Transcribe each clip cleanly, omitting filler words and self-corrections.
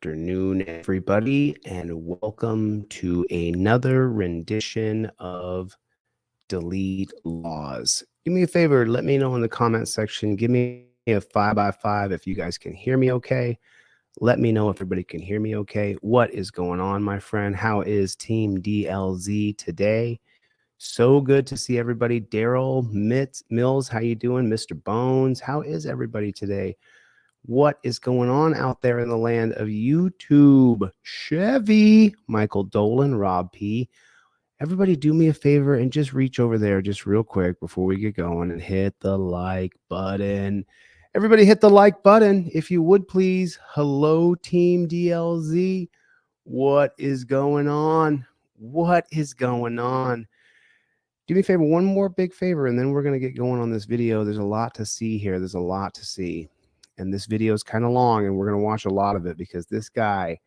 afternoon, everybody, and welcome to another rendition of Delete Laws. Do me a favor, let me know in the comment section. Give me a 5x5 if you guys can hear me okay. Let me know if everybody can hear me okay. What is going on, my friend? How is Team DLZ today? So good to see everybody. Daryl, Mills, how you doing? Mr. Bones, how is everybody today? What is going on out there in the land of YouTube? Chevy, Michael Dolan, Rob P. Everybody do me a favor and just reach over there just real quick before we get going and hit the like button. Everybody hit the like button if you would, please. Hello, Team DLZ. What is going on? What is going on? Do me a favor, one more big favor, and then we're going to get going on this video. There's a lot to see here. There's a lot to see. And this video is kind of long, and we're going to watch a lot of it because this guy,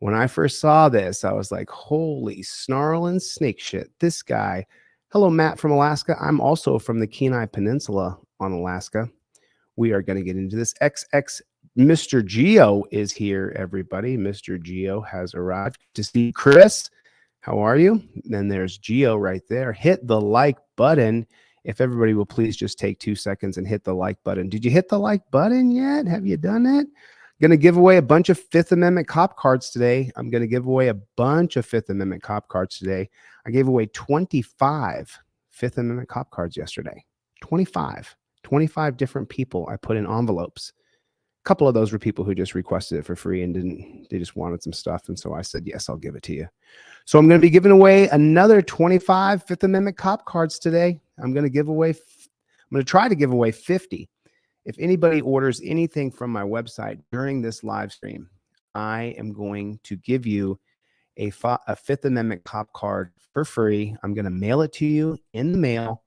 when I first saw this, I was like, holy snarling snake shit. This guy. Hello, Matt from Alaska. I'm also from the Kenai Peninsula on Alaska. We are going to get into this. Mr. Geo is here, everybody. Mr. Geo has arrived to see Chris. How are you? Then there's Geo right there. Hit the like button. If everybody will please just take 2 seconds and hit the like button. Did you hit the like button yet? Have you done it? I'm going to give away a bunch of Fifth Amendment cop cards today. I'm going to give away a bunch of Fifth Amendment cop cards today. I gave away 25 Fifth Amendment cop cards yesterday. 25 different people I put in envelopes. A couple of those were people who just requested it for free and they just wanted some stuff. And so I said, yes, I'll give it to you. So I'm going to be giving away another 25 Fifth Amendment cop cards today. I'm going to try to give away 50. If anybody orders anything from my website during this live stream, I am going to give you a Fifth Amendment cop card for free. I'm going to mail it to you in the mail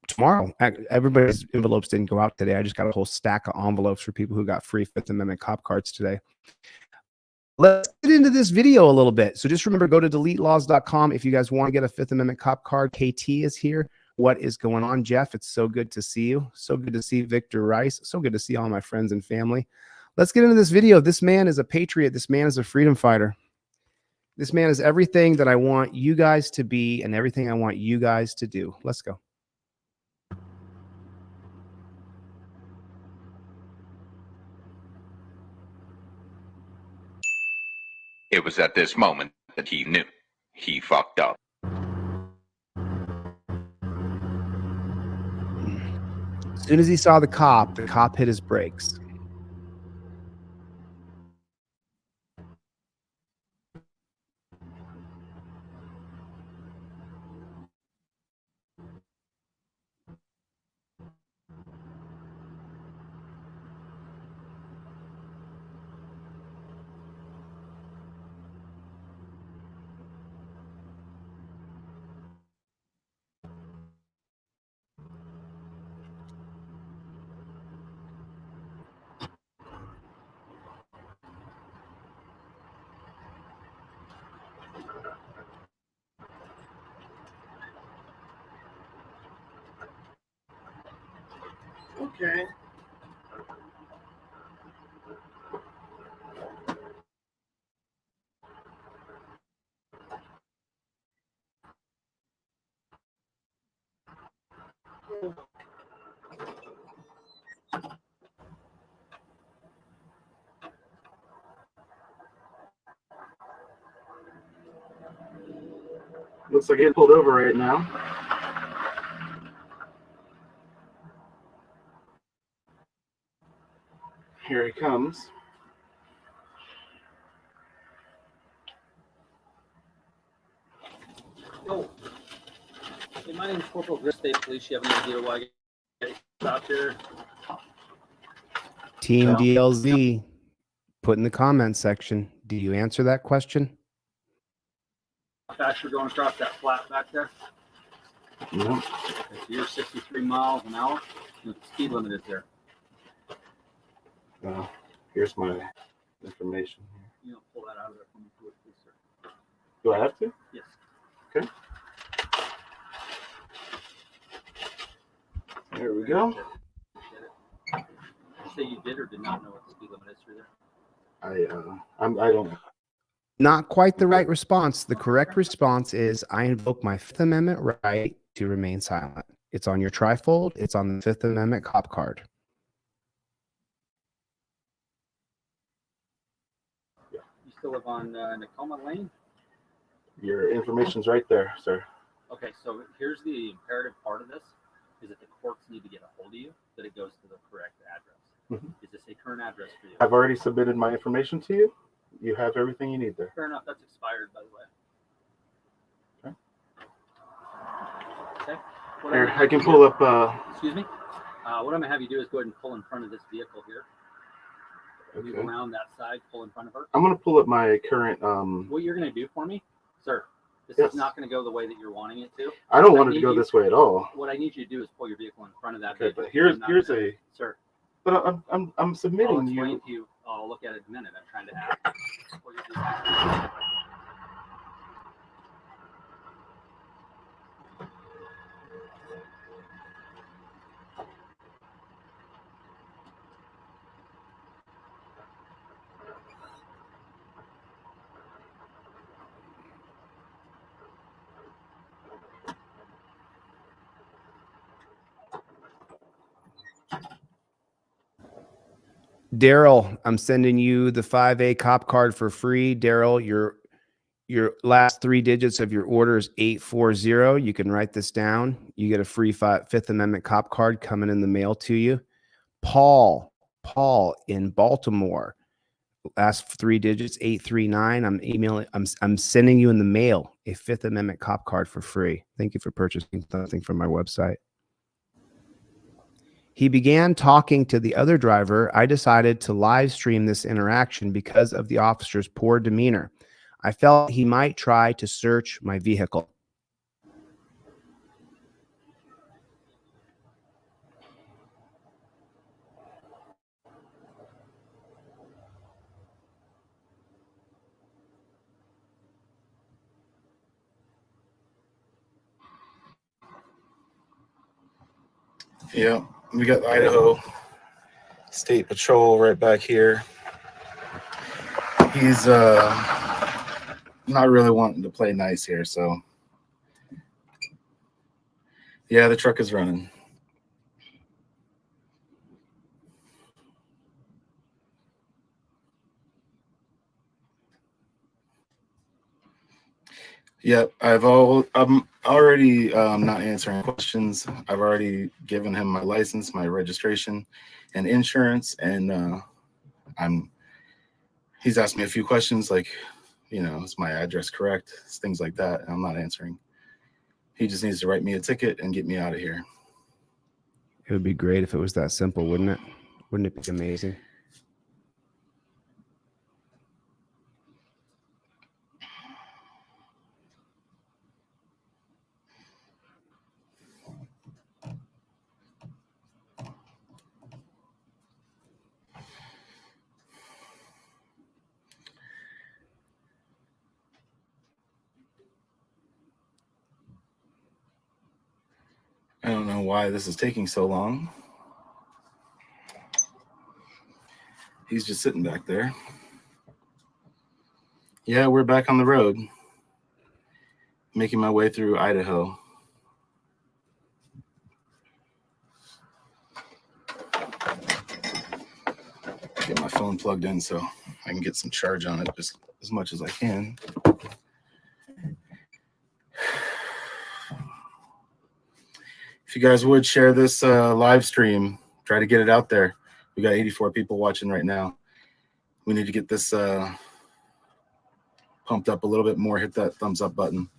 tomorrow. Everybody's envelopes didn't go out today. I just got a whole stack of envelopes for people who got free Fifth Amendment cop cards today. Let's get into this video a little bit. So just remember, go to deletelaws.com if you guys want to get a Fifth Amendment cop card. KT is here. What is going on, Jeff? It's so good to see you. So good to see Victor Rice. So good to see all my friends and family. Let's get into this video. This man is a patriot. This man is a freedom fighter. This man is everything that I want you guys to be and everything I want you guys to do. Let's go. It was at this moment that he knew he fucked up. As soon as he saw the cop hit his brakes. Okay. Looks like he pulled over right now. Here he comes. Oh, hey, my name is Corporal Gris, State Police. You have any idea why I get out there? Team No. DLZ, put in the comments section. Do you answer that question? Fast you're going across that flat back there? Yeah. Okay, so you're 63 miles an hour. The speed limit is there. Here's my information. You don't pull that out of there for me, please, sir. Do I have to? Yes. Okay. There we go. Say you did or did not know what the speed limit is through there? I don't know. Not quite the right response. The correct response is I invoke my Fifth Amendment right to remain silent. It's on your trifold. It's on the Fifth Amendment cop card. You still live on Nakoma Lane? Your information's right there, sir. Okay, so here's the imperative part of this, is that the courts need to get a hold of you, that it goes to the correct address. Mhm. Is this a current address for you? I've already submitted my information to you. You have everything you need there. Fair enough, that's expired, by the way. Okay. What Here, I'm I can gonna pull do- up. Excuse me? What I'm going to have you do is go ahead and pull in front of this vehicle here. Move Okay. around that side, pull in front of her. I'm gonna pull up my current. What you're going to do for me, sir, this Yes. is not going to go the way that you're wanting it to. I don't I want it to need go you- this way at all. What I need you to do is pull your vehicle in front of that Okay, vehicle. but here's I'm not here's gonna- a. Sir, But I'm I'll submitting explain you. to you. I'll look at it in a minute. I'm trying to ask. Pull your vehicle. Daryl, I'm sending you the 5A cop card for free. Daryl, your last three digits of your order is 840. You can write this down. You get a free Fifth Amendment cop card coming in the mail to you. Paul in Baltimore. Last three digits 839. I'm sending you in the mail a Fifth Amendment cop card for free. Thank you for purchasing something from my website. He began talking to the other driver. I decided to live stream this interaction because of the officer's poor demeanor. I felt he might try to search my vehicle. Yeah, we got Idaho State Patrol right back here. He's not really wanting to play nice here, so yeah, the truck is running. Yep, I'm already not answering questions. I've already given him my license, my registration, and insurance, and he's asked me a few questions like, is my address correct? Things like that. And I'm not answering. He just needs to write me a ticket and get me out of here. It would be great if it was that simple, wouldn't it? Wouldn't it be amazing? I don't know why this is taking so long. He's just sitting back there. Yeah, we're back on the road. Making my way through Idaho. Get my phone plugged in so I can get some charge on it just as much as I can. If you guys would share this live stream, try to get it out there. We got 84 people watching right now. We need to get this pumped up a little bit more. Hit that thumbs up button.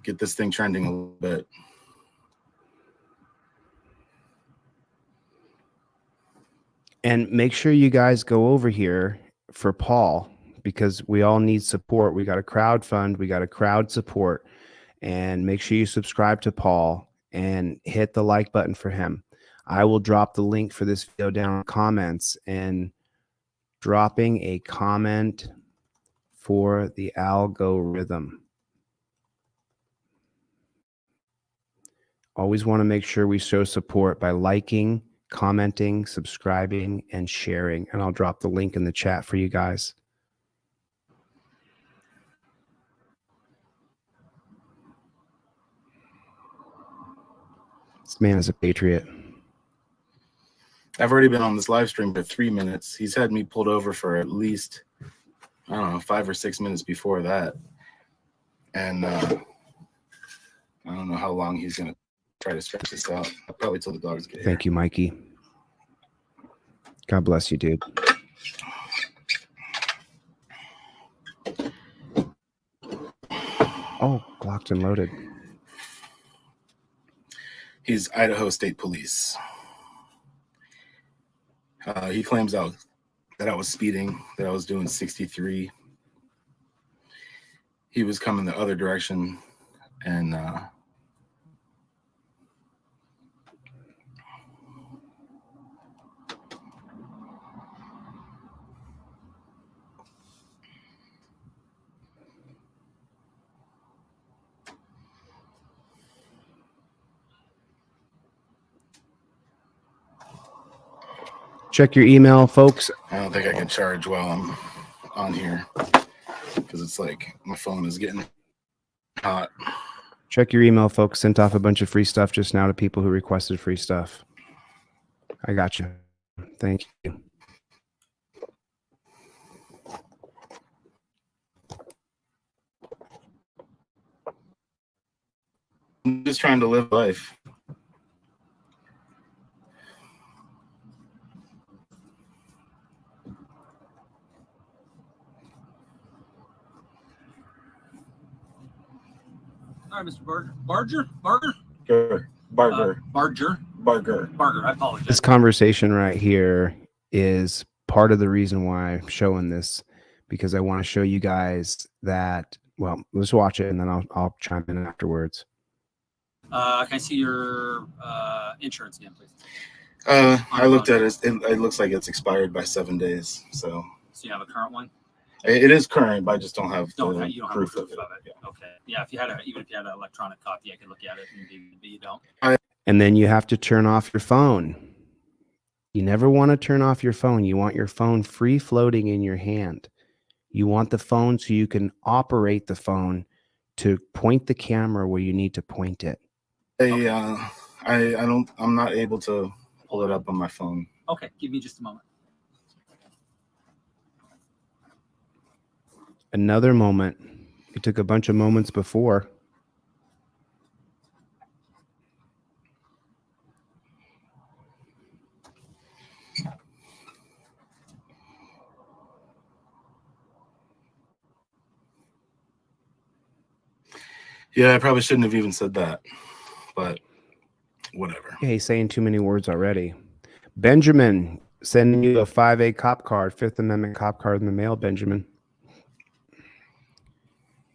Get this thing trending a little bit. And make sure you guys go over here for Paul, because we all need support. We got a crowd fund. We got a crowd support. And make sure you subscribe to Paul and hit the like button for him. I will drop the link for this video down in the comments, and dropping a comment for the algorithm. Always want to make sure we show support by liking, commenting, subscribing, and sharing. And I'll drop the link in the chat for you guys. This man is a patriot. I've already been on this live stream for 3 minutes. He's had me pulled over for at least, I don't know, 5 or 6 minutes before that. And I don't know how long he's going to try to stretch this out. Probably till the dogs get here. Thank you, Mikey. God bless you, dude. Oh, locked and loaded. He's Idaho State Police. He claims that I was speeding, that I was doing 63. He was coming the other direction, and check your email, folks. I don't think I can charge while I'm on here because it's like my phone is getting hot. Check your email, folks. Sent off a bunch of free stuff just now to people who requested free stuff. I got you. Thank you. I'm just trying to live life. All right, Mr. Barger. Barger. Barger. I apologize. This conversation right here is part of the reason why I'm showing this, because I want to show you guys that, well, let's watch it and then I'll chime in afterwards. Can I see your insurance again, please? I looked at it. It looks like it's expired by 7 days. So you have a current one? it is current, but I just don't have You don't have proof proof of it. Yeah. Okay. Yeah, if you had even if you had an electronic copy, I could look at it, but you don't. And then you have to turn off your phone. You never want to turn off your phone. You want your phone free floating in your hand. You want the phone so you can operate the phone to point the camera where you need to point it. I'm not able to pull it up on my phone. Okay, give me just a moment. Another moment. It took a bunch of moments before. Yeah, I probably shouldn't have even said that, but whatever. Yeah, he's saying too many words already. Benjamin, sending you a 5A cop card, Fifth Amendment cop card in the mail, Benjamin.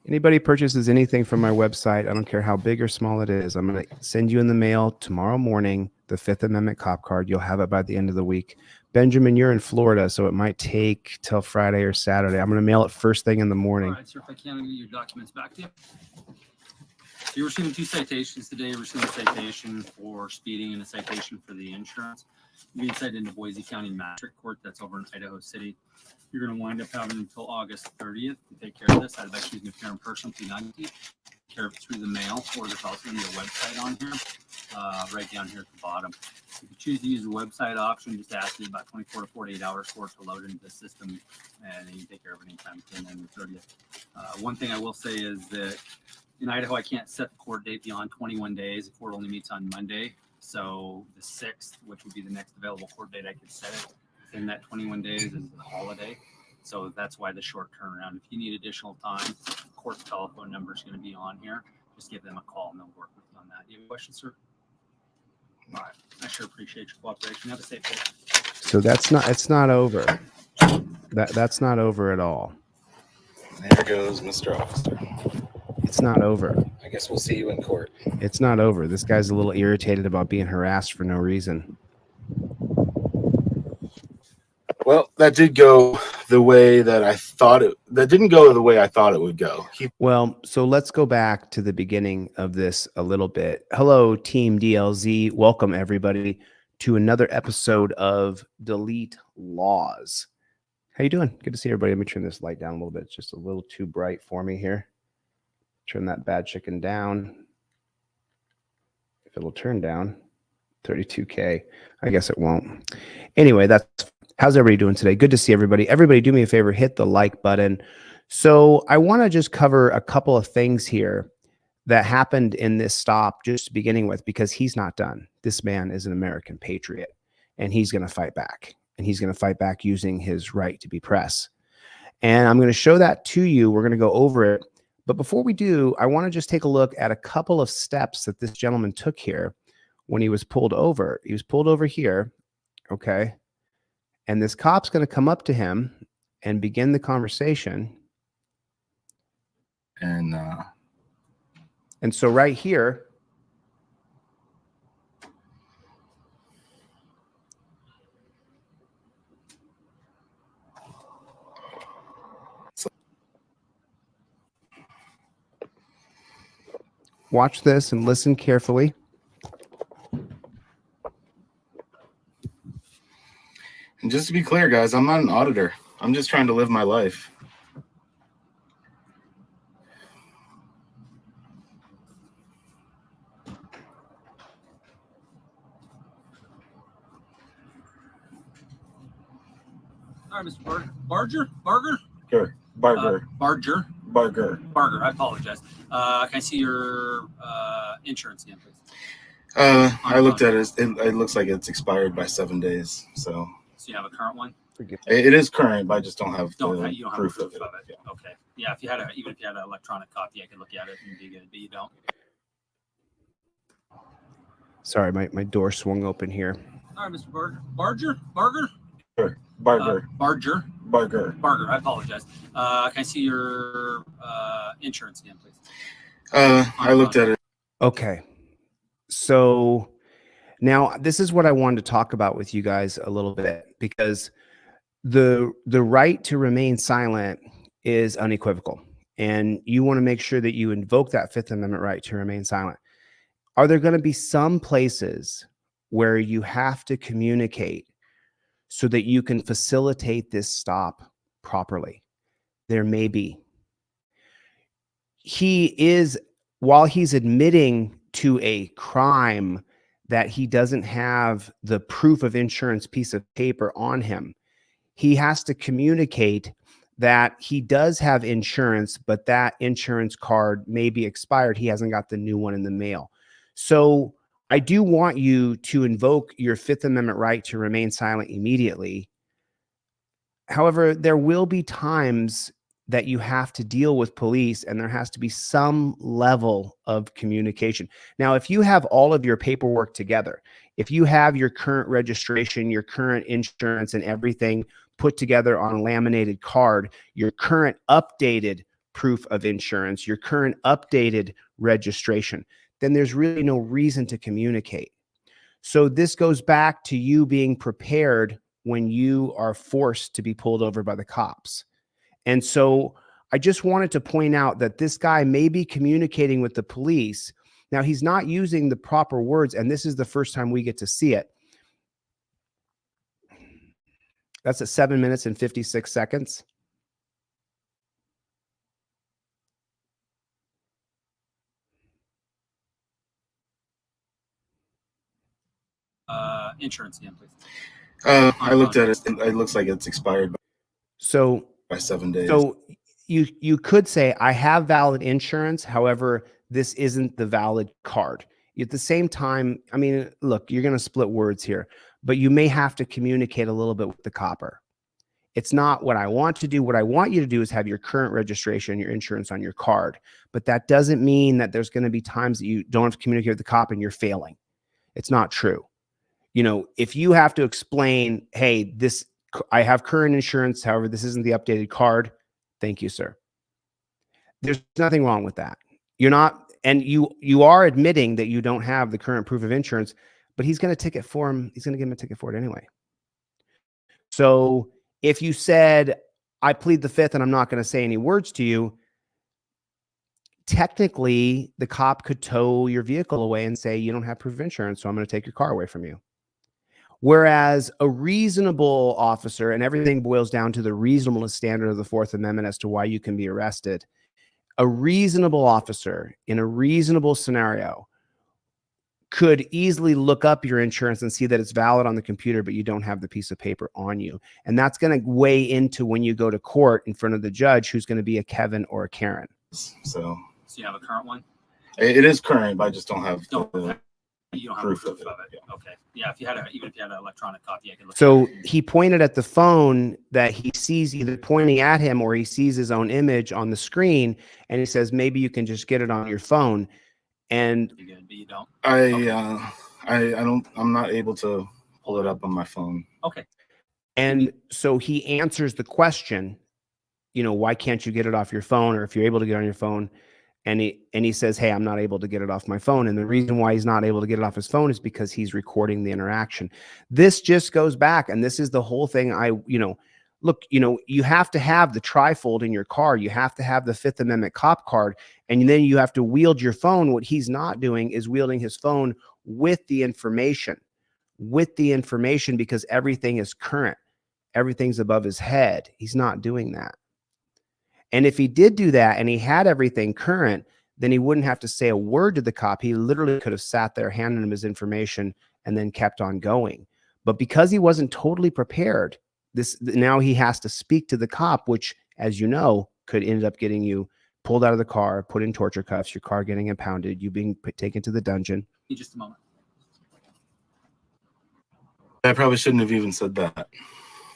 Anybody purchases anything from my website, I don't care how big or small it is, I'm going to send you in the mail tomorrow morning the Fifth Amendment cop card. You'll have it by the end of the week. Benjamin, you're in Florida, so it might take till Friday or Saturday. I'm going to mail it first thing in the morning. All right, sir, if I can, get your documents back to you. So you're receiving 2 citations today. You're receiving a citation for speeding and a citation for the insurance. You're being cited into Boise County Magistrate Court. That's over in Idaho City. You're going to wind up having until August 30th to take care of this. I'd advise you to appear in person if you not take care of it through the mail, or there's also going to be a website on here, right down here at the bottom. If you choose to use the website option, just ask you about 24 to 48 hours for it to load into the system, and then you can take care of it anytime between the 30th. One thing I will say is that in Idaho, I can't set the court date beyond 21 days. The court only meets on Monday. So the 6th, which would be the next available court date, I could set it within that 21 days is the holiday. So that's why the short turnaround. If you need additional time, the court's telephone number is going to be on here. Just give them a call and they'll work with you on that. Do you have a question, sir? All right. I sure appreciate your cooperation. Have a safe day. So it's not over. That's not over at all. There goes Mr. Officer. It's not over. I guess we'll see you in court. It's not over. This guy's a little irritated about being harassed for no reason. Well, that did go the way that I thought it. That didn't go the way I thought it would go. Well, so let's go back to the beginning of this a little bit. Hello, Team DLZ. Welcome, everybody, to another episode of Delete Laws. How you doing? Good to see everybody. Let me turn this light down a little bit. It's just a little too bright for me here. Turn that bad chicken down. If it'll turn down, 32K. I guess it won't. Anyway, how's everybody doing today? Good to see everybody. Everybody do me a favor, hit the like button. So I want to just cover a couple of things here that happened in this stop, just beginning with, because he's not done. This man is an American patriot, and he's going to fight back. And he's going to fight back using his right to be press. And I'm going to show that to you. We're going to go over it. But before we do, I want to just take a look at a couple of steps that this gentleman took here when he was pulled over. He was pulled over here, okay? And this cop's going to come up to him and begin the conversation. And so right here, watch this and listen carefully. And just to be clear, guys, I'm not an auditor. I'm just trying to live my life. All right, Mr. Barger. Barger? Sure. Barger. Barger. Barger. Barger. I apologize. Can I see your insurance again, please? I looked at it. It looks like it's expired by 7 days. So you have a current one? it is current, but I just don't have You don't have proof proof of it. Yeah. Okay. Yeah, if you had even if you had an electronic copy, I could look at it and be good, but you don't. Sorry, my door swung open here. All right, Mr. Barger. Barger? Barger? Sure. Barger. Barger. Barger. Barger. I apologize. Can I see your insurance again, please? I looked at it. Okay. So now this is what I wanted to talk about with you guys a little bit, because the right to remain silent is unequivocal, and you want to make sure that you invoke that Fifth Amendment right to remain silent. Are there going to be some places where you have to communicate so that you can facilitate this stop properly? There may be. While he's admitting to a crime that he doesn't have the proof of insurance piece of paper on him, he has to communicate that he does have insurance, but that insurance card may be expired. He hasn't got the new one in the mail. So I do want you to invoke your Fifth Amendment right to remain silent immediately. However, there will be times that you have to deal with police, and there has to be some level of communication. Now, if you have all of your paperwork together, if you have your current registration, your current insurance, and everything put together on a laminated card, your current updated proof of insurance, your current updated registration, then there's really no reason to communicate. So this goes back to you being prepared when you are forced to be pulled over by the cops. And so I just wanted to point out that this guy may be communicating with the police. Now, he's not using the proper words, and this is the first time we get to see it. That's at 7 minutes and 56 seconds. Insurance again, please. I looked at it. It looks like it's expired by 7 days. So you could say, I have valid insurance. However, this isn't the valid card. At the same time, I mean, look, you're going to split words here, but you may have to communicate a little bit with the copper. It's not what I want to do. What I want you to do is have your current registration, your insurance on your card. But that doesn't mean that there's going to be times that you don't have to communicate with the cop and you're failing. It's not true. You know, if you have to explain, hey, I have current insurance, however, this isn't the updated card. Thank you, sir. There's nothing wrong with that. You're not, and you are admitting that you don't have the current proof of insurance, but he's going to ticket for him. He's going to give him a ticket for it anyway. So if you said, I plead the fifth and I'm not going to say any words to you, technically the cop could tow your vehicle away and say, you don't have proof of insurance, so I'm going to take your car away from you. Whereas a reasonable officer, and everything boils down to the reasonableness standard of the Fourth Amendment as to why you can be arrested, a reasonable officer in a reasonable scenario could easily look up your insurance and see that it's valid on the computer, but you don't have the piece of paper on you. And that's going to weigh into when you go to court in front of the judge, who's going to be a Kevin or a Karen. So you have a current one? it is current, but I just don't have You don't have proof proof of of it. it. Okay. Yeah, if you had even if you had an electronic copy, I could look So at it. he pointed at the phone that he sees either pointing at him or he sees his own image on the screen. And he says, maybe you can just get it on your phone. And You good, but you don't. I'm not able to pull it up on my phone. Okay. And so he answers the question, you know, why can't you get it off your phone? Or if you're able to get it on your phone, and he says, hey, I'm not able to get it off my phone. And the reason why he's not able to get it off his phone is because he's recording the interaction. This just goes back, and this is the whole thing. Look, you have to have the trifold in your car. You have to have the Fifth Amendment cop card, and then you have to wield your phone. What he's not doing is wielding his phone with the information, because everything is current. Everything's above his head. He's not doing that. And if he did do that and he had everything current, then he wouldn't have to say a word to the cop. He literally could have sat there, handed him his information, and then kept on going. But because he wasn't totally prepared, now he has to speak to the cop, which, as you know, could end up getting you pulled out of the car, put in torture cuffs, your car getting impounded, you being taken to the dungeon. Just a moment. I probably shouldn't have even said that,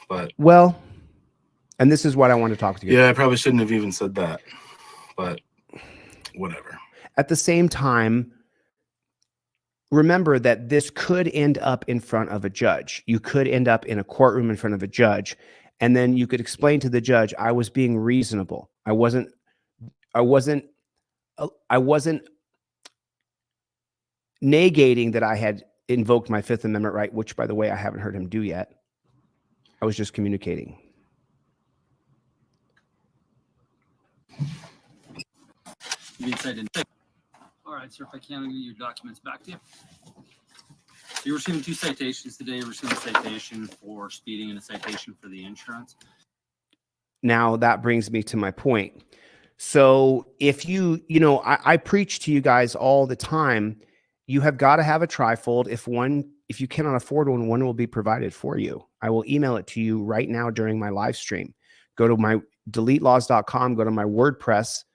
but well, and this is what I want to talk to you. Yeah, I probably shouldn't have even said that, but whatever. At the same time, remember that this could end up in front of a judge. You could end up in a courtroom in front of a judge, and then you could explain to the judge, I was being reasonable. I wasn't negating that I had invoked my Fifth Amendment right, which, by the way, I haven't heard him do yet. I was just communicating. All right, sir, if I can, get your documents back to you. So you're receiving 2 citations today. You're receiving a citation for speeding and a citation for the insurance. Now that brings me to my point. So if I preach to you guys all the time, you have got to have a trifold. If you cannot afford one will be provided for you. I will email it to you right now during my live stream. Go to my deletelaws.com, go to my WordPress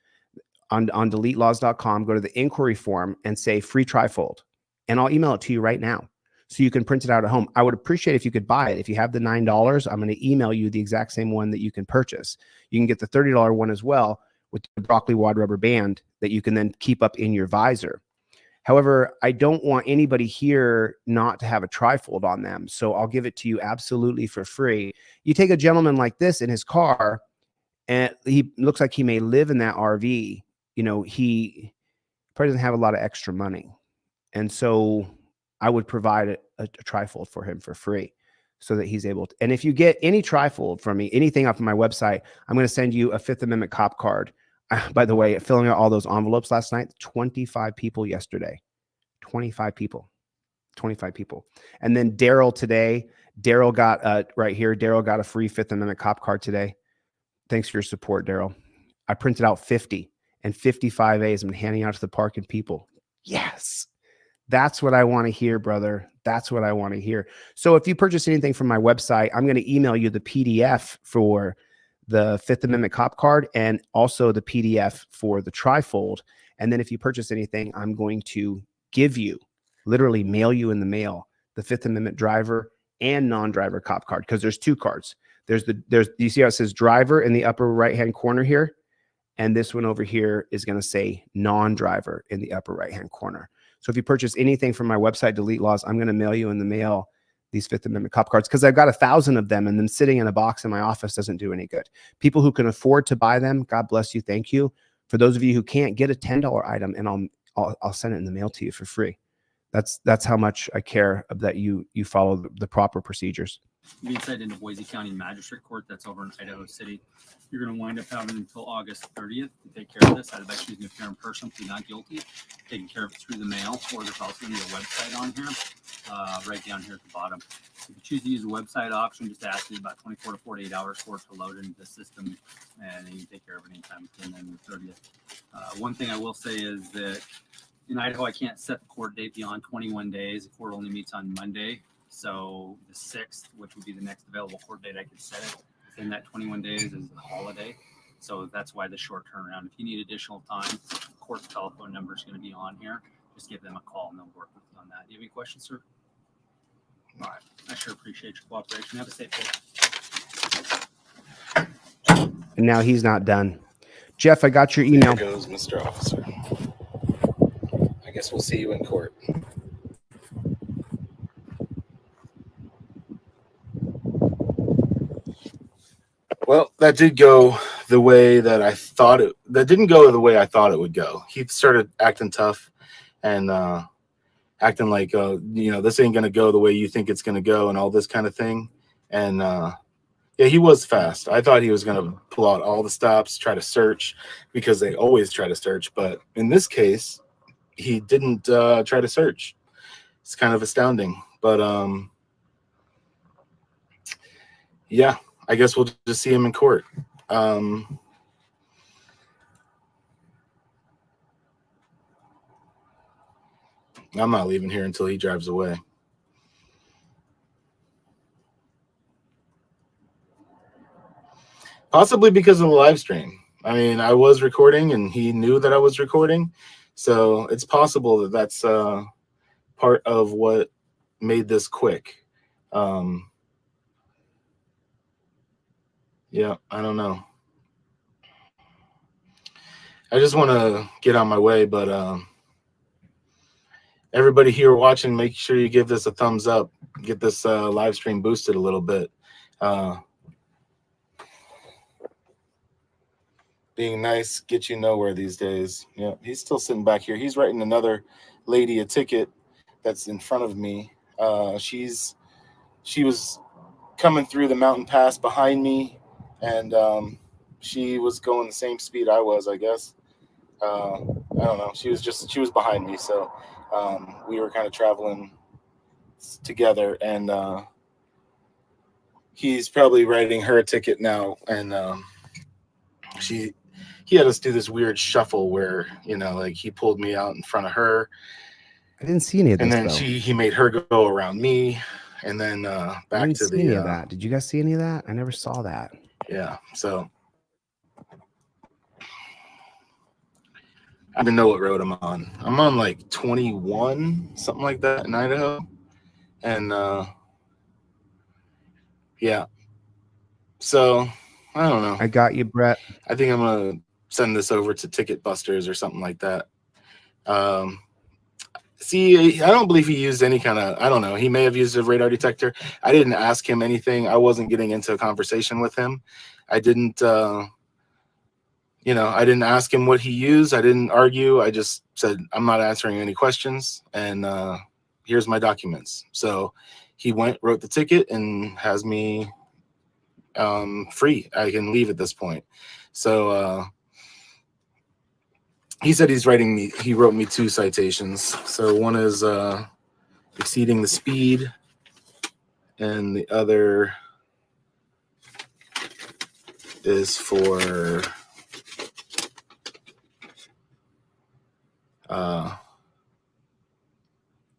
on deletelaws.com, go to the inquiry form and say free trifold, and I'll email it to you right now so you can print it out at home. I would appreciate if you could buy it. If you have the $9, I'm going to email you the exact same one that you can purchase. You can get the $30 one as well with the broccoli wad rubber band that you can then keep up in your visor. However, I don't want anybody here not to have a trifold on them, so I'll give it to you absolutely for free. You take a gentleman like this in his car, and he looks like he may live in that RV. He probably doesn't have a lot of extra money. And so I would provide a trifold for him for free so that he's able to. And if you get any trifold from me, anything off of my website, I'm going to send you a Fifth Amendment cop card. By the way, filling out all those envelopes last night, 25 people yesterday. 25 people. And then Daryl today, Daryl got right here, Daryl got a free Fifth Amendment cop card today. Thanks for your support, Daryl. I printed out 50 and 55 A's. I'm handing out to the parking people. Yes. That's what I want to hear, brother. That's what I want to hear. So if you purchase anything from my website, I'm going to email you the PDF for the Fifth Amendment cop card and also the PDF for the trifold. And then if you purchase anything, I'm going to give you, literally mail you in the mail, the Fifth Amendment driver and non-driver cop card, because there's 2 cards. You see how it says driver in the upper right-hand corner here? And this one over here is going to say non-driver in the upper right-hand corner. So if you purchase anything from my website, Delete Laws, I'm going to mail you in the mail these Fifth Amendment cop cards, because I've got 1,000 of them, and them sitting in a box in my office doesn't do any good. People who can afford to buy them, God bless you, thank you. For those of you who can't, get a $10 item, and I'll send it in the mail to you for free. That's how much I care that you follow the proper procedures. You'll be incited into Boise County Magistrate Court. That's over in Idaho City. You're going to wind up having until August 30th to take care of this. I'd advise choosing to appear in person, plead not guilty, taking care of it through the mail, or there's also going to be a website on here, right down here at the bottom. If you choose to use the website option, just ask you about 24 to 48 hours for it to load into the system, and then you can take care of it anytime between then and the 30th. One thing I will say is that in Idaho, I can't set the court date beyond 21 days. The court only meets on Monday. So the 6th, which would be the next available court date I could set it within that 21 days, is a holiday. So that's why the short turnaround. If you need additional time, the court's telephone number is going to be on here. Just give them a call and they'll work with you on that. Do you have any questions, sir? All right. I sure appreciate your cooperation. Have a safe day. And now he's not done. Jeff, I got your email. There goes Mr. Officer. I guess we'll see you in court. Well, that did go the way that I thought it. That didn't go the way I thought it would go. He started acting tough and acting like, this ain't gonna go the way you think it's gonna go, and all this kind of thing. And yeah, he was fast. I thought he was gonna pull out all the stops, try to search, because they always try to search. But in this case, he didn't try to search. It's kind of astounding. But yeah. I guess we'll just see him in court. I'm not leaving here until he drives away. Possibly because of the live stream. I mean, I was recording and he knew that I was recording. So it's possible that that's part of what made this quick. Yeah, I don't know. I just want to get on my way, but everybody here watching, make sure you give this a thumbs up. Get this live stream boosted a little bit. Being nice gets you nowhere these days. Yeah, he's still sitting back here. He's writing another lady a ticket that's in front of me. She was coming through the mountain pass behind me. And she was going the same speed I was, I guess. I don't know. She was behind me. So we were kind of traveling together. And he's probably writing her a ticket now. And he had us do this weird shuffle where, like he pulled me out in front of her. I didn't see any of this. And then he made her go around me. And then back to the. Any of that. Did you guys see any of that? I never saw that. Yeah, so I didn't know what road I'm on. I'm on like 21, something like that in Idaho. And yeah. So I don't know. I got you, Brett. I think I'm gonna send this over to Ticket Busters or something like that. See, I don't believe he used any kind of, I don't know. He may have used a radar detector. I didn't ask him anything. I wasn't getting into a conversation with him. I didn't, I didn't ask him what he used. I didn't argue. I just said, I'm not answering any questions. And here's my documents. So he wrote the ticket and has me free. I can leave at this point. So, he said he wrote me 2 citations. So one is exceeding the speed, and the other is for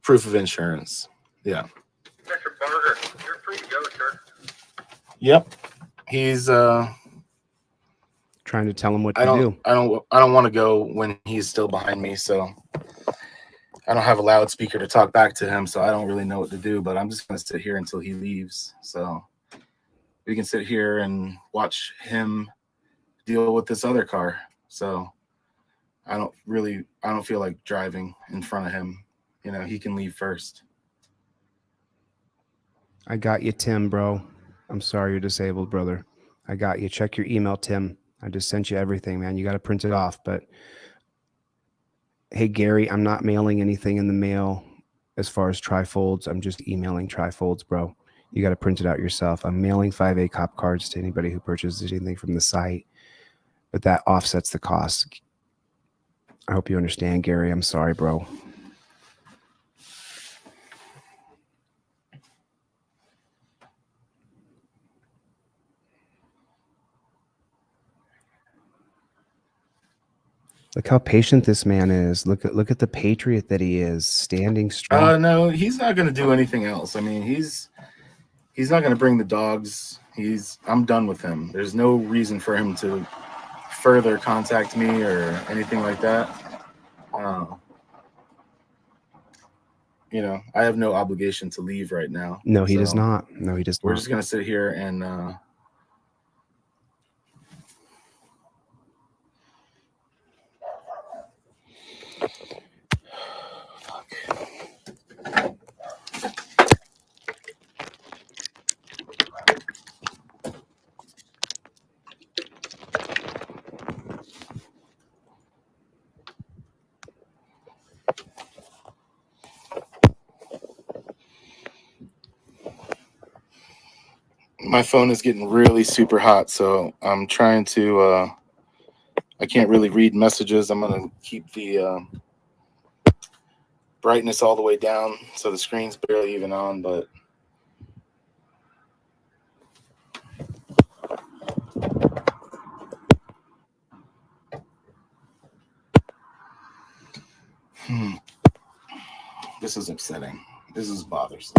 proof of insurance. Yeah. Mr. Barger, you're free to go, sir. Yep. He's Trying to tell him what to do. I don't want to go when he's still behind me, so I don't have a loudspeaker to talk back to him, so I don't really know what to do, but I'm just going to sit here until he leaves. So we can sit here and watch him deal with this other car. So I don't feel like driving in front of him. He can leave first. I got you, Tim, bro. I'm sorry you're disabled, brother. I got you. Check your email, Tim. I just sent you everything, man. You got to print it off. But hey, Gary, I'm not mailing anything in the mail as far as trifolds. I'm just emailing trifolds, bro. You got to print it out yourself. I'm mailing 5A cop cards to anybody who purchases anything from the site, but that offsets the cost. I hope you understand, Gary. I'm sorry, bro. Look how patient this man is. Look at the patriot that he is, standing strong. No, he's not going to do anything else. I mean, he's not going to bring the dogs. I'm done with him. There's no reason for him to further contact me or anything like that. You know, I have no obligation to leave right now. No, he So does not. No, he does we're not. just going to sit here and my phone is getting really super hot, so I'm trying to I can't really read messages. I'm going to keep the brightness all the way down so the screen's barely even on, but this is upsetting. This is bothersome.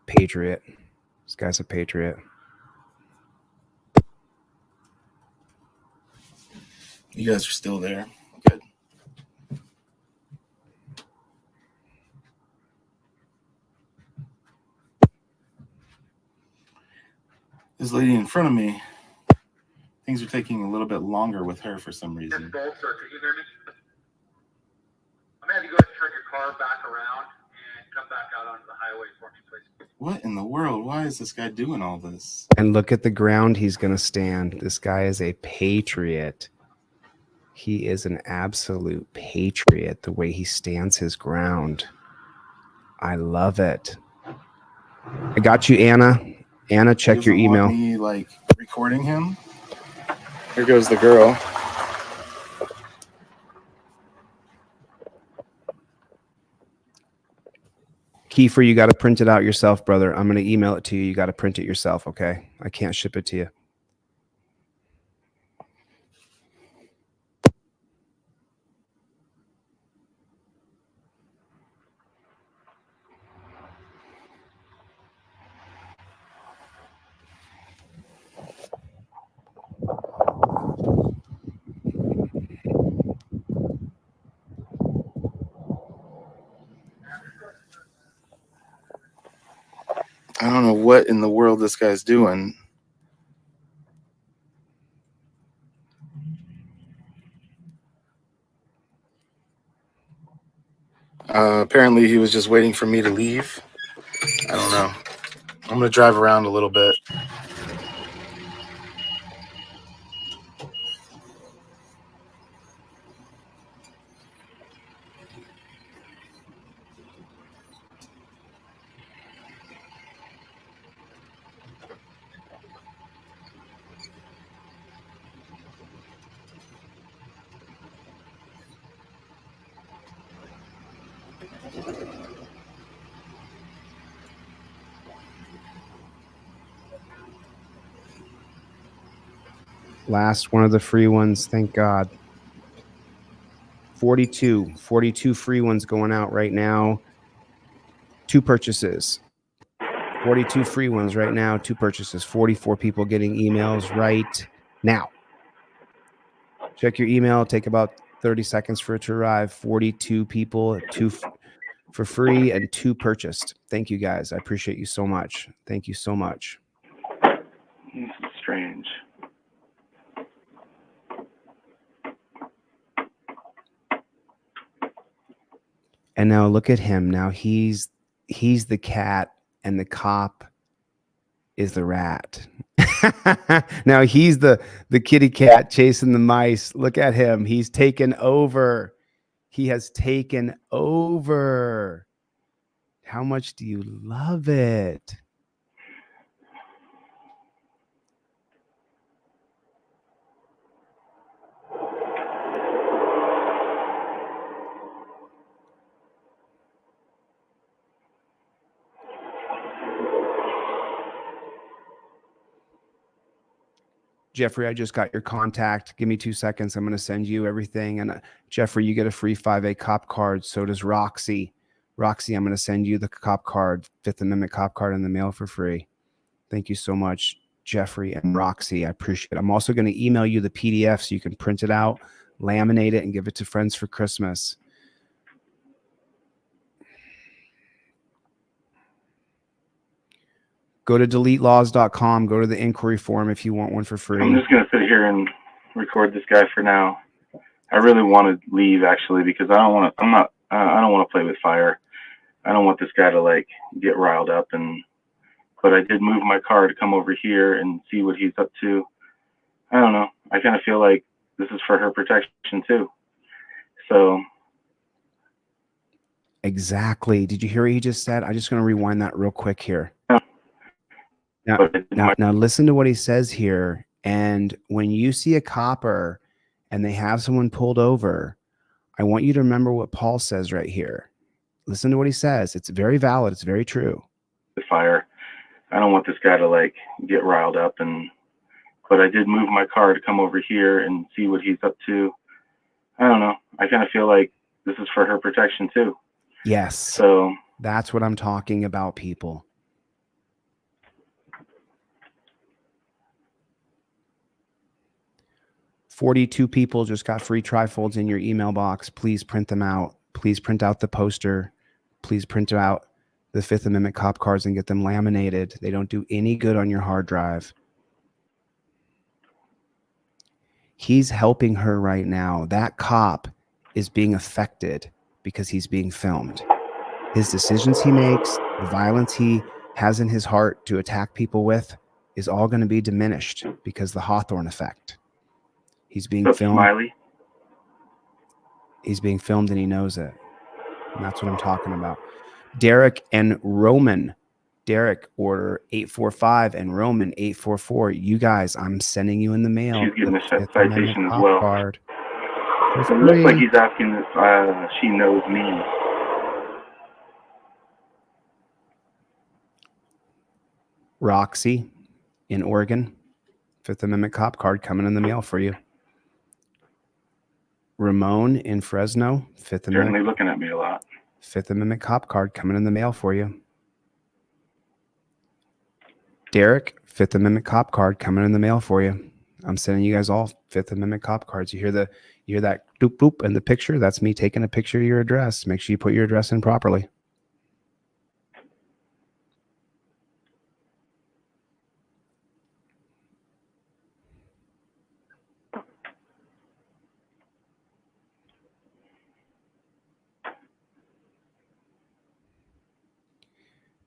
Patriot. This guy's a patriot. You guys are still there. Good. This lady in front of me, things are taking a little bit longer with her for some This reason. bolt, sir, can you hear me? I'm going to have you go ahead and turn your car back around and come back out onto the highway for me, please. What in the world? Why is this guy doing all this? And look at the ground he's going to stand. This guy is a patriot. He is an absolute patriot, the way he stands his ground. I love it. I got you, Anna. Anna, check your Doesn't want email. me, like, recording him. Here goes the girl. Kiefer, you got to print it out yourself, brother. I'm going to email it to you. You got to print it yourself, okay? I can't ship it to you. I don't know what in the world this guy's doing. Apparently he was just waiting for me to leave. I don't know. I'm going to drive around a little bit. Last one of the free ones. Thank God. 42 free ones going out right now. 2 purchases. 42 free ones right now. 2 purchases. 44 people getting emails right now. Check your email. Take about 30 seconds for it to arrive. 42 people, 2 for free and 2 purchased. Thank you guys. I appreciate you so much. Thank you so much. This is strange. And now look at him. Now he's the cat and the cop is the rat. Now he's the kitty cat chasing the mice. Look at him. He's taken over. He has taken over. How much do you love it? Jeffrey, I just got your contact. Give me 2 seconds. I'm going to send you everything. And Jeffrey, you get a free 5A cop card. So does Roxy. Roxy, I'm going to send you the cop card, Fifth Amendment cop card in the mail for free. Thank you so much, Jeffrey and Roxy. I appreciate it. I'm also going to email you the PDF so you can print it out, laminate it, and give it to friends for Christmas. Go to deletelaws.com. Go to the inquiry form if you want one for free. I'm just going to sit here and record this guy for now. I really want to leave, actually, because I don't want to play with fire. I don't want this guy to, like, get riled up. But I did move my car to come over here and see what he's up to. I don't know. I kind of feel like this is for her protection, too. So. Exactly. Did you hear what he just said? I'm just going to rewind that real quick here. Now listen to what he says here. And when you see a copper and they have someone pulled over, I want you to remember what Paul says right here. Listen to what he says. It's very valid. It's very true. The fire. I don't want this guy to, like, get riled up. But I did move my car to come over here and see what he's up to. I don't know. I kind of feel like this is for her protection, too. Yes. So that's what I'm talking about, people. $42 people just got free trifolds in your email box. Please print them out. Please print out the poster. Please print out the Fifth Amendment cop cards and get them laminated. They don't do any good on your hard drive. He's helping her right now. That cop is being affected because he's being filmed. His decisions he makes, the violence he has in his heart to attack people with is all going to be diminished because the Hawthorne effect. He's being filmed. Smiley. He's being filmed and he knows it. And that's what I'm talking about. Derek and Roman. Derek, order 845 and Roman 844. You guys, I'm sending you in the mail. She's getting a Fifth citation Amendment as cop well. card. It looks like he's asking if she knows me. Roxy in Oregon. Fifth Amendment cop card coming in the mail for you. Ramon in Fresno. Fifth Amendment. Certainly looking at me a lot. Fifth Amendment cop card coming in the mail for you. Derek, Fifth Amendment cop card coming in the mail for you. I'm sending you guys all Fifth Amendment cop cards. You hear that doop boop in the picture? That's me taking a picture of your address. Make sure you put your address in properly.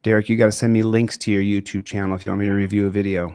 Derek, you got to send me links to your YouTube channel if you want me to review a video.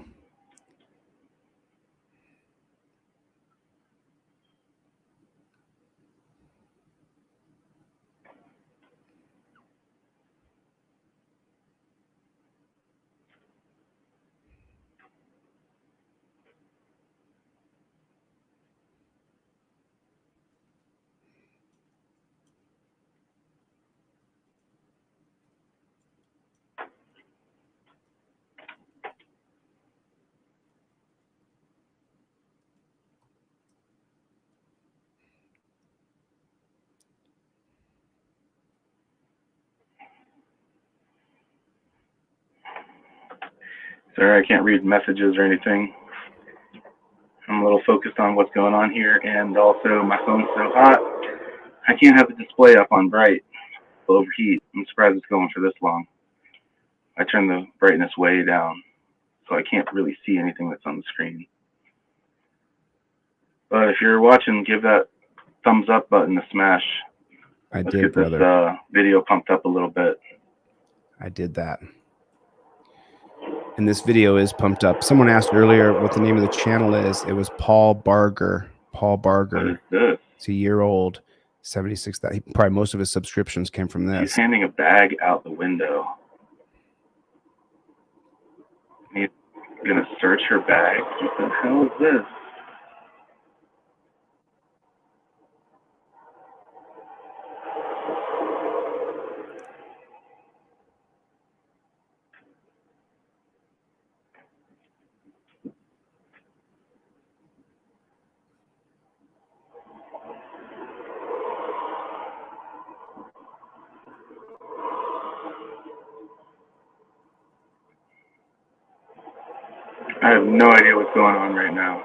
Sorry, I can't read messages or anything. I'm a little focused on what's going on here, and also my phone's so hot, I can't have the display up on bright. It'll overheat. I'm surprised it's going for this long. I turned the brightness way down, so I can't really see anything that's on the screen. But if you're watching, give that thumbs up button a smash. Let's get brother. This video pumped up a little bit. I did that. And this video is pumped up. Someone asked earlier what the name of the channel is. It was Paul Barger. Paul Barger. What is this? It's a year old. 76. Probably most of his subscriptions came from this. He's handing a bag out the window. He's gonna search her bag. What the hell is this? I have no idea what's going on right now.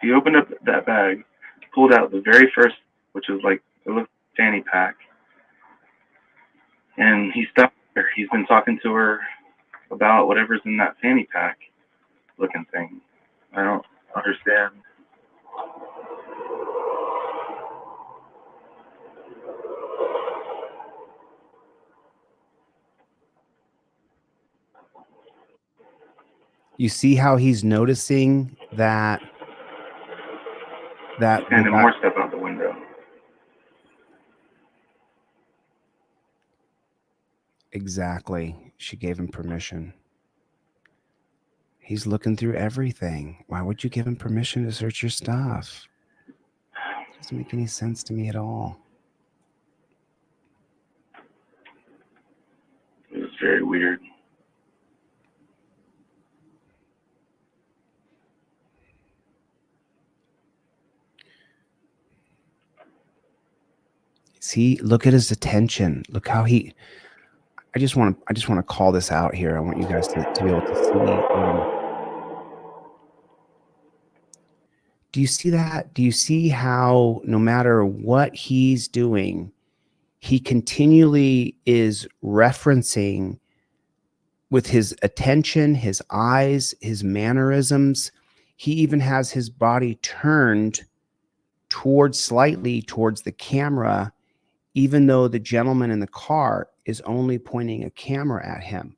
He opened up that bag, pulled out the very first, which was like a little fanny pack, and he stopped her. He's been talking to her about whatever's in that fanny pack looking thing. I don't understand. You see how he's noticing that And more stuff out the window. Exactly. She gave him permission. He's looking through everything. Why would you give him permission to search your stuff? Doesn't make any sense to me at all. It was very weird. See, look at his attention. Look how he. I just want to call this out here. I want you guys to be able to see. Do you see that? Do you see how no matter what he's doing, he continually is referencing with his attention, his eyes, his mannerisms. He even has his body turned slightly towards the camera, even though the gentleman in the car is only pointing a camera at him.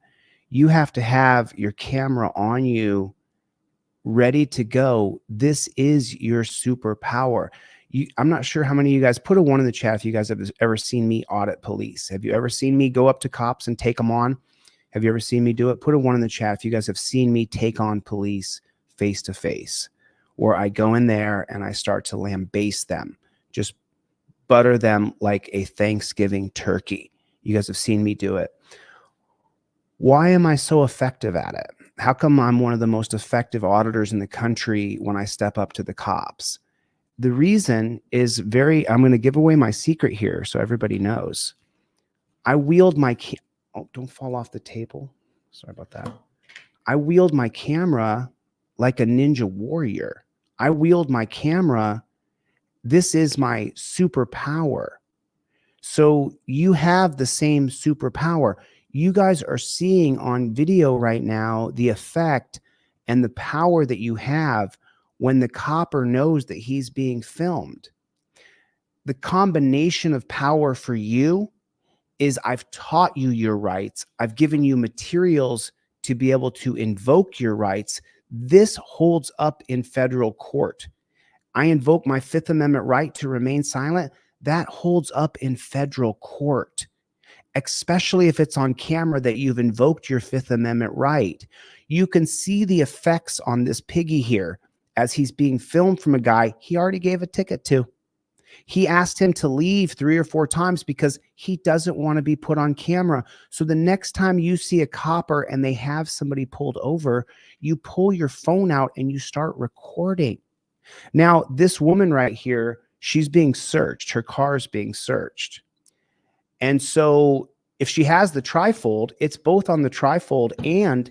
You have to have your camera on you, ready to go. This is your superpower. I'm not sure how many of you guys, put a 1 in the chat if you guys have ever seen me audit police. Have you ever seen me go up to cops and take them on? Have you ever seen me do it? Put a 1 in the chat if you guys have seen me take on police face to face, where I go in there and I start to lambaste them, just butter them like a Thanksgiving turkey. You guys have seen me do it. Why am I so effective at it? How come I'm one of the most effective auditors in the country when I step up to the cops? The reason is I'm going to give away my secret here so everybody knows. I wield my oh, don't fall off the table. Sorry about that. I wield my camera like a ninja warrior. I wield my camera. This is my superpower. So you have the same superpower. You guys are seeing on video right now the effect and the power that you have when the copper knows that he's being filmed. The combination of power for you is I've taught you your rights. I've given you materials to be able to invoke your rights. This holds up in federal court. I invoke my Fifth Amendment right to remain silent. That holds up in federal court, especially if it's on camera that you've invoked your Fifth Amendment right. You can see the effects on this piggy here as he's being filmed from a guy he already gave a ticket to. He asked him to leave 3 or 4 times because he doesn't want to be put on camera. So the next time you see a copper and they have somebody pulled over, you pull your phone out and you start recording. Now, this woman right here, she's being searched. Her car is being searched. And so if she has the trifold, it's both on the trifold and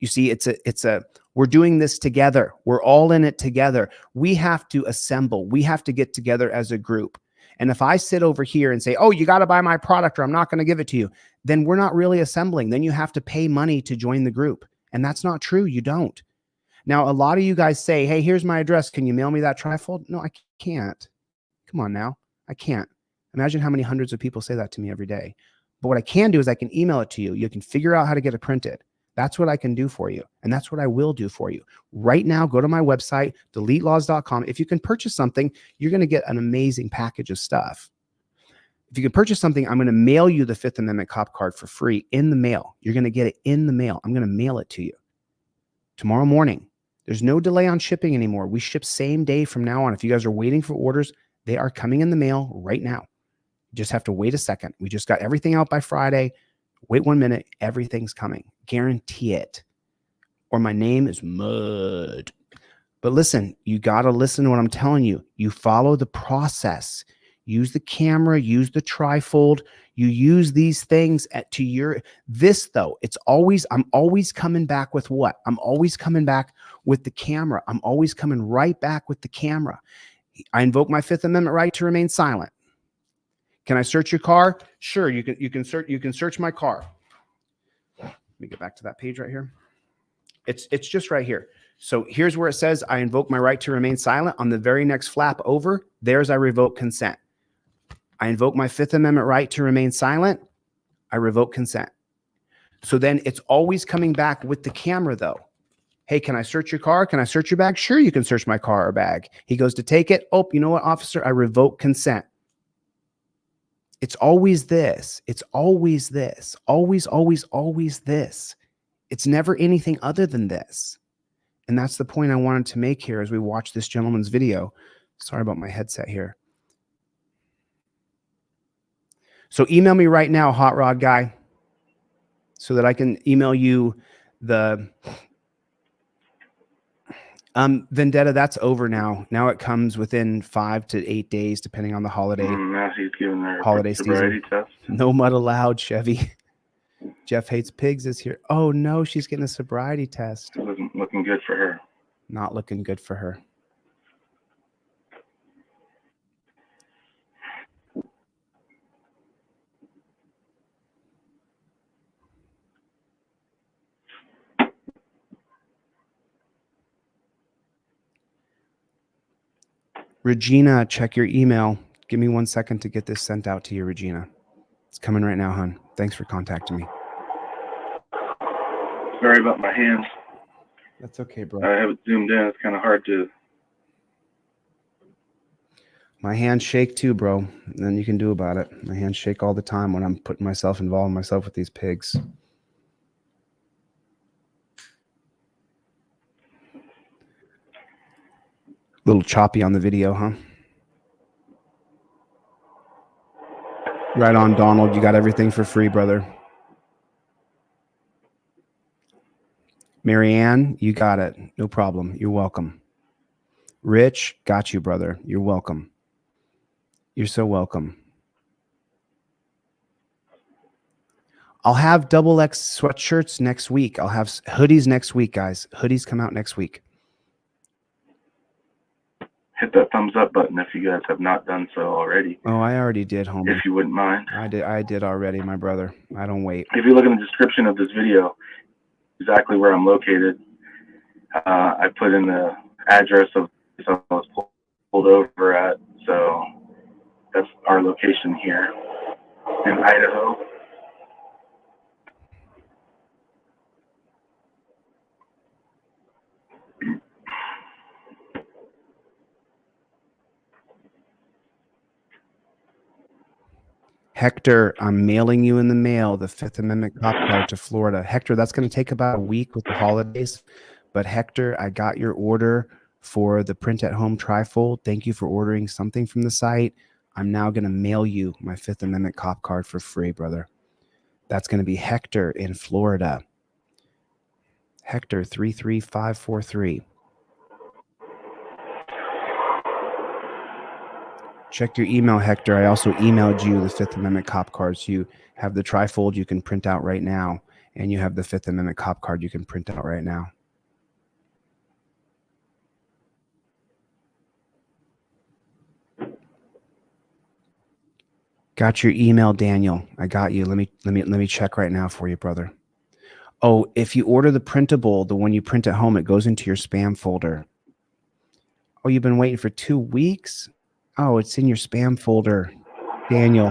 You see, we're doing this together. We're all in it together. We have to assemble. We have to get together as a group. And if I sit over here and say, oh, you got to buy my product or I'm not going to give it to you, then we're not really assembling. Then you have to pay money to join the group. And that's not true. You don't. Now, a lot of you guys say, hey, here's my address. Can you mail me that trifold? No, I can't. Come on now. I can't. Imagine how many hundreds of people say that to me every day. But what I can do is I can email it to you. You can figure out how to get it printed. That's what I can do for you. And that's what I will do for you. Right now, go to my website, deletelaws.com. If you can purchase something, you're going to get an amazing package of stuff. If you can purchase something, I'm going to mail you the Fifth Amendment cop card for free in the mail. You're going to get it in the mail. I'm going to mail it to you tomorrow morning. There's no delay on shipping anymore. We ship same day from now on. If you guys are waiting for orders, they are coming in the mail right now. You just have to wait a second. We just got everything out by Friday. Wait 1 minute. Everything's coming. Guarantee it. Or my name is Mud. But listen, you got to listen to what I'm telling you. You follow the process. Use the camera. Use the trifold. You use these things to your, this though, I'm always coming back with what? I'm always coming back with the camera. I'm always coming right back with the camera. I invoke my Fifth Amendment right to remain silent. Can I search your car? Sure, you can search my car. Let me get back to that page right here. It's just right here. So here's where it says I invoke my right to remain silent. On the very next flap over, there's I revoke consent. I invoke my Fifth Amendment right to remain silent. I revoke consent. So then it's always coming back with the camera though. Hey, can I search your car? Can I search your bag? Sure, you can search my car or bag. He goes to take it. Oh, you know what, officer? I revoke consent. It's always this. It's always this. Always, always, always this. It's never anything other than this. And that's the point I wanted to make here as we watch this gentleman's video. Sorry about my headset here. So email me right now, Hot Rod Guy, so that I can email you the vendetta. That's over now. Now it comes within 5 to 8 days, depending on the holiday. Now he's giving her Holiday sobriety test. No mud allowed, Chevy. Jeff hates pigs is here. Oh no, she's getting a sobriety test. It wasn't looking good for her. Not looking good for her. Regina, check your email. Give me 1 second to get this sent out to you, Regina. It's coming right now, hon. Thanks for contacting me. Sorry about my hands. That's okay, bro. I have it zoomed in. It's kind of hard to. My hands shake too, bro. Nothing you can do about it. My hands shake all the time when I'm putting involving myself with these pigs. Little choppy on the video, huh? Right on, Donald. You got everything for free, brother. Marianne, you got it. No problem. You're welcome. Rich, got you, brother. You're welcome. You're so welcome. I'll have XX sweatshirts next week. I'll have hoodies next week, guys. Hoodies come out next week. Hit that thumbs up button if you guys have not done so already. Oh, I already did, homie. If you wouldn't mind. I did already, my brother. I don't wait. If you look in the description of this video, exactly where I'm located, I put in the address of the place I was pulled over at. So that's our location here in Idaho. Hector, I'm mailing you in the mail the Fifth Amendment cop card to Florida. Hector, that's going to take about a week with the holidays. But Hector, I got your order for the print at home trifold. Thank you for ordering something from the site. I'm now going to mail you my Fifth Amendment cop card for free, brother. That's going to be Hector in Florida. Hector 33543. Check your email, Hector. I also emailed you the Fifth Amendment cop cards. You have the trifold you can print out right now. And you have the Fifth Amendment cop card you can print out right now. Got your email, Daniel. I got you. Let me check right now for you, brother. Oh, if you order the printable, the one you print at home, it goes into your spam folder. Oh, you've been waiting for 2 weeks? Oh, it's in your spam folder, Daniel.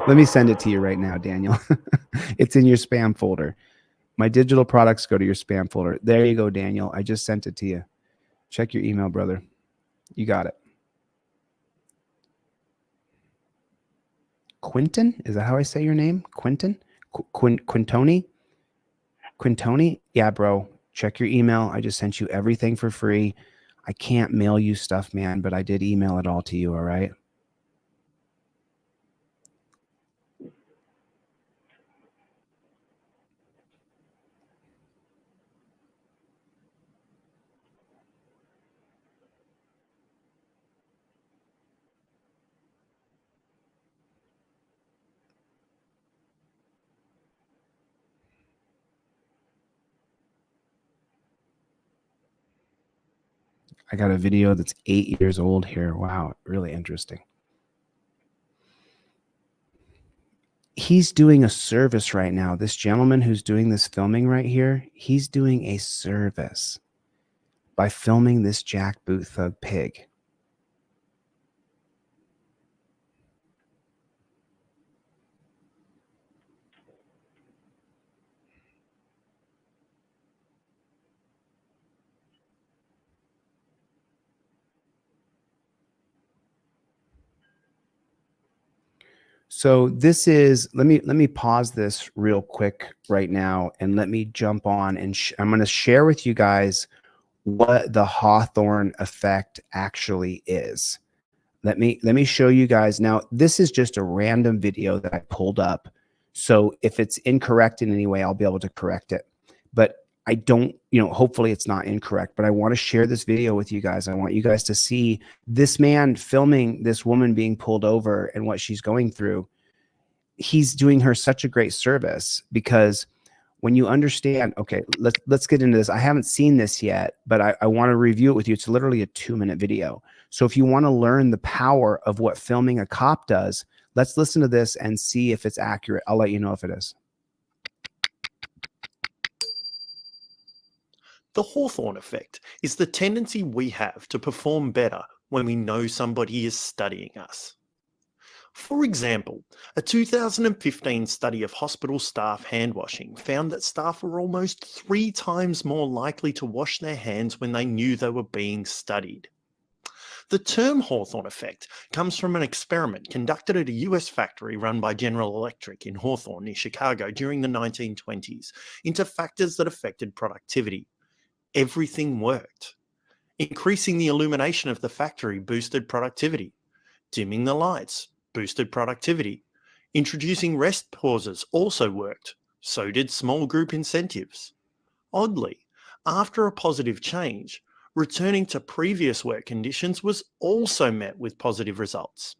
Let me send it to you right now, Daniel. It's in your spam folder. My digital products go to your spam folder. There you go, Daniel. I just sent it to you. Check your email, brother. You got it. Quinton? Is that how I say your name? Quinton? Quintoni? Quintoni? Yeah, bro. Check your email. I just sent you everything for free. I can't mail you stuff, man, but I did email it all to you, all right? I got a video that's 8 years old here. Wow, really interesting. He's doing a service right now. This gentleman who's doing this filming right here, he's doing a service by filming this jackboot thug pig. So this is, let me pause this real quick right now and let me jump on and I'm going to share with you guys what the Hawthorne effect actually is. Let me show you guys. Now, this is just a random video that I pulled up. So if it's incorrect in any way, I'll be able to correct it. But I don't, hopefully it's not incorrect, but I want to share this video with you guys. I want you guys to see this man filming this woman being pulled over and what she's going through. He's doing her such a great service because when you understand, okay, let's get into this. I haven't seen this yet, but I want to review it with you. It's literally a 2-minute video. So if you want to learn the power of what filming a cop does, let's listen to this and see if it's accurate. I'll let you know if it is. The Hawthorne effect is the tendency we have to perform better when we know somebody is studying us. For example, a 2015 study of hospital staff hand washing found that staff were almost 3 times more likely to wash their hands when they knew they were being studied. The term Hawthorne effect comes from an experiment conducted at a US factory run by General Electric in Hawthorne near Chicago during the 1920s into factors that affected productivity. Everything worked. Increasing the illumination of the factory boosted productivity. Dimming the lights boosted productivity. Introducing rest pauses also worked. So did small group incentives. Oddly, after a positive change, returning to previous work conditions was also met with positive results.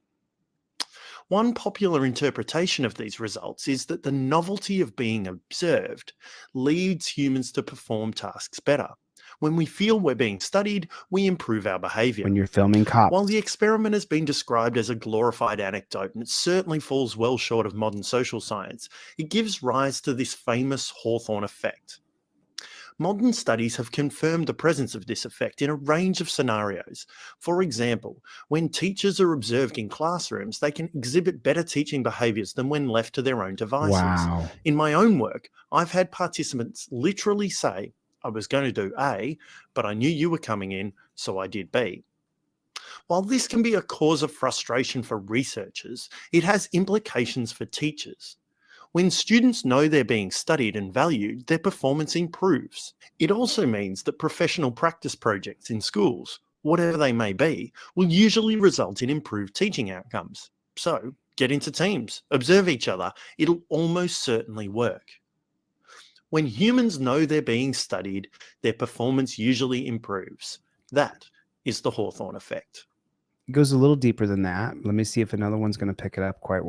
One popular interpretation of these results is that the novelty of being observed leads humans to perform tasks better. When we feel we're being studied, we improve our behavior. When you're filming cops. While the experiment has been described as a glorified anecdote, and it certainly falls well short of modern social science, it gives rise to this famous Hawthorne effect. Modern studies have confirmed the presence of this effect in a range of scenarios. For example, when teachers are observed in classrooms, they can exhibit better teaching behaviours than when left to their own devices. Wow. In my own work, I've had participants literally say, I was going to do A, but I knew you were coming in, so I did B. While this can be a cause of frustration for researchers, it has implications for teachers. When students know they're being studied and valued, their performance improves. It also means that professional practice projects in schools, whatever they may be, will usually result in improved teaching outcomes. So, get into teams, observe each other, it'll almost certainly work. When humans know they're being studied, their performance usually improves. That is the Hawthorne effect. It goes a little deeper than that. Let me see if another one's going to pick it up quite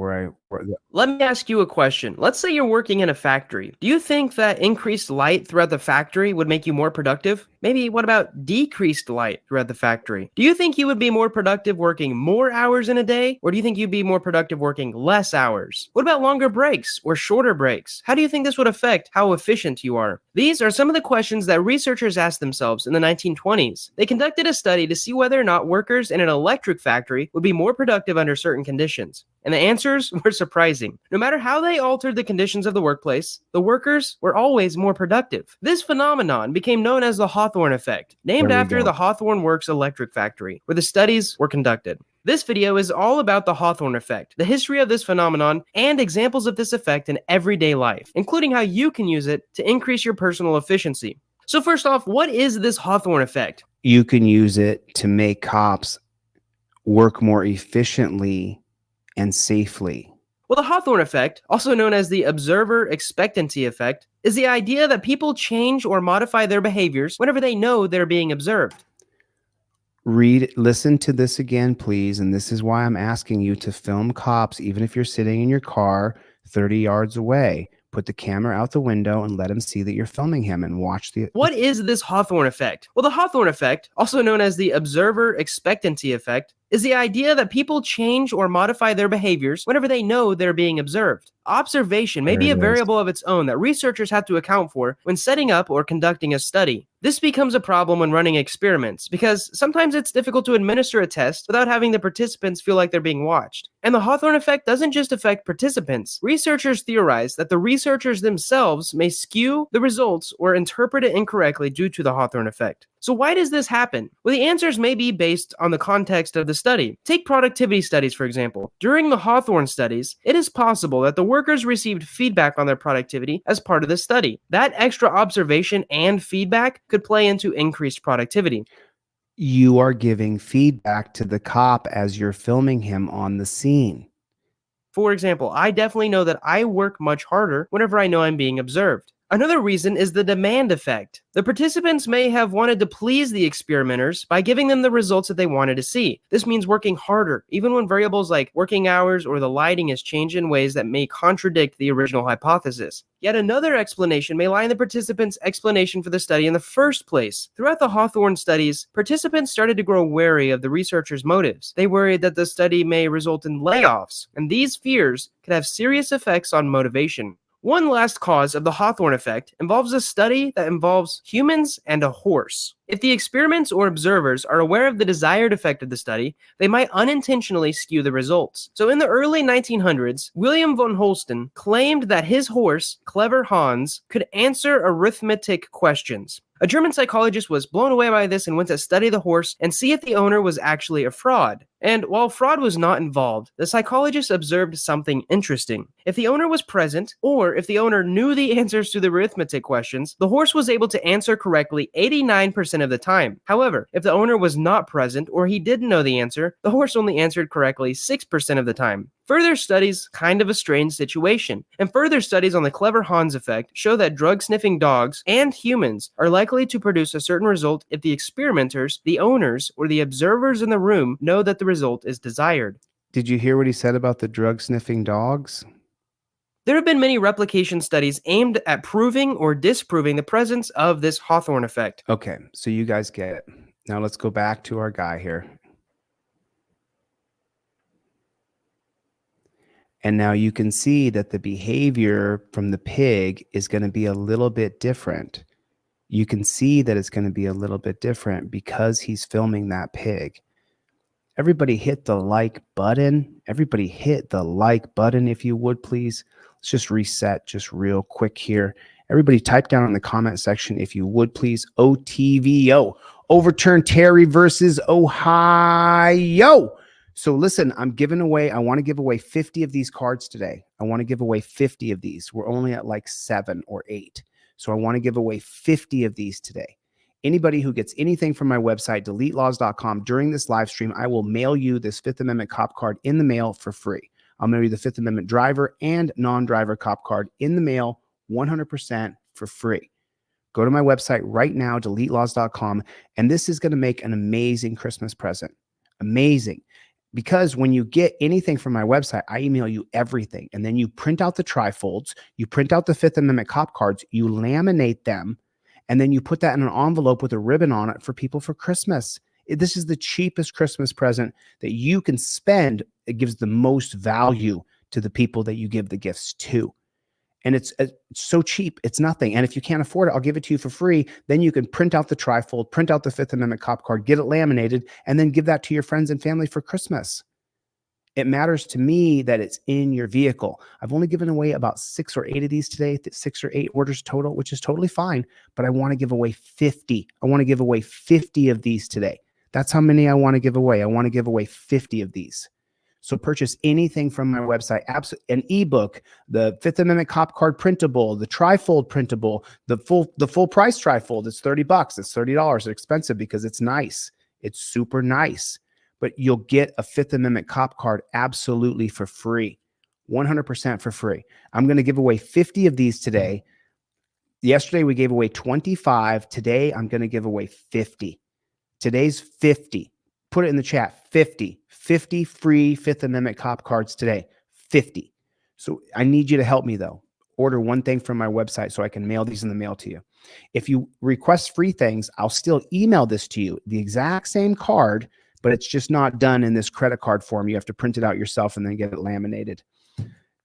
Let me ask you a question. Let's say you're working in a factory. Do you think that increased light throughout the factory would make you more productive? Maybe what about decreased light throughout the factory? Do you think you would be more productive working more hours in a day? Or do you think you'd be more productive working less hours? What about longer breaks or shorter breaks? How do you think this would affect how efficient you are? These are some of the questions that researchers asked themselves in the 1920s. They conducted a study to see whether or not workers in an electric factory would be more productive under certain conditions. And the answers were surprising. No matter how they altered the conditions of the workplace, the workers were always more productive. This phenomenon became known as the Hawthorne effect, named after the Hawthorne Works electric factory, where the studies were conducted. This video is all about the Hawthorne effect, the history of this phenomenon, and examples of this effect in everyday life, including how you can use it to increase your personal efficiency. So first off, what is this Hawthorne effect? You can use it to make cops work more efficiently and safely. Well, the Hawthorne effect, also known as the observer expectancy effect, is the idea that people change or modify their behaviors whenever they know they're being observed. Listen to this again, please. And this is why I'm asking you to film cops, even if you're sitting in your car 30 yards away. Put the camera out the window and let him see that you're filming him and watch the... What is this Hawthorne effect? Well, the Hawthorne effect, also known as the observer expectancy effect, is the idea that people change or modify their behaviors whenever they know they're being observed. Observation may be a variable of its own that researchers have to account for when setting up or conducting a study. This becomes a problem when running experiments because sometimes it's difficult to administer a test without having the participants feel like they're being watched. And the Hawthorne effect doesn't just affect participants. Researchers theorize that the researchers themselves may skew the results or interpret it incorrectly due to the Hawthorne effect. So why does this happen? Well, the answers may be based on the context of the study. Take productivity studies, for example. During the Hawthorne studies, it is possible that the workers received feedback on their productivity as part of the study. That extra observation and feedback could play into increased productivity. You are giving feedback to the cop as you're filming him on the scene. For example, I definitely know that I work much harder whenever I know I'm being observed. Another reason is the demand effect. The participants may have wanted to please the experimenters by giving them the results that they wanted to see. This means working harder, even when variables like working hours or the lighting is changed in ways that may contradict the original hypothesis. Yet another explanation may lie in the participants' explanation for the study in the first place. Throughout the Hawthorne studies, participants started to grow wary of the researchers' motives. They worried that the study may result in layoffs, and these fears could have serious effects on motivation. One last cause of the Hawthorne effect involves a study that involves humans and a horse. If the experiments or observers are aware of the desired effect of the study, they might unintentionally skew the results. So in the early 1900s, William von Holsten claimed that his horse, Clever Hans, could answer arithmetic questions. A German psychologist was blown away by this and went to study the horse and see if the owner was actually a fraud. And while fraud was not involved, the psychologist observed something interesting. If the owner was present, or if the owner knew the answers to the arithmetic questions, the horse was able to answer correctly 89% of the time. However, if the owner was not present, or he didn't know the answer, the horse only answered correctly 6% of the time. Further studies, kind of a strange situation. And further studies on the Clever Hans effect show that drug-sniffing dogs and humans are likely to produce a certain result if the experimenters, the owners, or the observers in the room know that the result is desired. Did you hear what he said about the drug-sniffing dogs? There have been many replication studies aimed at proving or disproving the presence of this Hawthorne effect. Okay, so you guys get it. Now let's go back to our guy here. And now you can see that the behavior from the pig is going to be a little bit different. You can see that it's going to be a little bit different because he's filming that pig. Everybody hit the like button. Everybody hit the like button if you would, please. Let's just reset just real quick here. Everybody type down in the comment section if you would, please. OTVO. Overturn Terry versus Ohio. So listen, I want to give away 50 of these cards today. I want to give away 50 of these. We're only at like 7 or 8. So I want to give away 50 of these today. Anybody who gets anything from my website, deletelaws.com, during this live stream, I will mail you this Fifth Amendment cop card in the mail for free. I'll mail you the Fifth Amendment driver and non-driver cop card in the mail 100% for free. Go to my website right now, deletelaws.com, and this is going to make an amazing Christmas present. Amazing. Because when you get anything from my website, I email you everything. And then you print out the trifolds, you print out the Fifth Amendment cop cards, you laminate them, and then you put that in an envelope with a ribbon on it for people for Christmas. This is the cheapest Christmas present that you can spend. It gives the most value to the people that you give the gifts to. And it's so cheap. It's nothing. And if you can't afford it, I'll give it to you for free. Then you can print out the trifold, print out the Fifth Amendment cop card, get it laminated, and then give that to your friends and family for Christmas. It matters to me that it's in your vehicle. I've only given away about 6 or 8 of these today, 6 or 8 orders total, which is totally fine. But I want to give away 50. I want to give away 50 of these today. That's how many I want to give away. I want to give away 50 of these. So purchase anything from my website, an ebook, the Fifth Amendment cop card printable, the trifold printable, the full price trifold. It's $30. It's $30. It's expensive because it's nice. It's super nice. But you'll get a Fifth Amendment cop card absolutely for free, 100% for free. I'm going to give away 50 of these today. Yesterday we gave away 25. Today I'm going to give away 50. Today's 50. Put it in the chat. 50 free Fifth Amendment cop cards today. 50. So I need you to help me though. Order one thing from my website so I can mail these in the mail to you. If you request free things, I'll still email this to you. The exact same card, but it's just not done in this credit card form. You have to print it out yourself and then get it laminated.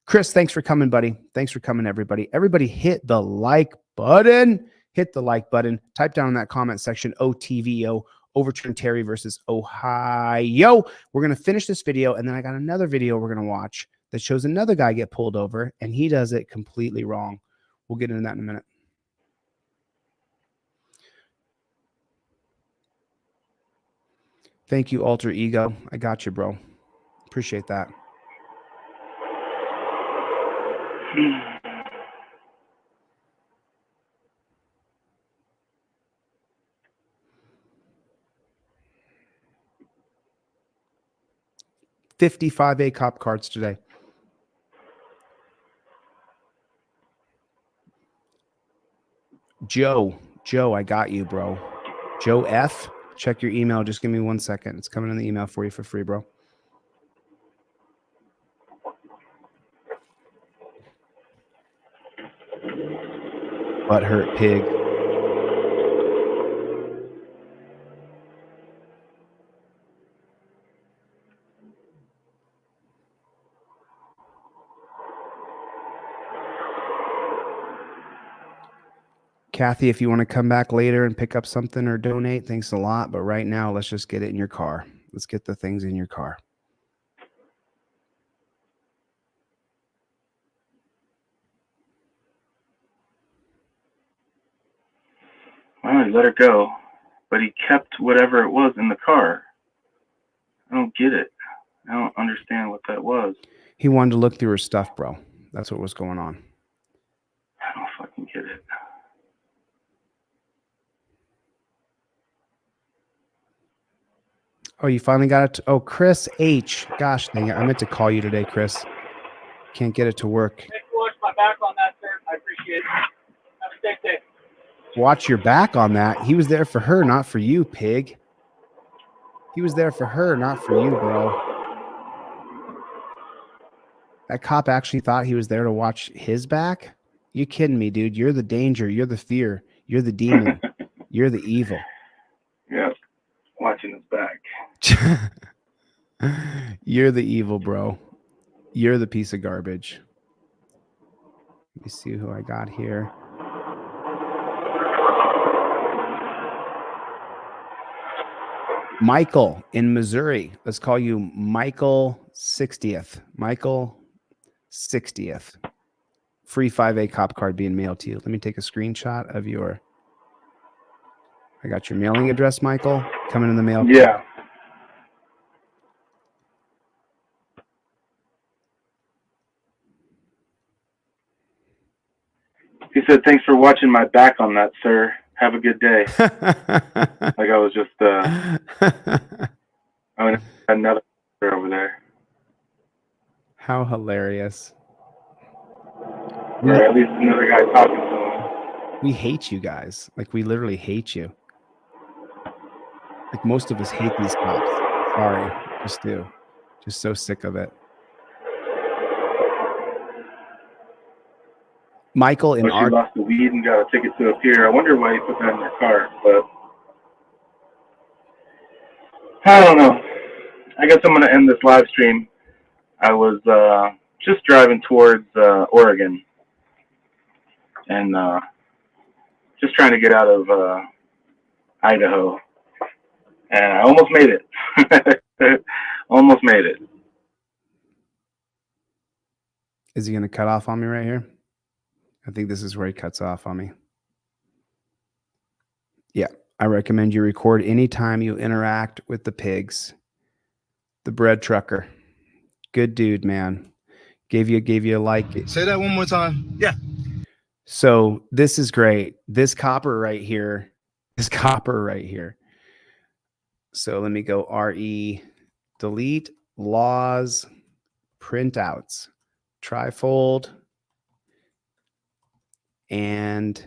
Chris, thanks for coming, buddy. Thanks for coming, everybody. Everybody hit the like button. Hit the like button. Type down in that comment section, OTVO. Overturn Terry versus Ohio. We're going to finish this video, and then I got another video we're going to watch that shows another guy get pulled over, and he does it completely wrong. We'll get into that in a minute. Thank you, Alter Ego. I got you, bro. Appreciate that. $55 cop cards today. Joe, I got you, bro. Joe F, check your email. Just give me 1 second. It's coming in the email for you for free, bro. Butthurt pig. Kathy, if you want to come back later and pick up something or donate, thanks a lot. But right now, let's just get it in your car. Let's get the things in your car. Well, he let her go, but he kept whatever it was in the car. I don't get it. I don't understand what that was. He wanted to look through her stuff, bro. That's what was going on. I don't fucking get it. Oh, you finally got it? Oh, Chris H. Gosh, dang it. I meant to call you today, Chris. Can't get it to work. Thanks for watching my back on that, sir. I appreciate it. Have a safe day. Watch your back on that. He was there for her, not for you, pig. He was there for her, not for you, bro. That cop actually thought he was there to watch his back? You kidding me, dude? You're the danger. You're the fear. You're the demon. You're the evil. Yeah, watching his back. You're the evil, bro. You're the piece of garbage. Let me see who I got here. Michael in Missouri. Let's call you Michael 60th. Michael 60th. Free 5A cop card being mailed to you. Let me take a screenshot of your... I got your mailing address, Michael. Coming in the mail. Yeah. He said, "Thanks for watching my back on that, sir. Have a good day." Like I was just, I mean, another over there. How hilarious. Or at least another guy talking to him. We hate you guys. Like, we literally hate you. Like, most of us hate these cops. Sorry. Just do. Just so sick of it. Michael, in But she our lost the weed and got a ticket to appear. I wonder why he put that in their car, but I don't know. I guess I'm going to end this live stream. I was just driving towards Oregon and just trying to get out of Idaho. And I almost made it. Almost made it. is he going to cut off on me right here? I think this is where he cuts off on me. Yeah, I recommend you record anytime you interact with the pigs. The bread trucker. Good dude, man. Gave you a like. Say that one more time. Yeah. So this is great. This copper right here. So let me go RE, delete, laws, printouts, trifold, and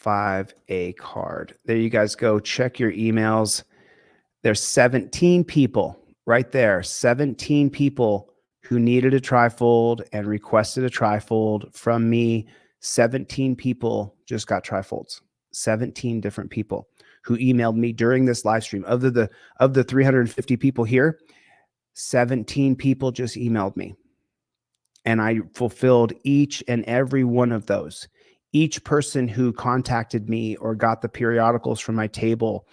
5A card. There you guys go. Check your emails. There's 17 people right there. 17 people who needed a trifold and requested a trifold from me. 17 people just got trifolds. 17 different people who emailed me during this live stream. Of the 350 people here, 17 people just emailed me. And I fulfilled each and every one of those. Each person who contacted me or got the periodicals from my table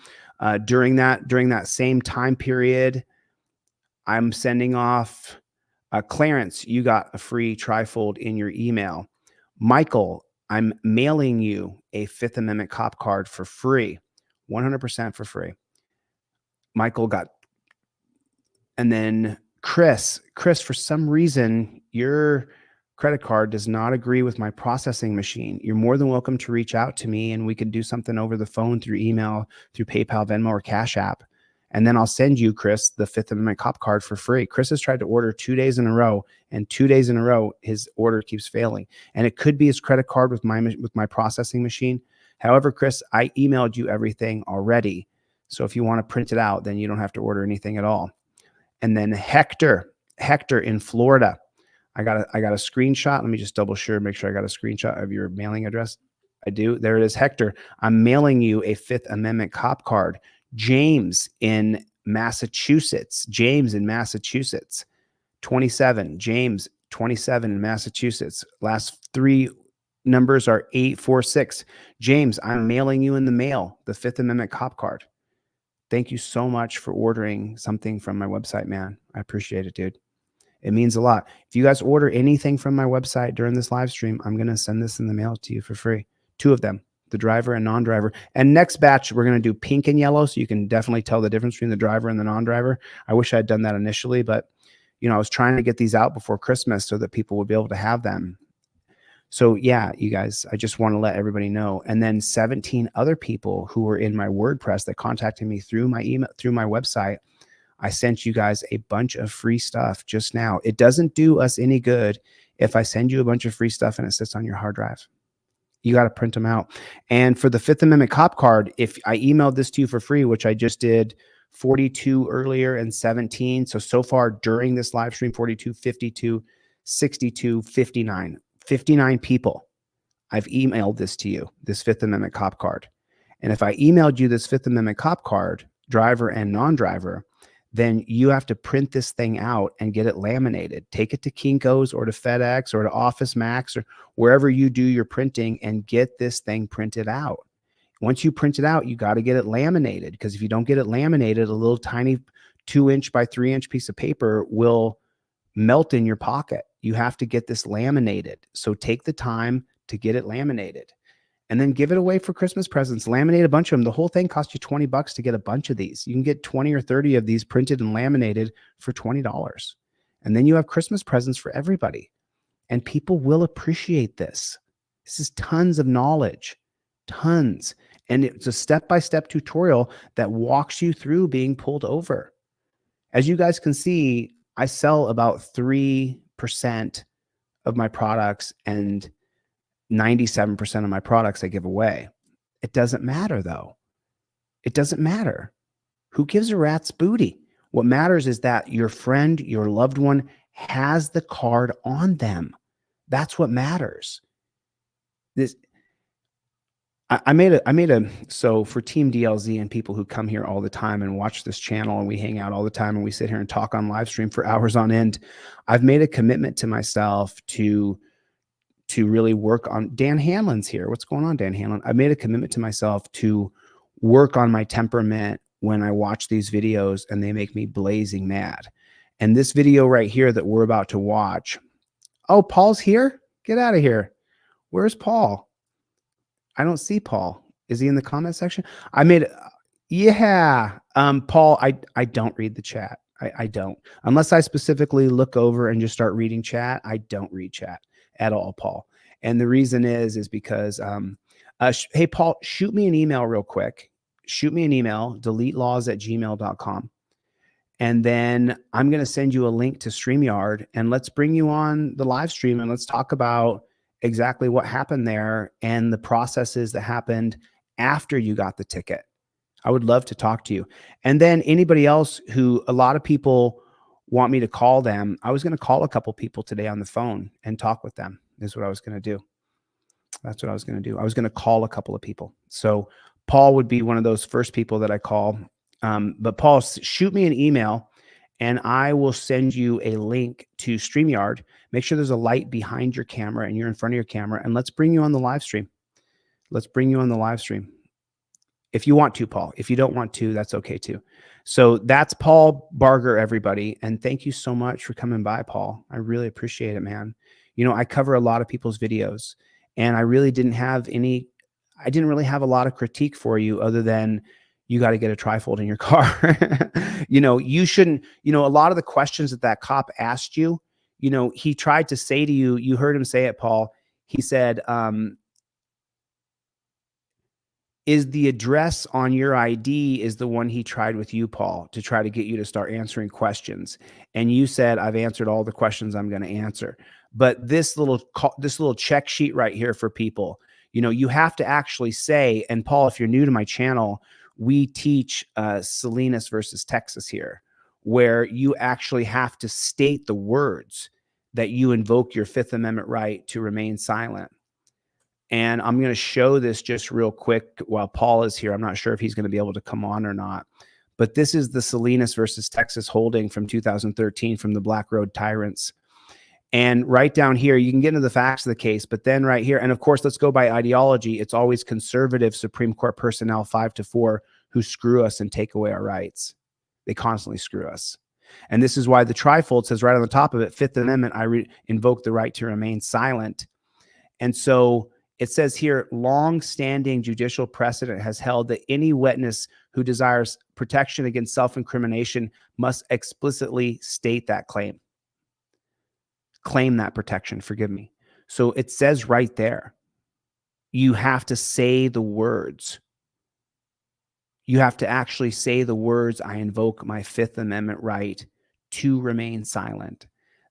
during that same time period, I'm sending off Clarence, you got a free trifold in your email. Michael, I'm mailing you a Fifth Amendment cop card for free, 100% for free. Michael got, and then Chris, for some reason, your credit card does not agree with my processing machine. You're more than welcome to reach out to me and we can do something over the phone, through email, through PayPal, Venmo, or Cash App. And then I'll send you, Chris, the Fifth Amendment cop card for free. Chris has tried to order 2 days in a row, and 2 days in a row, his order keeps failing. And it could be his credit card with my processing machine. However, Chris, I emailed you everything already. So if you want to print it out, then you don't have to order anything at all. And then Hector in Florida. I got a screenshot. Let me just make sure I got a screenshot of your mailing address. I do. There it is, Hector. I'm mailing you a Fifth Amendment cop card. James in Massachusetts. 27. James, 27 in Massachusetts. Last three numbers are 846. James, I'm mailing you in the mail the Fifth Amendment cop card. Thank you so much for ordering something from my website, man. I appreciate it, dude. It means a lot. If you guys order anything from my website during this live stream, I'm going to send this in the mail to you for free. 2 of them. The driver and non-driver. And next batch, we're going to do pink and yellow, so you can definitely tell the difference between the driver and the non-driver. I wish I had done that initially, but I was trying to get these out before Christmas so that people would be able to have them. So yeah, you guys, I just want to let everybody know. And then 17 other people who were in my WordPress that contacted me through my email, through my website. I sent you guys a bunch of free stuff just now. It doesn't do us any good if I send you a bunch of free stuff and it sits on your hard drive. You got to print them out. And for the Fifth Amendment cop card, if I emailed this to you for free, which I just did 42 earlier and 17. So far during this live stream, 42, 52, 62, 59. 59 people I've emailed this to you, this Fifth Amendment cop card. And if I emailed you this Fifth Amendment cop card, driver and non-driver, then you have to print this thing out and get it laminated. Take it to Kinko's or to FedEx or to Office Max or wherever you do your printing and get this thing printed out. Once you print it out, you got to get it laminated, because if you don't get it laminated, a little tiny 2-inch by 3-inch piece of paper will melt in your pocket. You have to get this laminated. So take the time to get it laminated and then give it away for Christmas presents. Laminate a bunch of them. The whole thing costs you $20 to get a bunch of these. You can get 20 or 30 of these printed and laminated for $20. And then you have Christmas presents for everybody. And people will appreciate this. This is tons of knowledge, tons. And it's a step-by-step tutorial that walks you through being pulled over. As you guys can see, I sell about 3% of my products, and 97% of my products I give away. It doesn't matter though. It doesn't matter. Who gives a rat's booty? What matters is that your friend, your loved one has the card on them. That's what matters. This, so for Team DLZ and people who come here all the time and watch this channel, and we hang out all the time and we sit here and talk on live stream for hours on end, I've made a commitment to myself to really work on. Dan Hanlon's here. What's going on, Dan Hanlon? I made a commitment to myself to work on my temperament when I watch these videos and they make me blazing mad. And this video right here that we're about to watch. Oh, Paul's here? Get out of here. Where's Paul? I don't see Paul. Is he in the comment section? Yeah. Paul, I don't read the chat. I don't. Unless I specifically look over and just start reading chat, I don't read chat at all, Paul. And the reason is because, hey, Paul, shoot me an email real quick. Shoot me an email, deletelaws@gmail.com. And then I'm going to send you a link to StreamYard, and let's bring you on the live stream and let's talk about exactly what happened there and the processes that happened after you got the ticket. I would love to talk to you. And then anybody else who, a lot of people want me to call them. I was going to call a couple people today on the phone and talk with them. Is what I was going to do. That's what I was going to do. I was going to call a couple of people. So Paul would be one of those first people that I call. But Paul, shoot me an email and I will send you a link to StreamYard. Make sure there's a light behind your camera and you're in front of your camera, and let's bring you on the live stream. Let's bring you on the live stream. If you want to, Paul. If you don't want to, that's okay too. So that's Paul Barger, everybody. And thank you so much for coming by, Paul. I really appreciate it, man. You know, I cover a lot of people's videos, and I really didn't really have a lot of critique for you other than you got to get a trifold in your car. You know, you shouldn't, you know, a lot of the questions that cop asked you, you know, he tried to say to you, you heard him say it, Paul. He said, is the address on your ID is the one he tried with you, Paul, to try to get you to start answering questions. And you said, I've answered all the questions I'm going to answer. But this little check sheet right here for people, you know, you have to actually say, and Paul, if you're new to my channel, we teach Salinas versus Texas here, where you actually have to state the words that you invoke your Fifth Amendment right to remain silent. And I'm going to show this just real quick while Paul is here. I'm not sure if he's going to be able to come on or not, but this is the Salinas versus Texas holding from 2013 from the Black Road Tyrants. And right down here, you can get into the facts of the case, but then right here, and of course, let's go by ideology. It's always conservative Supreme Court personnel 5-4 who screw us and take away our rights. They constantly screw us. And this is why the trifold says right on the top of it, Fifth Amendment, I invoke the right to remain silent. And so it says here, long-standing judicial precedent has held that any witness who desires protection against self-incrimination must explicitly state that claim that protection, forgive me. So it says right there, you have to say the words. You have to actually say the words, I invoke my Fifth Amendment right to remain silent.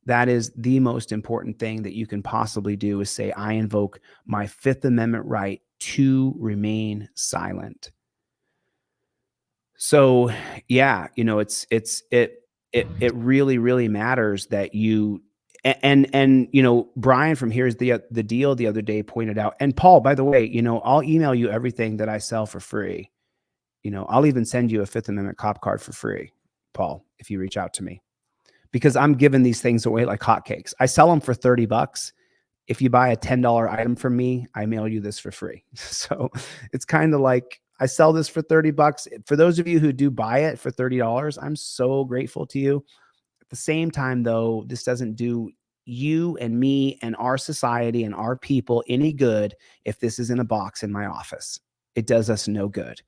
That is the most important thing that you can possibly do, is say, I invoke my Fifth Amendment right to remain silent. So yeah, you know, it really, really matters that you, and you know, Brian from Here's the Deal the other day pointed out, and Paul, by the way, you know, I'll email you everything that I sell for free. You know, I'll even send you a Fifth Amendment cop card for free, Paul, if you reach out to me, because I'm giving these things away like hotcakes. I sell them for $30. If you buy a $10 item from me, I mail you this for free. So it's kind of like, I sell this for $30. For those of you who do buy it for $30, I'm so grateful to you. At the same time, though, this doesn't do you and me and our society and our people any good if this is in a box in my office. It does us no good.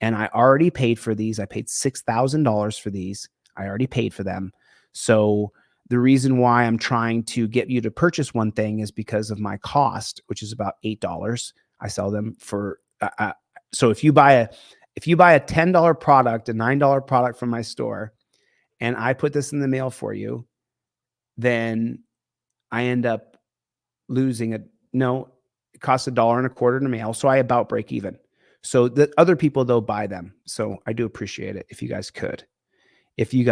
And I already paid for these. I paid $6,000 for these. I already paid for them. So the reason why I'm trying to get you to purchase one thing is because of my cost, which is about $8. I sell them for, so if you buy a $10 product, a $9 product from my store, and I put this in the mail for you, then I end up losing it costs $1.25 in the mail. So I about break even. So the other people though buy them. So I do appreciate it if you guys could. If you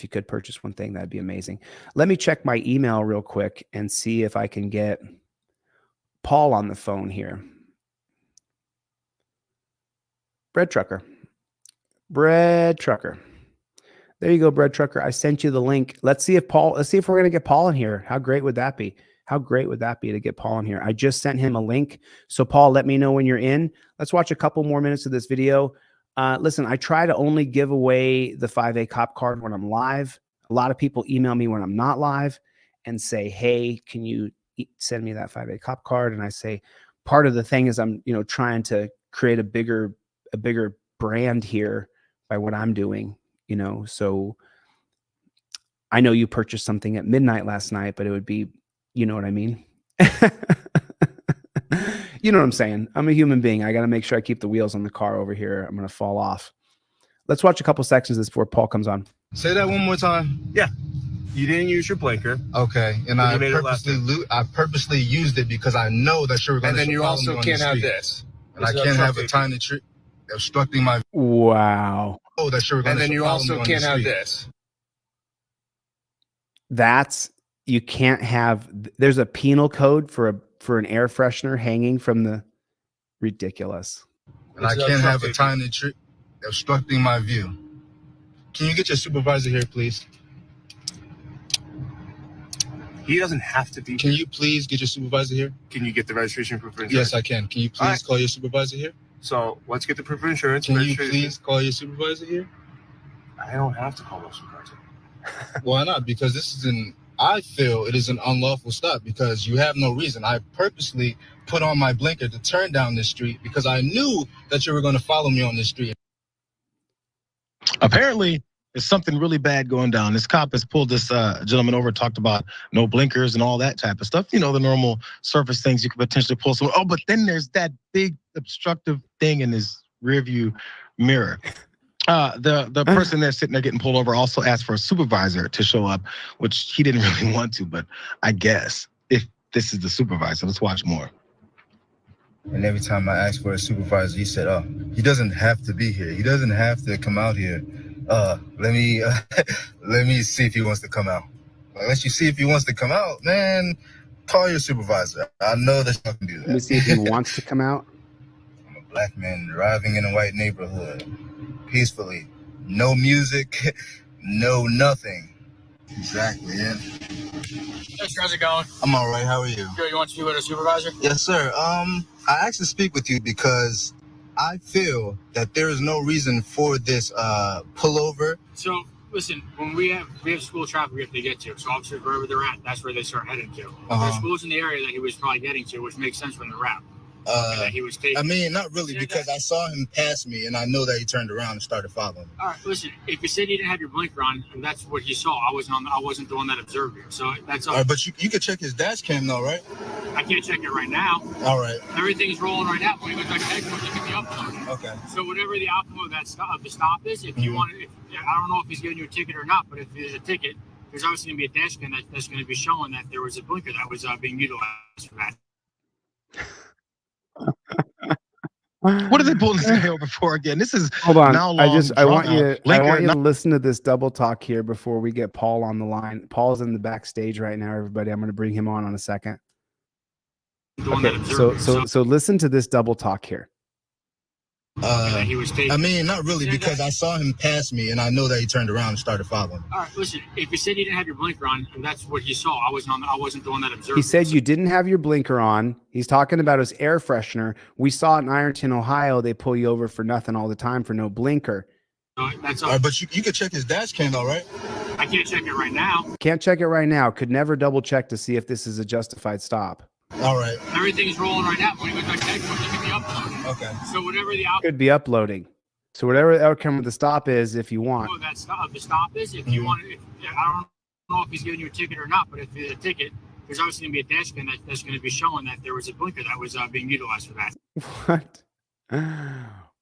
could purchase one thing, that'd be amazing. Let me check my email real quick and see if I can get Paul on the phone here. Bread Trucker. There you go, Bread Trucker. I sent you the link. Let's see if we're going to get Paul in here. How great would that be? How great would that be to get Paul in here? I just sent him a link. So Paul, let me know when you're in. Let's watch a couple more minutes of this video. Listen, I try to only give away the 5A cop card when I'm live. A lot of people email me when I'm not live and say, hey, can you send me that 5A cop card? And I say, part of the thing is I'm, trying to create a bigger brand here by what I'm doing, so I know you purchased something at midnight last night, but it would be, you know what I mean? You know what I'm saying? I'm a human being. I got to make sure I keep the wheels on the car over here. I'm going to fall off. Let's watch a couple sections of this before Paul comes on. Say that one more time. Yeah. You didn't use your blinker. Okay. And I purposely used it because I know that you were going to. And then you also can't have this. And I can't have a tiny tree obstructing my. Wow. Oh, that you were going to. And then you also can't have this. You can't have. There's a penal code for an air freshener hanging from the. Ridiculous. And I can't have a tiny tree obstructing my view. Can you get your supervisor here, please? He doesn't have to be. Can you please get your supervisor here? Can you get the registration proof of insurance? Yes, I can. Can you please call your supervisor here? So let's get the proof of insurance. Can you please call your supervisor here? I don't have to call my supervisor. Why not? Because I feel it is an unlawful stop because you have no reason. I purposely put on my blinker to turn down this street because I knew that you were going to follow me on this street. Apparently, there's something really bad going down. This cop has pulled this gentleman over, talked about no blinkers and all that type of stuff. The normal surface things you could potentially pull someone. Oh, but then there's that big obstructive thing in his rearview mirror. The person that's sitting there getting pulled over also asked for a supervisor to show up, which he didn't really want to, but I guess if this is the supervisor, let's watch more. And every time I asked for a supervisor, he said, "Oh, he doesn't have to be here. He doesn't have to come out here. Let me see if he wants to come out." Unless you see if he wants to come out, man, call your supervisor. I know that you can do that. Let me see if he wants to come out. I'm a black man driving in a white neighborhood, peacefully. No music, no nothing. Exactly, yeah. Hey, how's it going? I'm all right. How are you? Good. You want to speak with a supervisor? Yes, sir. I asked to speak with you because I feel that there is no reason for this pullover. So, listen, when we have school traffic we have to get to, so obviously wherever they're at, that's where they start heading to. There's schools in the area that he was probably getting to, which makes sense from the route. That he was taking. I mean, not really, because I saw him pass me, and I know that he turned around and started following me. All right, listen. If you said you didn't have your blinker on, and that's what you saw, I wasn't the one that observed you. So that's all. All right, but you could check his dash cam, though, right? I can't check it right now. All right. Everything's rolling right now. When he goes back to export, you can be uploaded. Okay. So whatever the outcome of the stop is, if you want, I don't know if he's giving you a ticket or not, but if there's a ticket, there's obviously going to be a dash cam that's going to be showing that there was a blinker that was being utilized for that. What are they pulling this guy over for again? This is hold on. Now I want you to listen to this double talk here before we get Paul on the line. Paul's in the backstage right now, everybody. I'm going to bring him on a second. Okay, so listen to this double talk here. He was taking. I mean, not really, because I saw him pass me, and I know that he turned around and started following me. All right, listen. If you said you didn't have your blinker on, and that's what you saw, I wasn't the one that observed. He said you didn't have your blinker on. He's talking about his air freshener. We saw it in Ironton, Ohio. They pull you over for nothing all the time for no blinker. That's all right, but you could check his dash cam, though, right? I can't check it right now. Can't check it right now. Could never double check to see if this is a justified stop. All right. Everything's rolling right now. When he goes back to export, you can be uploaded. Okay. So whatever the outcome. Could be uploading. So whatever the outcome of the stop is, if you want. The stop is, if you want. I don't know if he's giving you a ticket or not, but if there's a ticket, there's obviously going to be a dash cam that's going to be showing that there was a blinker that was being utilized for that.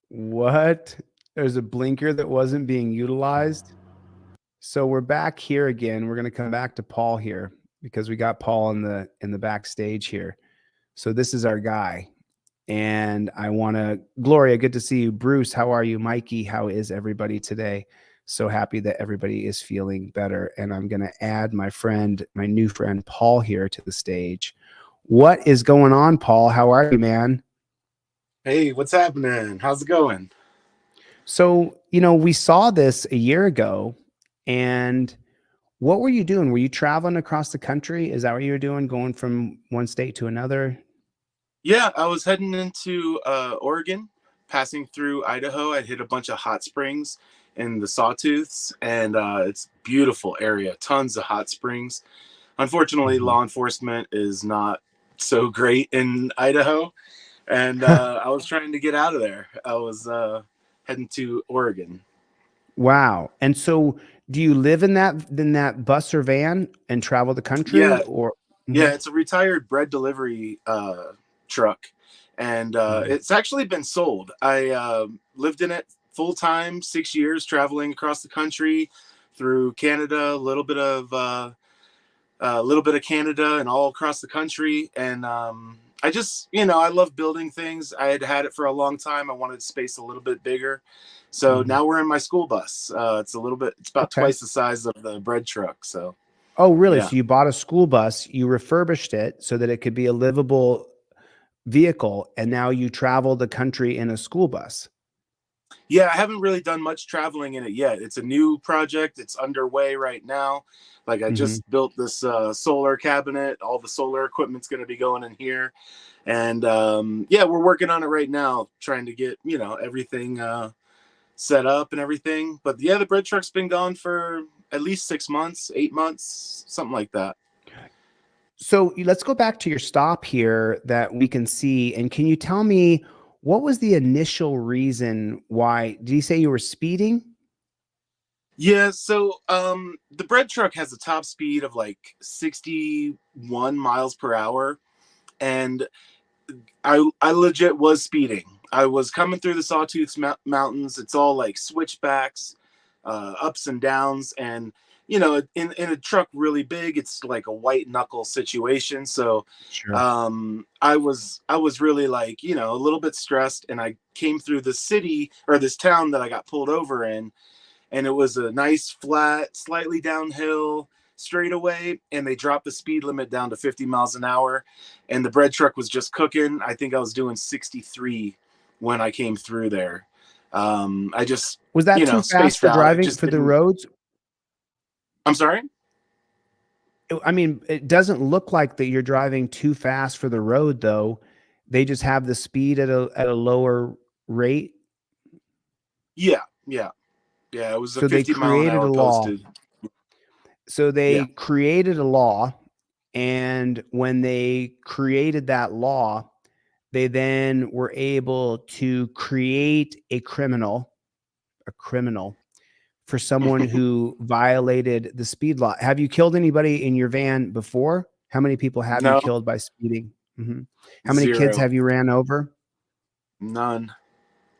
What? There's a blinker that wasn't being utilized. So we're back here again. We're going to come back to Paul here because we got Paul in the backstage here. So this is our guy. And I want to, Gloria, good to see you. Bruce, how are you? Mikey, how is everybody today? So happy that everybody is feeling better. And I'm going to add my new friend, Paul, here to the stage. What is going on, Paul? How are you, man? Hey, what's happening? How's it going? So, we saw this a year ago, and what were you doing? Were you traveling across the country? Is that what you were doing, going from one state to another? Yeah, I was heading into Oregon, passing through Idaho. I hit a bunch of hot springs in the Sawtooths, and it's a beautiful area, tons of hot springs. Unfortunately, law enforcement is not so great in Idaho, and I was trying to get out of there. I was heading to Oregon. Wow. And so do you live in that bus or van and travel the country? Yeah. Or Yeah, it's a retired bread delivery truck, and it's actually been sold. I lived in it full time, 6 years, traveling across the country through Canada, a little bit of Canada, and all across the country. And I just, I love building things. I had it for a long time. I wanted space a little bit bigger, so now we're in my school bus. It's about twice the size of the bread truck. So. Oh, really? Yeah. So you bought a school bus, you refurbished it so that it could be a livable vehicle, and now you travel the country in a school bus. Yeah, I haven't really done much traveling in it yet. It's a new project. It's underway right now. Like I just built this solar cabinet. All the solar equipment's going to be going in here. And yeah, we're working on it right now, trying to get, everything set up and everything. But yeah, the bread truck's been gone for at least 6 months, 8 months, something like that. So let's go back to your stop here that we can see. And can you tell me, what was the initial reason why? Did you say you were speeding? Yeah, so the bread truck has a top speed of like 61 miles per hour. And I legit was speeding. I was coming through the Sawtooth Mountains. It's all like switchbacks, ups and downs. And, in a truck really big, it's like a white knuckle situation. So Sure. I was really like, a little bit stressed. And I came through the city or this town that I got pulled over in. And it was a nice, flat, slightly downhill straightaway, and they dropped the speed limit down to 50 miles an hour. And the bread truck was just cooking. I think I was doing 63 when I came through there. I just was that too fast for driving for the roads? I'm sorry? I mean, it doesn't look like that you're driving too fast for the road, though. They just have the speed at a lower rate. Yeah. It was So a 50 mile an hour posted. So they created a law, and when they created that law, they then were able to create a criminal for someone who violated the speed law. Have you killed anybody in your van before? How many people have you killed by speeding? How many kids have you ran over? None.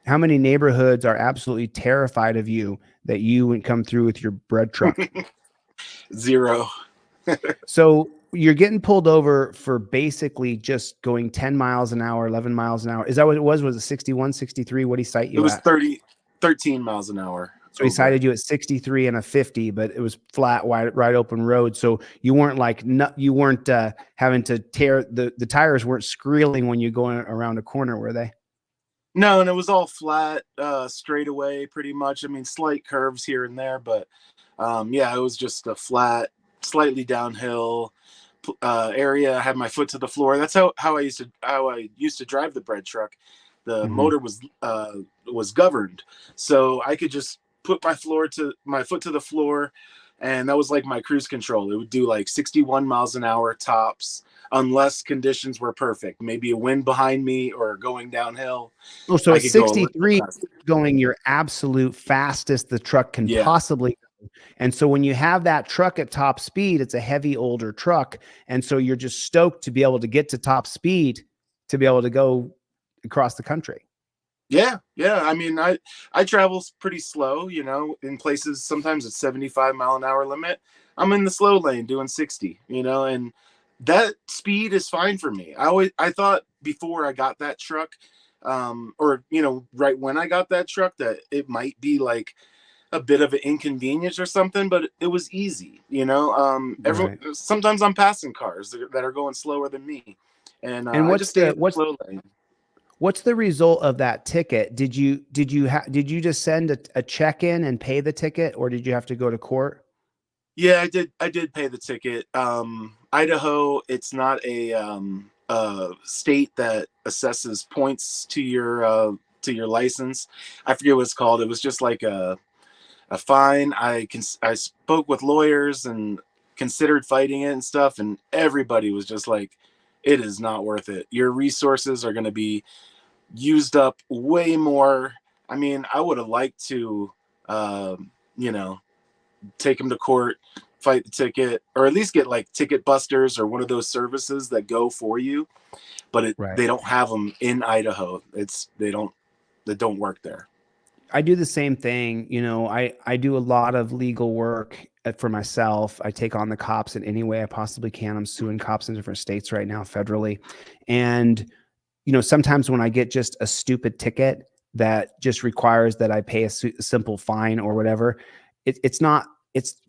How many neighborhoods are absolutely terrified of you that you would come through with your bread truck? 0. So you're getting pulled over for basically just going 10 miles an hour, 11 miles an hour. Is that what it was? Was it 61, 63? What did he cite you at? It was 13 miles an hour. So he cited you at 63 and a 50, but it was flat, wide open road. So you weren't having to tear the tires weren't squealing when you going around a corner, were they? No, and it was all flat, straight away, pretty much. I mean, slight curves here and there, but yeah, it was just a flat, slightly downhill area. I had my foot to the floor. That's how I used to drive the bread truck. The motor was governed, so I could just put my foot to the floor, and that was like my cruise control. It would do like 61 miles an hour tops, unless conditions were perfect. Maybe a wind behind me or going downhill. Oh, so 63 going your absolute fastest the truck can possibly go. And so when you have that truck at top speed, it's a heavy older truck. And so you're just stoked to be able to get to top speed to be able to go across the country. Yeah. I mean, I travel pretty slow, in places. Sometimes it's 75 mile an hour limit. I'm in the slow lane doing 60, and that speed is fine for me. I thought before I got that truck, or right when I got that truck, that it might be like a bit of an inconvenience or something, but it was easy. Right. Sometimes I'm passing cars that are going slower than me, and And I just stay in the what's slow lane. what's the result of that ticket? Did you just send a check in and pay the ticket, or did you have to go to court? Yeah, I did pay the ticket. Idaho, it's not a state that assesses points to your license. I forget what it's called. It was just like a fine. I spoke with lawyers and considered fighting it and stuff, and everybody was just like, it is not worth it. Your resources are going to be used up way more. I mean, I would have liked to, take him to court, fight the ticket, or at least get like Ticket Busters or one of those services that go for you. But Right. they don't have them in Idaho. They don't work there. I do the same thing. I do a lot of legal work for myself. I take on the cops in any way I possibly can. I'm suing cops in different states right now, federally. And, sometimes when I get just a stupid ticket that just requires that I pay a simple fine or whatever,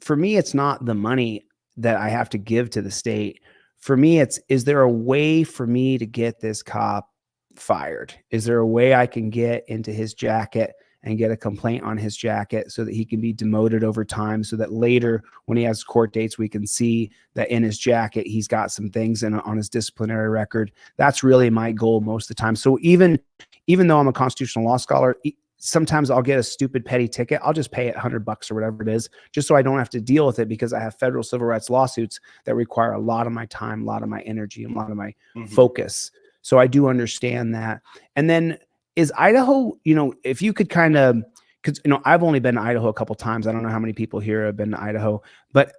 for me, it's not the money that I have to give to the state. For me, is there a way for me to get this cop fired? Is there a way I can get into his jacket and get a complaint on his jacket so that he can be demoted over time, so that later when he has court dates, we can see that in his jacket, he's got some things on his disciplinary record. That's really my goal most of the time. So even though I'm a constitutional law scholar, sometimes I'll get a stupid petty ticket. I'll just pay it $100 or whatever it is, just so I don't have to deal with it, because I have federal civil rights lawsuits that require a lot of my time, a lot of my energy, and a lot of my focus. So I do understand that. And then is Idaho, if you could kind of, because, I've only been to Idaho a couple of times. I don't know how many people here have been to Idaho, but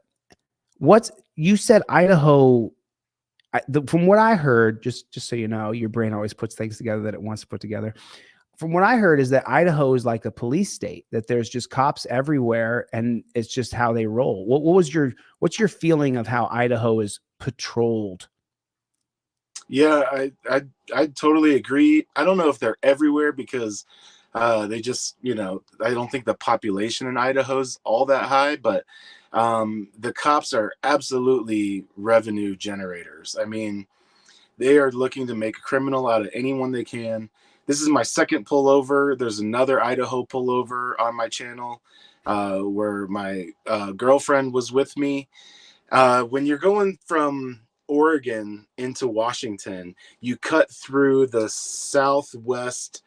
you said Idaho, from what I heard, just so you know, your brain always puts things together that it wants to put together. From what I heard is that Idaho is like a police state, that there's just cops everywhere and it's just how they roll. What's your feeling of how Idaho is patrolled? Yeah, I totally agree. I don't know if they're everywhere, because they just, I don't think the population in Idaho is all that high, but the cops are absolutely revenue generators. I mean, they are looking to make a criminal out of anyone they can. This is my second pullover. There's another Idaho pullover on my channel where my girlfriend was with me. When you're going from Oregon into Washington, you cut through the southwest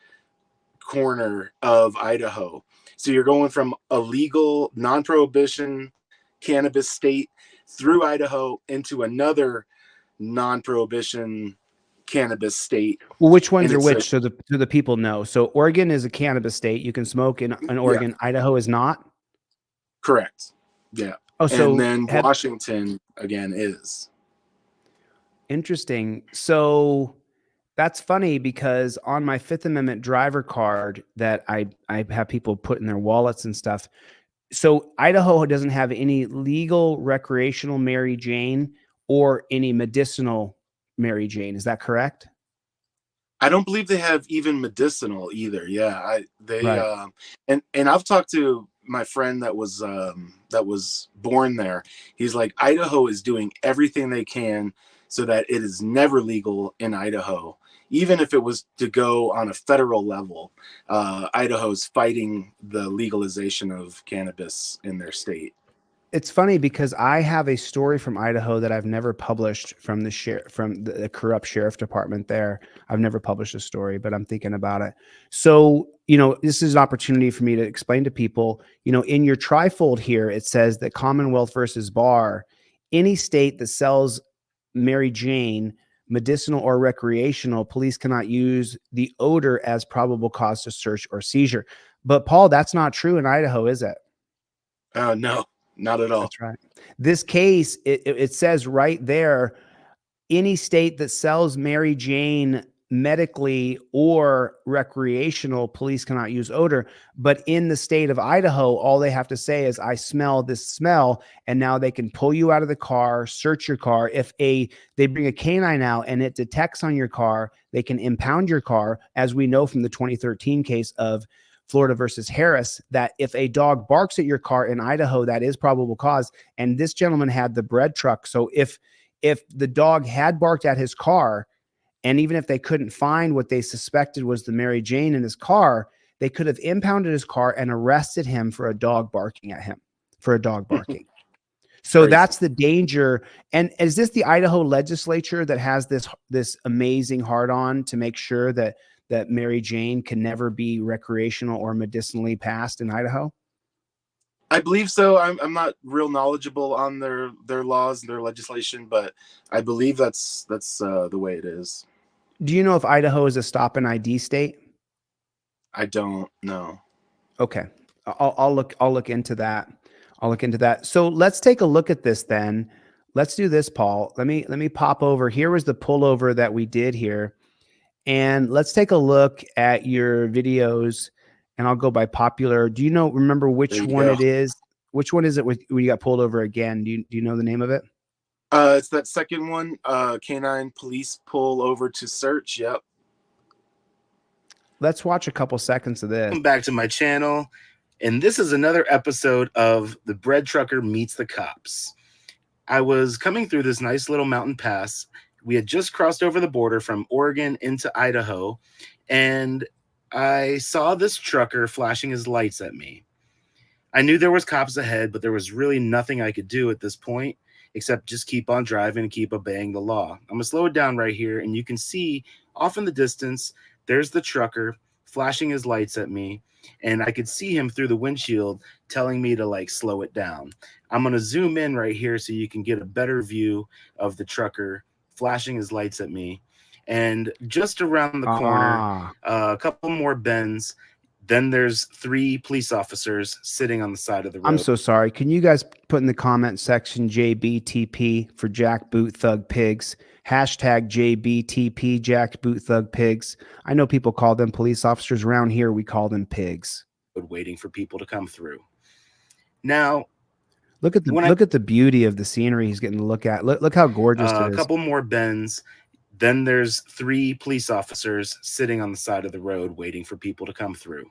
corner of Idaho. So you're going from a legal non-prohibition cannabis state through Idaho into another non-prohibition cannabis state. Well, which ones are which? So the people know. So Oregon is a cannabis state. You can smoke in Oregon. Yeah. Idaho is not? Correct. Yeah. Oh, so and then Washington again is. Interesting. So that's funny, because on my Fifth Amendment driver card that I have people put in their wallets and stuff. So Idaho doesn't have any legal recreational Mary Jane or any medicinal Mary Jane. Is that correct? I don't believe they have even medicinal either. Yeah, Right. And I've talked to my friend that was born there. He's like, Idaho is doing everything they can so that it is never legal in Idaho. Even if it was to go on a federal level, Idaho's fighting the legalization of cannabis in their state. It's funny because I have a story from Idaho that I've never published from the corrupt sheriff department there. I've never published a story, but I'm thinking about it. So, this is an opportunity for me to explain to people, in your trifold here, it says that Commonwealth versus Barr, any state that sells Mary Jane, medicinal or recreational, police cannot use the odor as probable cause to search or seizure. But Paul, that's not true in Idaho, is it? No. Not at all. That's right. This case, it says right there, any state that sells Mary Jane medically or recreational, police cannot use odor. But in the state of Idaho, all they have to say is, I smell this smell. And now they can pull you out of the car, search your car. If they bring a canine out and it detects on your car, they can impound your car, as we know from the 2013 case of Florida versus Harris, that if a dog barks at your car in Idaho, that is probable cause. And this gentleman had the bread truck. So if the dog had barked at his car, and even if they couldn't find what they suspected was the Mary Jane in his car, they could have impounded his car and arrested him for a dog barking at him, for a dog barking. So Crazy. that's the danger. And is this the Idaho legislature that has this amazing hard on to make sure that Mary Jane can never be recreational or medicinally passed in Idaho? I believe so. I'm not real knowledgeable on their laws and their legislation, but I believe that's the way it is. Do you know if Idaho is a stop and ID state? I don't know. Okay. I'll look into that. I'll look into that. So let's take a look at this then. Let's do this, Paul. Let me pop over. Here was the pullover that we did here. And let's take a look at your videos, and I'll go by popular. Do you remember which one it is? Which one is it when you got pulled over again? Do you know the name of it? It's that second one, Canine police pull over to search. Yep. Let's watch a couple seconds of this. Welcome back to my channel. And this is another episode of The Bread Trucker Meets the Cops. I was coming through this nice little mountain pass. We had just crossed over the border from Oregon into Idaho, and I saw this trucker flashing his lights at me. I knew there was cops ahead, but there was really nothing I could do at this point except just keep on driving and keep obeying the law. I'm gonna slow it down right here, and you can see off in the distance, there's the trucker flashing his lights at me, and I could see him through the windshield telling me to slow it down. I'm gonna zoom in right here so you can get a better view of the trucker flashing his lights at me. And just around the corner, a couple more bends, then there's 3 police officers sitting on the side of the road. I'm so sorry. Can you guys put in the comment section JBTP for Jackboot Thug Pigs? Hashtag JBTP Jackboot Thug Pigs. I know people call them police officers. Around here, we call them pigs. Waiting for people to come through. Now, look at the beauty of the scenery he's getting to look at. Look how gorgeous it is. A couple more bends. Then there's 3 police officers sitting on the side of the road waiting for people to come through.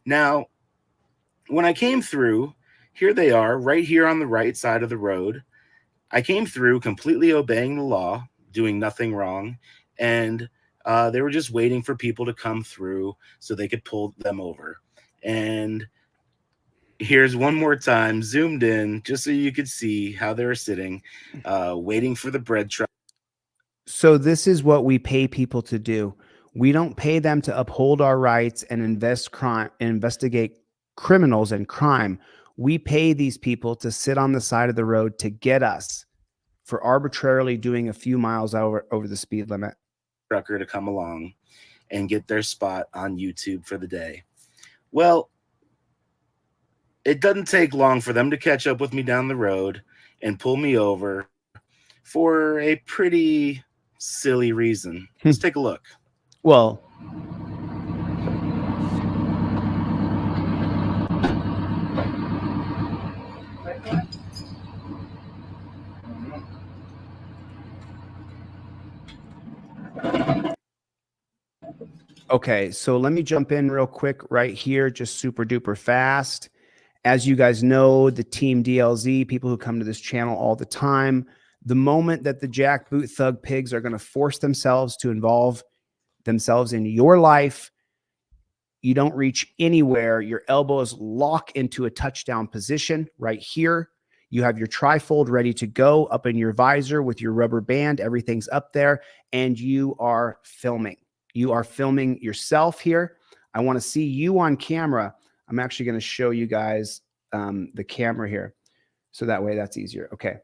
Now, when I came through, here they are right here on the right side of the road. I came through completely obeying the law, doing nothing wrong, and they were just waiting for people to come through so they could pull them over. And here's one more time, zoomed in, just so you could see how they were sitting, waiting for the bread truck. So this is what we pay people to do. We don't pay them to uphold our rights and investigate criminals and crime. We pay these people to sit on the side of the road to get us for arbitrarily doing a few miles over the speed limit. Trucker to come along and get their spot on YouTube for the day. Well, it doesn't take long for them to catch up with me down the road and pull me over for a pretty silly reason. Let's take a look. Well, okay, so let me jump in real quick right here, just super duper fast. As you guys know, the team DLZ, people who come to this channel all the time, the moment that the Jackboot Thug Pigs are going to force themselves to involve themselves in your life, you don't reach anywhere. Your elbows lock into a touchdown position right here. You have your trifold ready to go up in your visor with your rubber band. Everything's up there, and you are filming. You are filming yourself here. I want to see you on camera. I'm actually going to show you guys the camera here, so that way that's easier. Okay.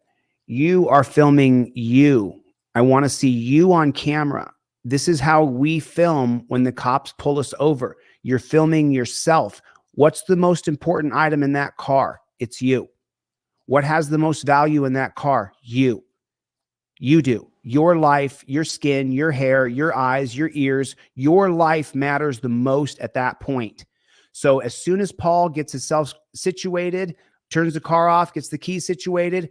You are filming you. I want to see you on camera. This is how we film when the cops pull us over. You're filming yourself. What's the most important item in that car? It's you. What has the most value in that car? You. You do. Your life, your skin, your hair, your eyes, your ears, your life matters the most at that point. So as soon as Paul gets himself situated, turns the car off, gets the key situated,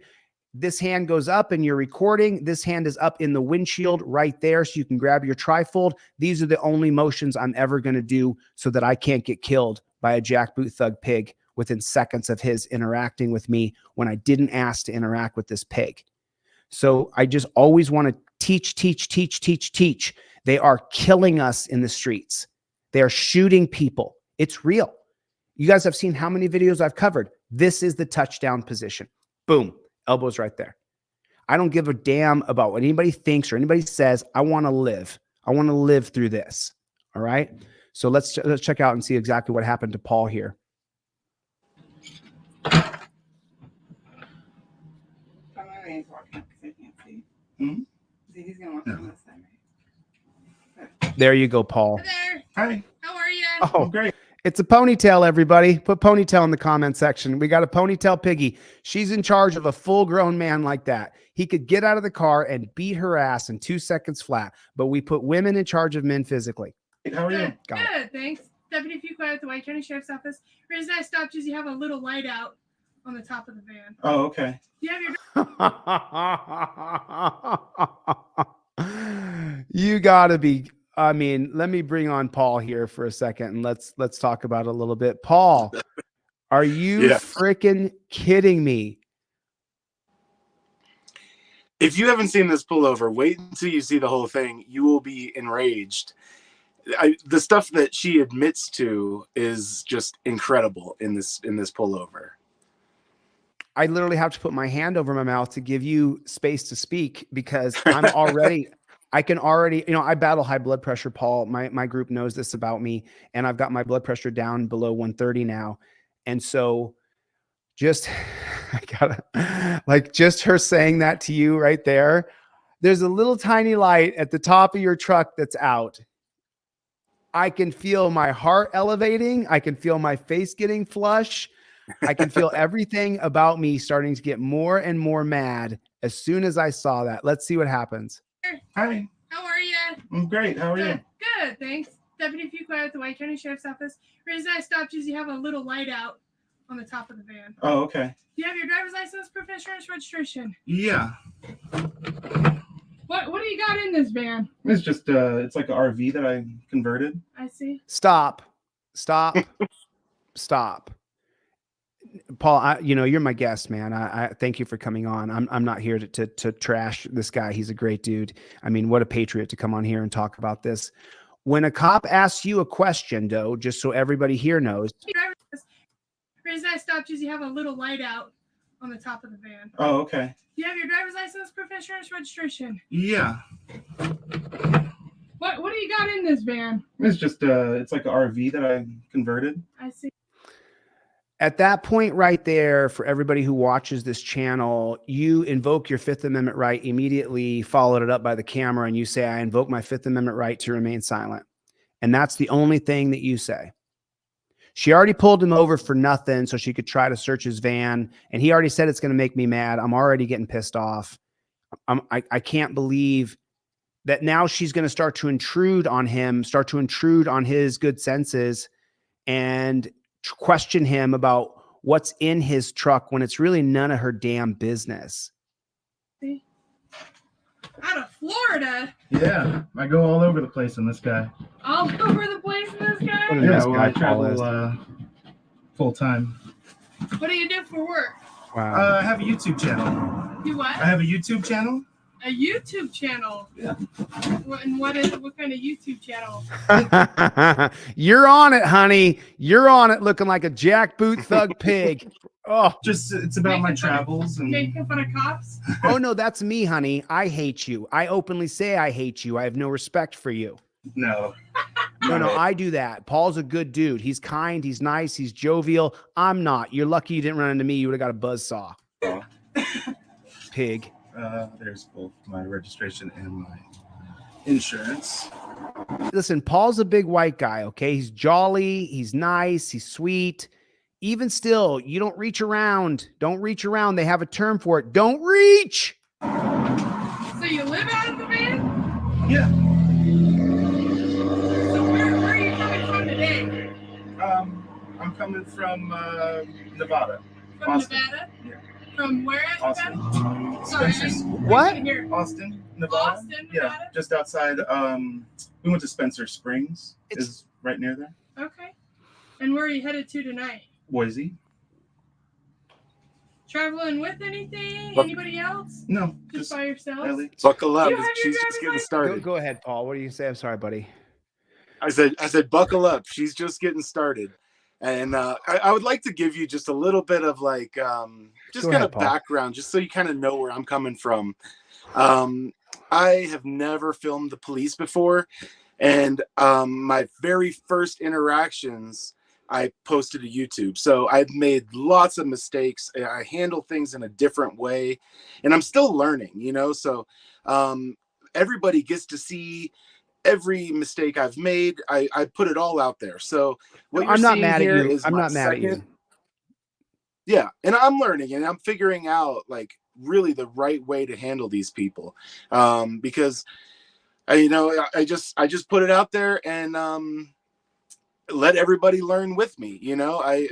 this hand goes up and you're recording. This hand is up in the windshield right there so you can grab your trifold. These are the only motions I'm ever going to do so that I can't get killed by a jackboot thug pig within seconds of his interacting with me when I didn't ask to interact with this pig. So I just always want to teach. They are killing us in the streets. They are shooting people. It's real. You guys have seen how many videos I've covered. This is the touchdown position. Boom. Elbows right there. I don't give a damn about what anybody thinks or anybody says. I want to live. I want to live through this. All right. So let's check out and see exactly what happened to Paul here. There you go, Paul. Hi there. Hi. How are you? Oh, Great. it's a ponytail, everybody. Put ponytail in the comment section. We got a ponytail piggy. She's in charge of a full-grown man like that. He could get out of the car and beat her ass in 2 seconds flat, but we put women in charge of men physically. How are you? Got it. Good, thanks. Deputy Fuqua at the White County Sheriff's Office. The reason I stopped is you have a little light out on the top of the van. Oh, okay. You have your You gotta be, I mean, let me bring on Paul here for a second and let's talk about it a little bit. Paul, are you freaking kidding me? If you haven't seen this pullover, wait until you see the whole thing. You will be enraged. The stuff that she admits to is just incredible in this pullover. I literally have to put my hand over my mouth to give you space to speak because I'm already, I can already, you know, I battle high blood pressure, Paul. My group knows this about me, and I've got my blood pressure down below 130 now. And so just, I gotta, like, just her saying that to you right there, there's a little tiny light at the top of your truck that's out. I can feel my heart elevating. I can feel my face getting flush. I can feel everything about me starting to get more and more mad as soon as I saw that. Let's see what happens. Hi. How are you? I'm great. How are you? Good, thanks. Deputy Fuqua at the White County Sheriff's Office. The reason I stopped is you have a little light out on the top of the van. Oh, okay. Do you have your driver's license, proof of insurance, registration? Yeah. What do you got in this van? It's just it's like an RV that I converted. I see. Stop. Paul, you know, you're my guest, man. I thank you for coming on. I'm not here to trash this guy. He's a great dude. I mean, what a patriot to come on here and talk about this. When a cop asks you a question, though, just so everybody here knows. The reason I stopped is you have a little light out on the top of the van. Oh, okay. Do you have your driver's license, proof of insurance, registration? Yeah. What do you got in this van? It's just it's like an RV that I converted. I see. At that point right there, for everybody who watches this channel, you invoke your Fifth Amendment right, immediately followed it up by the camera, and you say, I invoke my Fifth Amendment right to remain silent. And that's the only thing that you say. She already pulled him over for nothing so she could try to search his van, and he already said it's going to make me mad. I'm already getting pissed off. I can't believe that now she's going to start to intrude on him, start to intrude on his good senses, and question him about what's in his truck when it's really none of her damn business. See? Out of Florida? Yeah, I go all over the place in this guy. All over the place in this guy? Yeah, well, I travel full time. What do you do for work? Wow. I have a YouTube channel. You what? I have a YouTube channel. A YouTube channel? Yeah. What kind of YouTube channel? You're on it, honey. You're on it, looking like a jackboot thug pig. Oh, just it's about my travels and making fun of cops. Oh no, that's me, honey. I hate you. I openly say I hate you. I have no respect for you. No. No, I do that. Paul's a good dude. He's kind. He's nice. He's jovial. I'm not. You're lucky you didn't run into me. You would have got a buzzsaw. Oh. Pig. There's both my registration and my insurance. Listen, Paul's a big white guy, okay? He's jolly, he's nice, he's sweet. Even still, you don't reach around. Don't reach around. They have a term for it. Don't reach. So you live out of the van? Yeah. So where are you coming from today? I'm coming from Nevada. From Austin. Nevada? Yeah. From where at Austin. Nevada? Sorry, Spencer's. What? I couldn't hear. Austin, Nevada. Austin, Yeah, Nevada? just outside. We went to Spencer Springs. Is right near there. Okay. And where are you headed to tonight? Boise. Traveling with anything? Look. Anybody else? No, Just by yourself? Ellie. Buckle up. Do you have your She's driver's just getting license? started. Go ahead, Paul. What do you say? I'm sorry, buddy. I said, buckle up. She's just getting started. And I would like to give you just a little bit of like, just Go kind ahead, of Paul. background, just so you kind of know where I'm coming from. I have never filmed the police before. And my very first interactions, I posted to YouTube. So I've made lots of mistakes. I handle things in a different way. And I'm still learning, you know? So everybody gets to see every mistake I've made. I put it all out there. So what you're I'm not seeing mad at here you. is I'm my not mad at you. second- Yeah, and I'm learning and I'm figuring out like really the right way to handle these people, because I just put it out there and let everybody learn with me.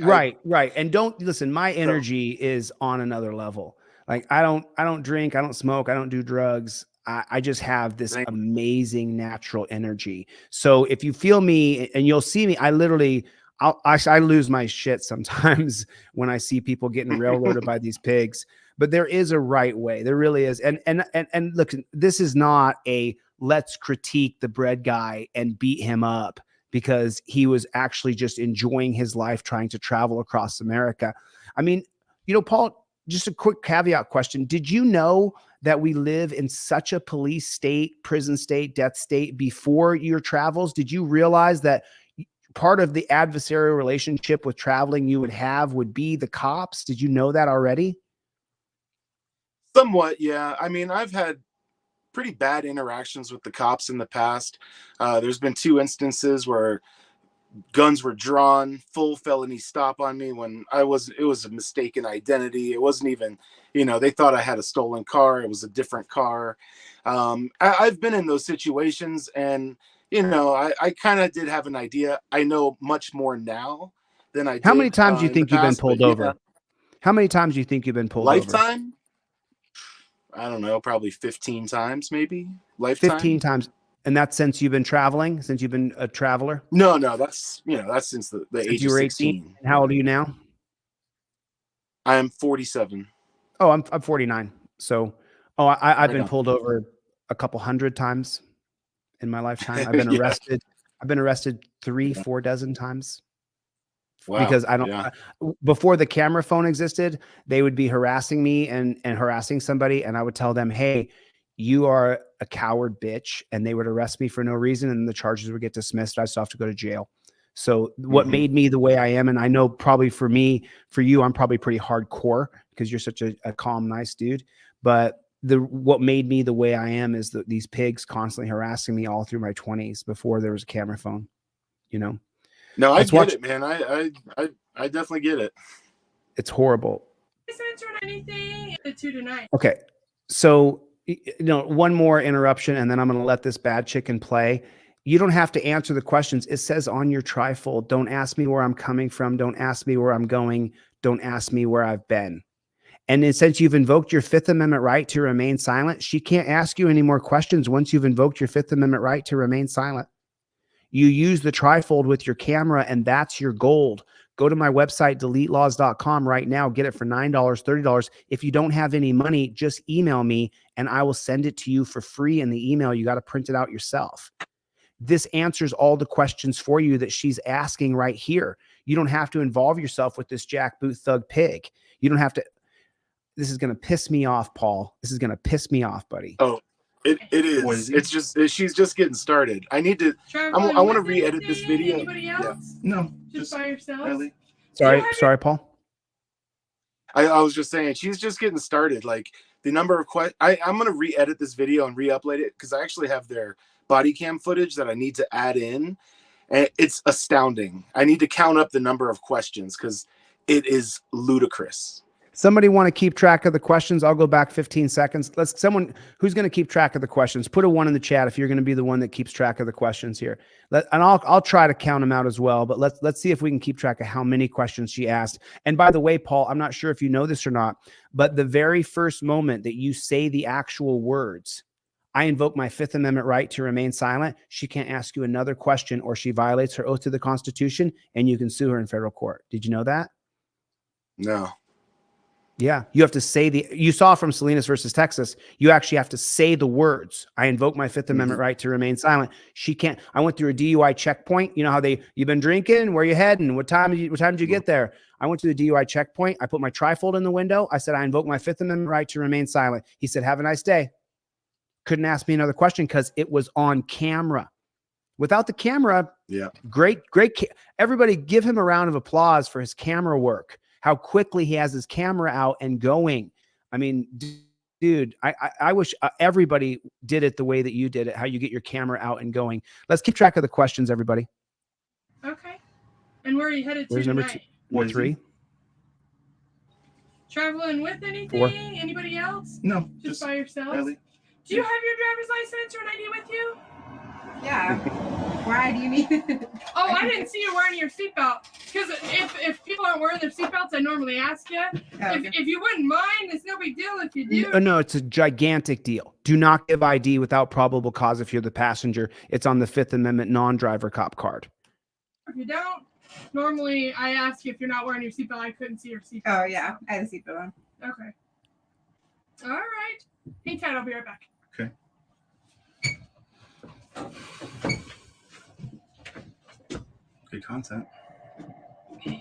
Right. And don't listen. My energy is on another level. Like I don't drink. I don't smoke. I don't do drugs. I just have this amazing natural energy. So if you feel me and you'll see me, I lose my shit sometimes when I see people getting railroaded by these pigs, but there is a right way. There really is. And look, this is not a let's critique the bread guy and beat him up because he was actually just enjoying his life trying to travel across America. I mean, Paul, just a quick caveat question. Did you know that we live in such a police state, prison state, death state before your travels? Did you realize that part of the adversarial relationship with traveling you would be the cops? Did you know that already? Somewhat, yeah. I mean, I've had pretty bad interactions with the cops in the past. There's been 2 instances where guns were drawn, full felony stop on me when it was a mistaken identity. It wasn't even, they thought I had a stolen car. It was a different car. I've been in those situations and, I kind of did have an idea. I know much more now than I did. How many times do you in think the you've been past, pulled but over? yeah. How many times do you think you've been pulled over? Lifetime? I don't know, probably 15 times, maybe. Lifetime. 15 times. And that's since you've been traveling, since you've been a traveler? No, that's since the Since age you of were 16. 18. And how old are you now? I am 47. Oh, I'm 49. So, I've Right been on. pulled over a couple hundred times in my lifetime. I've been Yeah. arrested. I've been arrested 3-4 dozen times. Wow. Because before the camera phone existed, they would be harassing me and harassing somebody. And I would tell them, hey, you are a coward bitch. And they would arrest me for no reason. And the charges would get dismissed. I still have to go to jail. So what made me the way I am, and I know probably for you, I'm probably pretty hardcore because you're such a calm, nice dude. But what made me the way I am is that these pigs constantly harassing me all through my 20s before there was a camera phone, No, I get it, man. I definitely get it. It's horrible. Censored anything to tonight? Okay. So, one more interruption and then I'm going to let this bad chicken play. You don't have to answer the questions. It says on your trifold, don't ask me where I'm coming from. Don't ask me where I'm going. Don't ask me where I've been. And then since you've invoked your 5th Amendment right to remain silent, she can't ask you any more questions once you've invoked your 5th Amendment right to remain silent. You use the trifold with your camera and that's your gold. Go to my website, deletelaws.com right now. Get it for $9, $30. If you don't have any money, just email me and I will send it to you for free in the email. You got to print it out yourself. This answers all the questions for you that she's asking right here. You don't have to involve yourself with this jackboot thug pig. You don't have to. This is going to piss me off, Paul. This is going to piss me off, buddy. Oh, it is. It's just, she's just getting started. I need to, I want to re-edit this video. Anybody else? Yeah. No, Just by yourself? Ellie. Sorry, Paul. I was just saying, she's just getting started. Like the number of questions, I'm going to re-edit this video and re-upload it because I actually have their body cam footage that I need to add in. And it's astounding. I need to count up the number of questions because it is ludicrous. Somebody want to keep track of the questions? I'll go back 15 seconds. Someone who's going to keep track of the questions, put a 1 in the chat if you're going to be the one that keeps track of the questions here. And I'll try to count them out as well, but let's see if we can keep track of how many questions she asked. And by the way, Paul, I'm not sure if you know this or not, but the very first moment that you say the actual words, I invoke my Fifth Amendment right to remain silent, she can't ask you another question, or she violates her oath to the Constitution, and you can sue her in federal court. Did you know that? No. Yeah, you have to say you saw from Salinas versus Texas, you actually have to say the words. I invoke my Fifth Amendment right to remain silent. She can't. I went through a DUI checkpoint. You know how you've been drinking? Where you heading? What time did you get there? I went to the DUI checkpoint. I put my trifold in the window. I said, I invoke my Fifth Amendment right to remain silent. He said, have a nice day. Couldn't ask me another question because it was on camera. Without the camera, yeah, great. Everybody give him a round of applause for his camera work. How quickly he has his camera out and going. I mean, dude, I wish everybody did it the way that you did it, how you get your camera out and going. Let's keep track of the questions, everybody. Okay. And where are you headed Where's to number tonight? 2 or 3? Traveling with anything? 4. Anybody else? No. Just by yourselves? Really. Do you have your driver's license or an ID with you? Yeah. Why do you need it? Oh, I didn't see you wearing your seatbelt. Because if people aren't wearing their seatbelts, I normally ask you. If you wouldn't mind, it's no big deal if you do. No, it's a gigantic deal. Do not give ID without probable cause if you're the passenger. It's on the Fifth Amendment non-driver cop card. If you don't, normally I ask you if you're not wearing your seatbelt. I couldn't see your seatbelt. Oh, yeah. I had a seatbelt on. Okay. All right. Hang tight. I'll be right back. Okay. Good content. Your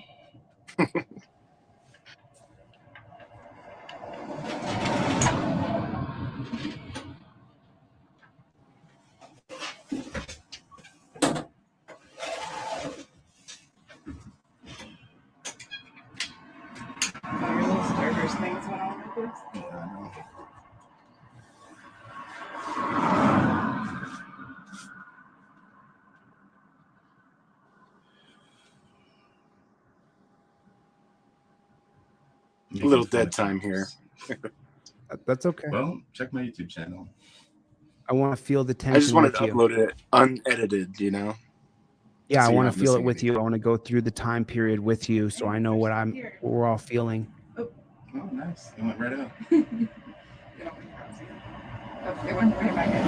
little starters things went on like this. Yeah, I know. A little dead time here. That's okay. Well, check my YouTube channel. I want to feel the tension. I just wanted to with you. upload it unedited, you know? Yeah, I So you're want not to feel it missing with you. I want to go through the time period with you, so I know what we're all feeling. Oh, nice. It went right out. Oh, it went right back in.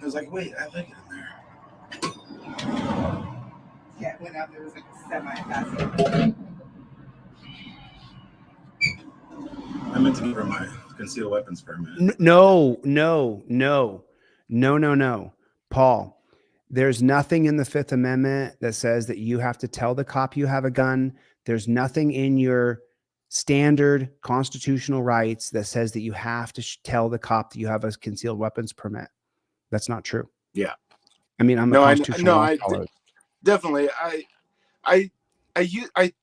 I was like, wait, I like it in there. Yeah, it went out. There was like a semi-fast. I meant to give her my concealed weapons permit. No. Paul, there's nothing in the Fifth Amendment that says that you have to tell the cop you have a gun. There's nothing in your standard constitutional rights that says that you have to tell the cop that you have a concealed weapons permit. That's not true. Yeah. I mean, I'm a constitutional law scholar. Definitely. I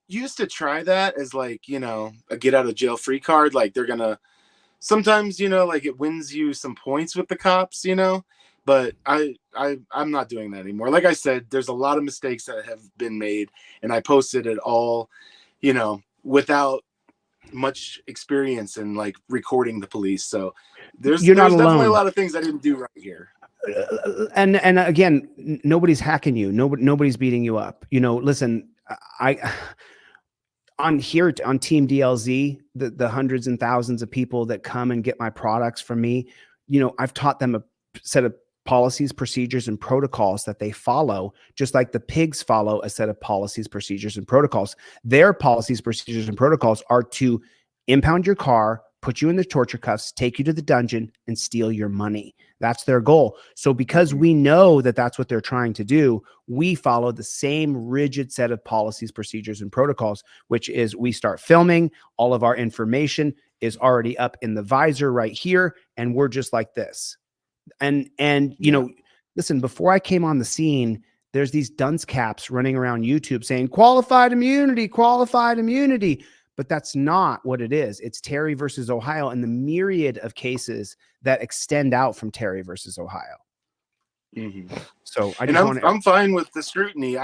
used to try that as like, you know, a get out of jail free card. Like they're gonna sometimes, you know, like it wins you some points with the cops, you know, but I'm not doing that anymore. Like I said, there's a lot of mistakes that have been made, and I posted it all, you know, without much experience in like recording the police. So there's definitely a lot of things I didn't do right here. And again, nobody's hacking you. Nobody's beating you up. You know, listen, on Team DLZ, the hundreds and thousands of people that come and get my products from me, you know, I've taught them a set of policies, procedures, and protocols that they follow, just like the pigs follow a set of policies, procedures, and protocols. Their policies, procedures, and protocols are to impound your car, put you in the torture cuffs, take you to the dungeon, and steal your money. That's their goal. So because we know that that's what they're trying to do, we follow the same rigid set of policies, procedures, and protocols, which is we start filming. All of our information is already up in the visor right here, and we're just like this. And you know, listen, before I came on the scene, there's these dunce caps running around YouTube saying qualified immunity, but that's not what it is. It's Terry versus Ohio and the myriad of cases that extend out from Terry versus Ohio. Mm-hmm. So I'm fine with the scrutiny.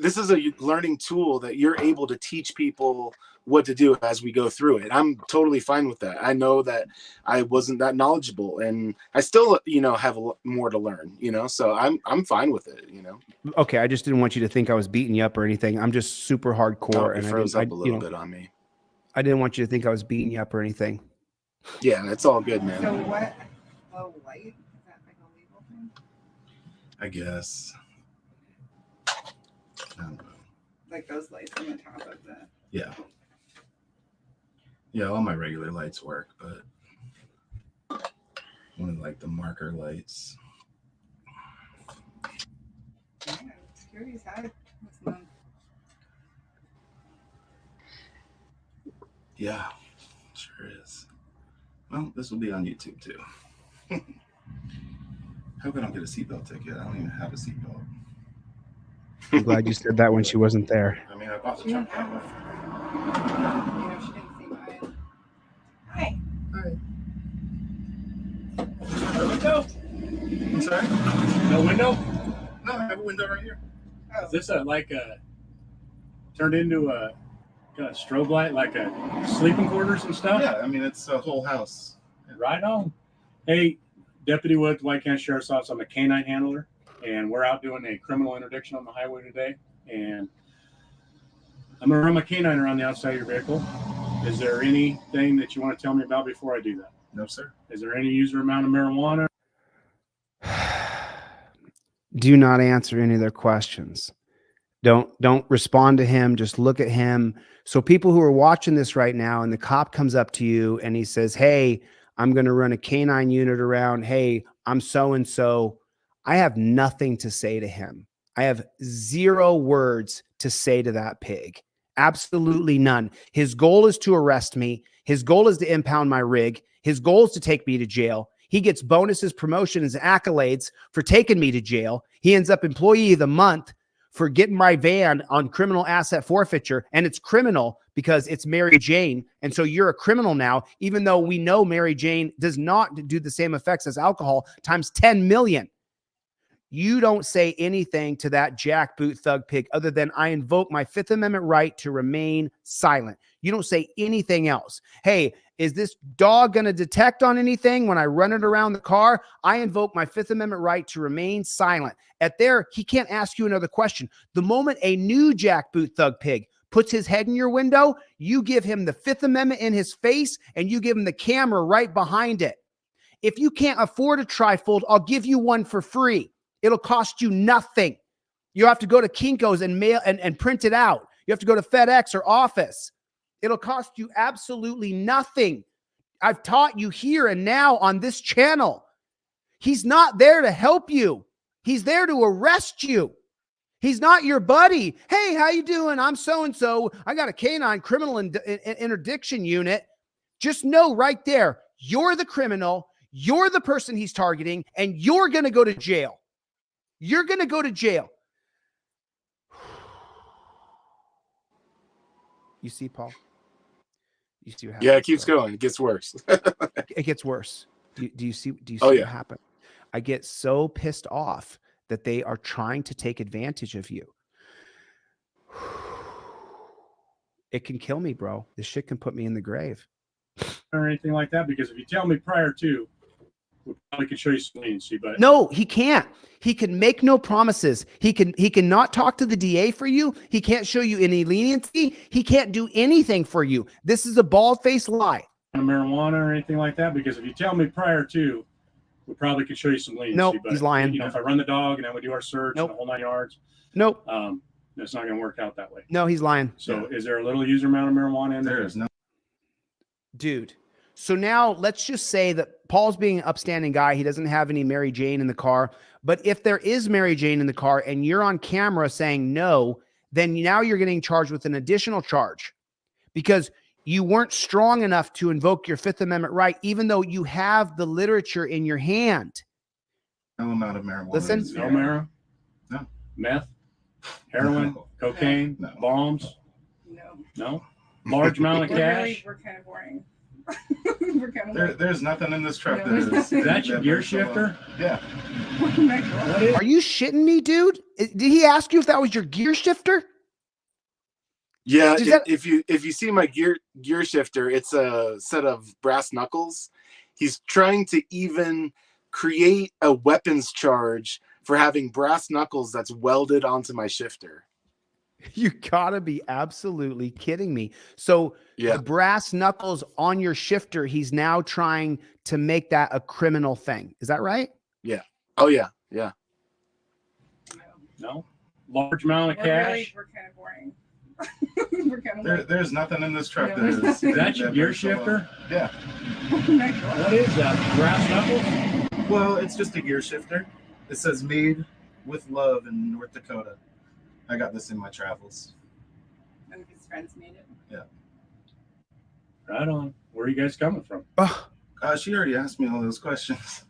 this is a learning tool that you're able to teach people what to do as we go through it. I'm totally fine with that. I know that I wasn't that knowledgeable, and I still, have a lot more to learn, so I'm fine with it, Okay, I just didn't want you to think I was beating you up or anything. I'm just super hardcore. It and froze up a little bit on me. I didn't want you to think I was beating you up or anything. Yeah, it's all good, man. So what? Low light? Is that like a legal thing? I guess. I don't know. Like those lights on the top of the. Yeah. Yeah, all my regular lights work, but only like the marker lights. Yeah, security's high this month. Yeah, sure is. Well, this will be on YouTube too. Hope I don't get a seatbelt ticket. I don't even have a seatbelt. I'm glad you said that when she wasn't there. I mean, I bought the truck cover. She didn't see mine. Hi. No window? I'm sorry? No window? No, I have a window right here. Is this turned into a kind of strobe light, like a sleeping quarters and stuff? Yeah, I mean, it's a whole house. Right on. Hey, Deputy Wood, White County Sheriff's Office. I'm a canine handler, and we're out doing a criminal interdiction on the highway today. And I'm going to run my canine around the outside of your vehicle. Is there anything that you want to tell me about before I do that? No, sir. Is there any user amount of marijuana? Do not answer any of their questions. Don't respond to him. Just look at him. So people who are watching this right now, and the cop comes up to you and he says, hey, I'm going to run a canine unit around. Hey, I'm so-and-so. I have nothing to say to him. I have 0 words to say to that pig. Absolutely none. His goal is to arrest me. His goal is to impound my rig. His goal is to take me to jail. He gets bonuses, promotions, and accolades for taking me to jail. He ends up employee of the month for getting my van on criminal asset forfeiture. And it's criminal because it's Mary Jane. And so you're a criminal now, even though we know Mary Jane does not do the same effects as alcohol times 10 million. You don't say anything to that jackboot thug pig other than I invoke my 5th Amendment right to remain silent. You don't say anything else. Hey, is this dog going to detect on anything when I run it around the car? I invoke my 5th Amendment right to remain silent. At there, he can't ask you another question. The moment a new jackboot thug pig puts his head in your window, you give him the 5th Amendment in his face and you give him the camera right behind it. If you can't afford a trifold, I'll give you one for free. It'll cost you nothing. You have to go to Kinko's and mail and print it out. You have to go to FedEx or Office. It'll cost you absolutely nothing. I've taught you here and now on this channel. He's not there to help you. He's there to arrest you. He's not your buddy. Hey, how you doing? I'm so-and-so. I got a canine criminal interdiction unit. Just know right there, you're the criminal. You're the person he's targeting, and you're going to go to jail. You're going to go to jail. You see, Paul? You see what happens? Yeah, it keeps going. It gets worse. It gets worse. Do you see Oh, what yeah. happened? I get so pissed off that they are trying to take advantage of you. It can kill me, bro. This shit can put me in the grave. Or anything like that? Because if you tell me prior to, we probably could show you some leniency, but No, he can't. He can make no promises. He can not talk to the DA for you. He can't show you any leniency. He can't do anything for you. This is a bald-faced lie. marijuana or anything like that. Because if you tell me prior to, we probably could show you some leniency. Nope, but he's lying. You know, if I run the dog and then we do our search, Nope. and the whole 9 yards, Nope. it's not going to work out that way. No, he's lying. So, is there a little user amount of marijuana in there? There is no. Dude. So now let's just say that Paul's being an upstanding guy. He doesn't have any Mary Jane in the car. But if there is Mary Jane in the car and you're on camera saying no, then now you're getting charged with an additional charge because you weren't strong enough to invoke your 5th Amendment right, even though you have the literature in your hand. No amount of marijuana. Listen. is No fair. marijuana? No. Meth? Heroin? No. Cocaine? No. Bombs? No. No? Large amount of cash? We're kind of boring. We're kind of There's nothing in this truck No, that there's is. Is that your gear shifter? Yeah. What is? Are you shitting me, dude? Did he ask you if that was your gear shifter? Yeah, Does that- if you see my gear shifter, it's a set of brass knuckles. He's trying to even create a weapons charge for having brass knuckles that's welded onto my shifter. You gotta be absolutely kidding me. So Yeah. the brass knuckles on your shifter, he's now trying to make that a criminal thing. Is that right? Yeah. Oh yeah. Yeah. No? Large amount of We're cash? we're kind of boring. We're kind of There's nothing in this truck Yeah, that there's is. nothing. That's your that gear breaks the law. shifter? Yeah. What is that? Brass knuckles? Well, it's just a gear shifter. It says made with love in North Dakota. I got this in my travels. None of his friends made it. Yeah. Right on. Where are you guys coming from? She already asked me all those questions.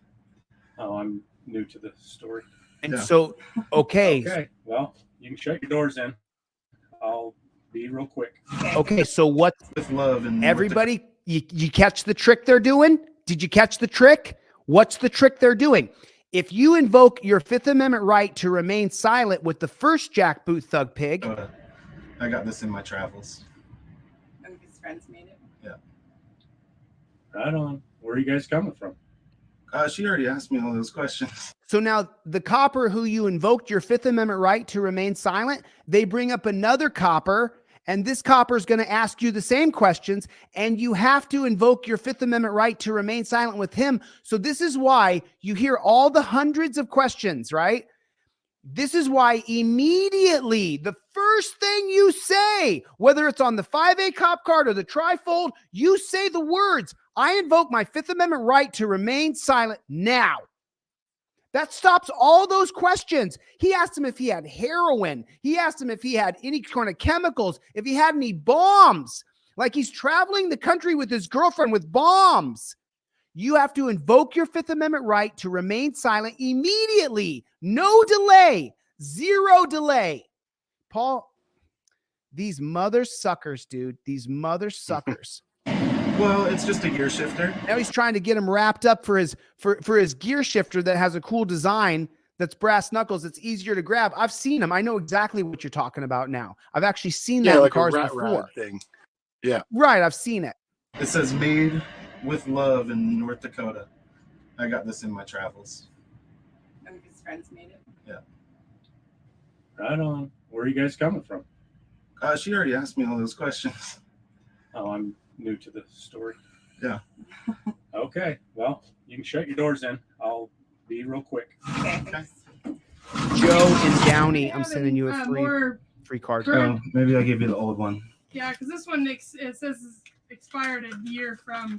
Oh, I'm new to the story. And Yeah. so, okay. Okay. Well, you can shut your doors in. I'll be real quick. Okay. So what, With love and everybody, you catch the trick they're doing? Did you catch the trick? What's the trick they're doing? If you invoke your Fifth Amendment right to remain silent with the first jackboot thug pig, I got this in my travels. None of his friends made it. Yeah. Right on. Where are you guys coming from? She already asked me all those questions. so now the copper who you invoked your Fifth Amendment right to remain silent, they bring up another copper, and this copper is going to ask you the same questions, and you have to invoke your Fifth Amendment right to remain silent with him. So this is why you hear all the hundreds of questions, right? This is why immediately the first thing you say, whether it's on the 5A cop card or the trifold, you say the words, I invoke my Fifth Amendment right to remain silent now. That stops all those questions. He asked him if he had heroin. He asked him if he had any kind of chemicals, if he had any bombs, like he's traveling the country with his girlfriend with bombs. You have to invoke your Fifth Amendment right to remain silent immediately. No delay, zero delay. Paul, these mother suckers, dude, these mother suckers. Well, it's just a gear shifter. Now he's trying to get him wrapped up for his gear shifter that has a cool design that's brass knuckles. It's easier to grab. I've seen them. I know exactly what you're talking about now. I've actually seen that in like cars a rat before. rod thing. Yeah. Right, I've seen it. It says made with love in North Dakota. I got this in my travels. None of his friends made it. Yeah. Right on. Where are you guys coming from? She already asked me all those questions. Oh, I'm new to the story. Yeah. Okay. Well, you can shut your doors in. I'll be real quick. Okay. Thanks. Joe in Downey, I'm Yeah, sending you a more free card. current- Maybe I gave you the old one. Yeah, because this one it says it's expired a year from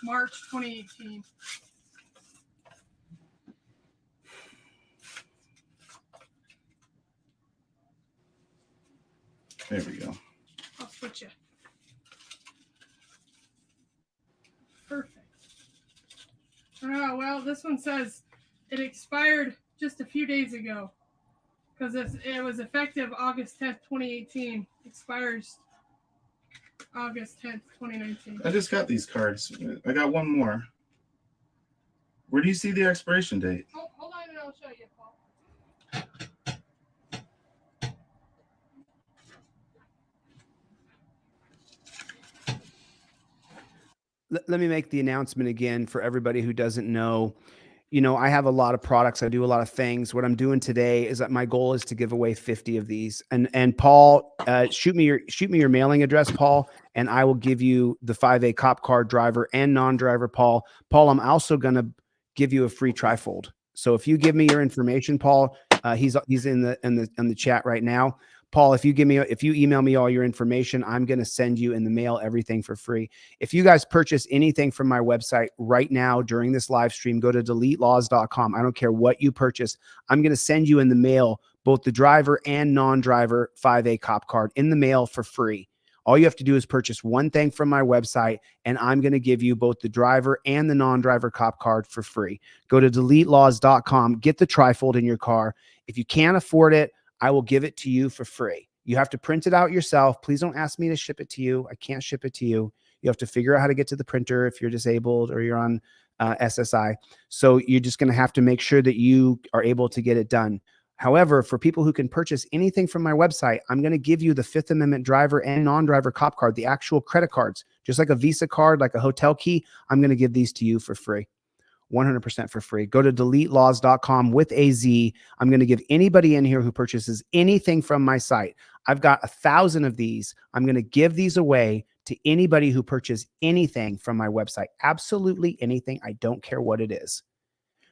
March 2018. There we go. I'll switch it. Perfect. Oh, well, this one says it expired just a few days ago because it was effective August 10th, 2018. Expires August 10th, 2019. I just got these cards. I got one more. Where do you see the expiration date? Hold on and I'll show you, Paul. Let me make the announcement again for everybody who doesn't know. You know, I have a lot of products. I do a lot of things. What I'm doing today is that my goal is to give away 50 of these. And Paul, shoot me your mailing address, Paul, and I will give you the 5A cop car driver and non-driver, Paul. Paul, I'm also going to give you a free trifold. So if you give me your information, Paul, he's in the chat right now. Paul, if you email me all your information, I'm going to send you in the mail everything for free. If you guys purchase anything from my website right now during this live stream, go to deletelaws.com. I don't care what you purchase. I'm going to send you in the mail both the driver and non-driver 5A cop card in the mail for free. All you have to do is purchase one thing from my website, and I'm going to give you both the driver and the non-driver cop card for free. Go to deletelaws.com, get the trifold in your car. If you can't afford it, I will give it to you for free. You have to print it out yourself. Please don't ask me to ship it to you. I can't ship it to you. You have to figure out how to get to the printer if you're disabled or you're on SSI. So you're just going to have to make sure that you are able to get it done. However, for people who can purchase anything from my website, I'm going to give you the Fifth Amendment driver and non-driver cop card, the actual credit cards, just like a Visa card, like a hotel key. I'm going to give these to you for free. 100% for free. Go to deletelaws.com with a Z. I'm going to give anybody in here who purchases anything from my site. I've got 1,000 of these. I'm going to give these away to anybody who purchases anything from my website. Absolutely anything. I don't care what it is.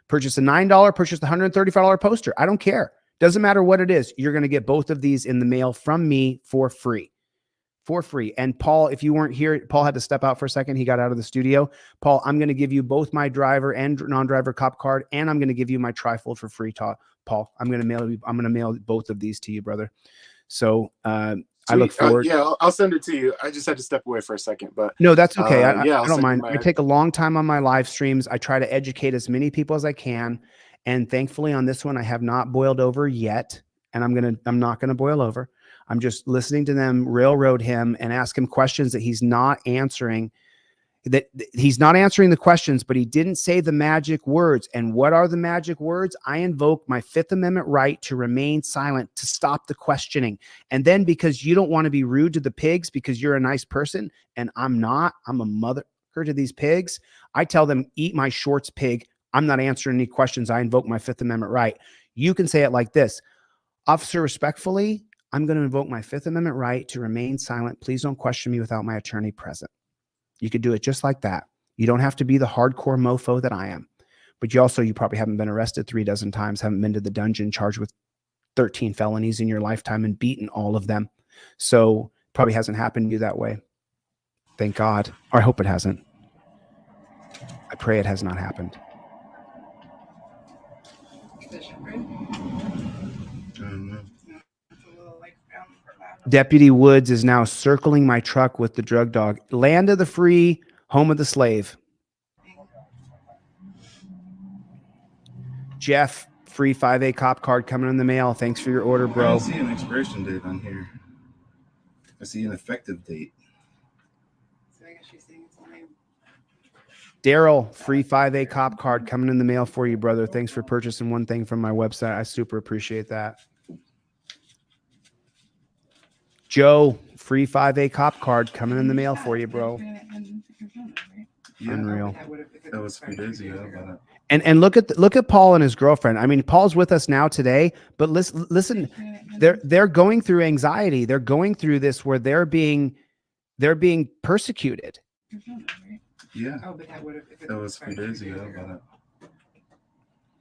Purchase a $9, purchase the $135 poster. I don't care. Doesn't matter what it is. You're going to get both of these in the mail from me for free. For free. And Paul, if you weren't here, Paul had to step out for a second. He got out of the studio. Paul, I'm going to give you both my driver and non-driver cop card, and I'm going to give you my trifold for free. Paul, I'm going to mail both of these to you, brother. So I look forward. Yeah, I'll send it to you. I just had to step away for a second, but no, that's okay. I don't mind. My... I take a long time on my live streams. I try to educate as many people as I can, and thankfully on this one, I have not boiled over yet, and I'm not gonna boil over. I'm just listening to them railroad him and ask him questions that he's not answering. That he's not answering the questions, but he didn't say the magic words. And what are the magic words? I invoke my Fifth Amendment right to remain silent, to stop the questioning. And then because you don't want to be rude to the pigs because you're a nice person, and I'm not, I'm a mother to these pigs. I tell them, eat my shorts, pig. I'm not answering any questions. I invoke my Fifth Amendment right. You can say it like this: Officer, respectfully, I'm going to invoke my Fifth Amendment right to remain silent. Please don't question me without my attorney present. You could do it just like that. You don't have to be the hardcore mofo that I am, but you probably haven't been arrested 36 times, haven't been to the dungeon, charged with 13 felonies in your lifetime and beaten all of them. So probably hasn't happened to you that way. Thank God. Or I hope it hasn't. I pray it has not happened. Deputy Woods is now circling my truck with the drug dog. Land of the free, home of the slave. Jeff, free 5A cop card coming in the mail. Thanks for your order, I bro. don't see an expiration date on here. I see an effective date. So I guess she's saying it's mine. Daryl, free 5A cop card coming in the mail for you, brother. Thanks for purchasing one thing from my website. I super appreciate that. Joe, free 5A cop card coming in the mail for you, bro. Yeah, Unreal. That was a few days ago. But... And look at Paul and his girlfriend. I mean, Paul's with us now today, but listen, they're going through anxiety. They're going through this where they're being persecuted. Yeah, that was a few days ago. But...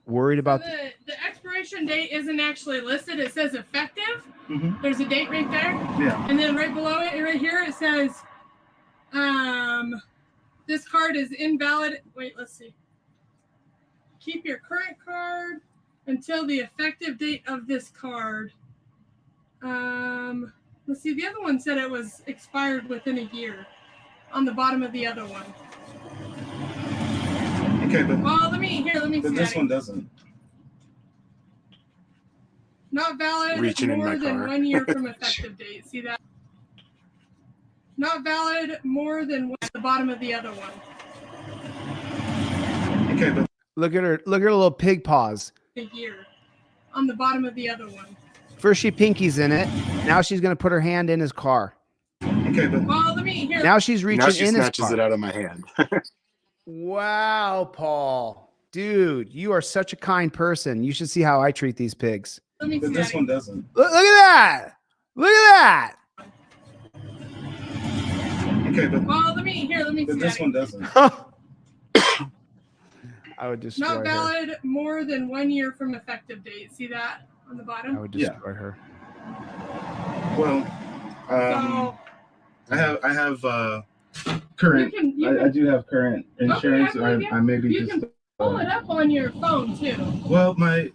Worried about the expiration date isn't actually listed. It says effective. Mm-hmm. There's a date right there. Yeah. And then right below it, right here, it says, this card is invalid. Wait, let's see. Keep your current card until the effective date of this card. Let's see. The other one said it was expired within a year on the bottom of the other one. Okay, but well, let me see. But this one doesn't. Not valid more than 1 year from effective date. See that? Not valid more than the bottom of the other one. Okay, but look at her little pig paws. A year on the bottom of the other one. First she pinkies in it. Now she's gonna put her hand in his car. Okay, but well, let me hear. Now she's reaching in his car. Now she snatches it out of my hand. Wow, Paul. Dude, you are such a kind person. You should see how I treat these pigs. Let me but see this that. one doesn't. Look at that. Look at that. Okay, but well, let me see but this that. one doesn't. I would destroy Not her. valid more than 1 year from effective date. See that on the bottom? I would destroy her. Well, So, I have current. I do have current insurance. Okay, I maybe you just can pull it up on your phone too. well, my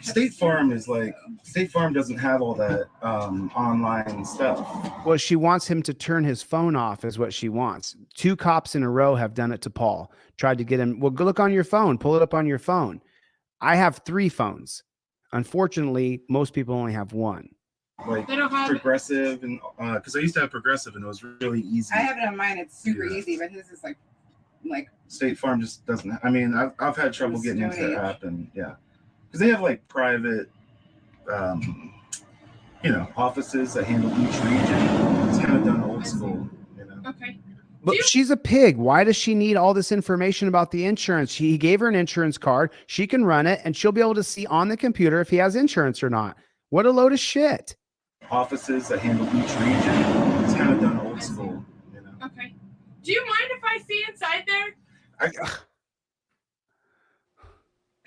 State Farm is like State Farm doesn't have all that online stuff. Well, she wants him to turn his phone off is what she wants. 2 cops in a row have done it to Paul. Tried to get him. Well, go look on your phone. Pull it up on your phone. I have 3 phones. Unfortunately, most people only have 1. Like They don't have Progressive and because I used to have Progressive and it was really easy. I have it on mine. It's super easy, but his is like State Farm just doesn't. I mean, I've had trouble getting into the app and yeah, because they have like private offices that handle each region. It's kind of done old school, Okay. But she's a pig. Why does she need all this information about the insurance? He gave her an insurance card. She can run it, and she'll be able to see on the computer if he has insurance or not. What a load of shit. Offices that handle each region. It's kind of done old school, Okay. Do you mind if I see inside there? I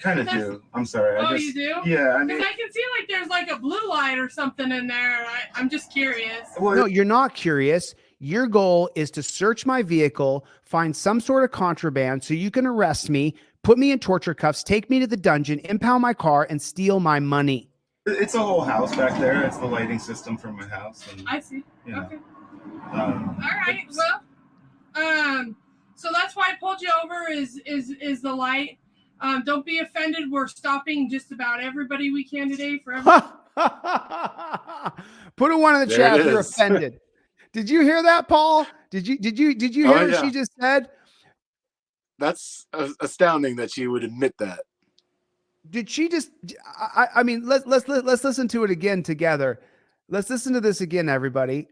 kind of do. I'm sorry. You do? Yeah. Because I can see like there's like a blue light or something in there. I'm just curious. No, you're not curious. Your goal is to search my vehicle, find some sort of contraband so you can arrest me, put me in torture cuffs, take me to the dungeon, impound my car, and steal my money. It's a whole house back there. It's the lighting system from my house. And, I see. Yeah. Okay. All right. Well, so that's why I pulled you over is the light. Don't be offended. We're stopping just about everybody we can today for Put a one in the There chat it if you're is. offended. Did you hear that, Paul? Did you hear Oh, what yeah. she just said? That's astounding that she would admit that. Did she just? I mean, let's listen to it again together. Let's listen to this again, everybody.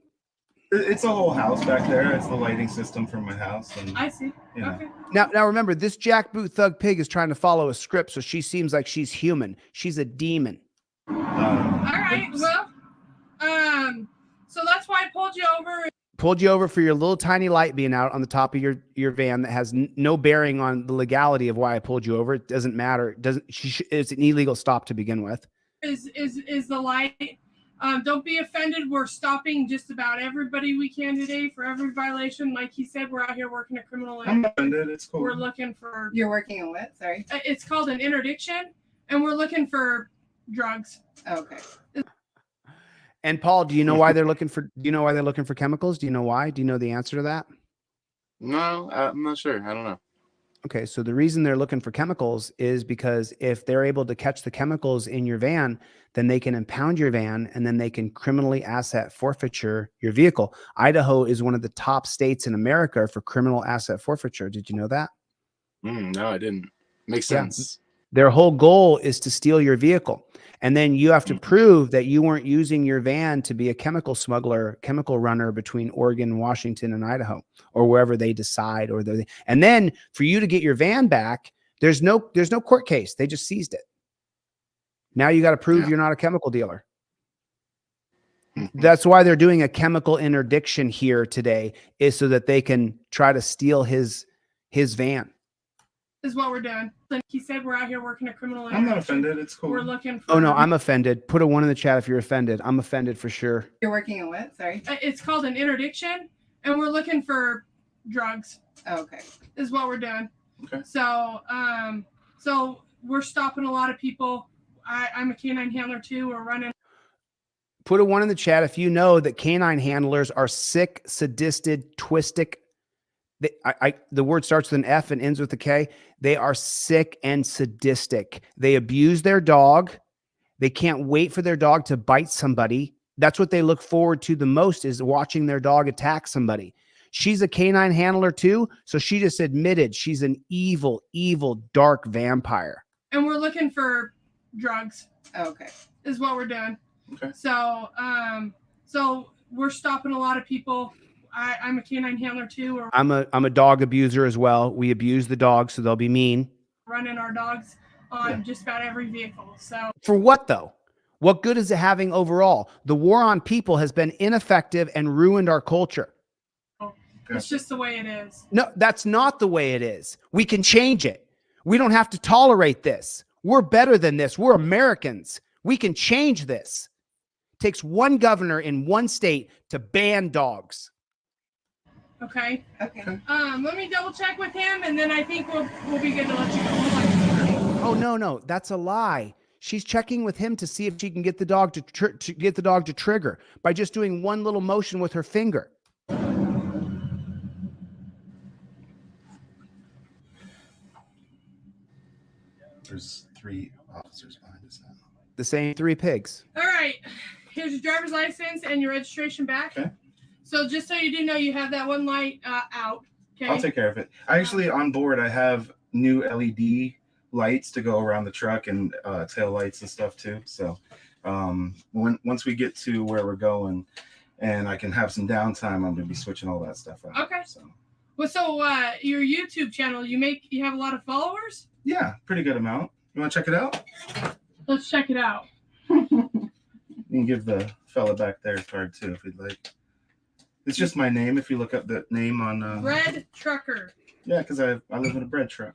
It's a whole house back there. It's the lighting system from my house. And, I see. Yeah. Okay. Now remember, this jackboot thug pig is trying to follow a script, so she seems like she's human. She's a demon. All right. Well, so that's why I pulled you over. Pulled you over for your little tiny light being out on the top of your van that has no bearing on the legality of why I pulled you over. It doesn't matter. It doesn't. It's an illegal stop to begin with. Is the light? Don't be offended. We're stopping just about everybody we can today for every violation. Like he said, we're out here working a criminal. I'm offended. It's cool. We're looking for. You're working on what? Sorry. It's called an interdiction, and we're looking for drugs. Okay. And Paul, do you know why they're looking for? Do you know why they're looking for chemicals? Do you know why? Do you know the answer to that? No, I'm not sure. I don't know. Okay, so the reason they're looking for chemicals is because if they're able to catch the chemicals in your van, then they can impound your van and then they can criminally asset forfeiture your vehicle. Idaho is one of the top states in America for criminal asset forfeiture. Did you know that? No, I didn't. Makes Yeah. sense. Their whole goal is to steal your vehicle. And then you have to prove that you weren't using your van to be a chemical smuggler, chemical runner between Oregon, Washington, and Idaho, or wherever they decide. And then for you to get your van back, there's no court case. They just seized it. Now you got to prove you're not a chemical dealer. That's why they're doing a chemical interdiction here today, is so that they can try to steal his van. Is what we're doing. Like he said, we're out here working a criminal. I'm not offended. It's cool. We're looking for. Oh no, I'm offended. Put a one in the chat if you're offended. I'm offended for sure. You're working on what? Sorry. It's called an interdiction, and we're looking for drugs. Okay. Is what we're doing. Okay. So, so we're stopping a lot of people. I'm a canine handler too. We're running. Put a one in the chat if you know that canine handlers are sick, sadistic, twisted. The word starts with an F and ends with a K. They are sick and sadistic. They abuse their dog. They can't wait for their dog to bite somebody. That's what they look forward to the most, is watching their dog attack somebody. She's a canine handler too, so she just admitted she's an evil, evil, dark vampire. And we're looking for drugs. Okay. Is what we're doing. Okay. So, so we're stopping a lot of people. I'm a canine handler too. We're I'm a dog abuser as well. We abuse the dogs, so they'll be mean. running our dogs on just about every vehicle. So For what though? What good is it having overall? The war on people has been ineffective and ruined our culture. it's just the way it is. No, that's not the way it is. We can change it. We don't have to tolerate this. We're better than this. We're Americans. We can change this. It takes one governor in one state to ban dogs. Okay. Okay. Let me double check with him, and then I think we'll be good to let you go. Hold on. Oh no, that's a lie. She's checking with him to see if she can get the dog to get the dog to trigger by just doing one little motion with her finger. There's 3 officers behind us now. The same 3 pigs. All right. Here's your driver's license and your registration back. Okay. So just so you do know, you have that one light out. Okay. I'll take care of it. I actually, on board, I have new LED lights to go around the truck and tail lights and stuff too. So Once we get to where we're going, and I can have some downtime, I'm gonna be switching all that stuff out. Okay. So Well, so your YouTube channel, you have a lot of followers? yeah, pretty good amount. You want to check it out? Let's check it out. You can give the fella back there a card too if you'd like. It's just my name. If you look up the name on Bread Trucker. Yeah, because I live in a bread truck.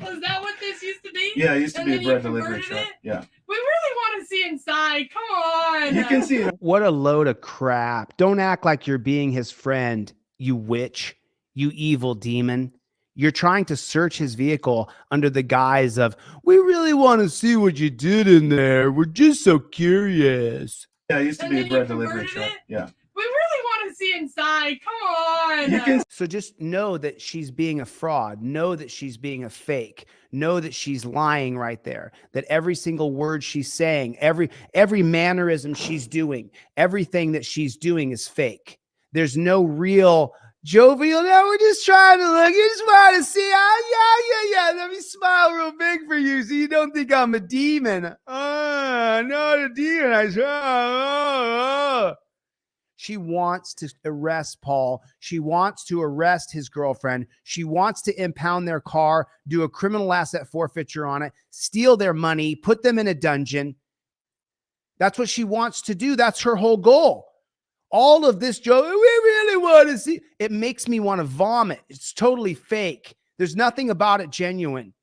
Is that what this used to be? Yeah, it used to And be a then bread you delivery converted truck. it? Yeah. We really want to see inside. Come on. You can see it. What a load of crap. Don't act like you're being his friend, you witch, you evil demon. You're trying to search his vehicle under the guise of, we really want to see what you did in there. We're just so curious. Yeah, it used to And be a then bread you delivery converted truck. it? Yeah. We really want to see inside. Come on. So just know that she's being a fraud. Know that she's being a fake. Know that she's lying right there. That every single word she's saying, every mannerism she's doing, everything that she's doing is fake. There's no real jovial. Now we're just trying to look. You just want to see. Yeah. Let me smile real big for you, so you don't think I'm a demon. Not a demon. She wants to arrest Paul. She wants to arrest his girlfriend. She wants to impound their car, do a criminal asset forfeiture on it, steal their money, put them in a dungeon. That's what she wants to do. That's her whole goal. All of this, Joe, we really want to see. It makes me want to vomit. It's totally fake. There's nothing about it genuine.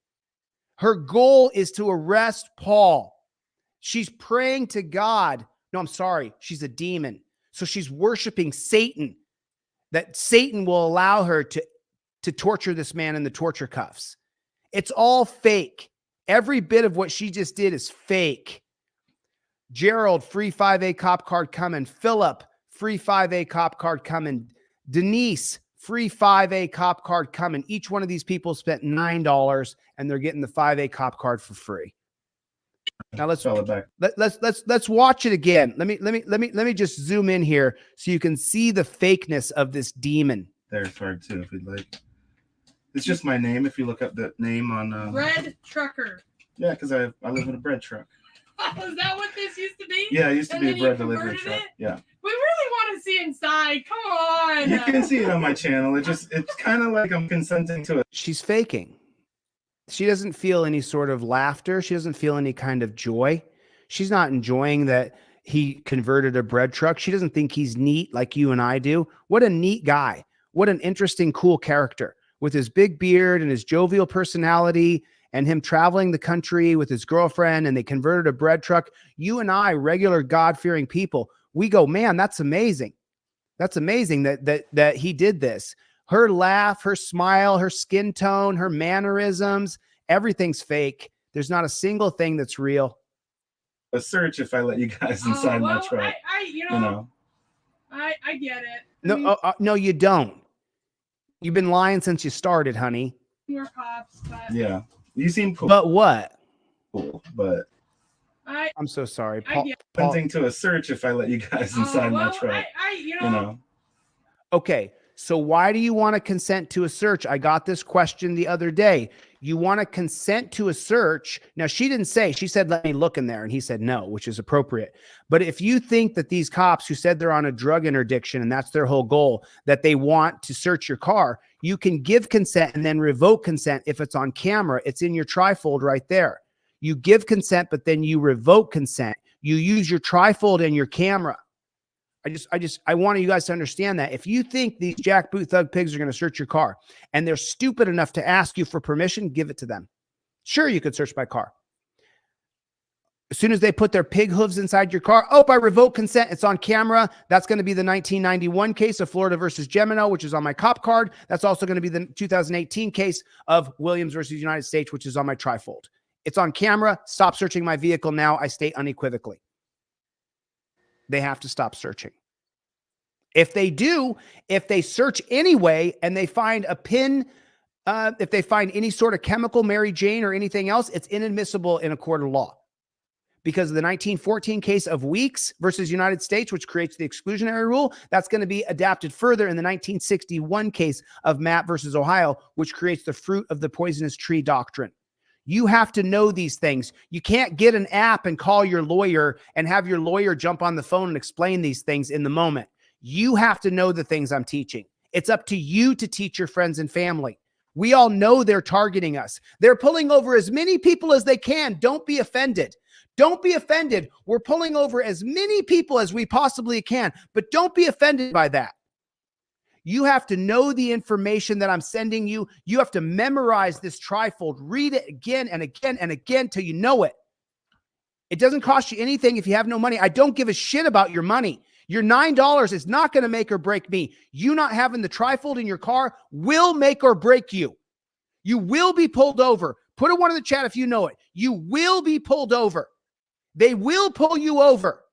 Her goal is to arrest Paul. She's praying to God. No, I'm sorry. She's a demon. So she's worshiping Satan, that Satan will allow her to torture this man in the torture cuffs. It's all fake. Every bit of what she just did is fake. Gerald, free 5A cop card coming. Philip, free 5A cop card coming. Denise, free 5A cop card coming. Each one of these people spent $9 and they're getting the 5A cop card for free. Now let's watch it again. Let me just zoom in here so you can see the fakeness of this demon. There's card too if you'd like. It's just my name. If you look up the name on Bread Trucker. Yeah, because I live in a bread truck. Is that what this used to be? Yeah, it used to And be a then bread you delivery converted truck. it? Yeah. We really want to see inside. Come on. You can see it on my channel. It's kind of like I'm consenting to it. She's faking. She doesn't feel any sort of laughter. She doesn't feel any kind of joy. She's not enjoying that he converted a bread truck. She doesn't think he's neat like you and I do. What a neat guy. What an interesting, cool character with his big beard and his jovial personality and him traveling the country with his girlfriend, and they converted a bread truck. You and I, regular God-fearing people, we go, man, that's amazing. That's amazing that he did this. Her laugh, her smile, her skin tone, her mannerisms, everything's fake. There's not a single thing that's real. A search if I let you guys inside my truck. I get it. No, you don't. You've been lying since you started, honey. We're cops, but yeah, you seem cool. But what? Cool, but I'm so sorry. Consenting to a search if I let you guys inside my truck. Okay, so why do you want to consent to a search? I got this question the other day. You want to consent to a search. Now, she didn't say, she said, let me look in there. And he said, no, which is appropriate. But if you think that these cops who said they're on a drug interdiction and that's their whole goal, that they want to search your car, you can give consent and then revoke consent. If it's on camera, it's in your trifold right there. You give consent, but then you revoke consent. You use your trifold and your camera. I want you guys to understand that if you think these jackboot thug pigs are going to search your car and they're stupid enough to ask you for permission, give it to them. Sure, you could search my car. As soon as they put their pig hooves inside your car, I revoke consent. It's on camera. That's going to be the 1991 case of Florida versus Gemino, which is on my cop card. That's also going to be the 2018 case of Williams versus United States, which is on my trifold. It's on camera. Stop searching my vehicle now. I state unequivocally. They have to stop searching. If they do, if they search anyway and they find a pin, if they find any sort of chemical, Mary Jane or anything else, it's inadmissible in a court of law. Because of the 1914 case of Weeks versus United States, which creates the exclusionary rule, that's going to be adapted further in the 1961 case of Matt versus Ohio, which creates the fruit of the poisonous tree doctrine. You have to know these things. You can't get an app and call your lawyer and have your lawyer jump on the phone and explain these things in the moment. You have to know the things I'm teaching. It's up to you to teach your friends and family. We all know they're targeting us. They're pulling over as many people as they can. Don't be offended. Don't be offended. We're pulling over as many people as we possibly can, but don't be offended by that. You have to know the information that I'm sending you. You have to memorize this trifold. Read it again and again and again till you know it. It doesn't cost you anything if you have no money. I don't give a shit about your money. Your $9 is not going to make or break me. You not having the trifold in your car will make or break you. You will be pulled over. Put a 1 in the chat if you know it. You will be pulled over. They will pull you over.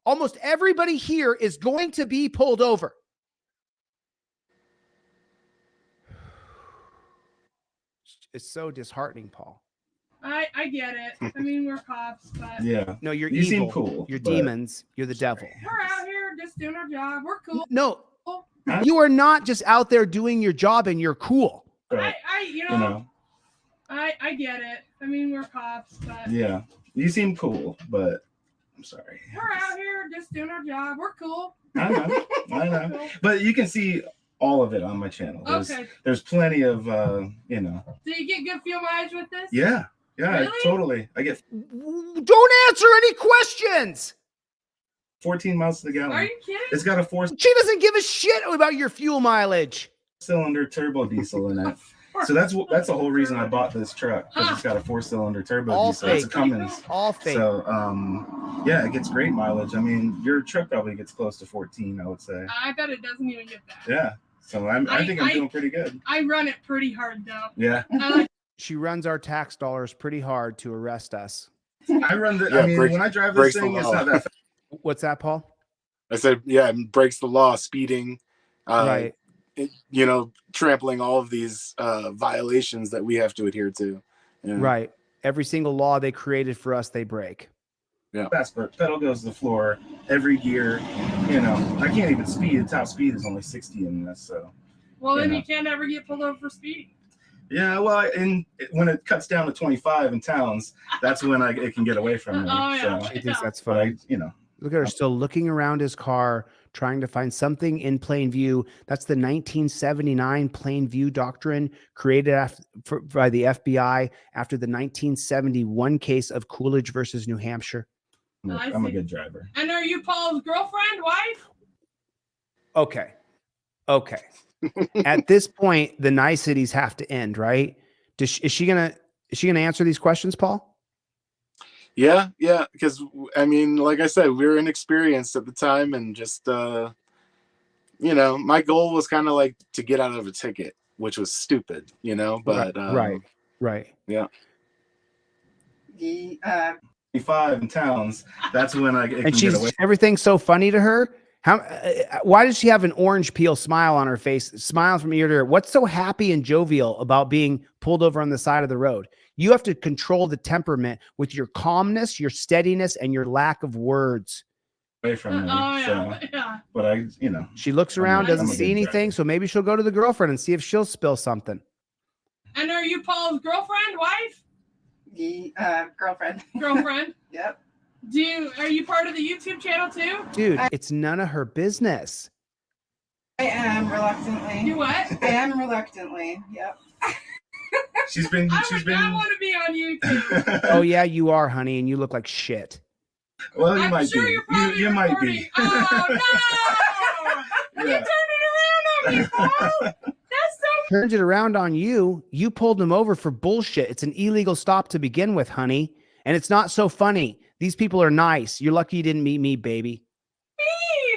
Almost everybody here is going to be pulled over. It's so disheartening, Paul. I get it. I mean, we're cops, but Yeah. No, you're You evil. seem cool, You're but- demons. You're the devil. we're out here just doing our job. We're cool. No, you are not just out there doing your job and you're cool. But, You know, I get it. I mean, we're cops, but yeah. You seem cool, but I'm sorry. we're out here just doing our job. We're cool. I know. I know. But you can see all of it on my channel. Okay. There's plenty of, you know. Do you get good fuel mileage with this? Yeah. Yeah, Really? totally. I get Don't answer any questions. 14 miles to the gallon. Are you kidding? It's got a She doesn't give a shit about your fuel mileage. 4-cylinder turbo diesel in it. So that's the whole reason I bought this truck, because it's got a 4-cylinder turbo All diesel. It's a fake. Cummins. All fake. So yeah, it gets great mileage. I mean, your truck probably gets close to 14, I would say. I bet it doesn't even get that. Yeah. So I think I'm doing pretty good. I run it pretty hard though. Yeah. I like She runs our tax dollars pretty hard to arrest us. I run the. Yeah, I mean, when I drive this breaks the thing, it's law. not that fast. What's that, Paul? I said, yeah, it breaks the law, speeding, Right. you know, trampling all of these violations that we have to adhere to. Yeah. Right. Every single law they created for us, they break. Yeah. Fast, but pedal goes to the floor every gear. You know, I can't even speed. The top speed is only 60 in this. So. well, then Yeah. you can't ever get pulled over for speeding. Yeah, well, when it cuts down to 25 in towns, that's when it can get away from me. Oh, yeah. So, He thinks that's but funny. you know, Look at her still looking around his car, trying to find something in plain view. That's the 1979 plain view doctrine created by the FBI after the 1971 case of Coolidge versus New Hampshire. I'm a good driver. And are you Paul's girlfriend, wife? Okay. Okay. At this point, the niceties have to end, right? Is she gonna answer these questions, Paul? Yeah, because I mean, like I said, we were inexperienced at the time, and just you know, my goal was kind of like to get out of a ticket, which was stupid, you know. But right. Yeah. The 25 in towns, that's when it can And get away. everything's so funny to her. Why does she have an orange peel smile on her face, smiling from ear to ear? What's so happy and jovial about being pulled over on the side of the road? You have to control the temperament with your calmness, your steadiness, and your lack of words. Away from me. Oh, yeah. So, Yeah. but you know, She looks around, I'm doesn't a see good anything, so maybe she'll go to the girlfriend and see if she'll spill something. And are you Paul's girlfriend, wife? girlfriend. Girlfriend? Yep. Are you part of the YouTube channel too? Dude, it's none of her business. I am reluctantly. You what? I am reluctantly. Yep. she's been. I would not want to be on YouTube. Oh yeah, you are, honey, and you look like shit. Well, you I'm might sure be. you're probably You might recording. be. Oh no! You Yeah. turned it around on me, Paul. That's so. Turns it around on you. You pulled him over for bullshit. It's an illegal stop to begin with, honey. And it's not so funny. These people are nice. You're lucky you didn't meet me, baby.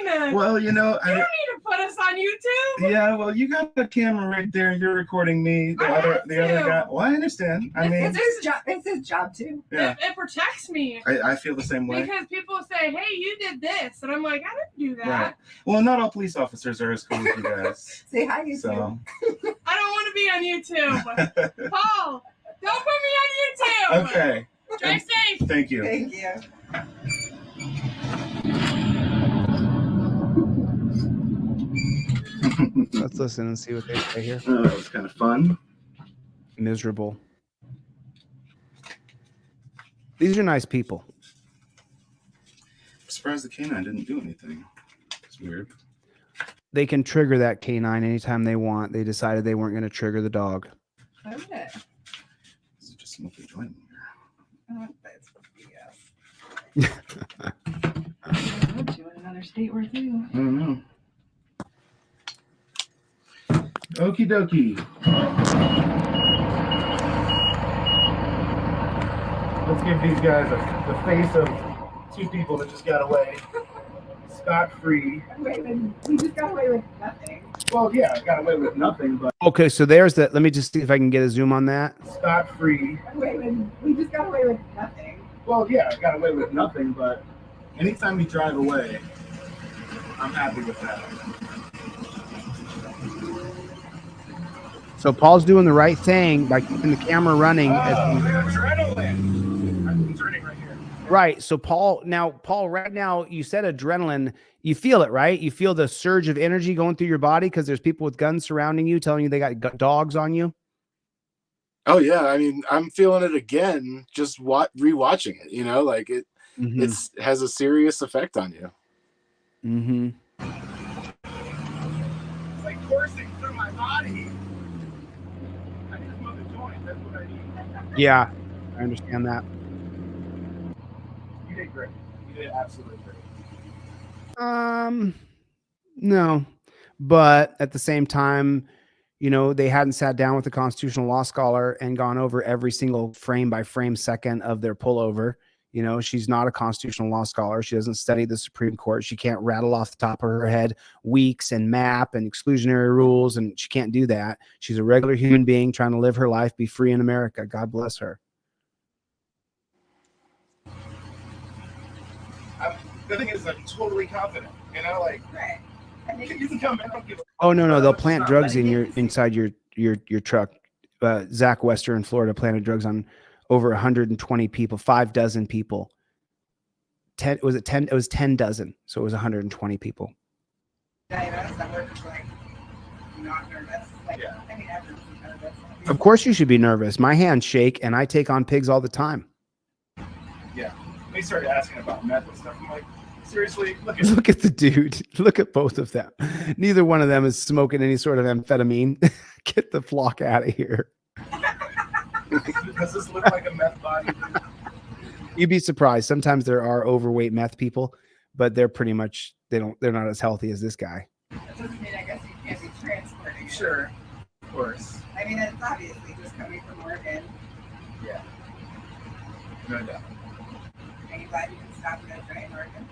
Mean. Well, you know, You don't need to put us on YouTube. yeah. Well, you got the camera right there. You're recording me. The I other have guy. to. Well, I understand. I mean, It's his job. It's his job too. yeah. It protects me. I feel the same way. Because people say, "Hey, you did this," and I'm like, "I didn't do that. Right. Well, not all police officers are as cool as you guys. Say hi, you So. I don't want to be on YouTube." Paul, don't put me on YouTube. Okay. Drive safe. Thank you. Thank you. Let's listen and see what they say here. Oh, that was kind of fun. Miserable. These are nice people. I'm surprised the canine didn't do anything. It's weird. They can trigger that canine anytime they want. They decided they weren't going to trigger the dog. Okay. This is just smoky joint here. That's BS. Would you in another state or two? I don't know. Okie dokie. Let's give these guys the face of two people that just got away scot-free. Wait, we just got away with nothing. Well, yeah, I got away with nothing, but Okay, so there's that. Let me just see if I can get a zoom on that. scot-free. Wait, we just got away with nothing. Well, yeah, I got away with nothing, but anytime you drive away, I'm happy with that. So Paul's doing the right thing by keeping the camera running. Adrenaline. I'm turning right here. Right. So Paul, right now, you said adrenaline. You feel it, right? You feel the surge of energy going through your body because there's people with guns surrounding you, telling you they got dogs on you. Oh yeah, I mean, I'm feeling it again, just rewatching it. You know, like it has a serious effect on you. Mm-hmm. It's like coursing through my body. I need to move the joint. That's what I need. Yeah, I understand that. You did great. You did absolutely great. No, but at the same time, you know, they hadn't sat down with the constitutional law scholar and gone over every single frame by frame second of their pullover. You know, she's not a constitutional law scholar. She doesn't study the Supreme Court. She can't rattle off the top of her head weeks and map and exclusionary rules, and she can't do that. She's a regular human being trying to live her life, be free in America. God bless her. The thing is, I'm totally confident. You know, like, you can come. I don't give a Oh no, they'll plant drugs inside your truck. Zach Wester in Florida planted drugs on over 120 people, 6 people. 10 was it 10? It was 10 dozen, so it was 120 people. Of course, you should be nervous. My hands shake, and I take on pigs all the time. Yeah, they started asking about meth and stuff. I'm like, seriously, Look at the dude. Look at both of them. Neither one of them is smoking any sort of amphetamine. Get the flock out of here. Does this look like a meth body? You'd be surprised. Sometimes there are overweight meth people, but they're pretty much they're not as healthy as this guy. That doesn't mean I guess you can't be transporting it. Sure, of course. I mean, it's obviously just coming from Oregon. Yeah. No doubt. Are you glad you can stop it at in Oregon?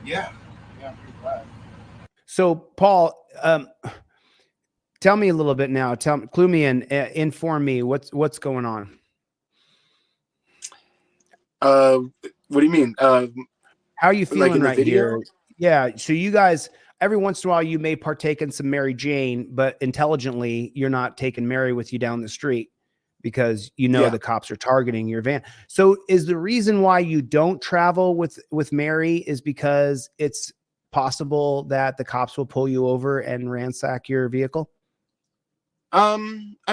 Yeah. Yeah, I'm pretty glad. So, Paul, tell me a little bit now. Clue me in, inform me. What's going on? What do you mean? How are you feeling like in the right video? here? Yeah. So you guys, every once in a while, you may partake in some Mary Jane, but intelligently, you're not taking Mary with you down the street because you know the cops are targeting your van. So is the reason why you don't travel with Mary is because it's possible that the cops will pull you over and ransack your vehicle? I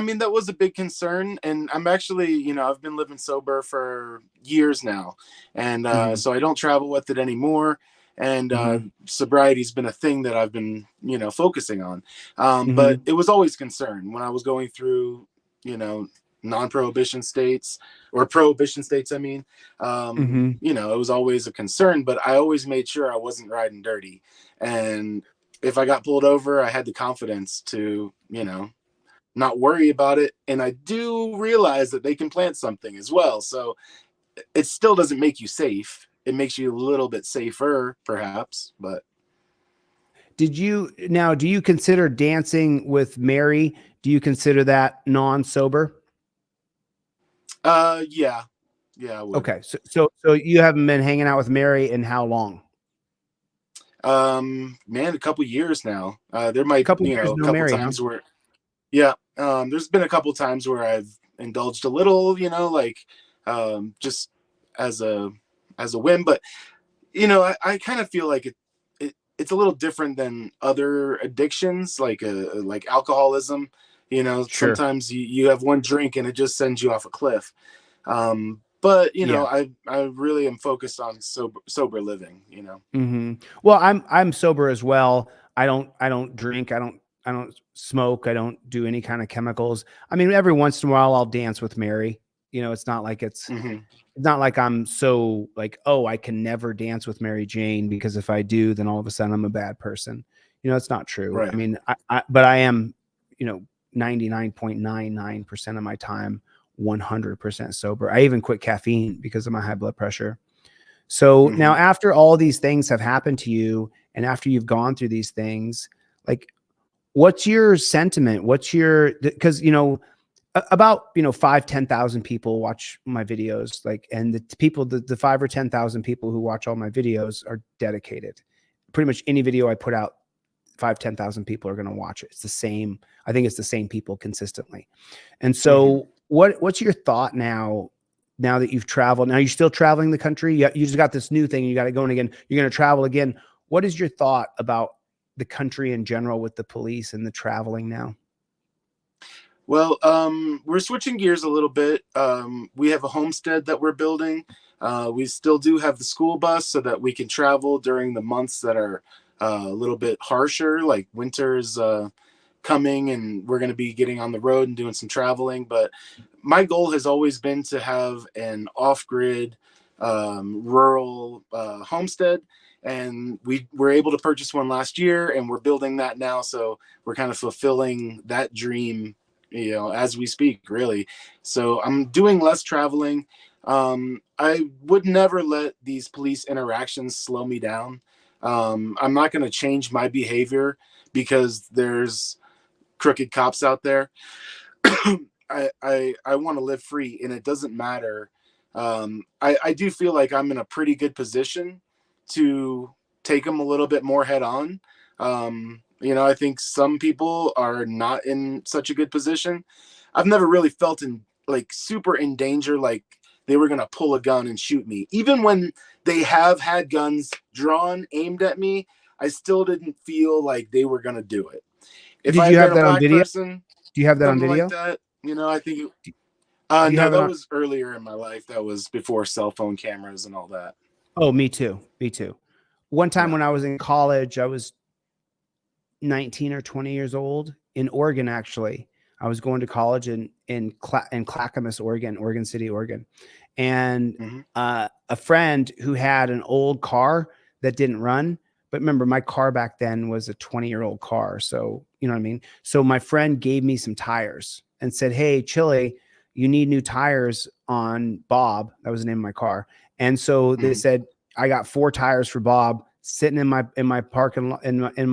mean, that was a big concern, and I'm actually, you know, I've been living sober for years now, and so I don't travel with it anymore. And sobriety's been a thing that I've been, you know, focusing on. But it was always concern when I was going through, you know, non-prohibition states or prohibition states. I mean, you know, it was always a concern, but I always made sure I wasn't riding dirty. And if I got pulled over, I had the confidence to, you know, not worry about it. And I do realize that they can plant something as well. So it still doesn't make you safe. It makes you a little bit safer, perhaps, but. Do you consider dancing with Mary? Do you consider that non-sober? Yeah, I would. Okay. So you haven't been hanging out with Mary in how long? Man, a couple years now. There might, you know, a couple Mary, times where, there's been a couple times where I've indulged a little, you know, like, just as a whim, but you know, I kind of feel like it's a little different than other addictions, like alcoholism. You know, sometimes you have one drink and it just sends you off a cliff. But you know, I really am focused on sober living, you know. Well, I'm sober as well. I don't drink. I don't smoke. I don't do any kind of chemicals. I mean, every once in a while I'll dance with Mary. You know, it's not like it's not like I'm so like, oh, I can never dance with Mary Jane, because if I do, then all of a sudden I'm a bad person. You know, it's not true. Right. I mean, but I am, you know, 99.99% of my time 100% sober. I even quit caffeine because of my high blood pressure. So now, after all these things have happened to you, and after you've gone through these things, like, what's your sentiment? What's your, because, you know, about, you know, 5,000-10,000 people watch my videos, like, and the people, the 5 or 10,000 people who watch all my videos are dedicated. Pretty much any video I put out, 5,000-10,000 people are going to watch it. It's the same. I think it's the same people consistently. And so what's your thought now that you've traveled? Now you're still traveling the country. You just got this new thing. You got it going again. You're going to travel again. What is your thought about the country in general with the police and the traveling now? Well, we're switching gears a little bit. We have a homestead that we're building. We still do have the school bus so that we can travel during the months that are a little bit harsher, like winter is coming, and we're going to be getting on the road and doing some traveling. But my goal has always been to have an off-grid rural homestead, and we were able to purchase one last year, and we're building that now. So we're kind of fulfilling that dream, you know, as we speak, really. So I'm doing less traveling. I would never let these police interactions slow me down. I'm not going to change my behavior because there's crooked cops out there. I want to live free, and it doesn't matter. I do feel like I'm in a pretty good position to take them a little bit more head on. You know, I think some people are not in such a good position. I've never really felt super in danger, like they were going to pull a gun and shoot me. Even when they have had guns drawn, aimed at me, I still didn't feel like they were going to do it. If Did I you had have been a that on black video? person, Do you have that on something video? like that, you know, I think Do you no, have it that on? was earlier in my life. That was before cell phone cameras and all that. Oh, me too. Me too. One time Yeah. when I was in college, I was 19 or 20 years old in Oregon. Actually, I was going to college in Clackamas, Oregon City, Oregon. And a friend who had an old car that didn't run, but remember, my car back then was a 20-year-old car. So, you know what I mean? So my friend gave me some tires and said, "Hey, Chille, you need new tires on Bob." That was the name of my car. And so they said, I got 4 tires for Bob sitting in my parking lot, in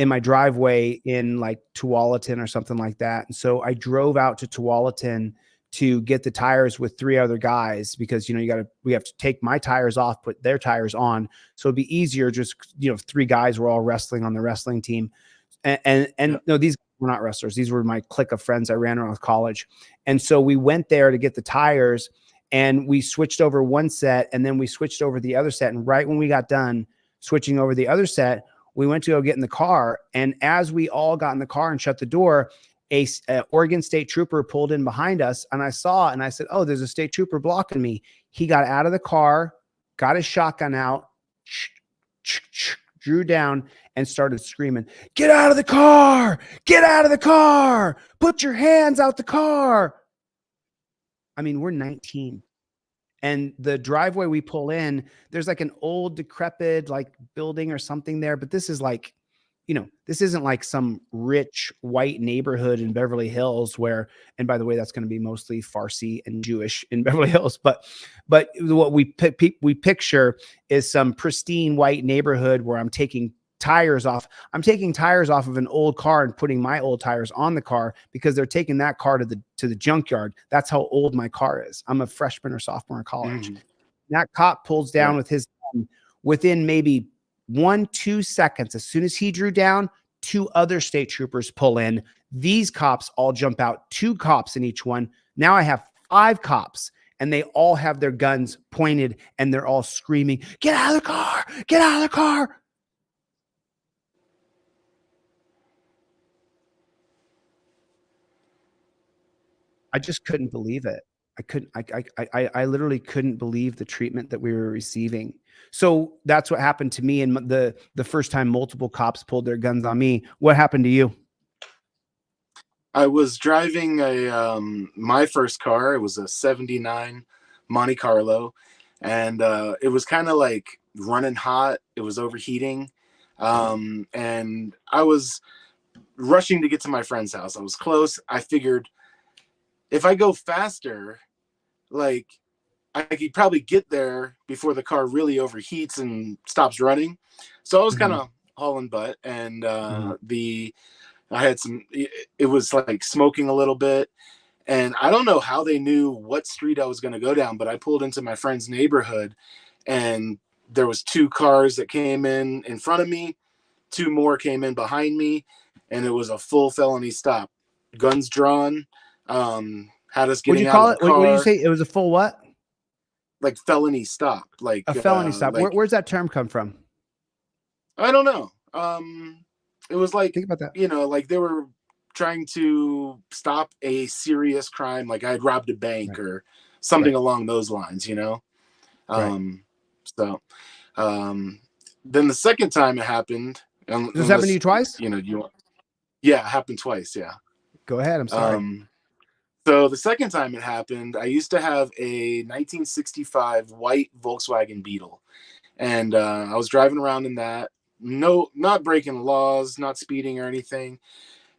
my driveway in like Tualatin or something like that. And so I drove out to Tualatin to get the tires with 3 other guys, because, you know, we have to take my tires off, put their tires on. So it'd be easier. Just, you know, 3 guys were all wrestling on the wrestling team. And no, these were not wrestlers. These were my clique of friends I ran around with college. And so we went there to get the tires, and we switched over one set, and then we switched over the other set. And right when we got done switching over the other set, we went to go get in the car. And as we all got in the car and shut the door, a Oregon State Trooper pulled in behind us, and I saw, and I said, "Oh, there's a state trooper blocking me." He got out of the car, got his shotgun out, drew down, and started screaming, "Get out of the car! Get out of the car! Put your hands out the car!" I mean, we're 19. And the driveway we pull in, there's like an old decrepit like building or something there. But this is like, you know, this isn't like some rich white neighborhood in Beverly Hills where, and by the way, that's going to be mostly Farsi and Jewish in Beverly Hills. But what we picture is some pristine white neighborhood where I'm taking tires off. I'm taking tires off of an old car and putting my old tires on the car, because they're taking that car to the junkyard. That's how old my car is. I'm a freshman or sophomore in college. That cop pulls down with his gun. Within maybe 1-2 seconds, as soon as he drew down, 2 other state troopers pull in. These cops all jump out, 2 cops in each one. Now I have 5 cops, and they all have their guns pointed, and they're all screaming, "Get out of the car! Get out of the car!" I just couldn't believe it. I literally couldn't believe the treatment that we were receiving. So that's what happened to me. And the first time multiple cops pulled their guns on me. What happened to you? I was driving my first car. It was a 79 Monte Carlo, and it was kind of like running hot. It was overheating. And I was rushing to get to my friend's house. I was close. I figured if I go faster, like I could probably get there before the car really overheats and stops running. So I was kind of hauling butt, and I had some, it was like smoking a little bit, and I don't know how they knew what street I was going to go down, but I pulled into my friend's neighborhood, and there was 2 cars that came in front of me, 2 more came in behind me, and it was a full felony stop. Guns drawn, had us getting out of the car. What did you say? It was a full what? Like felony stop. Like a felony stop. Like, where's that term come from? I don't know. It was like, think about that. You know, like they were trying to stop a serious crime, like I had robbed a bank or something along those lines, you know? So then the second time it happened. Does this happen to you twice? You know, yeah, it happened twice, yeah. Go ahead, I'm sorry. So the second time it happened, I used to have a 1965 white Volkswagen Beetle. And I was driving around in that. No, not breaking laws, not speeding or anything.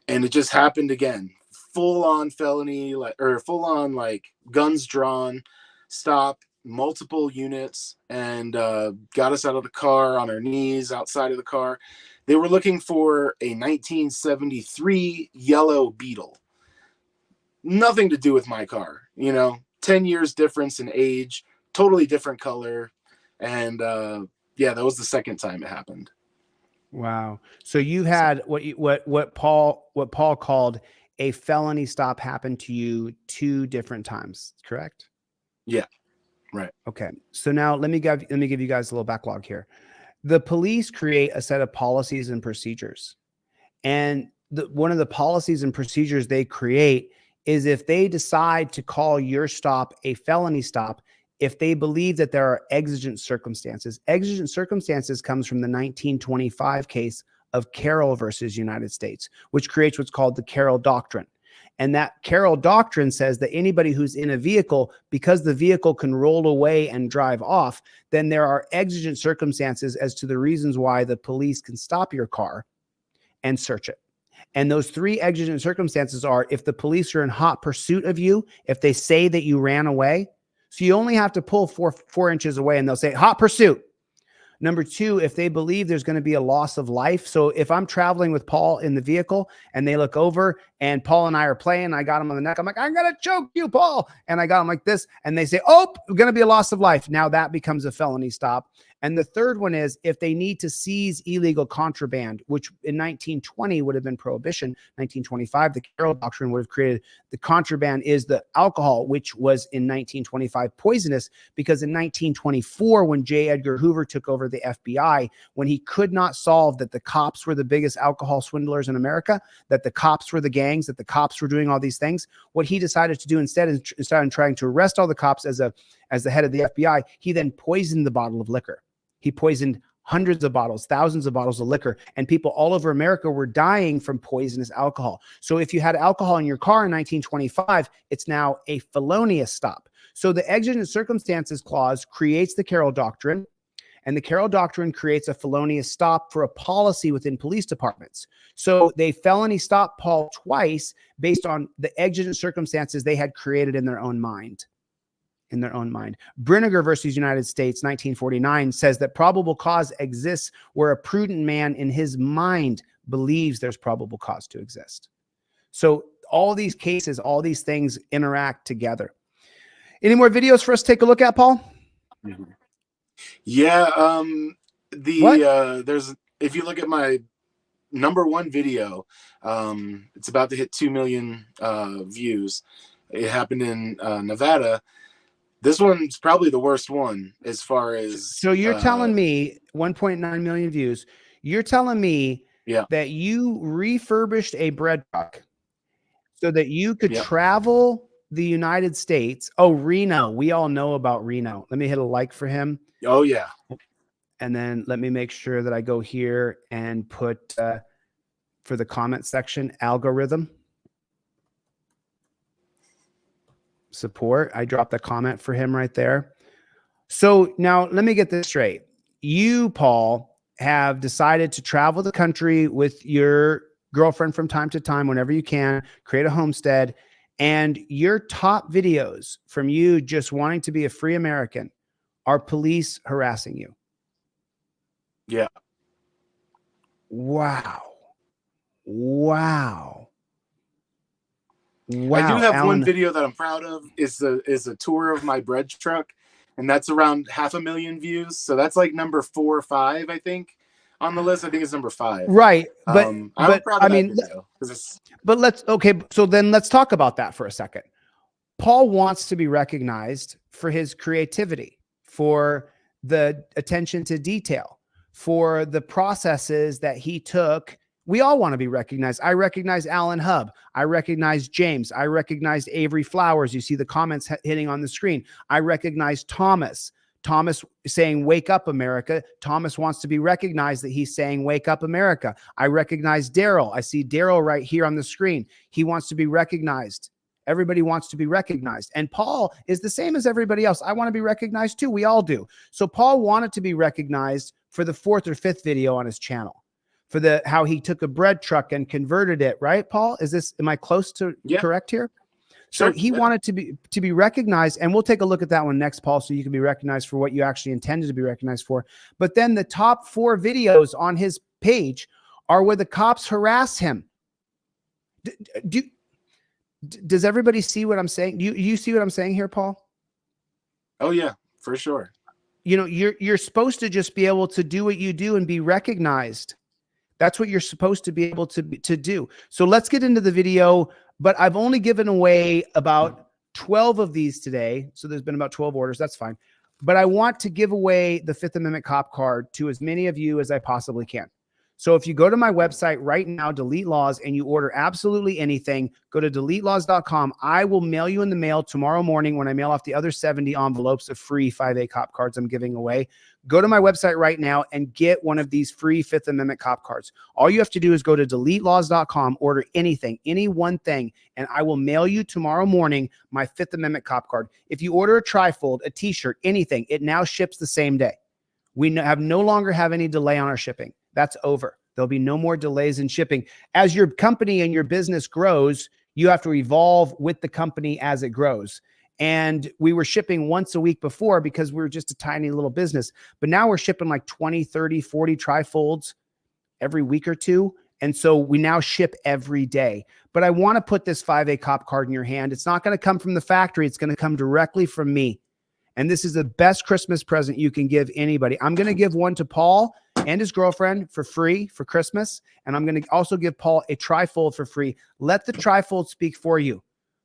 And it just happened again. Full on felony, full on guns drawn, stop, multiple units, and got us out of the car on our knees outside of the car. They were looking for a 1973 yellow Beetle. Nothing to do with my car, you know, 10 years difference in age, totally different color. And yeah, that was the second time it happened. Wow. So you had what Paul called a felony stop happen to you 2 different times, correct? Yeah. Right. Okay. So now let me give you guys a little backlog here. The police create a set of policies and procedures. And one of the policies and procedures they create is if they decide to call your stop a felony stop, if they believe that there are exigent circumstances. Exigent circumstances comes from the 1925 case of Carroll versus United States, which creates what's called the Carroll Doctrine. And that Carroll Doctrine says that anybody who's in a vehicle, because the vehicle can roll away and drive off, then there are exigent circumstances as to the reasons why the police can stop your car and search it. And those 3 exigent circumstances are if the police are in hot pursuit of you, if they say that you ran away. So you only have to pull 4 inches away and they'll say hot pursuit. Number 2, if they believe there's going to be a loss of life. So if I'm traveling with Paul in the vehicle and they look over and Paul and I are playing, I got him on the neck. I'm like, I'm going to choke you, Paul. And I got him like this. And they say, oh, going to be a loss of life. Now that becomes a felony stop. And the third one is if they need to seize illegal contraband, which in 1920 would have been prohibition. 1925, the Carroll Doctrine would have created the contraband is the alcohol, which was in 1925 poisonous, because in 1924, when J. Edgar Hoover took over the FBI, when he could not solve that the cops were the biggest alcohol swindlers in America, that the cops were the gangs, that the cops were doing all these things, what he decided to do instead of trying to arrest all the cops as the head of the FBI, he then poisoned the bottle of liquor. He poisoned hundreds of bottles, thousands of bottles of liquor, and people all over America were dying from poisonous alcohol. So if you had alcohol in your car in 1925, it's now a felonious stop. So the exigent circumstances clause creates the Carroll Doctrine, and the Carroll Doctrine creates a felonious stop for a policy within police departments. So they felony stopped Paul twice based on the exigent circumstances they had created in their own mind. Brinegar versus United States, 1949, says that probable cause exists where a prudent man in his mind believes there's probable cause to exist. So all these cases, all these things interact together. Any more videos for us to take a look at, Paul? Yeah. There's, if you look at my #1 video, it's about to hit 2 million views. It happened in Nevada. This one's probably the worst one as far as. So you're telling me 1.9 million views. You're telling me that you refurbished a bread truck so that you could travel the United States. Oh, Reno. We all know about Reno. Let me hit a like for him. Oh yeah. And then let me make sure that I go here and put for the comment section, algorithm support. I dropped a comment for him right there. So now let me get this straight. You, Paul, have decided to travel the country with your girlfriend from time to time, whenever you can, create a homestead, and your top videos from you just wanting to be a free American are police harassing you. Yeah. Wow. Wow. Wow. I do have Alan, one video that I'm proud of is a tour of my bread truck, and that's around 500,000 views. So that's like number 4 or 5, I think, on the list. I think it's number 5. right. But I'm but proud of I that mean, video, 'cause it's, but so then let's talk about that for a second. Paul wants to be recognized for his creativity, for the attention to detail, for the processes that he took. We all want to be recognized. I recognize Alan Hub. I recognize James. I recognize Avery Flowers. You see the comments hitting on the screen. I recognize Thomas. Thomas saying, "Wake up, America." Thomas wants to be recognized that he's saying, "Wake up, America." I recognize Daryl. I see Daryl right here on the screen. He wants to be recognized. Everybody wants to be recognized. And Paul is the same as everybody else. I want to be recognized too. We all do. So Paul wanted to be recognized for the 4th or 5th video on his channel, for how he took a bread truck and converted it, right, Paul? Am I close to correct here? So he wanted to be recognized, and we'll take a look at that one next, Paul, so you can be recognized for what you actually intended to be recognized for. But then the top 4 videos on his page are where the cops harass him. Does everybody see what I'm saying? You see what I'm saying here, Paul? oh yeah, for sure. You know, you're supposed to just be able to do what you do and be recognized. That's what you're supposed to be able to do. So let's get into the video, but I've only given away about 12 of these today. So there's been about 12 orders. That's fine. But I want to give away the 5th Amendment cop card to as many of you as I possibly can. So if you go to my website right now, Delete Laws, and you order absolutely anything, go to deletelaws.com. I will mail you in the mail tomorrow morning when I mail off the other 70 envelopes of free 5A cop cards I'm giving away. Go to my website right now and get one of these free 5th Amendment cop cards. All you have to do is go to deletelaws.com, order anything, any one thing, and I will mail you tomorrow morning my 5th Amendment cop card. If you order a trifold, a t-shirt, anything, it now ships the same day. We no longer have any delay on our shipping. That's over. There'll be no more delays in shipping. As your company and your business grows, you have to evolve with the company as it grows. And we were shipping once a week before because we were just a tiny little business. But now we're shipping like 20, 30, 40 trifolds every week or two. And so we now ship every day. But I want to put this 5A cop card in your hand. It's not going to come from the factory. It's going to come directly from me. And this is the best Christmas present you can give anybody. I'm going to give one to Paul and his girlfriend for free for Christmas. And I'm going to also give Paul a trifold for free. Let the trifold speak for you.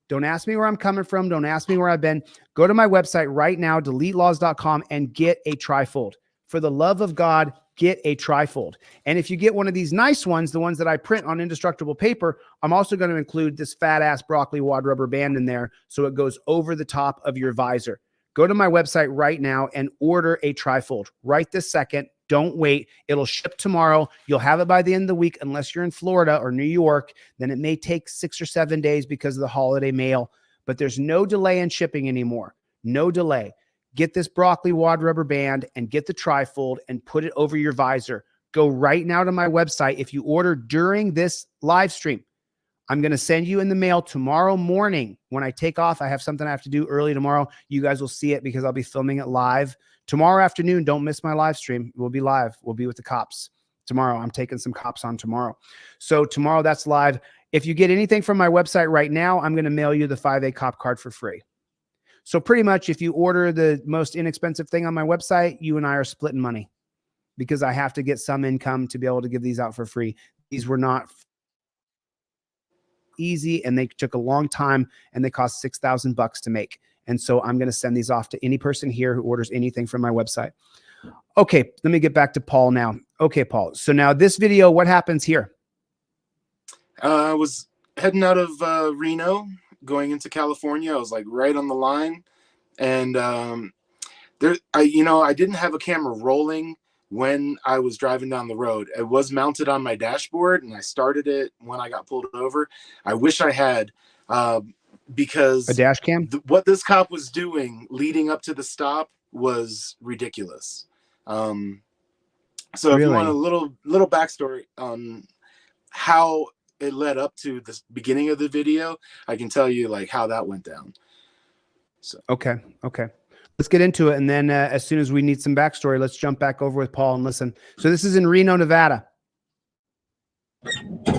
Don't ask me where I'm coming from. Don't ask me where I've been. Go to my website right now, deletelaws.com, and get a trifold. For the love of God, get a trifold. And if you get one of these nice ones, the ones that I print on indestructible paper, I'm also going to include this fat ass broccoli wad rubber band in there so it goes over the top of your visor. Go to my website right now and order a trifold right this second. Don't wait. It'll ship tomorrow. You'll have it by the end of the week, unless you're in Florida or New York. Then it may take 6 or 7 days because of the holiday mail, but there's no delay in shipping anymore. No delay. Get this broccoli wad rubber band and get the trifold and put it over your visor. Go right now to my website. If you order during this live stream, I'm going to send you in the mail tomorrow morning. When I take off, I have something I have to do early tomorrow. You guys will see it because I'll be filming it live. Tomorrow afternoon, don't miss my live stream. We'll be live. We'll be with the cops tomorrow. I'm taking some cops on tomorrow. So tomorrow, that's live. If you get anything from my website right now, I'm going to mail you the 5A cop card for free. So pretty much if you order the most inexpensive thing on my website, you and I are splitting money because I have to get some income to be able to give these out for free. These were not easy and they took a long time and they cost $6,000 to make. And so I'm going to send these off to any person here who orders anything from my website. Okay, let me get back to Paul now. Okay, Paul. So now this video, what happens here? I was heading out of Reno, going into California. I was like right on the line, and I didn't have a camera rolling when I was driving down the road. It was mounted on my dashboard, and I started it when I got pulled over. I wish I had, because A dash cam? what this cop was doing leading up to the stop was ridiculous. So if you want a little backstory on how it led up to the beginning of the video, I can tell you like how that went down. So Okay. Let's get into it, and then as soon as we need some backstory, let's jump back over with Paul and listen. So this is in Reno, Nevada.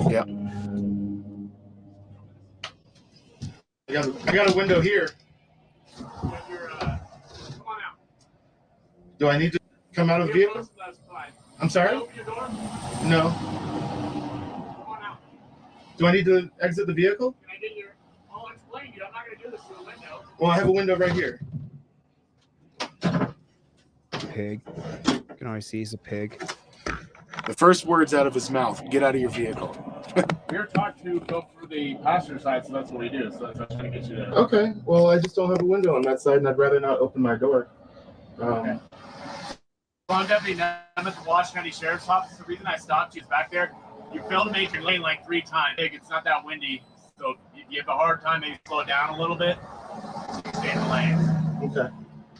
Yeah. I got a window here. Come on out. Do I need to come out of the vehicle? I'm sorry? Open your door. No. Come on out. Do I need to exit the vehicle? Can I get your? I'll explain to you. I'm not going to do this through a window. Well, I have a window right here. Pig. You can always see he's a pig. The first words out of his mouth: "Get out of your vehicle." We were taught to go through the passenger side, so that's what we do. So that's what I'm trying to get you there. Okay. Well, I just don't have a window on that side, and I'd rather not open my door. Okay. Well, I'm Deputy Nemeth from Washington County Sheriff's Office. The reason I stopped you is back there. You failed to make your lane like 3 times. It's not that windy, so if you have a hard time, maybe slow it down a little bit. So you can stay in the lane. Okay.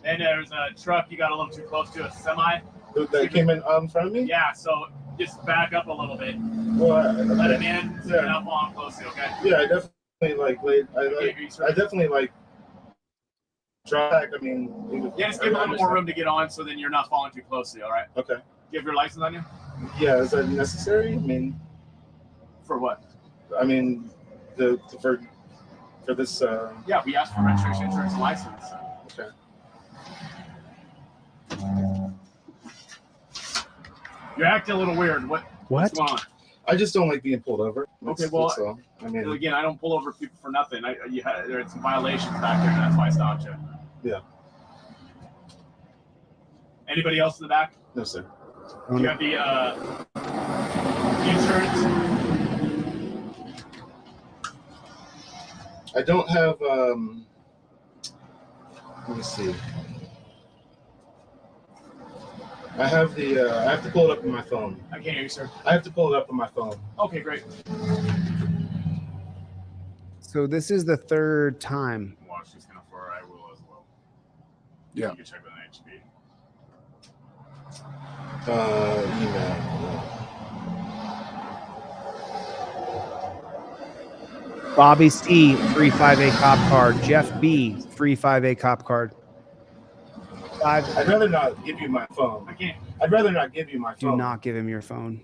Then there's a truck you got a little too close to, a semi. That came in front of me? Yeah, so just back up a little bit. Well, Let him in, so you're not falling closely, okay? Yeah, I definitely I definitely try back. I mean, Yeah, just give him a little more room to get on, so then you're not falling too closely, all right? Okay. Do you have your license on you? Yeah, is that necessary? I mean, for what? I mean, for this. Yeah, we asked for registration, insurance, and license. Okay. You're acting a little weird. What's going on? I just don't like being pulled over. Okay, well, that's all. I mean, again, I don't pull over people for nothing. There are some violations back there, and that's why I stopped you. Yeah. Anybody else in the back? No, sir. Do you have the insurance? I don't have. Let me see. I have I have to pull it up on my phone. I can't hear you, sir. I have to pull it up on my phone. Okay, great. So this is the 3rd time. Watch this kind of far. I will as well. Yeah. You can check with an HP. Email. Bobby C, free 5A cop card. Jeff B, free 5A cop card. I'd rather not give you my phone. I can't. I'd rather not give you my phone. Do not give him your phone.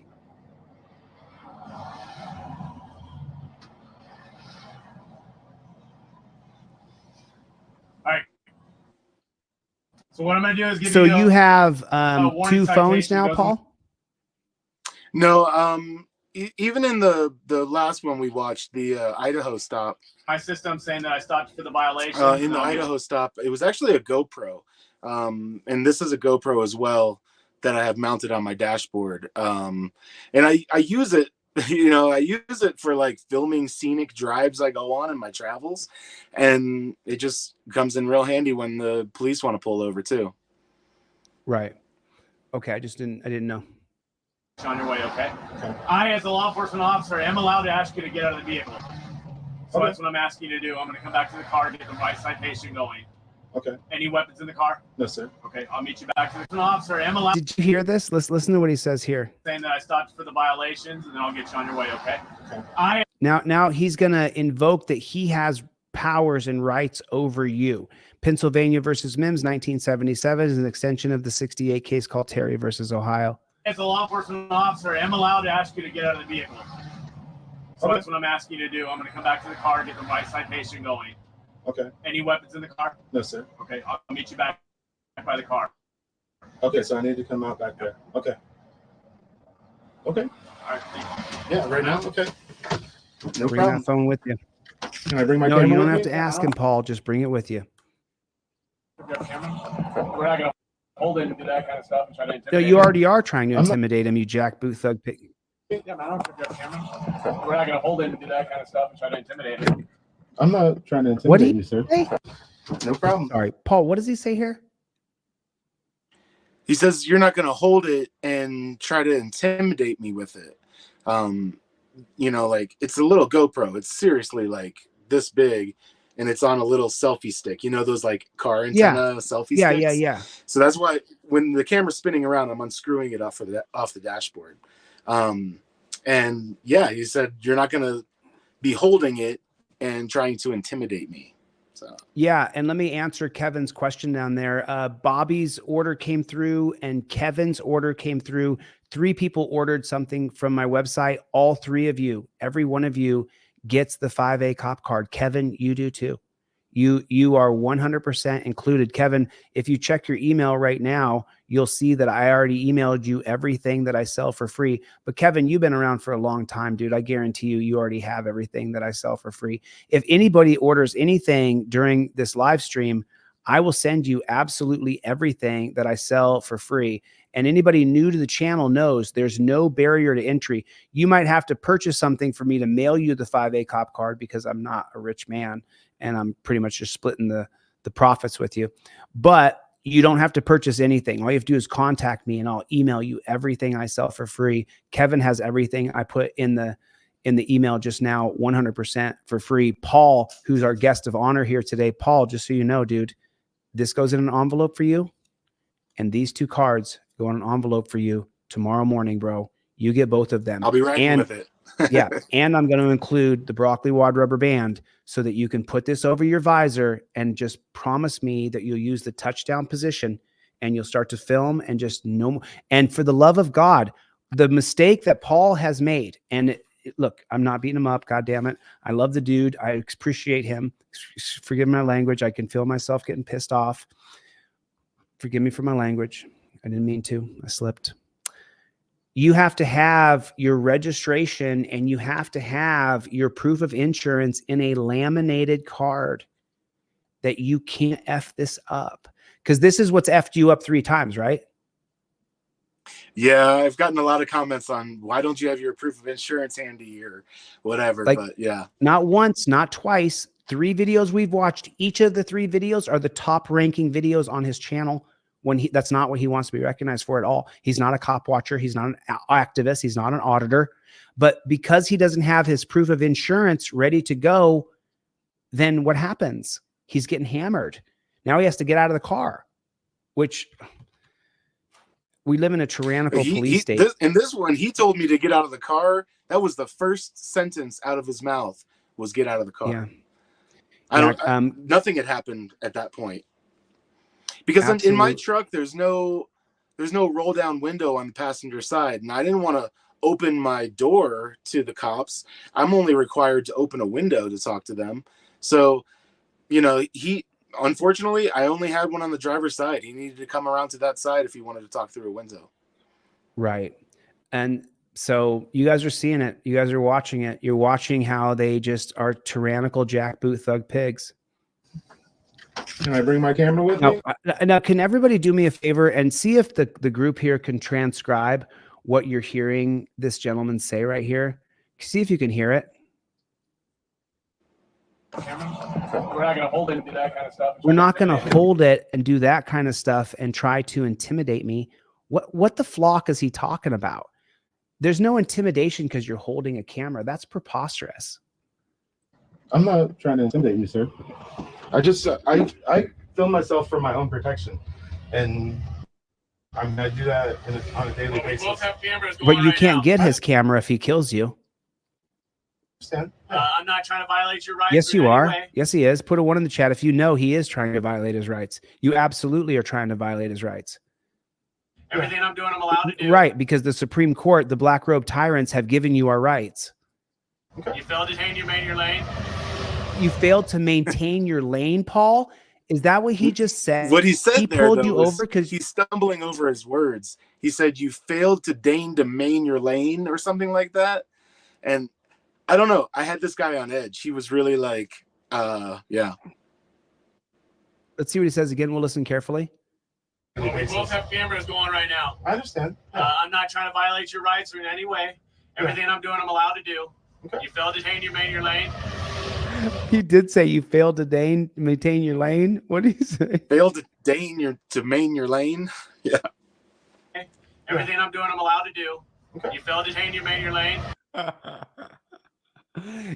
All right. So what I'm going to do is give So you. you have 2 warning phones citation now, goes- Paul? No, even in the last one we watched, the Idaho stop. My system saying that I stopped for the violation. In the Idaho stop, it was actually a GoPro, and this is a GoPro as well that I have mounted on my dashboard. And I use it, I use it for like filming scenic drives I go on in my travels, and it just comes in real handy when the police want to pull over too. Right. Okay, I didn't know. On your way, okay? I, as a law enforcement officer, am allowed to ask you to get out of the vehicle. So that's what I'm asking you to do. I'm going to come back to the car, get the right citation going. Okay. Any weapons in the car? No, sir. Okay, I'll meet you back to the officer. Am allowed. Did you hear this? Let's listen to what he says here. Saying that I stopped for the violations, and then I'll get you on your way, okay? I Now he's going to invoke that he has powers and rights over you. Pennsylvania versus Mims, 1977 is an extension of the 68 case called Terry versus Ohio. as a law enforcement officer, am allowed to ask you to get out of the vehicle. So that's what I'm asking you to do. I'm going to come back to the car, get the right citation going. Okay. Any weapons in the car? No, sir. Okay, I'll meet you back by the car. Okay, so I need to come out back there. Okay. Okay. All right, thank you. Yeah, right now? Okay. No Bring problem. that phone with you. Can I bring my No, camera you don't with have me? to ask him, Paul. Just bring it with you. We're not going to hold in and do that kind of stuff and try to No, intimidate you him. already are trying to I'm not- intimidate him, you jackboot thug pig. Yeah, man, I don't care if you have a camera. We're not going to hold in and do that kind of stuff and try to intimidate him. I'm not trying to What do intimidate you, sir. say? No problem. Sorry, Paul. What does he say here? He says you're not going to hold it and try to intimidate me with it. You know, like it's a little GoPro. It's seriously like this big, and it's on a little selfie stick. You know those like car antenna selfie sticks. Yeah. So that's why when the camera's spinning around, I'm unscrewing it off the dashboard. And yeah, he said you're not going to be holding it and trying to intimidate me. So Yeah, and let me answer Kevin's question down there. Bobby's order came through and Kevin's order came through. 3 people ordered something from my website. All 3 of you, every one of you gets the 5A cop card. Kevin, you do too. You are 100% included. Kevin, if you check your email right now, you'll see that I already emailed you everything that I sell for free. But Kevin, you've been around for a long time, dude. I guarantee you already have everything that I sell for free. If anybody orders anything during this live stream, I will send you absolutely everything that I sell for free. And anybody new to the channel knows there's no barrier to entry. You might have to purchase something for me to mail you the 5A cop card because I'm not a rich man and I'm pretty much just splitting the profits with you. But you don't have to purchase anything. All you have to do is contact me and I'll email you everything I sell for free. Kevin has everything I put in the email just now, 100% for free. Paul, who's our guest of honor here today. Paul, just so you know, dude, this goes in an envelope for you. And these 2 cards go in an envelope for you tomorrow morning, bro. You get both of them. I'll be riding with it. Yeah. And I'm going to include the broccoli wad rubber band so that you can put this over your visor and just promise me that you'll use the touchdown position and you'll start to film and just no. And for the love of God, the mistake that Paul has made, and look, I'm not beating him up. God damn it. I love the dude. I appreciate him. Forgive my language. I can feel myself getting pissed off. Forgive me for my language. I didn't mean to. I slipped. You have to have your registration and you have to have your proof of insurance in a laminated card that you can't F this up. Because this is what's F'd you up 3 times, right? Yeah, I've gotten a lot of comments on why don't you have your proof of insurance handy or whatever. Like, but yeah. Not once, not twice. 3 videos we've watched. Each of the 3 videos are the top ranking videos on his channel. That's not what he wants to be recognized for at all. He's not a cop watcher. He's not an activist. He's not an auditor. But because he doesn't have his proof of insurance ready to go, then what happens? He's getting hammered. Now he has to get out of the car, which we live in a tyrannical police state. In this one, he told me to get out of the car. That was the first sentence out of his mouth was get out of the car. Yeah. Nothing had happened at that point. Because in my truck, there's no roll down window on the passenger side. And I didn't want to open my door to the cops. I'm only required to open a window to talk to them. So, you know, unfortunately, I only had one on the driver's side. He needed to come around to that side if he wanted to talk through a window. Right. And so you guys are seeing it. You guys are watching it. You're watching how they just are tyrannical jackboot thug pigs. Can I bring my camera with me? Now, can everybody do me a favor and see if the group here can transcribe what you're hearing this gentleman say right here? See if you can hear it. We're not going to hold it and do that kind of stuff. We're not going to hold it and do that kind of stuff and try to intimidate me. What the flock is he talking about? There's no intimidation because you're holding a camera. That's preposterous. I'm not trying to intimidate you, sir. I just I film myself for my own protection, and I do that on a daily basis. Both have cameras going But you right can't now. get his camera if he kills you. I'm not trying to violate your rights. Yes, in you any are. way. Yes, he is. Put a 1 in the chat if you know he is trying to violate his rights. You absolutely are trying to violate his rights. Everything I'm doing, I'm allowed to do. Right, because the Supreme Court, the black robe tyrants, have given you our rights. You failed to maintain your lane. You failed to maintain your lane, Paul? Is that what he just said? What he said he there, pulled though, you was over because he's stumbling over his words. He said you failed to deign to main your lane or something like that. And I don't know. I had this guy on edge. He was really like, yeah. Let's see what he says again. We'll listen carefully. We both have cameras going right now. I understand. I'm not trying to violate your rights in any way. Everything I'm doing, I'm allowed to do. You failed to maintain your lane. He did say you failed to maintain your lane. What did he say? Failed to main your lane. Yeah. Everything I'm doing, I'm allowed to do. You failed to maintain your lane.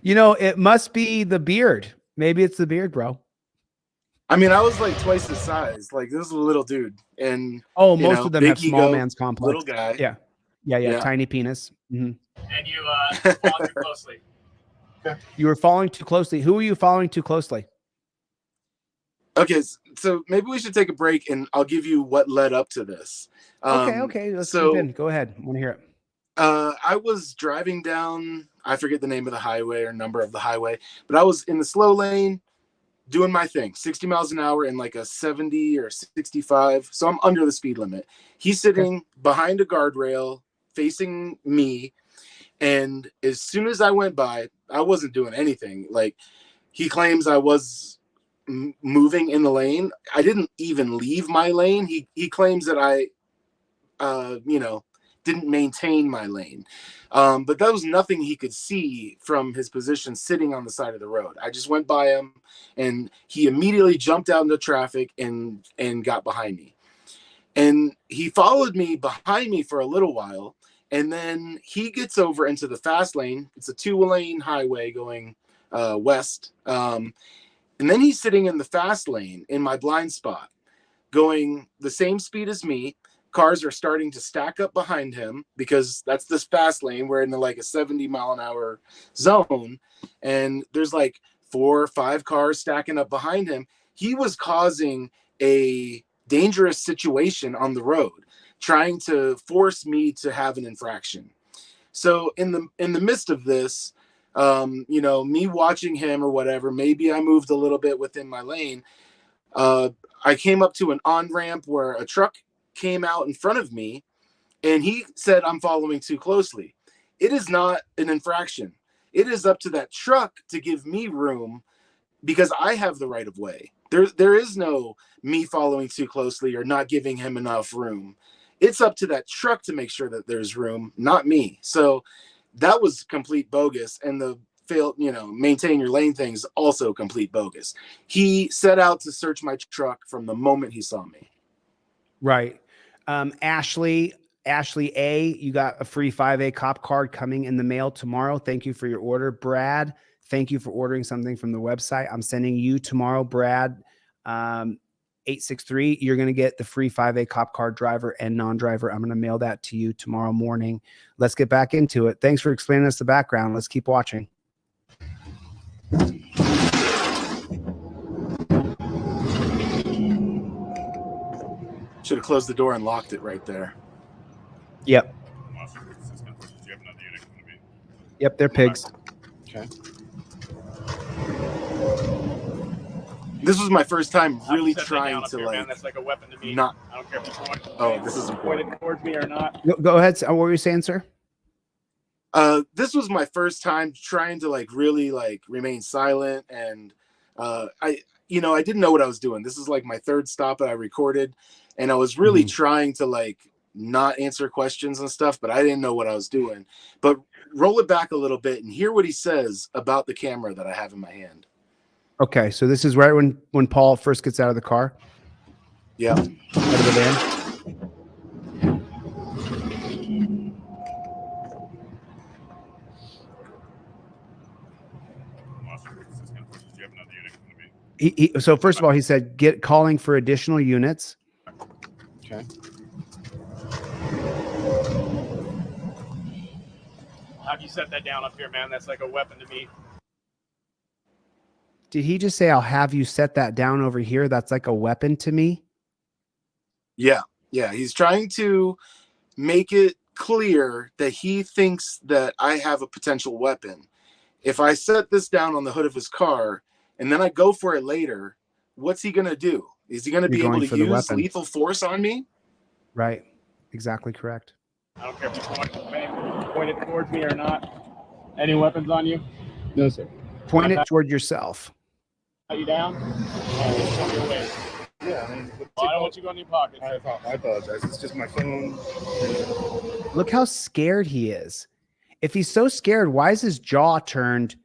You know, it must be the beard. Maybe it's the beard, bro. I mean, I was like twice his size. Like, this is a little dude. And most of them big have small ego, man's complex. little guy. Yeah. Tiny penis. And you followed too closely. You were following too closely. Who were you following too closely? Okay, so maybe we should take a break, and I'll give you what led up to this. Okay. Let's jump in. Go ahead. I want to hear it. I was driving down, I forget the name of the highway or number of the highway, but I was in the slow lane doing my thing, 60 miles an hour in like a 70 or 65. So I'm under the speed limit. He's sitting behind a guardrail facing me. And as soon as I went by, I wasn't doing anything. Like, he claims I was moving in the lane. I didn't even leave my lane. He claims that I, didn't maintain my lane. But that was nothing he could see from his position sitting on the side of the road. I just went by him, and he immediately jumped out into traffic and got behind me. And he followed me behind me for a little while. And then he gets over into the fast lane. It's a 2-lane highway going west. And then he's sitting in the fast lane in my blind spot, going the same speed as me. Cars are starting to stack up behind him because that's this fast lane. We're in like a 70-mile-an-hour zone. And there's like 4 or 5 cars stacking up behind him. He was causing a dangerous situation on the road, trying to force me to have an infraction. So in the midst of this, me watching him or whatever, maybe I moved a little bit within my lane. I came up to an on-ramp where a truck came out in front of me, and he said I'm following too closely. It is not an infraction. It is up to that truck to give me room because I have the right of way. There is no me following too closely or not giving him enough room. It's up to that truck to make sure that there's room, not me. So that was complete bogus. And the maintain your lane thing is also complete bogus. He set out to search my truck from the moment he saw me. Right. Ashley A, you got a free 5A cop card coming in the mail tomorrow. Thank you for your order. Brad, thank you for ordering something from the website. I'm sending you tomorrow, Brad, 863. You're going to get the free 5A cop card, driver and non-driver. I'm going to mail that to you tomorrow morning. Let's get back into it. Thanks for explaining us the background. Let's keep watching. Should have closed the door and locked it right there. Yep. Yep, they're pigs. Okay. This was my first time really trying to like. That's like a weapon to me. Not. I don't care if it's This is important. pointed towards me or not. Go ahead. What were you saying, sir? This was my first time trying to like really like remain silent, and I didn't know what I was doing. This is like my 3rd stop that I recorded, and I was really trying to like not answer questions and stuff, but I didn't know what I was doing. But roll it back a little bit and hear what he says about the camera that I have in my hand. Okay, so this is right when Paul first gets out of the car. Yeah. Out of the van. So first of all, he said, get calling for additional units. Okay. How'd you set that down up here, man? That's like a weapon to me. Did he just say, I'll have you set that down over here? That's like a weapon to me. Yeah. He's trying to make it clear that he thinks that I have a potential weapon. If I set this down on the hood of his car and then I go for it later, what's he going to do? Is he going to be able to use lethal force on me? Right. Exactly correct. I don't care if you point it towards me or not. Any weapons on you? No, sir. Point it toward yourself. Are you down? On your way. Yeah, I mean, I don't want you going in your pocket. I apologize. It's just my phone. Look how scared he is. If he's so scared, why is his jaw turned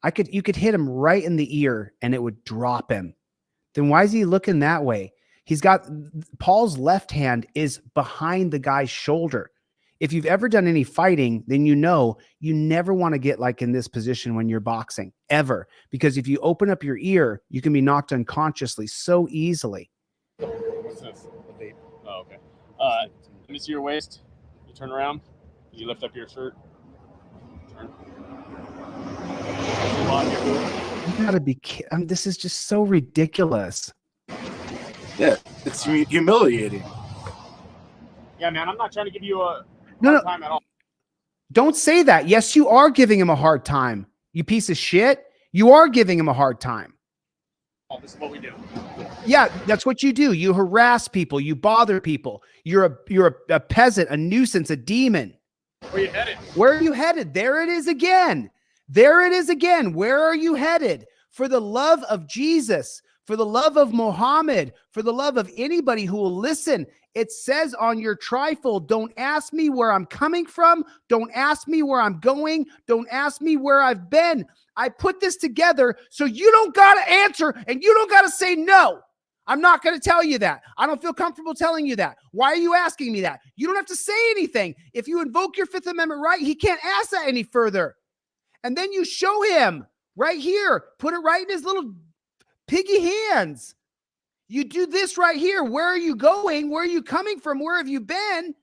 You could hit him right in the ear and it would drop him. Then why is he looking that way? He's got Paul's left hand is behind the guy's shoulder. If you've ever done any fighting, then you know you never want to get like in this position when you're boxing, ever. Because if you open up your ear, you can be knocked unconsciously so easily. What's this? A vape. Oh, okay. Let me see your waist. You turn around. You lift up your shirt. Turn. You gotta be kidding. This is just so ridiculous. Yeah, it's humiliating. Yeah, man, I'm not trying to give you a No, hard time at all. Don't say that. Yes, you are giving him a hard time. You piece of shit. You are giving him a hard time. Oh, this is what we do. Yeah, that's what you do. You harass people. You bother people. You're a peasant, a nuisance, a demon. Where you headed? Where are you headed? There it is again. There it is again. Where are you headed? For the love of Jesus, for the love of Muhammad, for the love of anybody who will listen. It says on your trifold, don't ask me where I'm coming from. Don't ask me where I'm going. Don't ask me where I've been. I put this together so you don't got to answer and you don't got to say no. I'm not going to tell you that. I don't feel comfortable telling you that. Why are you asking me that? You don't have to say anything. If you invoke your Fifth Amendment right, he can't ask that any further. And then you show him right here, put it right in his little piggy hands. You do this right here. Where are you going? Where are you coming from? Where have you been?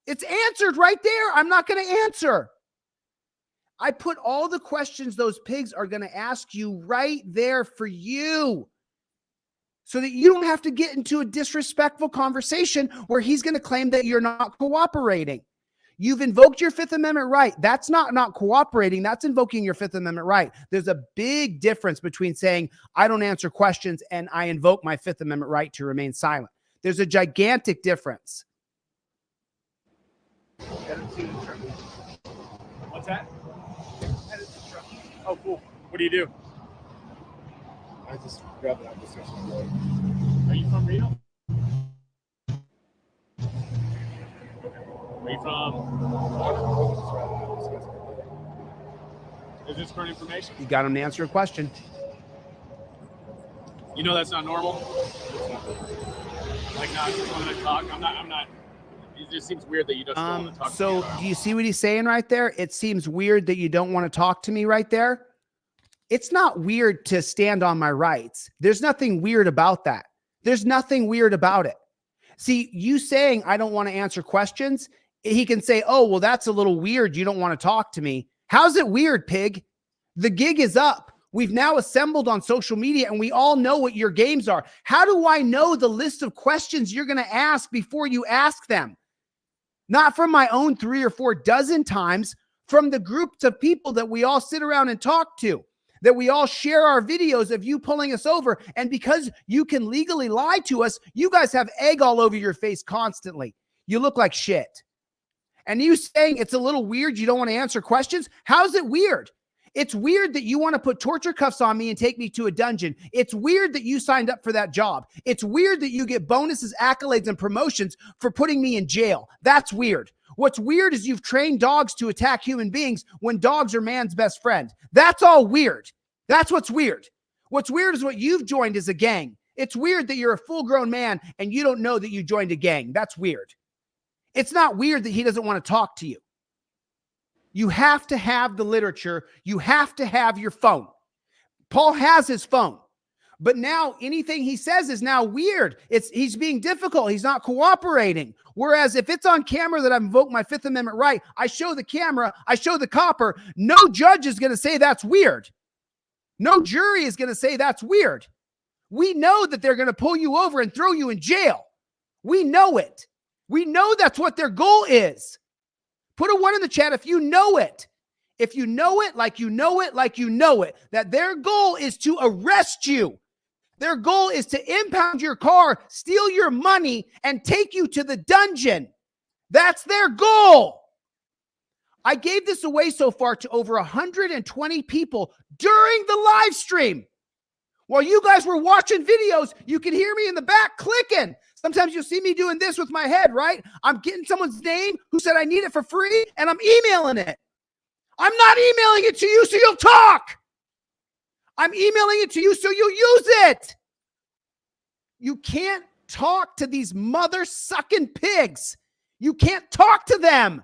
It's answered right there. I'm not going to answer. I put all the questions those pigs are going to ask you right there for you, so that you don't have to get into a disrespectful conversation where he's going to claim that you're not cooperating. You've invoked your Fifth Amendment right. That's not cooperating. That's invoking your Fifth Amendment right. There's a big difference between saying, I don't answer questions and I invoke my Fifth Amendment right to remain silent. There's a gigantic difference. What's that? Oh, cool. What do you do? I just grabbed that discussion. Are you from Reno? Are you from? Is this current information? You got him to answer a question. You know that's not normal. Like not want to talk. I'm not. It just seems weird that you just don't want to talk. So to me. do you see what he's saying right there? It seems weird that you don't want to talk to me right there. It's not weird to stand on my rights. There's nothing weird about that. There's nothing weird about it. See, you saying I don't want to answer questions, he can say, oh, well, that's a little weird. You don't want to talk to me. How's it weird, pig? The gig is up. We've now assembled on social media and we all know what your games are. How do I know the list of questions you're going to ask before you ask them? Not from my own 3 or 4 dozen times, from the groups of people that we all sit around and talk to, that we all share our videos of you pulling us over. And because you can legally lie to us, you guys have egg all over your face constantly. You look like shit. And you saying it's a little weird, you don't want to answer questions? How's it weird? It's weird that you want to put torture cuffs on me and take me to a dungeon. It's weird that you signed up for that job. It's weird that you get bonuses, accolades, and promotions for putting me in jail. That's weird. What's weird is you've trained dogs to attack human beings when dogs are man's best friend. That's all weird. That's what's weird. What's weird is what you've joined is a gang. It's weird that you're a full-grown man and you don't know that you joined a gang. That's weird. It's not weird that he doesn't want to talk to you. You have to have the literature. You have to have your phone. Paul has his phone. But now anything he says is now weird. He's being difficult. He's not cooperating. Whereas if it's on camera that I've invoked my Fifth Amendment right, I show the camera, I show the copper, no judge is going to say that's weird. No jury is going to say that's weird. We know that they're going to pull you over and throw you in jail. We know it. We know that's what their goal is. Put a 1 in the chat if you know it. If you know it, like you know it, like you know it, that their goal is to arrest you. Their goal is to impound your car, steal your money, and take you to the dungeon. That's their goal. I gave this away so far to over 120 people during the live stream. While you guys were watching videos, you can hear me in the back clicking. Sometimes you'll see me doing this with my head, right? I'm getting someone's name who said I need it for free, and I'm emailing it. I'm not emailing it to you so you'll talk. I'm emailing it to you so you'll use it. You can't talk to these mother-sucking pigs. You can't talk to them.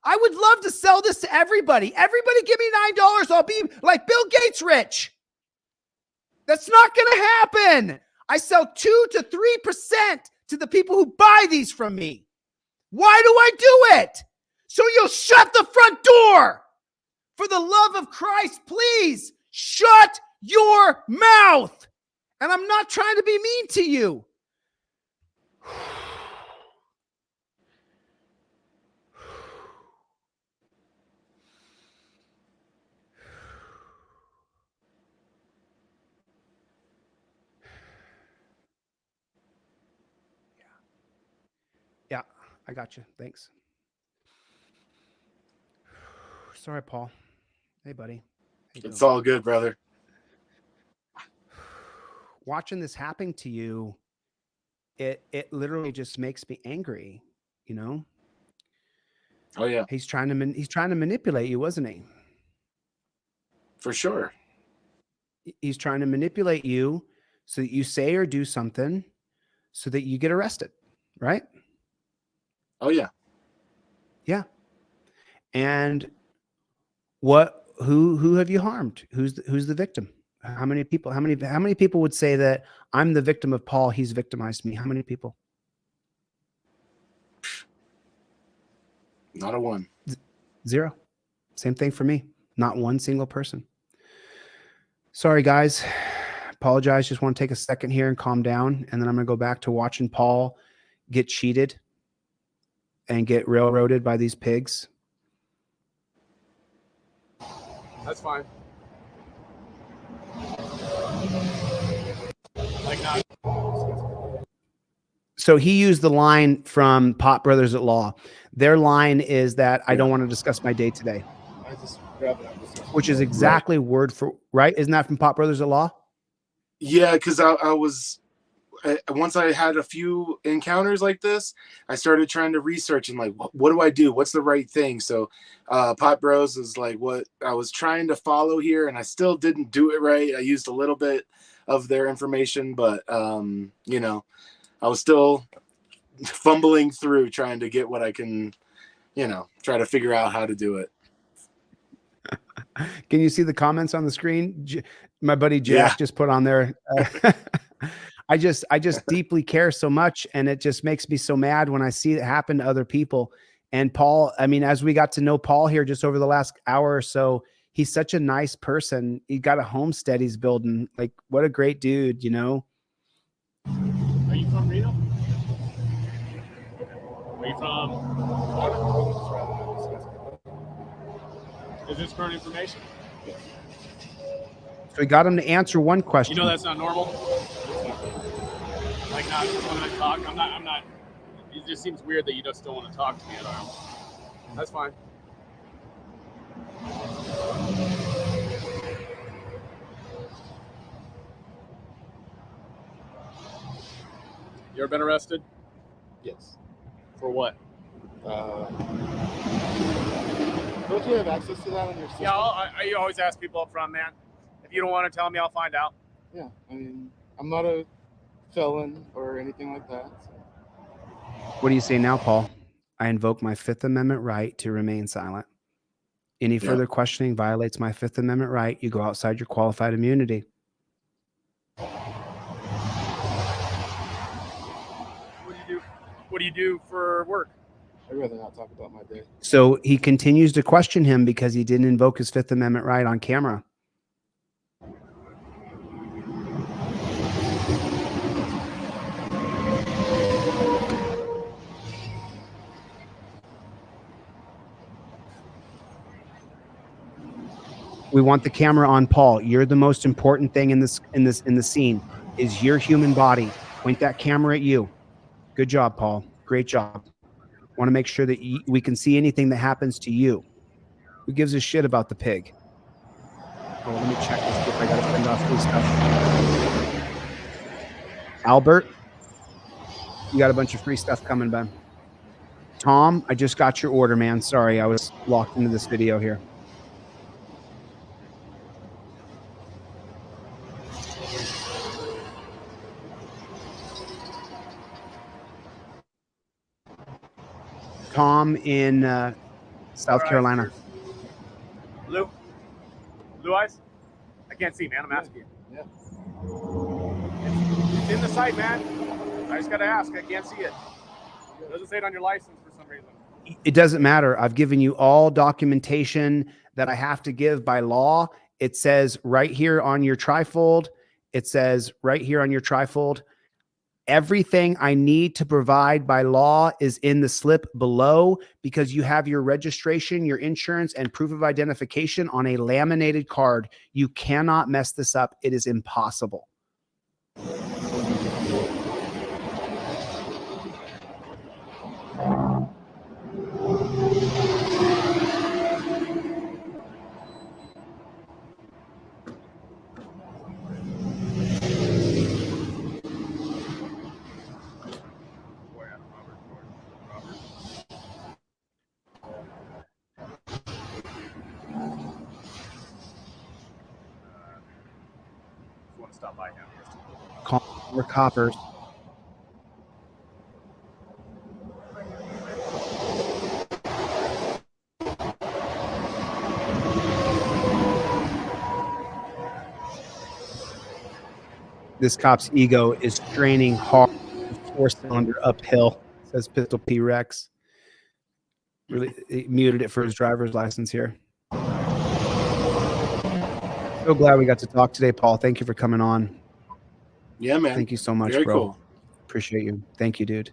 I would love to sell this to everybody. Everybody give me $9. I'll be like Bill Gates rich. That's not going to happen. I sell 2 to 3% to the people who buy these from me. Why do I do it? So you'll shut the front door. For the love of Christ, please shut your mouth. And I'm not trying to be mean to you. Yeah, I got you. Thanks. Sorry, Paul. Hey, buddy. It's all good, brother. Watching this happen to you, it literally just makes me angry, you know? Oh yeah. He's trying to manipulate you, wasn't he? For sure. He's trying to manipulate you so that you say or do something so that you get arrested, right? Oh yeah. Yeah. And who have you harmed? Who's the victim? How many people would say that I'm the victim of Paul, he's victimized me? How many people? Not a one. 0. Same thing for me. Not one single person. Sorry, guys. Apologize. Just want to take a second here and calm down. And then I'm going to go back to watching Paul get cheated and get railroaded by these pigs. That's fine. Like not. So he used the line from Pot Brothers at Law. Their line is that I don't want to discuss my day today. I just grabbed it. Which is exactly word for right. Isn't that from Pot Brothers at Law? Yeah, because I was once I had a few encounters like this, I started trying to research and like, what do I do? What's the right thing? So Pot Bros is like what I was trying to follow here, and I still didn't do it right. I used a little bit of their information, but you know, I was still fumbling through trying to get what I can, you know, try to figure out how to do it. Can you see the comments on the screen? My buddy Jack just put on there. I just deeply care so much, and it just makes me so mad when I see it happen to other people. And Paul, I mean, as we got to know Paul here just over the last hour or so, he's such a nice person. He got a homestead he's building. Like, what a great dude, you know? Are you from Reno? Are you from? Is this current information? So we got him to answer one question. You know that's not normal. Like not when I talk, I'm not. It just seems weird that you just don't want to talk to me at all. That's fine. You ever been arrested? Yes. For what? Don't you have access to that on your system? Yeah, I always ask people up front, man. If you don't want to tell me, I'll find out. Yeah, I mean, I'm not a felon or anything like that. So. What do you say now, Paul? I invoke my Fifth Amendment right to remain silent. Any further questioning violates my Fifth Amendment right. You go outside your qualified immunity. What do you do for work? I'd rather not talk about my day. So he continues to question him because he didn't invoke his Fifth Amendment right on camera. We want the camera on Paul. You're the most important thing in the scene is your human body. Point that camera at you. Good job, Paul. Great job. Want to make sure that we can see anything that happens to you. Who gives a shit about the pig? Oh, let me check this if I got to send off free stuff. Albert, you got a bunch of free stuff coming, Ben. Tom, I just got your order, man. Sorry, I was locked into this video here. Tom in South Carolina. Blue eyes? I can't see, man. I'm asking. Yeah. It's in the site, man. I just gotta ask. I can't see it. It doesn't say it on your license for some reason. It doesn't matter. I've given you all documentation that I have to give by law. It says right here on your trifold. It says right here on your trifold. Everything I need to provide by law is in the slip below because you have your registration, your insurance, and proof of identification on a laminated card. You cannot mess this up. It is impossible. Want to stop by him? Call more coppers. This cop's ego is straining hard, 4-cylinder uphill, says Pistol P Rex. Really he muted it for his driver's license here. So glad we got to talk today, Paul. Thank you for coming on. Yeah, man. Thank you so much, Very bro. cool. Appreciate you. Thank you, dude.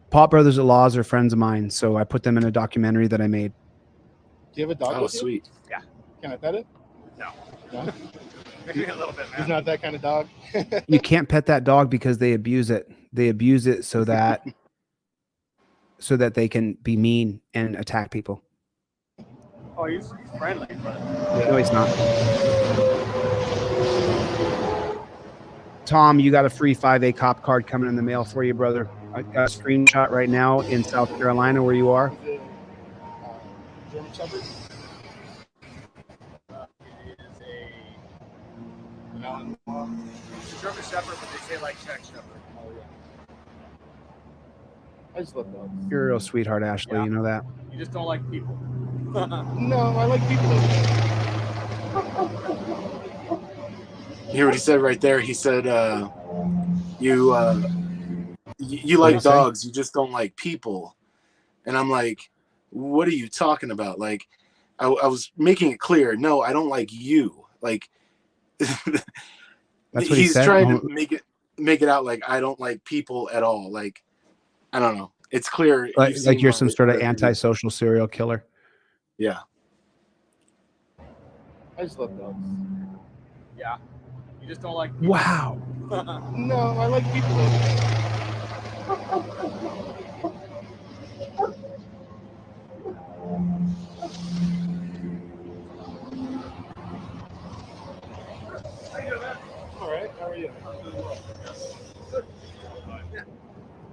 Paul Brothers at Laws are friends of mine, so I put them in a documentary that I made. Do you have a dog? Oh, with you? sweet. Yeah. Can I pet it? No. No. Maybe a little bit, man. He's not that kind of dog. You can't pet that dog because they abuse it. They abuse it so that they can be mean and attack people. Oh, he's friendly, but No, he's not. Tom, you got a free 5A cop card coming in the mail for you, brother. I got a screenshot right now in South Carolina where you are. Is it, German Shepherd? it is a German Shepherd, but they say like Czech Shepherd. Oh, yeah. I just love dogs. You're a real sweetheart, Ashley. Yeah. You know that. You just don't like people. No, I like people. You hear what he said right there? He said, you like dogs, you just don't like people. And I'm like, what are you talking about? Like, I was making it clear. No, I don't like you. Like, That's what he he's said. trying to make it out like I don't like people at all. Like, I don't know. It's clear. Like you're some sort of antisocial serial killer. Yeah. I just love dogs. Yeah. You just don't like people. Wow. No, I like people. All right, how are you?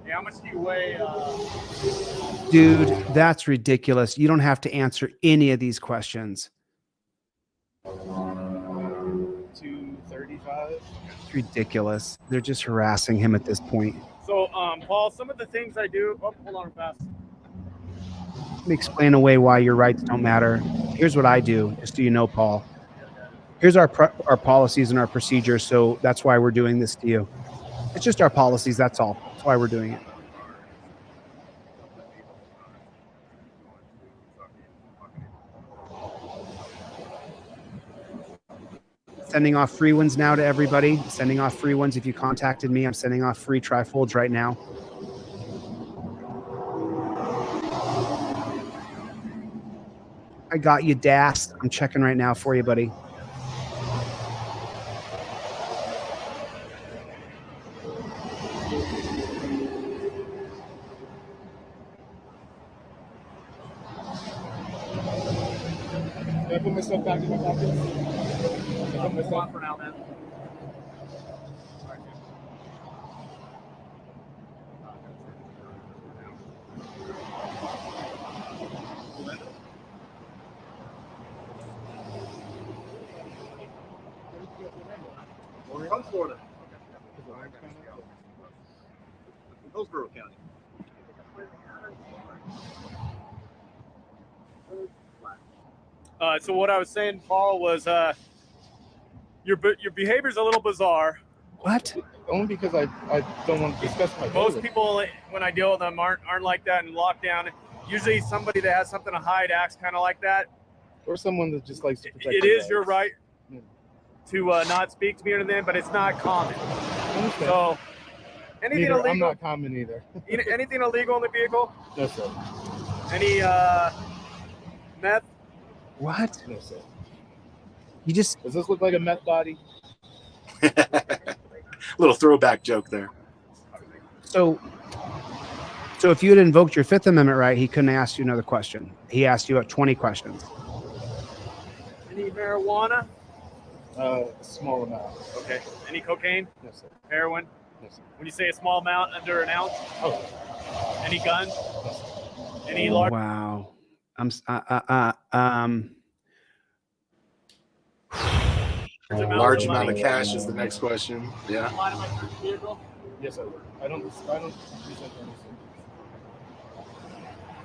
Yeah, how much do you weigh? Dude, that's ridiculous. You don't have to answer any of these questions. 235. It's ridiculous. They're just harassing him at this point. So, Paul, some of the things I do. Oh, hold on, fast. Let me explain away why your rights don't matter. Here's what I do, just so you know, Paul. Here's our policies and our procedures, so that's why we're doing this to you. It's just our policies, that's all. That's why we're doing it. Sending off free ones now to everybody. Sending off free ones. If you contacted me, I'm sending off free trifolds right now. I got you, Das. I'm checking right now for you, buddy. Can I put myself back in my pocket? Can I put myself For now, man. From Florida. Hillsborough County. So what I was saying, Paul, was your behavior's a little bizarre. What? Only because I don't want to discuss my Most day. people, when I deal with them, aren't like that in lockdown. Usually somebody that has something to hide acts kind of like that. Or someone that just likes to protect It their is your right to not speak to me or anything, but it's not common. Okay. So anything Neither, illegal? I'm not common either. Anything illegal in the vehicle? No, sir. Any meth? What? No, sir. You just Does this look like a meth body? Little throwback joke there. so if you had invoked your Fifth Amendment right, he couldn't ask you another question. He asked you 20 questions. Any marijuana? A small amount. Okay. Any cocaine? No, sir. Heroin? No, sir. When you say a small amount, under an ounce? Oh. Any guns? No, sir. Any large? Wow. Large amount of cash is the next question. Yeah. Yes, sir. I don't use that anything.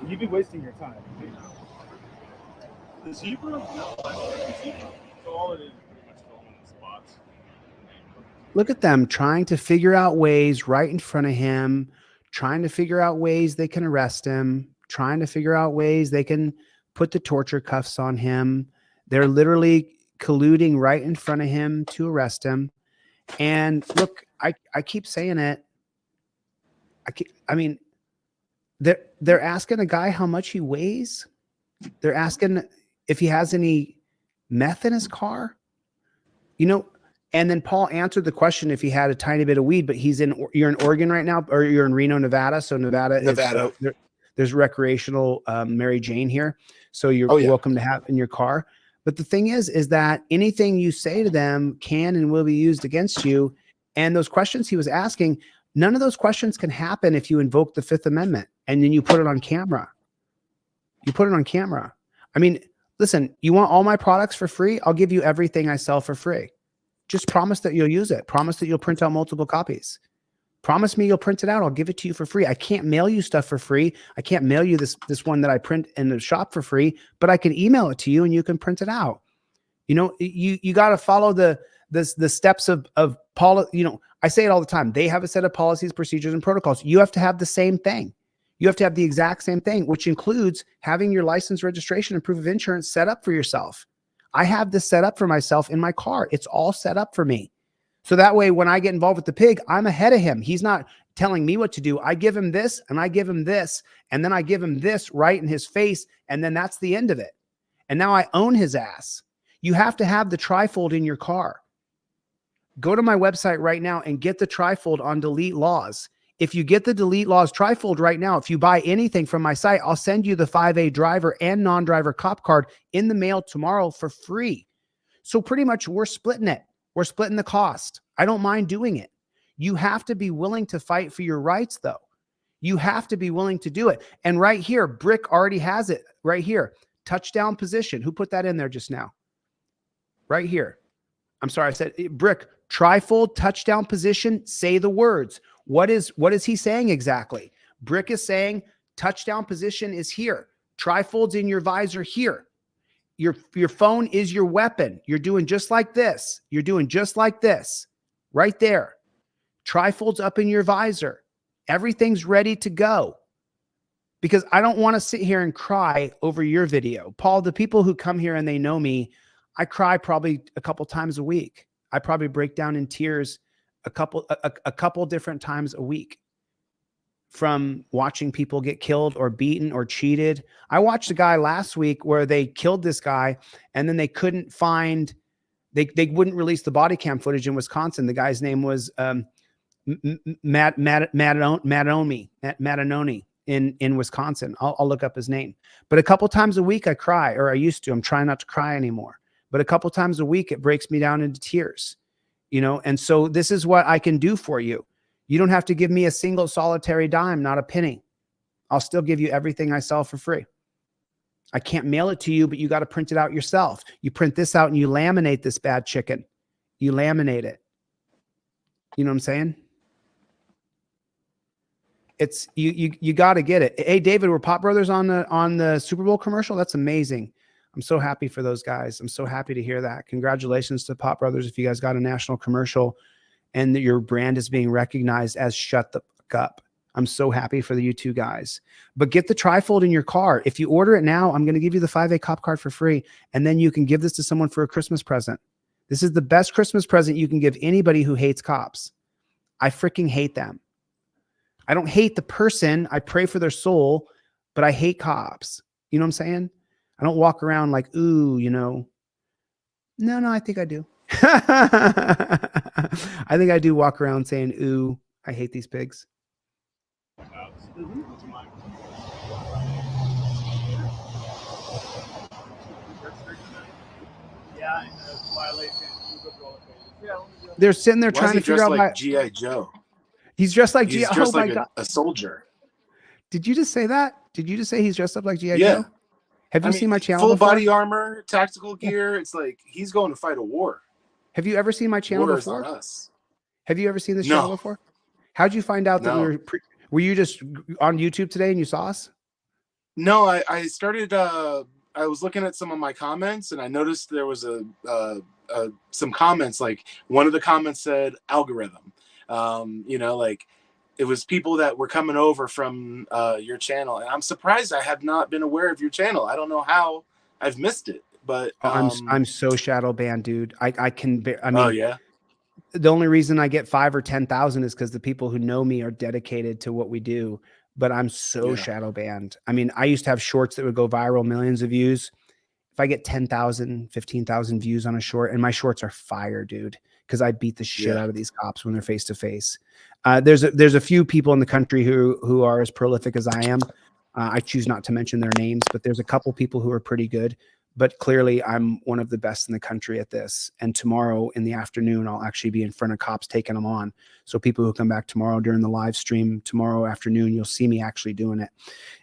You'd be wasting your time. The zebra? No, so all it is pretty much filming the spots. Look at them trying to figure out ways right in front of him, trying to figure out ways they can arrest him, trying to figure out ways they can put the torture cuffs on him. They're literally colluding right in front of him to arrest him. And look, I keep saying it. I mean, they're asking a guy how much he weighs. They're asking if he has any meth in his car, and then Paul answered the question if he had a tiny bit of weed, but you're in Oregon right now, or you're in Reno, Nevada. So Nevada. There's recreational Mary Jane here. So you're welcome to have in your car. But the thing is that anything you say to them can and will be used against you. And those questions he was asking, none of those questions can happen if you invoke the Fifth Amendment and then you put it on camera. You put it on camera. I mean, listen, you want all my products for free? I'll give you everything I sell for free. Just promise that you'll use it. Promise that you'll print out multiple copies. Promise me you'll print it out. I'll give it to you for free. I can't mail you stuff for free. I can't mail you this one that I print in the shop for free, but I can email it to you and you can print it out. You got to follow the steps of I say it all the time. They have a set of policies, procedures, and protocols. You have to have the same thing. You have to have the exact same thing, which includes having your license, registration, and proof of insurance set up for yourself. I have this set up for myself in my car. It's all set up for me. So that way, when I get involved with the pig, I'm ahead of him. He's not telling me what to do. I give him this and I give him this, and then I give him this right in his face. And then that's the end of it. And now I own his ass. You have to have the trifold in your car. Go to my website right now and get the trifold on Delete Laws. If you get the Delete Laws trifold right now, if you buy anything from my site, I'll send you the 5A driver and non-driver cop card in the mail tomorrow for free. So pretty much we're splitting it. We're splitting the cost. I don't mind doing it. You have to be willing to fight for your rights, though. You have to be willing to do it. And right here, Brick already has it right here. Touchdown position. Who put that in there just now? Right here. I'm sorry, I said Brick. Trifold touchdown position. Say the words. What is he saying exactly? Brick is saying touchdown position is here. Trifold's in your visor here. Your phone is your weapon. You're doing just like this. You're doing just like this. Right there. Trifold's up in your visor. Everything's ready to go. Because I don't want to sit here and cry over your video. Paul, the people who come here and they know me, I cry probably a couple times a week. I probably break down in tears a couple different times a week from watching people get killed or beaten or cheated. I watched a guy last week where they killed this guy and then they couldn't find, they wouldn't release the body cam footage in Wisconsin. The guy's name was Matanoni in Wisconsin. I'll look up his name. But a couple times a week I cry, or I used to. I'm trying not to cry anymore. But a couple times a week it breaks me down into tears. And so this is what I can do for you. You don't have to give me a single solitary dime, not a penny. I'll still give you everything I sell for free. I can't mail it to you, but you got to print it out yourself. You print this out and you laminate this bad chicken. You laminate it. You know what I'm saying? It's you got to get it. Hey, David, were Pop Brothers on the Super Bowl commercial? That's amazing. I'm so happy for those guys. I'm so happy to hear that. Congratulations to Pop Brothers if you guys got a national commercial and that your brand is being recognized as Shut the Fuck Up. I'm so happy for you two guys. But get the trifold in your car. If you order it now, I'm going to give you the 5A cop card for free, and then you can give this to someone for a Christmas present. This is the best Christmas present you can give anybody who hates cops. I freaking hate them. I don't hate the person. I pray for their soul, but I hate cops. You know what I'm saying? I don't walk around like, ooh, you know. No, I think I do. I think I do walk around saying, ooh, I hate these pigs. They're sitting there trying to figure out like G.I. Joe. He's dressed like He's G.I. dressed Oh like my God. a soldier. Did you just say that? Did you just say he's dressed up like G.I. Yeah. Joe? Have you seen my channel full before? body armor, tactical gear? It's like he's going to fight a war. Have you ever seen my channel War before? is on us. Have you ever seen this No. channel before? How'd you find out that we No. were you just on YouTube today and you saw us? No, I started. I was looking at some of my comments and I noticed there was some comments. Like one of the comments said algorithm. You know, like it was people that were coming over from your channel, and I'm surprised I have not been aware of your channel. I don't know how I've missed it, but I'm so shadow banned, dude. I mean, oh yeah. The only reason I get 5 or 10,000 is because the people who know me are dedicated to what we do. But I'm so shadow banned. I mean, I used to have shorts that would go viral, millions of views. If I get 10,000, 15,000 views on a short, and my shorts are fire, dude, because I beat the shit out of these cops when they're face to face. There's a few people in the country who are as prolific as I am. I choose not to mention their names, but there's a couple people who are pretty good. But clearly, I'm one of the best in the country at this. And tomorrow in the afternoon, I'll actually be in front of cops taking them on. So people who come back tomorrow during the live stream tomorrow afternoon, you'll see me actually doing it.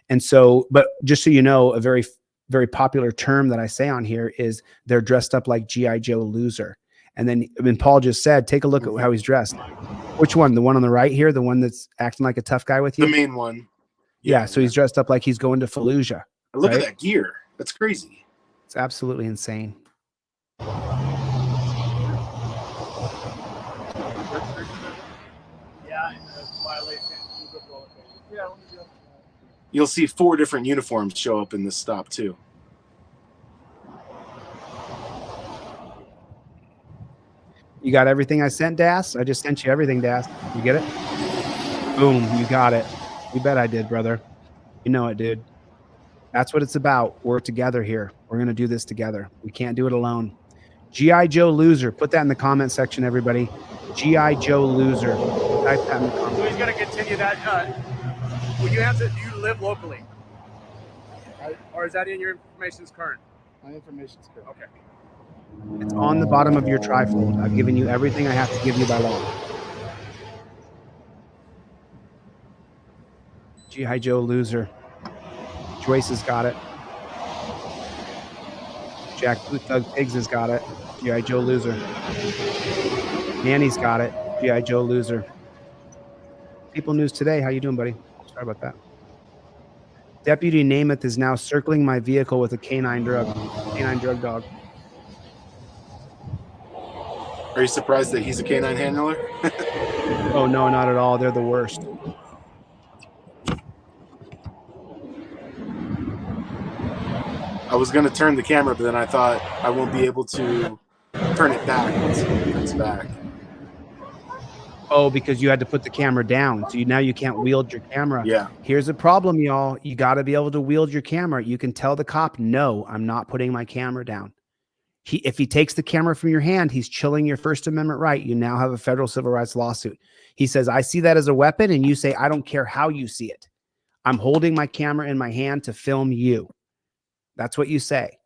And so, but just so you know, a very, very popular term that I say on here is they're dressed up like G.I. Joe loser. And then when Paul just said, take a look at how he's dressed. Which one? The one on the right here? The one that's acting like a tough guy with you? The main one. Yeah. So he's dressed up like he's going to Fallujah. Look at that gear. That's crazy. It's absolutely insane. You'll see 4 different uniforms show up in this stop too. You got everything I sent, Das? I just sent you everything, Das. You get it? Boom, you got it. You bet I did, brother. You know it, dude. That's what it's about. We're together here. We're going to do this together. We can't do it alone. G.I. Joe loser. Put that in the comment section, everybody. G.I. Joe loser. Type that in the comments. So he's going to continue that. Will you have to, do you live locally? Or is that in your information's current? My information's current. Okay. It's on the bottom of your trifold. I've given you everything I have to give you by law. G.I. Joe loser. Joyce has got it. Jack Boot Thug Pigs has got it. G.I. Joe loser. Manny's got it. G.I. Joe loser. People News Today. How you doing, buddy? Sorry about that. Deputy Namath is now circling my vehicle with a canine drug dog. Are you surprised that he's a canine handler? Oh, no, not at all. They're the worst. I was going to turn the camera, but then I thought I won't be able to turn it back once it turns back. Oh, because you had to put the camera down. So now you can't wield your camera. Yeah. Here's a problem, y'all. You got to be able to wield your camera. You can tell the cop, no, I'm not putting my camera down. If he takes the camera from your hand, he's chilling your First Amendment right. You now have a federal civil rights lawsuit. He says, I see that as a weapon. And you say, I don't care how you see it. I'm holding my camera in my hand to film you. That's what you say.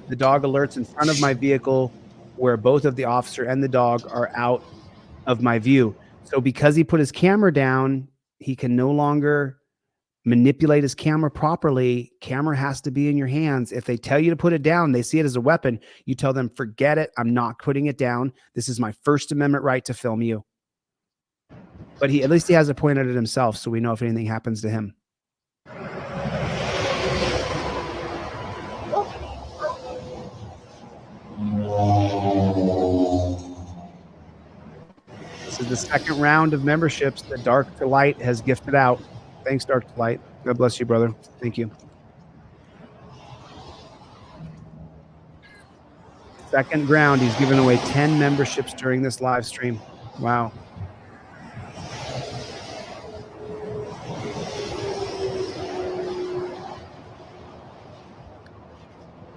The dog alerts in front of my vehicle where both of the officer and the dog are out of my view. So because he put his camera down, he can no longer manipulate his camera properly. Camera has to be in your hands. If they tell you to put it down, they see it as a weapon. You tell them, forget it. I'm not putting it down. This is my First Amendment right to film you. But at least he has it pointed at himself, so we know if anything happens to him. This is the second round of memberships that Dark to Light has gifted out. Thanks, Dark to Light. God bless you, brother. Thank you. Second round, he's given away 10 memberships during this live stream. Wow.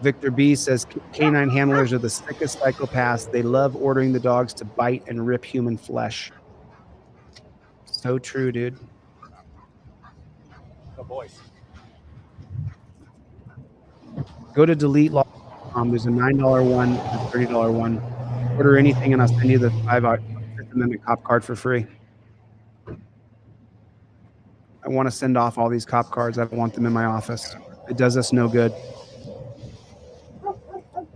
Victor B says canine handlers are the sickest psychopaths. They love ordering the dogs to bite and rip human flesh. So true, dude. The voice. Go to DeleteLaw.com. There's a $9 one, a $30 one. Order anything, and I'll send you the $5 Fifth Amendment cop card for free. I want to send off all these cop cards. I don't want them in my office. It does us no good.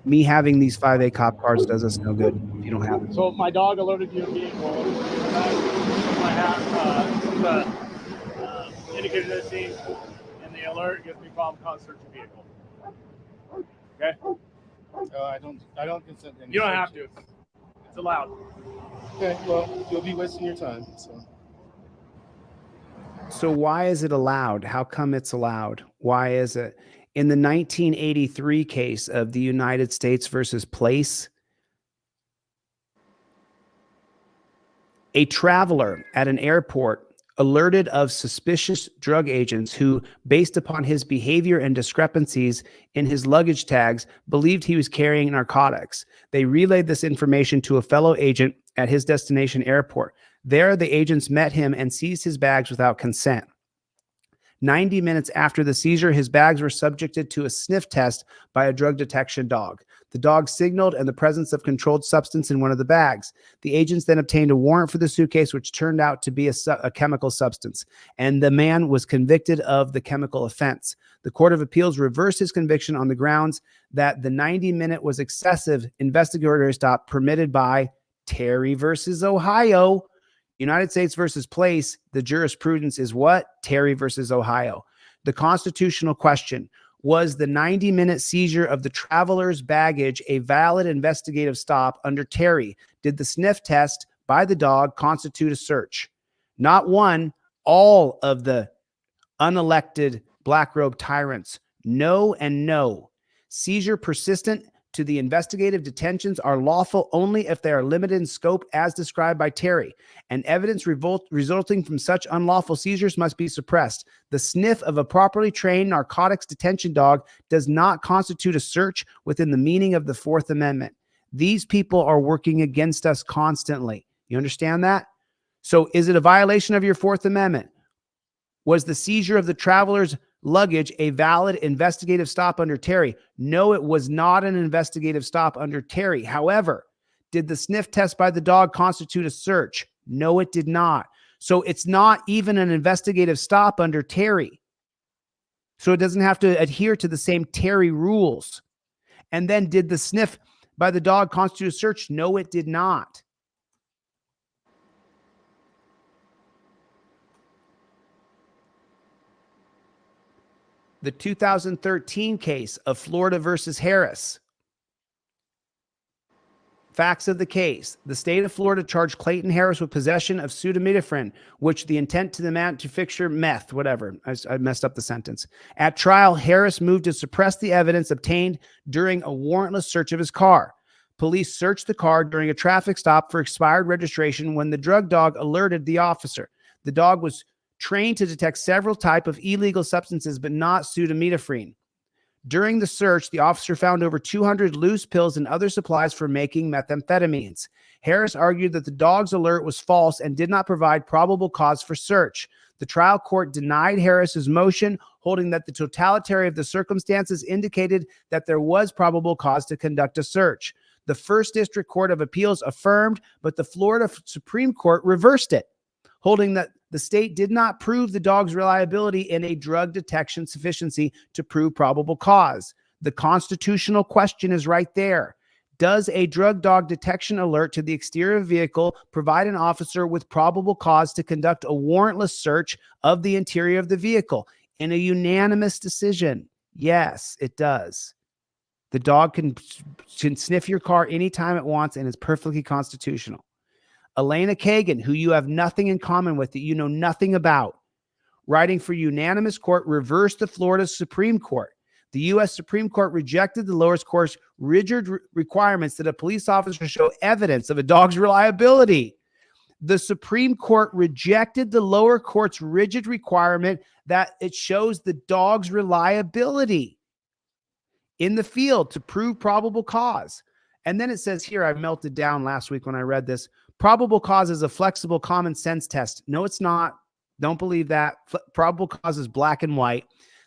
Me having these 5A cop cards does us no good if you don't have them. So my dog alerted you vehicle. I have the indicator to the scene, and the alert gives me probable cause to search your vehicle. Okay? I don't consent to any You don't search. have to. It's allowed. Okay, well, you'll be wasting your time. So why is it allowed? How come it's allowed? Why is it? In the 1983 case of the United States versus Place, a traveler at an airport alerted of suspicious drug agents who, based upon his behavior and discrepancies in his luggage tags, believed he was carrying narcotics. They relayed this information to a fellow agent at his destination airport. There, the agents met him and seized his bags without consent. 90 minutes after the seizure, his bags were subjected to a sniff test by a drug detection dog. The dog signaled and the presence of controlled substance in one of the bags. The agents then obtained a warrant for the suitcase, which turned out to be a chemical substance, and the man was convicted of the chemical offense. The Court of Appeals reversed his conviction on the grounds that the 90-minute was excessive investigatory stop permitted by Terry versus Ohio. United States versus Place, the jurisprudence is what? Terry versus Ohio. The constitutional question: was the 90-minute seizure of the traveler's baggage a valid investigative stop under Terry? Did the sniff test by the dog constitute a search? Not one, all of the unelected black robe tyrants. No and no. Seizure persistent to the investigative detentions are lawful only if they are limited in scope as described by Terry, and evidence resulting from such unlawful seizures must be suppressed. The sniff of a properly trained narcotics detention dog does not constitute a search within the meaning of the Fourth Amendment. These people are working against us constantly. You understand that? So is it a violation of your Fourth Amendment? Was the seizure of the traveler's luggage a valid investigative stop under Terry? No, it was not an investigative stop under Terry. However, did the sniff test by the dog constitute a search? No, it did not. So it's not even an investigative stop under Terry. So it doesn't have to adhere to the same Terry rules. And then did the sniff by the dog constitute a search? No, it did not. The 2013 case of Florida versus Harris. Facts of the case. The state of Florida charged Clayton Harris with possession of pseudoephedrine, which the intent to the manufacture meth, whatever. I messed up the sentence. At trial, Harris moved to suppress the evidence obtained during a warrantless search of his car. Police searched the car during a traffic stop for expired registration when the drug dog alerted the officer. The dog was trained to detect several types of illegal substances, but not pseudoephedrine. During the search, the officer found over 200 loose pills and other supplies for making methamphetamines. Harris argued that the dog's alert was false and did not provide probable cause for search. The trial court denied Harris's motion, holding that the totality of the circumstances indicated that there was probable cause to conduct a search. The First District Court of Appeals affirmed, but the Florida Supreme Court reversed it, holding that the state did not prove the dog's reliability in a drug detection sufficiency to prove probable cause. The constitutional question is right there. Does a drug dog detection alert to the exterior vehicle provide an officer with probable cause to conduct a warrantless search of the interior of the vehicle? In a unanimous decision, yes, it does. The dog can sniff your car anytime it wants and is perfectly constitutional. Elena Kagan, who you have nothing in common with, that you know nothing about, writing for unanimous court, reversed the Florida Supreme Court. The U.S. Supreme Court rejected the lower court's rigid requirements that a police officer show evidence of a dog's reliability. The Supreme Court rejected the lower court's rigid requirement that it shows the dog's reliability in the field to prove probable cause. And then it says here, I melted down last week when I read this, probable cause is a flexible common sense test. No, it's not. Don't believe that. Probable cause is black and white.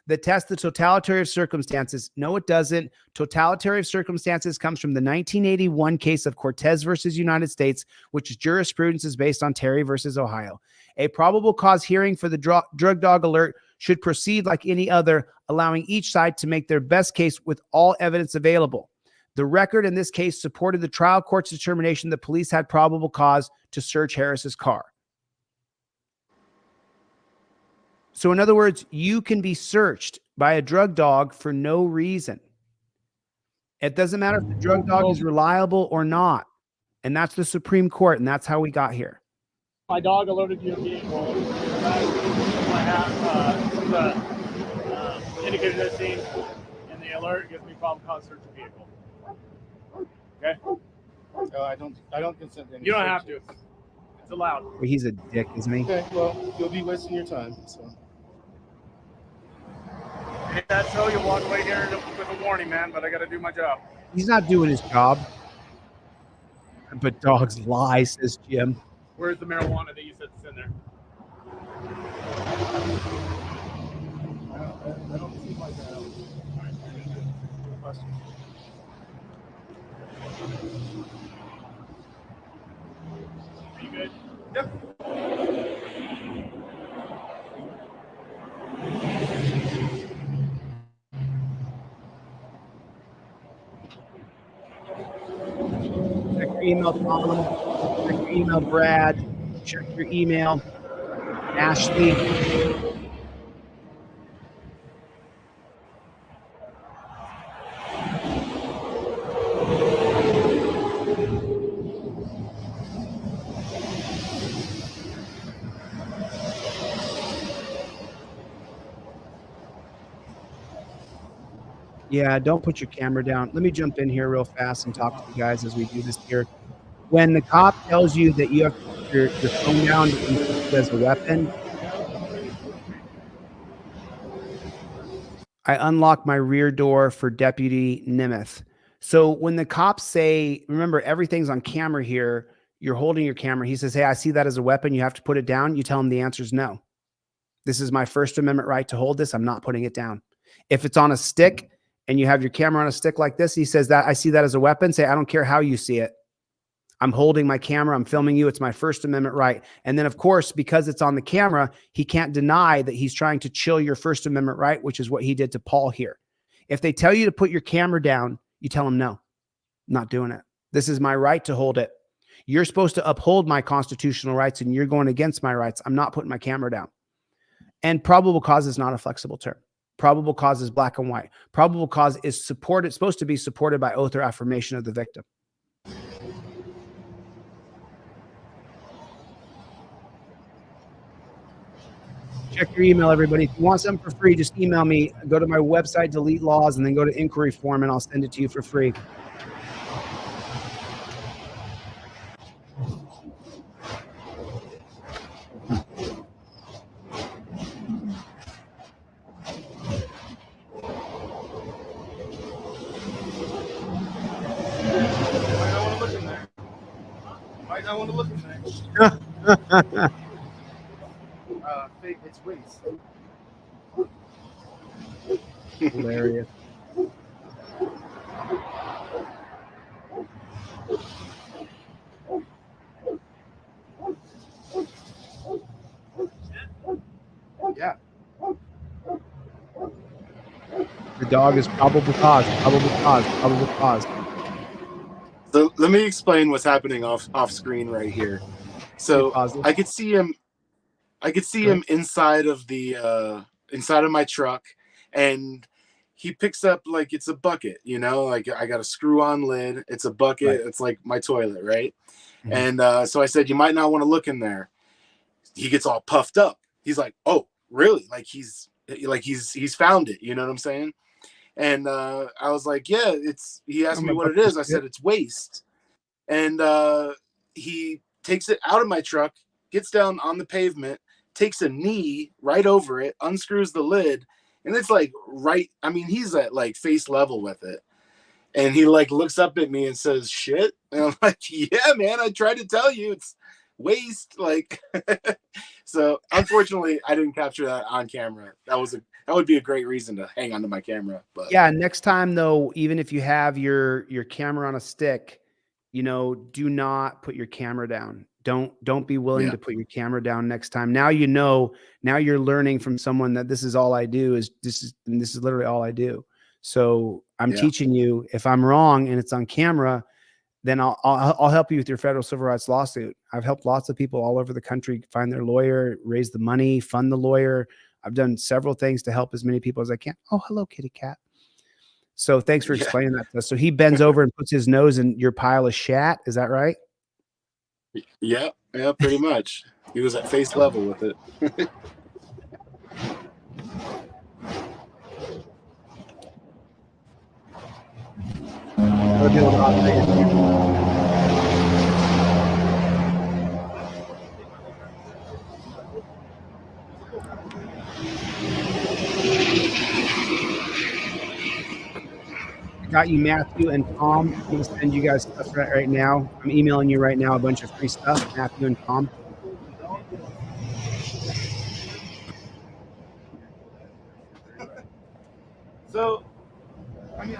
The test, the totality of circumstances. No, it doesn't. Totality of circumstances comes from the 1981 case of Cortez versus United States, which jurisprudence is based on Terry versus Ohio. A probable cause hearing for the drug dog alert should proceed like any other, allowing each side to make their best case with all evidence available. The record in this case supported the trial court's determination that police had probable cause to search Harris's car. So in other words, you can be searched by a drug dog for no reason. It doesn't matter if the drug dog is reliable or not. And that's the Supreme Court, and that's how we got here. My dog alerted you of vehicle. I have the indicator that's seen, and the alert gives me probable cause to search the vehicle. Okay? I don't consent to any You don't have searches. to. It's allowed. He's a dick, isn't he? Okay, well, you'll be wasting your time. So. If that's so, you'll walk away here with a warning, man, but I got to do my job. He's not doing his job. But dogs lie, says Jim. Where's the marijuana that you said is in there? I don't see like that. Question. Are you good? Yep. Check your email, Tom. Check your email, Brad. Check your email, Ashley. Yeah, don't put your camera down. Let me jump in here real fast and talk to you guys as we do this here. When the cop tells you that you have to put your phone down and use it as a weapon, I unlock my rear door for Deputy Nimeth. So when the cops say, remember, everything's on camera here, you're holding your camera. He says, hey, I see that as a weapon. You have to put it down. You tell him the answer is no. This is my First Amendment right to hold this. I'm not putting it down. If it's on a stick and you have your camera on a stick like this, he says that I see that as a weapon. Say, I don't care how you see it. I'm holding my camera. I'm filming you. It's my First Amendment right. And then, of course, because it's on the camera, he can't deny that he's trying to chill your First Amendment right, which is what he did to Paul here. If they tell you to put your camera down, you tell them, no, I'm not doing it. This is my right to hold it. You're supposed to uphold my constitutional rights, and you're going against my rights. I'm not putting my camera down. And probable cause is not a flexible term. Probable cause is black and white. Probable cause is supposed to be supported by oath or affirmation of the victim. Check your email, everybody. If you want something for free, just email me. Go to my website, delete laws, and then go to inquiry form, and I'll send it to you for free. Might not want to look in there. Fake, it's waste. Hilarious. Yeah. The dog is probable cause, probable cause, probable cause. let me explain what's happening off screen right here. So I could see him. I could see him inside of my truck, and he picks up like it's a bucket, you know, like I got a screw-on lid. It's a bucket. Right. It's like my toilet, right? Mm-hmm. And so I said, you might not want to look in there. He gets all puffed up. He's like, oh, really? Like he's found it. You know what I'm saying? And I was like, yeah, he asked me what it is. I said, it's waste. And he takes it out of my truck, gets down on the pavement, takes a knee right over it, unscrews the lid. And it's like he's at like face level with it. And he like looks up at me and says, shit. And I'm like, yeah, man, I tried to tell you it's waste. Like, so unfortunately I didn't capture that on camera. That would be a great reason to hang onto my camera. But yeah, next time though, even if you have your camera on a stick, you know, do not put your camera down. Don't be willing to put your camera down next time. Now you know, now you're learning from someone that this is all I do this is literally all I do. So I'm teaching you. If I'm wrong and it's on camera, then I'll help you with your federal civil rights lawsuit. I've helped lots of people all over the country find their lawyer, raise the money, fund the lawyer. I've done several things to help as many people as I can. Oh, hello, kitty cat. So thanks for explaining that to us. So he bends over and puts his nose in your pile of shat. Is that right? Yeah, pretty much. He was at face level with it. Got you, Matthew and Tom. I'm going to send you guys stuff right now. I'm emailing you right now a bunch of free stuff, Matthew and Tom. So, I mean,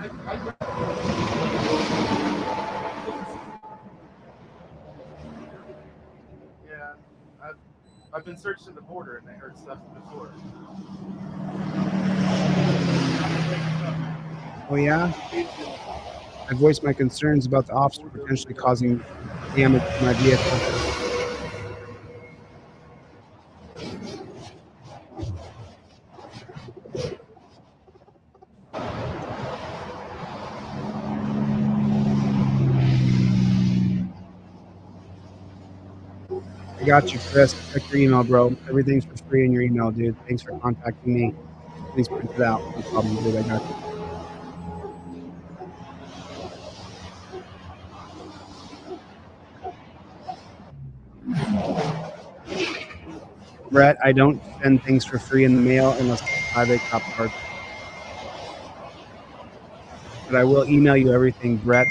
yeah, I've been searching the border and I heard stuff before. Oh yeah? I voiced my concerns about the officer potentially causing damage to my vehicle. I got you, Chris. Check your email, bro. Everything's for free in your email, dude. Thanks for contacting me. Please print it out. No problem, dude. I got you. Brett, I don't send things for free in the mail unless it's a 5A cop card. But I will email you everything, Brett.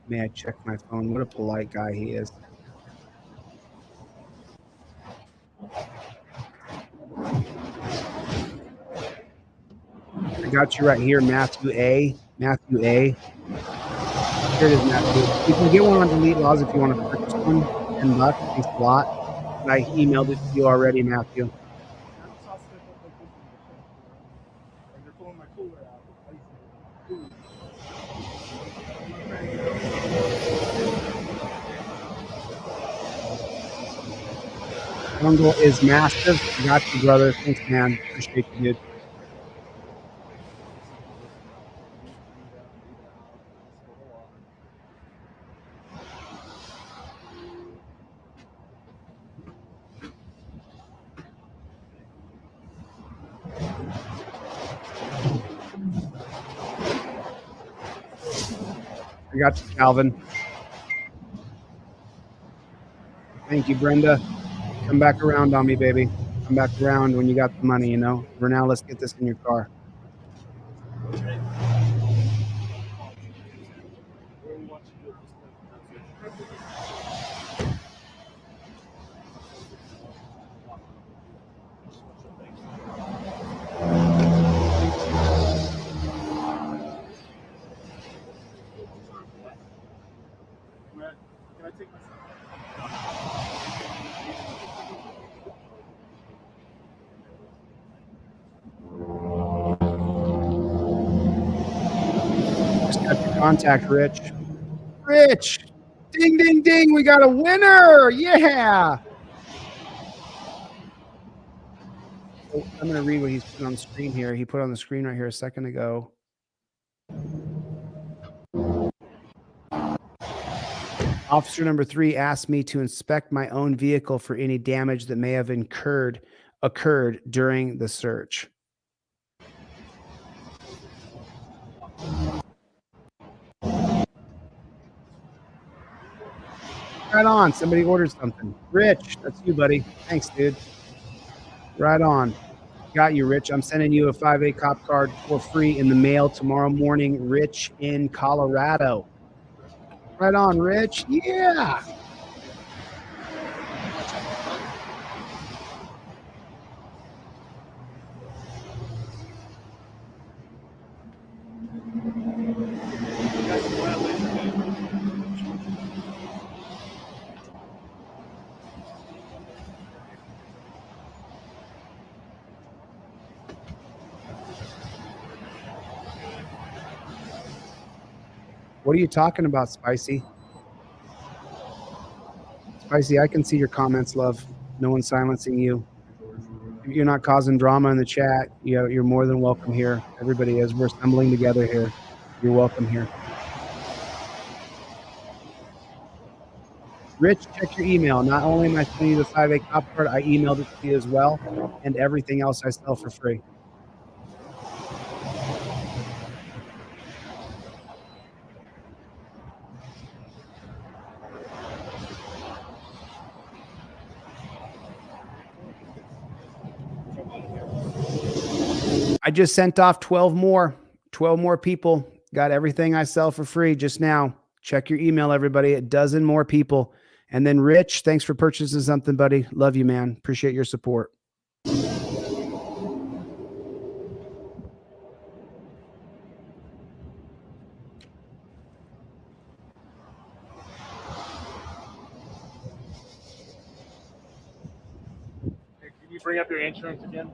May I check my phone? What a polite guy he is. I got you right here, Matthew A. Matthew A. Here it is, Matthew. You can get one on Delete Laws if you want to purchase one. $10. Thanks a lot. And I emailed it to you already, Matthew. Jungle is massive. I got you, brother. Thanks, man. Appreciate you, dude. I got you, Calvin. Thank you, Brenda. Come back around on me, baby. Come back around when you got the money, you know. For now, let's get this in your car. Contact Rich. Rich! Ding, ding, ding. We got a winner. Yeah. Oh, I'm going to read what he's put on the screen here. He put on the screen right here a second ago. Officer number 3 asked me to inspect my own vehicle for any damage that may have occurred during the search. Right on. Somebody ordered something. Rich, that's you, buddy. Thanks, dude. Right on. Got you, Rich. I'm sending you a 5A cop card for free in the mail tomorrow morning. Rich in Colorado. Right on, Rich. Yeah. What are you talking about, Spicy? Spicy, I can see your comments, love. No one's silencing you. If you're not causing drama in the chat, you're more than welcome here. Everybody is. We're assembling together here. You're welcome here. Rich, check your email. Not only am I sending you the 5A cop card, I emailed it to you as well, and everything else I sell for free. I just sent off 12 more people. Got everything I sell for free just now. Check your email, everybody. A dozen more people. And then Rich, thanks for purchasing something, buddy. Love you, man. Appreciate your support. Can you bring up your insurance again?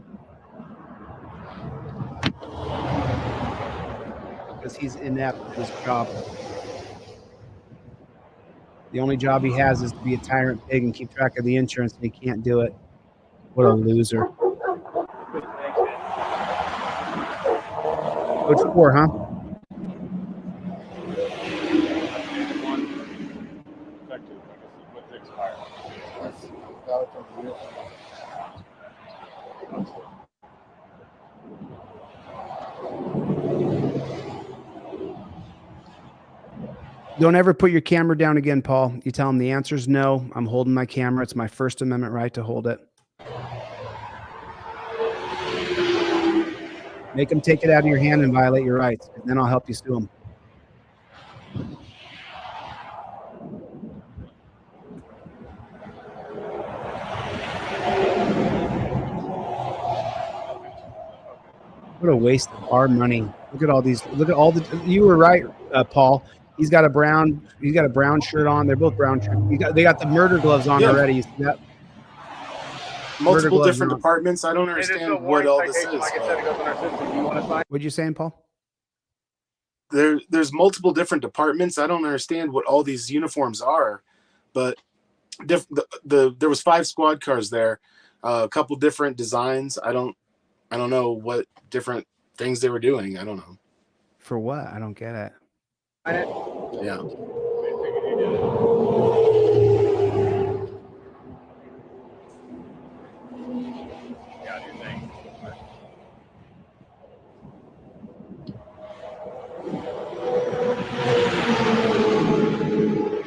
Because he's inept at his job. The only job he has is to be a tyrant pig and keep track of the insurance, and he can't do it. What a loser. Coach 4, huh? Don't ever put your camera down again, Paul. You tell him the answer is no. I'm holding my camera. It's my First Amendment right to hold it. Make him take it out of your hand and violate your rights, and then I'll help you sue him. What a waste of our money. Look at all these. Look at all the. You were right, Paul. He's got a brown shirt on. They're both brown shirts. They got the murder gloves on already. You see that? Multiple different departments. I don't understand what all this is. What'd you saying, Paul? There's multiple different departments. I don't understand what all these uniforms are, but there was 5 squad cars there, a couple different designs. I don't know what different things they were doing. I don't know. For what? I don't get it. Yeah.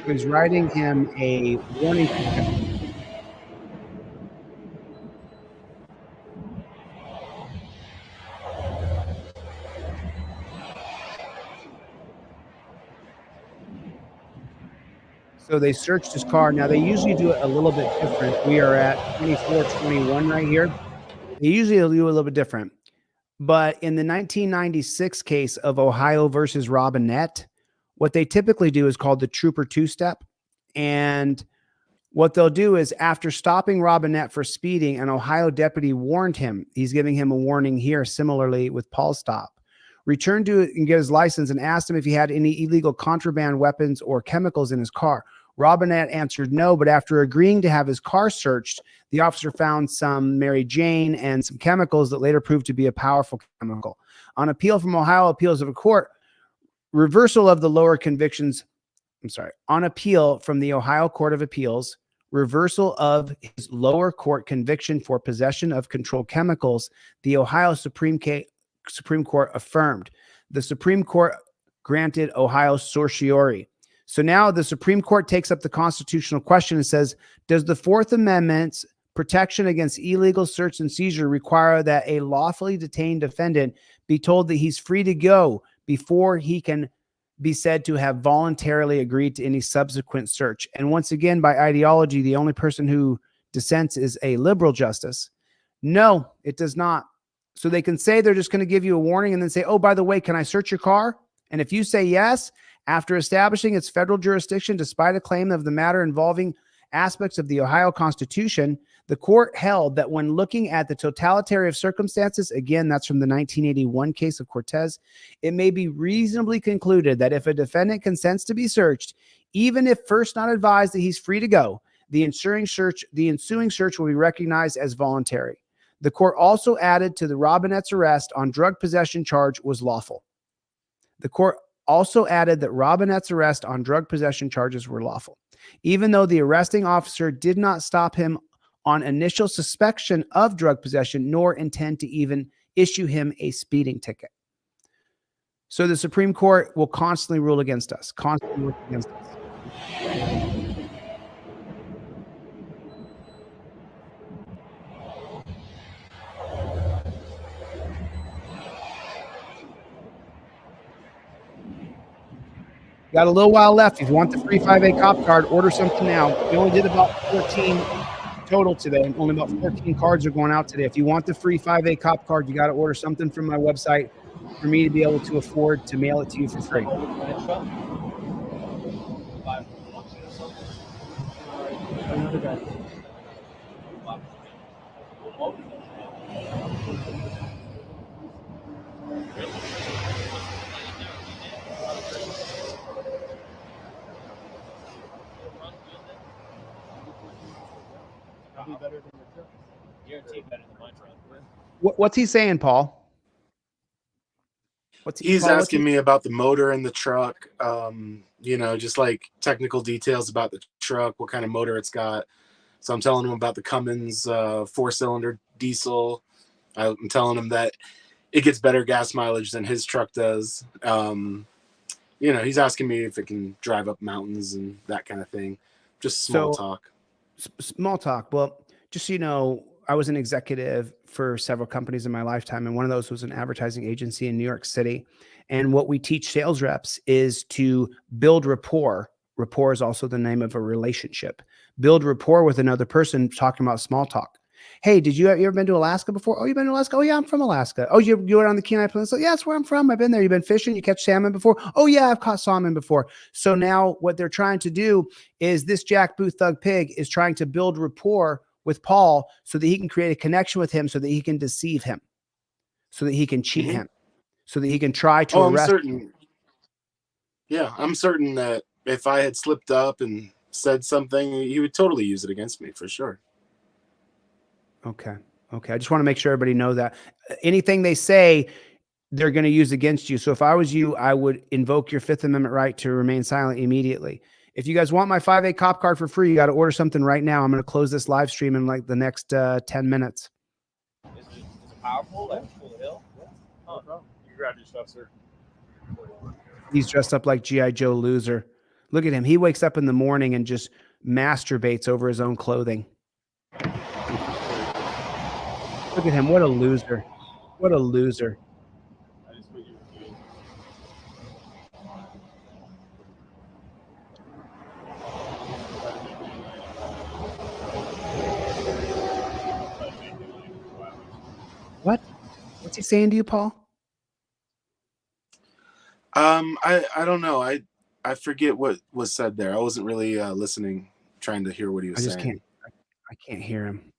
He's writing him a warning. So they searched his car. Now, they usually do it a little bit different. We are at 2421 right here. They usually do a little bit different. But in the 1996 case of Ohio versus Robinette, what they typically do is called the Trooper two-step. And what they'll do is after stopping Robinette for speeding, an Ohio deputy warned him. He's giving him a warning here similarly with Paul's stop. returned to and get his license and asked him if he had any illegal contraband weapons or chemicals in his car. Robinette answered no, but after agreeing to have his car searched, the officer found some Mary Jane and some chemicals that later proved to be a powerful chemical. On appeal from Ohio Appeals of a Court, reversal of the lower convictions, on appeal from the Ohio Court of Appeals, reversal of his lower court conviction for possession of controlled chemicals, the Ohio Supreme Court affirmed. The Supreme Court granted Ohio certiorari. So now the Supreme Court takes up the constitutional question and says, does the Fourth Amendment's protection against illegal search and seizure require that a lawfully detained defendant be told that he's free to go before he can be said to have voluntarily agreed to any subsequent search? And once again, by ideology, the only person who dissents is a liberal justice. No, it does not. So they can say they're just going to give you a warning and then say, oh, by the way, can I search your car? And if you say yes, after establishing its federal jurisdiction, despite a claim of the matter involving aspects of the Ohio Constitution, the court held that when looking at the totality of circumstances, again, that's from the 1981 case of Cortez, it may be reasonably concluded that if a defendant consents to be searched, even if first not advised that he's free to go, the ensuing search will be recognized as voluntary. The court also added to the Robinette's arrest on drug possession charge was lawful. The court also added that Robinette's arrest on drug possession charges were lawful, even though the arresting officer did not stop him on initial suspicion of drug possession, nor intend to even issue him a speeding ticket. So the Supreme Court will constantly rule against us, constantly work against us. Got a little while left. If you want the free 5A cop card, order something now. We only did about 14 total today. Only about 14 cards are going out today. If you want the free 5A cop card, you got to order something from my website for me to be able to afford to mail it to you for free. What's he saying, Paul? He's asking me about the motor in the truck, just like technical details about the truck, what kind of motor it's got. So I'm telling him about the Cummins 4-cylinder diesel. I'm telling him that it gets better gas mileage than his truck does. He's asking me if it can drive up mountains and that kind of thing. Just small talk. Small talk. Well, just so you know, I was an executive for several companies in my lifetime, and one of those was an advertising agency in New York City. And what we teach sales reps is to build rapport. Rapport is also the name of a relationship. Build rapport with another person, talking about small talk. Hey, you ever been to Alaska before? Oh, you've been to Alaska? Oh, yeah, I'm from Alaska. Oh, you went on the Kenai Peninsula? Yeah, that's where I'm from. I've been there. You've been fishing? You catch salmon before? Oh, yeah, I've caught salmon before. So now what they're trying to do is this Jack Booth Thug Pig is trying to build rapport with Paul so that he can create a connection with him, so that he can deceive him, so that he can cheat him, so that he can try to arrest him. Yeah, I'm certain that if I had slipped up and said something, he would totally use it against me for sure. Okay. I just want to make sure everybody knows that anything they say, they're going to use against you. So if I was you, I would invoke your Fifth Amendment right to remain silent immediately. If you guys want my 5A cop card for free, you got to order something right now. I'm going to close this live stream in like the next 10 minutes. Is it powerful? Like full hill? Oh, no. You grab your stuff, sir. He's dressed up like G.I. Joe loser. Look at him. He wakes up in the morning and just masturbates over his own clothing. Look at him. What a loser. What a loser. What? What's he saying to you, Paul? I don't know. I forget what was said there. I wasn't really listening, trying to hear what he was saying. I can't hear him.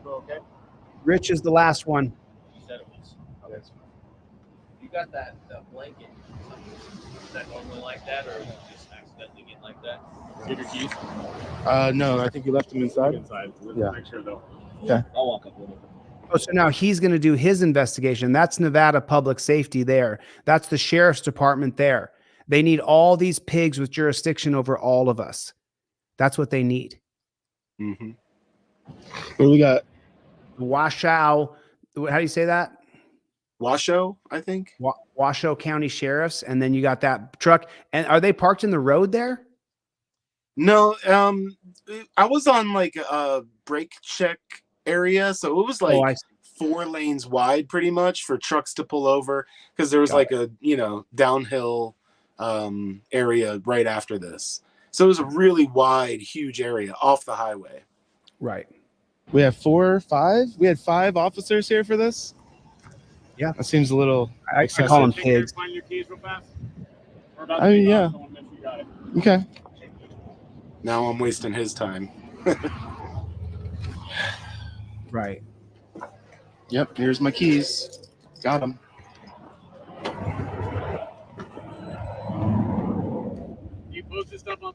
Okay. Rich is the last one. You said it was. Okay. You got that blanket. Is that normally like that, or you just accidentally get like that? Get your keys. No, I think you left them inside. Yeah. Make sure though. Okay. I'll walk up a little bit. Oh, so now he's going to do his investigation. That's Nevada Public Safety there. That's the sheriff's department there. They need all these pigs with jurisdiction over all of us. That's what they need. Mm-hmm. What we got? Washoe. How do you say that? Washoe, I think. Washoe County Sheriffs. And then you got that truck. And are they parked in the road there? No, I was on like a brake check area, so it was like 4 lanes wide pretty much for trucks to pull over, because there was like a downhill area right after this. So it was a really wide, huge area off the highway. Right. We have 4 or 5. We had 5 officers here for this. Yeah, that seems a little. I call them pigs. Find your keys real fast. I mean, yeah. Okay. Now I'm wasting his time. Right. Yep. Here's my keys. Got them. You post this stuff on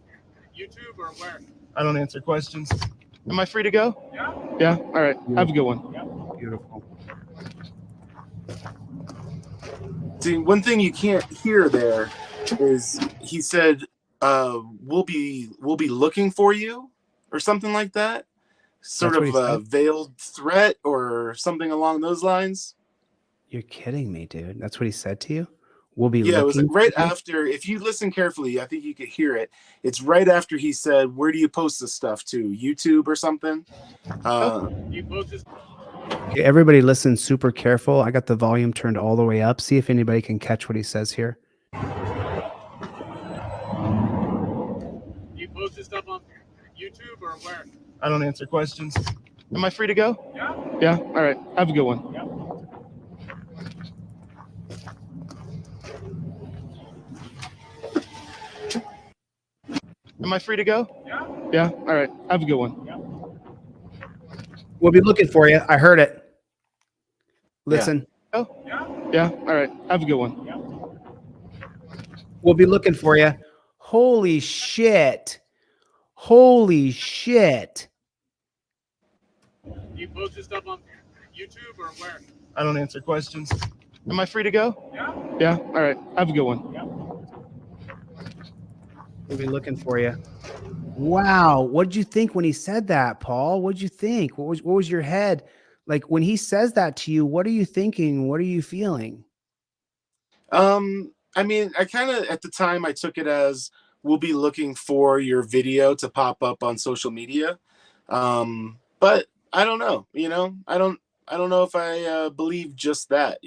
YouTube or where? I don't answer questions. Am I free to go? Yeah. Yeah. All right. Have a good one. Beautiful. See, one thing you can't hear there is he said, we'll be looking for you, or something like that. Sort of a veiled threat or something along those lines. You're kidding me, dude. That's what he said to you? We'll be Yeah, it was looking right for you? after. If you listen carefully, I think you could hear it. It's right after he said, "Where do you post this stuff to? YouTube or something?" You post this. Okay, everybody listen super careful. I got the volume turned all the way up. See if anybody can catch what he says here. You post this stuff on YouTube or where? I don't answer questions. Am I free to go? Yeah. Yeah. All right. Have a good one. Yeah. Am I free to go? Yeah. Yeah. All right. Have a good one. Yeah. We'll be looking for you. I heard it. Listen. Oh. Yeah. Yeah. All right. Have a good one. Yeah. We'll be looking for you. Holy shit. Holy shit. You post this stuff on YouTube or where? I don't answer questions. Am I free to go? Yeah. Yeah. All right. Have a good one. Yeah. We'll be looking for you. Wow. What did you think when he said that, Paul? What did you think? What was your head? Like when he says that to you, what are you thinking? What are you feeling? I mean, I kind of, at the time, I took it as, we'll be looking for your video to pop up on social media. But I don't know, I don't know if I believe just that,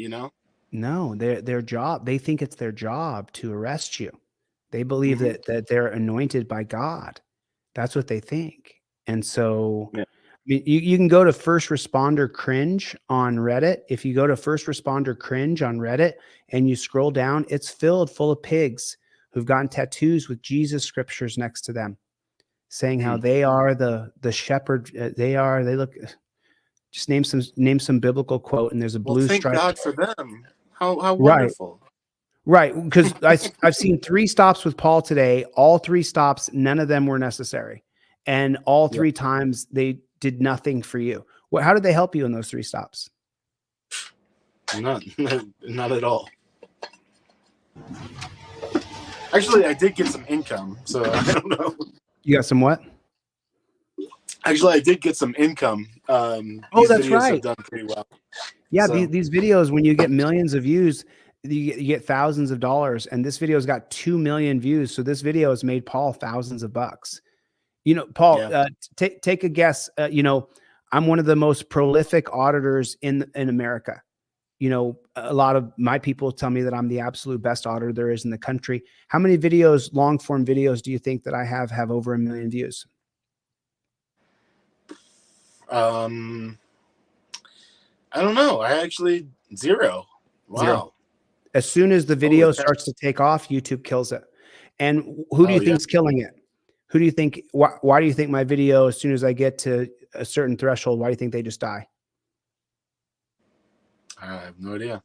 No, their job. They think it's their job to arrest you. They believe that they're anointed by God. That's what they think. And so I mean, you can go to First Responder Cringe on Reddit. If you go to First Responder Cringe on Reddit and you scroll down, it's filled full of pigs who've gotten tattoos with Jesus scriptures next to them, saying how they are the shepherd. They look. Just name some biblical quote, and there's a blue thank stripe. God for them. How wonderful. Right, because I've seen 3 stops with Paul today. All 3 stops, none of them were necessary, and all 3 times they did nothing for you. How did they help you in those 3 stops? Not at all. Actually, I did get some income, so I don't know. You got some what? Actually, I did get some income. Oh, that's right. Have done pretty well. Yeah, So. these videos, when you get millions of views, you get thousands of dollars, and this video's got 2 million views. So this video has made Paul thousands of bucks. Paul, take a guess. I'm one of the most prolific auditors in America. A lot of my people tell me that I'm the absolute best auditor there is in the country. How many videos, long form videos, do you think that I have over 1 million views? I don't know. I actually 0. Wow. 0. As soon as the video starts to take off, YouTube kills it. And who do you think is killing it? Who do you think? Why do you think my video, as soon as I get to a certain threshold, why do you think they just die? I have no idea.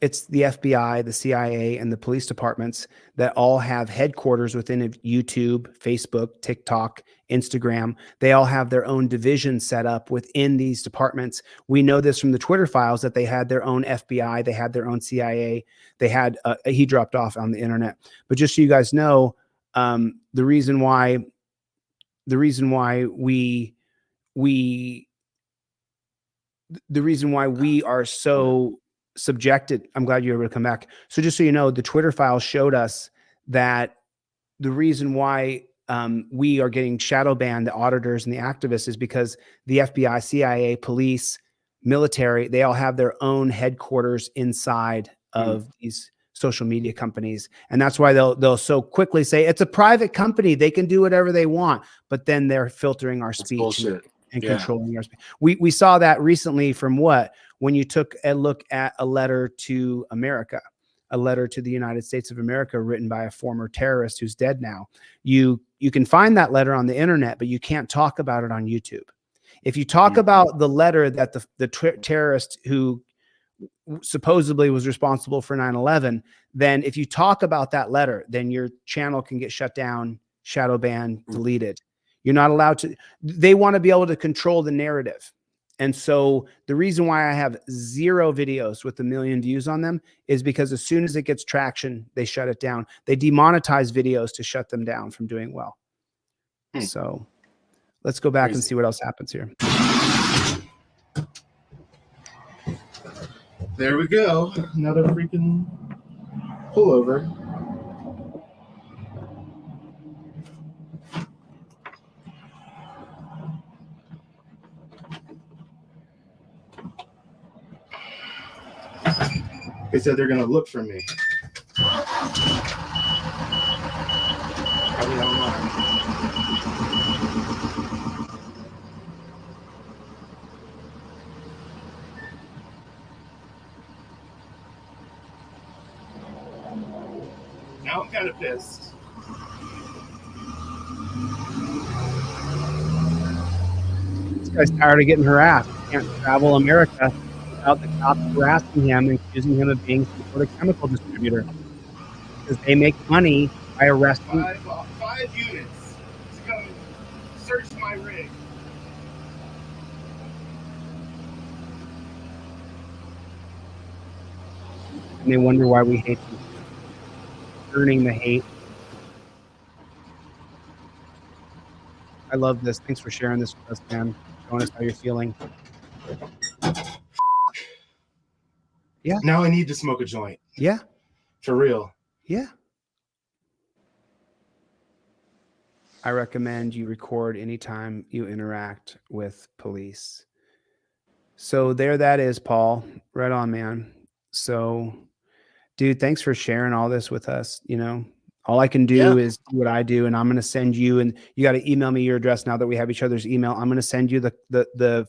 It's the FBI, the CIA, and the police departments that all have headquarters within YouTube, Facebook, TikTok, Instagram. They all have their own division set up within these departments. We know this from the Twitter files that they had their own FBI, they had their own CIA. They had he dropped off on the internet. But just so you guys know, the reason why we are so subjected. I'm glad you were able to come back. So just so you know, the Twitter files showed us that the reason why we are getting shadow banned, the auditors and the activists, is because the FBI, CIA, police, military, they all have their own headquarters inside of these social media companies. And that's why they'll so quickly say it's a private company, they can do whatever they want, but then they're filtering our speech and controlling our speech. We saw that recently from when you took a look at a letter to America, a letter to the United States of America written by a former terrorist who's dead now. You can find that letter on the internet, but you can't talk about it on YouTube. If you talk about the letter that the terrorist who supposedly was responsible for 9/11, then if you talk about that letter, then your channel can get shut down, shadow banned, deleted. You're not allowed to. They want to be able to control the narrative. And so the reason why I have 0 videos with 1 million views on them is because as soon as it gets traction, they shut it down. They demonetize videos to shut them down from doing well. So let's go back and see what else happens here. There we go. Another freaking pullover. They said they're gonna look for me. Probably online. Now I'm kind of pissed. This guy's tired of getting harassed. He can't travel America without the cops harassing him and accusing him of being some sort of chemical distributor. Because they make money by arresting. Five units to come search my rig. And they wonder why we hate them. Earning the hate. I love this. Thanks for sharing this with us, man. Showing us how you're feeling. Yeah. Now I need to smoke a joint. Yeah. For real. Yeah. I recommend you record anytime you interact with police. So there that is, Paul. Right on, man. So, dude, thanks for sharing all this with us. You know, all I can do is do what I do, and I'm going to send you, and you got to email me your address now that we have each other's email. I'm going to send you the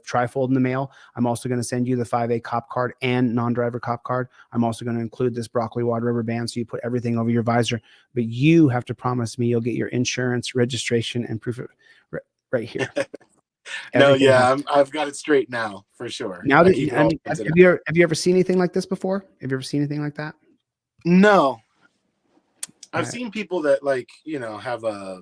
trifold in the mail. I'm also going to send you the 5A cop card and non-driver cop card. I'm also going to include this broccoli wad rubber band so you put everything over your visor. But you have to promise me you'll get your insurance, registration, and proof of right here. No, yeah, I've got it straight now for sure. Now that have you ever seen anything like this before? Have you ever seen anything like that? No. I've seen people that have a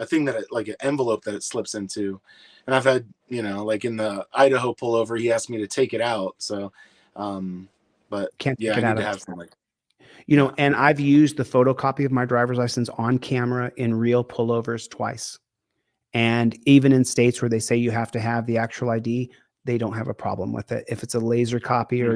thing that like an envelope that it slips into, and I've had like in the Idaho pullover, he asked me to take it out. So, but can't yeah, take it I out need to of have some like. And I've used the photocopy of my driver's license on camera in real pullovers twice, and even in states where they say you have to have the actual ID, they don't have a problem with it if it's a laser copy or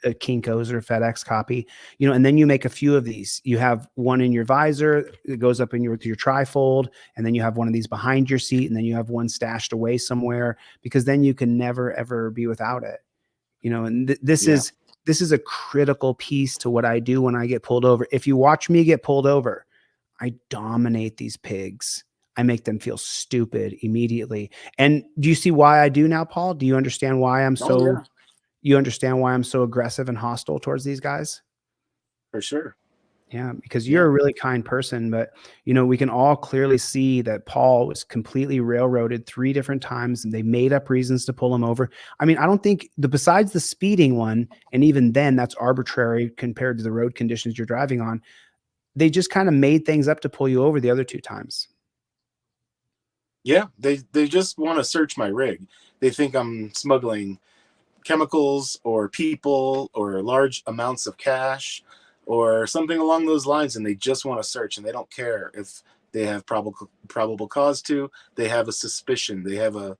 a Kinko's or FedEx copy, and then you make a few of these. You have one in your visor, it goes up in your trifold, and then you have one of these behind your seat, and then you have one stashed away somewhere, because then you can never ever be without it. And this is a critical piece to what I do when I get pulled over. If you watch me get pulled over, I dominate these pigs. I make them feel stupid immediately. And do you see why I do now, Paul? Do you understand why I'm so? You understand why I'm so aggressive and hostile towards these guys? For sure. Yeah, because you're a really kind person, but we can all clearly see that Paul was completely railroaded 3 different times, and they made up reasons to pull him over. I mean, I don't think besides the speeding one, and even then that's arbitrary compared to the road conditions you're driving on. They just kind of made things up to pull you over the other 2 times. Yeah, they just want to search my rig. They think I'm smuggling chemicals or people or large amounts of cash or something along those lines, and they just want to search, and they don't care if they have probable cause to. They have a suspicion. They have a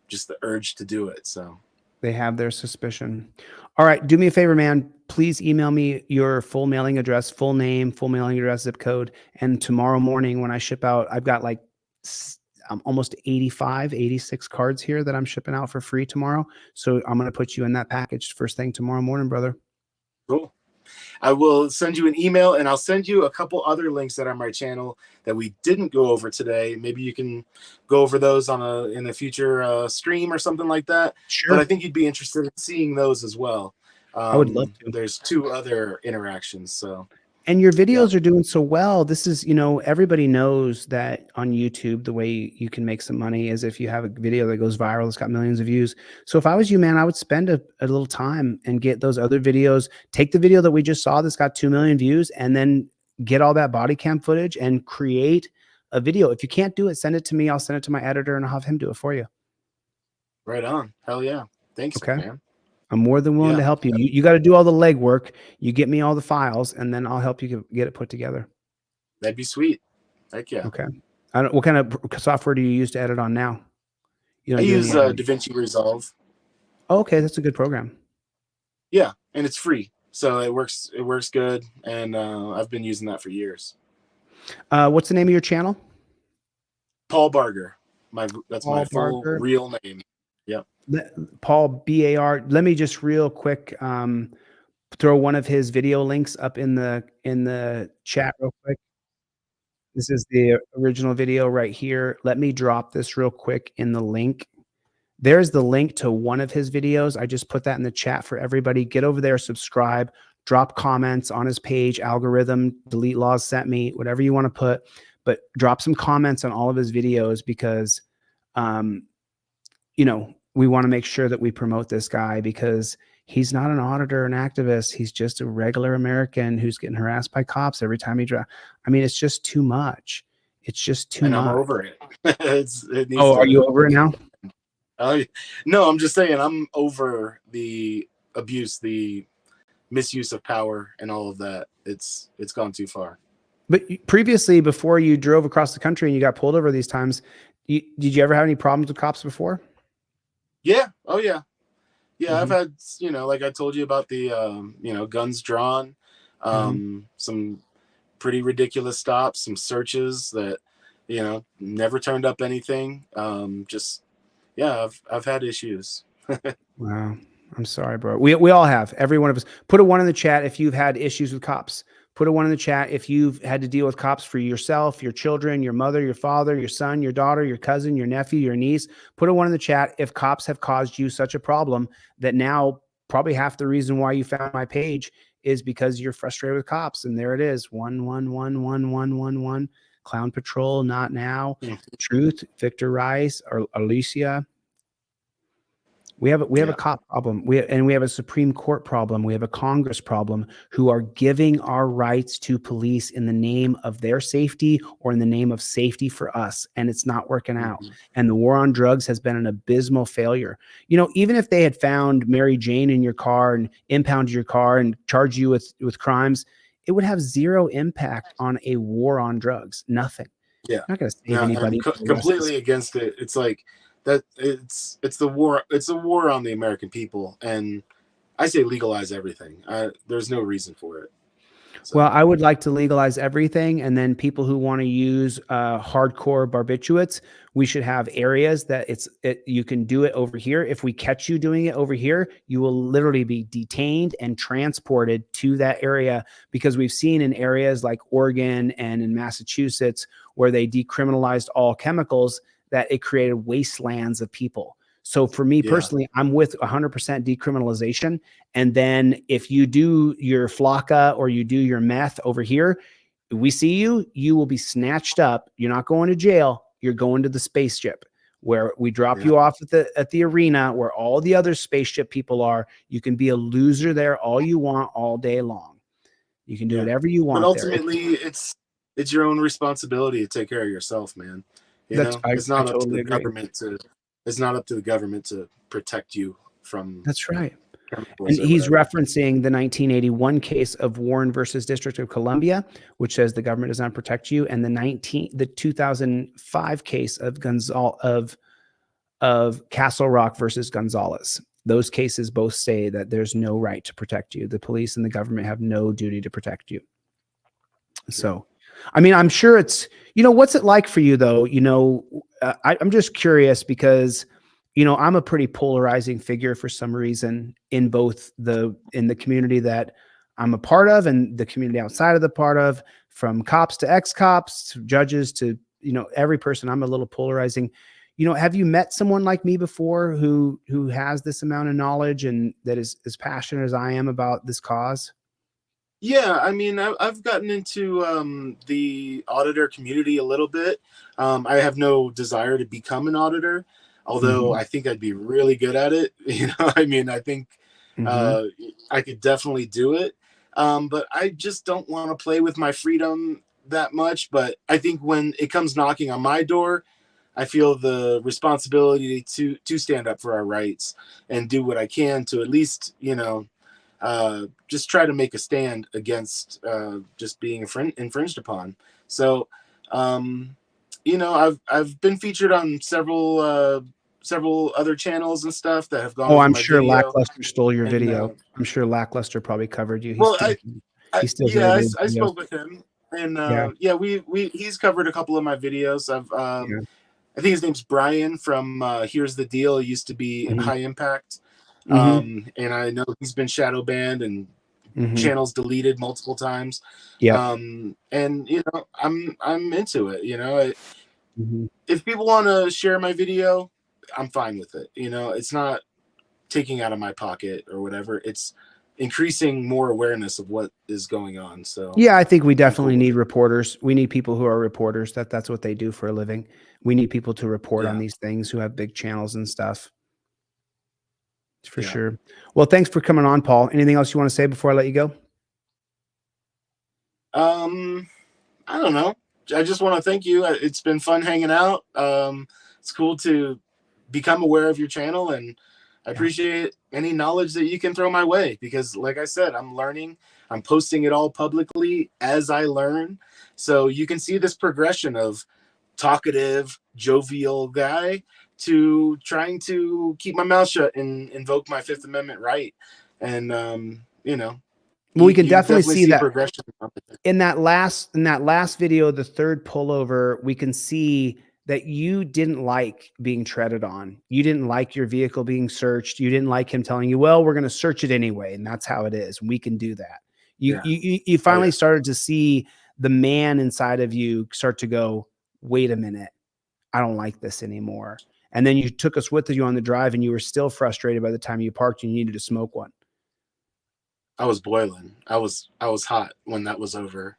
just the urge to do it. So they have their suspicion. All right, do me a favor, man. Please email me your full mailing address, full name, full mailing address, zip code, and tomorrow morning when I ship out, I've got like almost 86 cards here that I'm shipping out for free tomorrow. So I'm going to put you in that package first thing tomorrow morning, brother. Cool. I will send you an email, and I'll send you a couple other links that are on my channel that we didn't go over today. Maybe you can go over those in a future stream or something like that. Sure. But I think you'd be interested in seeing those as well. I would love to. There's 2 other interactions. So. And your videos are doing so well. This is, everybody knows that on YouTube, the way you can make some money is if you have a video that goes viral, it's got millions of views. So if I was you, man, I would spend a little time and get those other videos, take the video that we just saw that's got 2 million views, and then get all that body cam footage and create a video. If you can't do it, send it to me. I'll send it to my editor and I'll have him do it for you. Right on. Hell yeah. Thanks, man. I'm more than willing to help you. You got to do all the legwork. You get me all the files, and then I'll help you get it put together. That'd be sweet. Heck yeah. Okay. What kind of software do you use to edit on now? I use DaVinci Resolve. Oh, okay, that's a good program. Yeah, and it's free, so it works good, and I've been using that for years. What's the name of your channel? Paul Barger. That's Paul my full Barger. real name. Yep. Paul BAR. Let me just real quick throw one of his video links up in the chat real quick. This is the original video right here. Let me drop this real quick in the link. There's the link to one of his videos. I just put that in the chat for everybody. Get over there, subscribe, drop comments on his page, algorithm, delete laws sent me, whatever you want to put, but drop some comments on all of his videos because, we want to make sure that we promote this guy because he's not an auditor or an activist. He's just a regular American who's getting harassed by cops every time he drives. I mean, it's just too much. It's just too much. I'm over it. Are you over it now? No, I'm just saying I'm over the abuse, the misuse of power, and all of that. It's gone too far. But previously, before you drove across the country and you got pulled over these times, did you ever have any problems with cops before? Yeah. Oh yeah. Yeah. I've had, like I told you about the, guns drawn, some pretty ridiculous stops, some searches that, never turned up anything. I've had issues. Wow. I'm sorry, bro. We all have. Every one of us. Put a 1 in the chat if you've had issues with cops. Put a 1 in the chat if you've had to deal with cops for yourself, your children, your mother, your father, your son, your daughter, your cousin, your nephew, your niece. Put a 1 in the chat if cops have caused you such a problem that now probably half the reason why you found my page is because you're frustrated with cops. And there it is. 1111111. Clown Patrol, not now. Truth, Victor Rice, or Alicia. We have a cop problem. We have a Supreme Court problem. We have a Congress problem who are giving our rights to police in the name of their safety or in the name of safety for us. And it's not working out. And the war on drugs has been an abysmal failure. Even if they had found Mary Jane in your car and impounded your car and charged you with crimes, it would have zero impact on a war on drugs. Nothing. Yeah. Not going to save anybody. Completely against it. It's like, that it's the war. It's a war on the American people, and I say legalize everything. There's no reason for it. So. Well, I would like to legalize everything, and then people who want to use hardcore barbiturates, we should have areas that you can do it over here. If we catch you doing it over here, you will literally be detained and transported to that area because we've seen in areas like Oregon and in Massachusetts where they decriminalized all chemicals that it created wastelands of people. So for me Yeah. personally, I'm with 100% decriminalization. And then if you do your flocka or you do your meth over here, we see you, you will be snatched up. You're not going to jail. You're going to the spaceship where we drop you off at the arena where all the other spaceship people are. You can be a loser there all you want all day long. You can do whatever you want. But ultimately, it's your own responsibility to take care of yourself, man. You know, it's not up to the government to. It's not up to the government to protect you from. That's right. chemicals And or he's whatever. referencing the 1981 case of Warren versus District of Columbia, which says the government does not protect you, and the 2005 case of Castle Rock versus Gonzalez. Those cases both say that there's no right to protect you. The police and the government have no duty to protect you. So, I mean, I'm sure it's, what's it like for you though? I'm just curious because, I'm a pretty polarizing figure for some reason in both in the community that I'm a part of and the community outside of the part of, from cops to ex-cops to judges to, every person. I'm a little polarizing. Have you met someone like me before who has this amount of knowledge and that is as passionate as I am about this cause? Yeah, I mean, I've gotten into the auditor community a little bit. I have no desire to become an auditor, although I think I'd be really good at it. I mean, I think I could definitely do it. But I just don't want to play with my freedom that much. But I think when it comes knocking on my door, I feel the responsibility to stand up for our rights and do what I can to at least, just try to make a stand against just being infringed upon. So, I've been featured on several other channels and stuff that have gone. Oh, over I'm my sure video. Lackluster stole your And, video. I'm sure Lackluster probably covered you. I steals everybody's videos. spoke with him, and he's covered a couple of my videos. I think his name's Brian from Here's the Deal. He used to be in High Impact. And I know he's been shadow banned and channels deleted multiple times. And I'm into it. If people want to share my video, I'm fine with it. It's not taking out of my pocket or whatever. It's increasing more awareness of what is going on. So yeah, I think we definitely need reporters. We need people who are reporters. That's what they do for a living. We need people to report on these things who have big channels and stuff. For sure. Well, thanks for coming on, Paul. Anything else you want to say before I let you go? I don't know. I just want to thank you. It's been fun hanging out. It's cool to become aware of your channel, and I appreciate any knowledge that you can throw my way, because like I said, I'm learning. I'm posting it all publicly as I learn. So you can see this progression of talkative, jovial guy to trying to keep my mouth shut and invoke my Fifth Amendment right. And, Well, we can definitely see that progression in that last video, the third pullover. We can see that you didn't like being treaded on. You didn't like your vehicle being searched. You didn't like him telling you, well, we're going to search it anyway. And that's how it is. We can do that. You finally started to see the man inside of you start to go, wait a minute, I don't like this anymore. And then you took us with you on the drive, and you were still frustrated by the time you parked and you needed to smoke one. I was boiling. I was hot when that was over.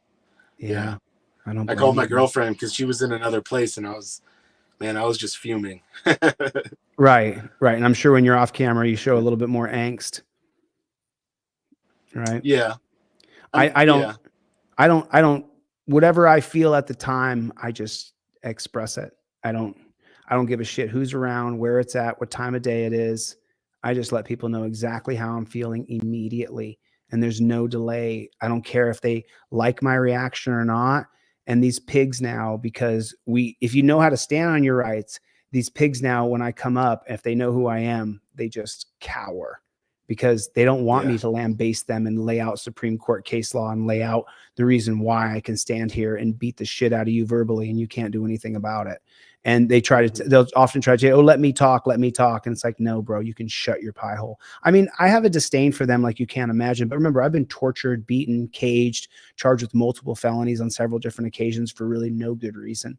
Yeah. I called my girlfriend because she was in another place, and I was just fuming. Right. And I'm sure when you're off camera, you show a little bit more angst. Right. Yeah. I don't, whatever I feel at the time, I just express it. I don't give a shit who's around, where it's at, what time of day it is. I just let people know exactly how I'm feeling immediately. And there's no delay. I don't care if they like my reaction or not. And these pigs now, because if you know how to stand on your rights, these pigs now, when I come up, if they know who I am, they just cower, because they don't want me to lambaste them and lay out Supreme Court case law and lay out the reason why I can stand here and beat the shit out of you verbally and you can't do anything about it. And they they'll often try to say, oh, let me talk. And it's like, no, bro, you can shut your pie hole. I mean, I have a disdain for them like you can't imagine. But remember, I've been tortured, beaten, caged, charged with multiple felonies on several different occasions for really no good reason.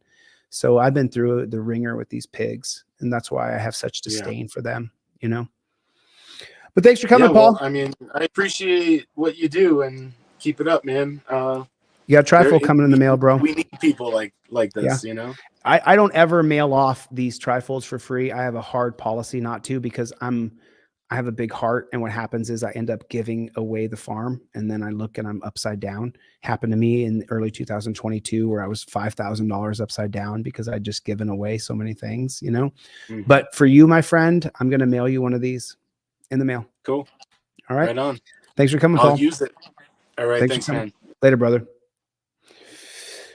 So I've been through the ringer with these pigs, and that's why I have such disdain for them, you know. But thanks for coming, Paul. Well, I mean, I appreciate what you do and keep it up, man. You got a trifold coming in the mail, bro. We need people like this, you know. I don't ever mail off these trifolds for free. I have a hard policy not to, because I have a big heart, and what happens is I end up giving away the farm, and then I look and I'm upside down. Happened to me in early 2022 where I was $5,000 upside down because I'd just given away so many things, you know. But for you, my friend, I'm going to mail you one of these in the mail. Cool. All right. Right on. Thanks for coming, I'll Paul. use it. All right. for Thanks, coming. man. Later, brother.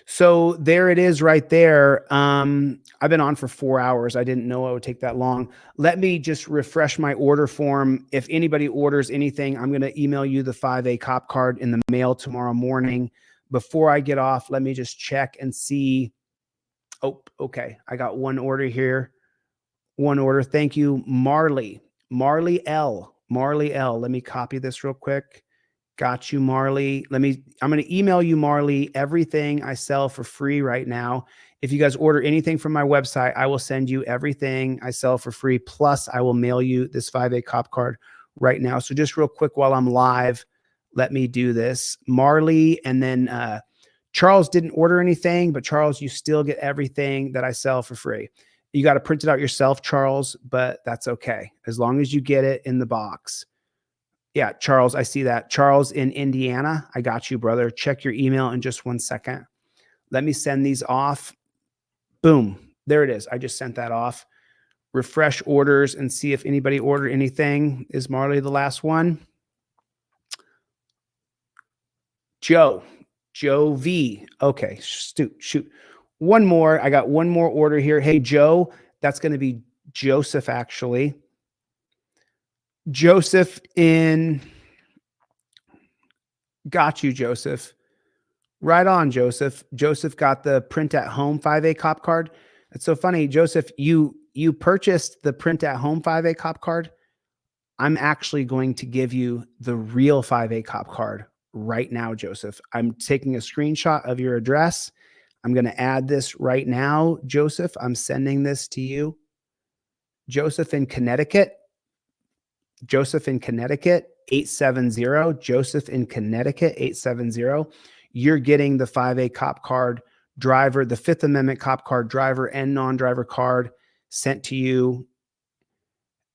So there it is right there. I've been on for 4 hours. I didn't know it would take that long. Let me just refresh my order form. If anybody orders anything, I'm going to email you the 5A cop card in the mail tomorrow morning. Before I get off, let me just check and see. Oh, okay. I got one order here. One order. Thank you, Marley. Marley L. Marley L. Let me copy this real quick. Got you, Marley. I'm going to email you, Marley, everything I sell for free right now. If you guys order anything from my website, I will send you everything I sell for free. Plus, I will mail you this 5A cop card right now. So just real quick while I'm live, let me do this. Marley, and then Charles didn't order anything, but Charles, you still get everything that I sell for free. You got to print it out yourself, Charles, but that's okay. As long as you get it in the box. Yeah, Charles, I see that. Charles in Indiana, I got you, brother. Check your email in just 1 second. Let me send these off. Boom. There it is. I just sent that off. Refresh orders and see if anybody ordered anything. Is Marley the last one? Joe V. Okay, shoot. One more. I got one more order here. Hey, Joe, that's going to be Joseph, actually. Joseph in, got you, Joseph. Right on, Joseph. Joseph got the print at home 5A cop card. It's so funny, Joseph, you purchased the print at home 5A cop card. I'm actually going to give you the real 5A cop card right now, Joseph. I'm taking a screenshot of your address. I'm going to add this right now, Joseph. I'm sending this to you. Joseph in Connecticut. Joseph in Connecticut, 870. Joseph in Connecticut, 870. You're getting the 5A cop card driver, the Fifth Amendment cop card driver and non-driver card sent to you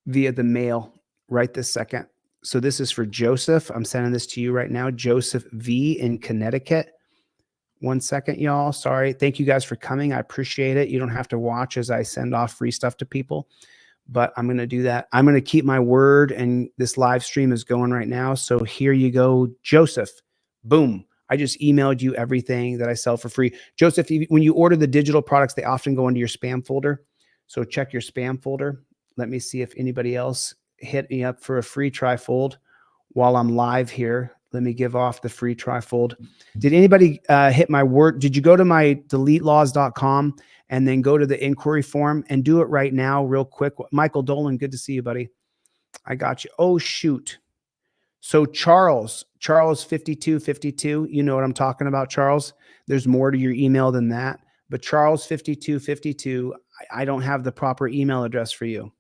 via the mail right this second. So this is for Joseph. I'm sending this to you right now. Joseph V in Connecticut. 1 second, y'all. Sorry. Thank you guys for coming. I appreciate it. You don't have to watch as I send off free stuff to people. But I'm going to do that. I'm going to keep my word, and this live stream is going right now. So here you go, Joseph. Boom. I just emailed you everything that I sell for free. Joseph, when you order the digital products, they often go into your spam folder. So check your spam folder. Let me see if anybody else hit me up for a free trifold while I'm live here. Let me give off the free trifold. Did anybody hit my word? Did you go to my deletelaws.com and then go to the inquiry form and do it right now real quick? Michael Dolan, good to see you, buddy. I got you. Oh, shoot. So Charles 5252, you know what I'm talking about, Charles. There's more to your email than that. But Charles 5252, I don't have the proper email address for you.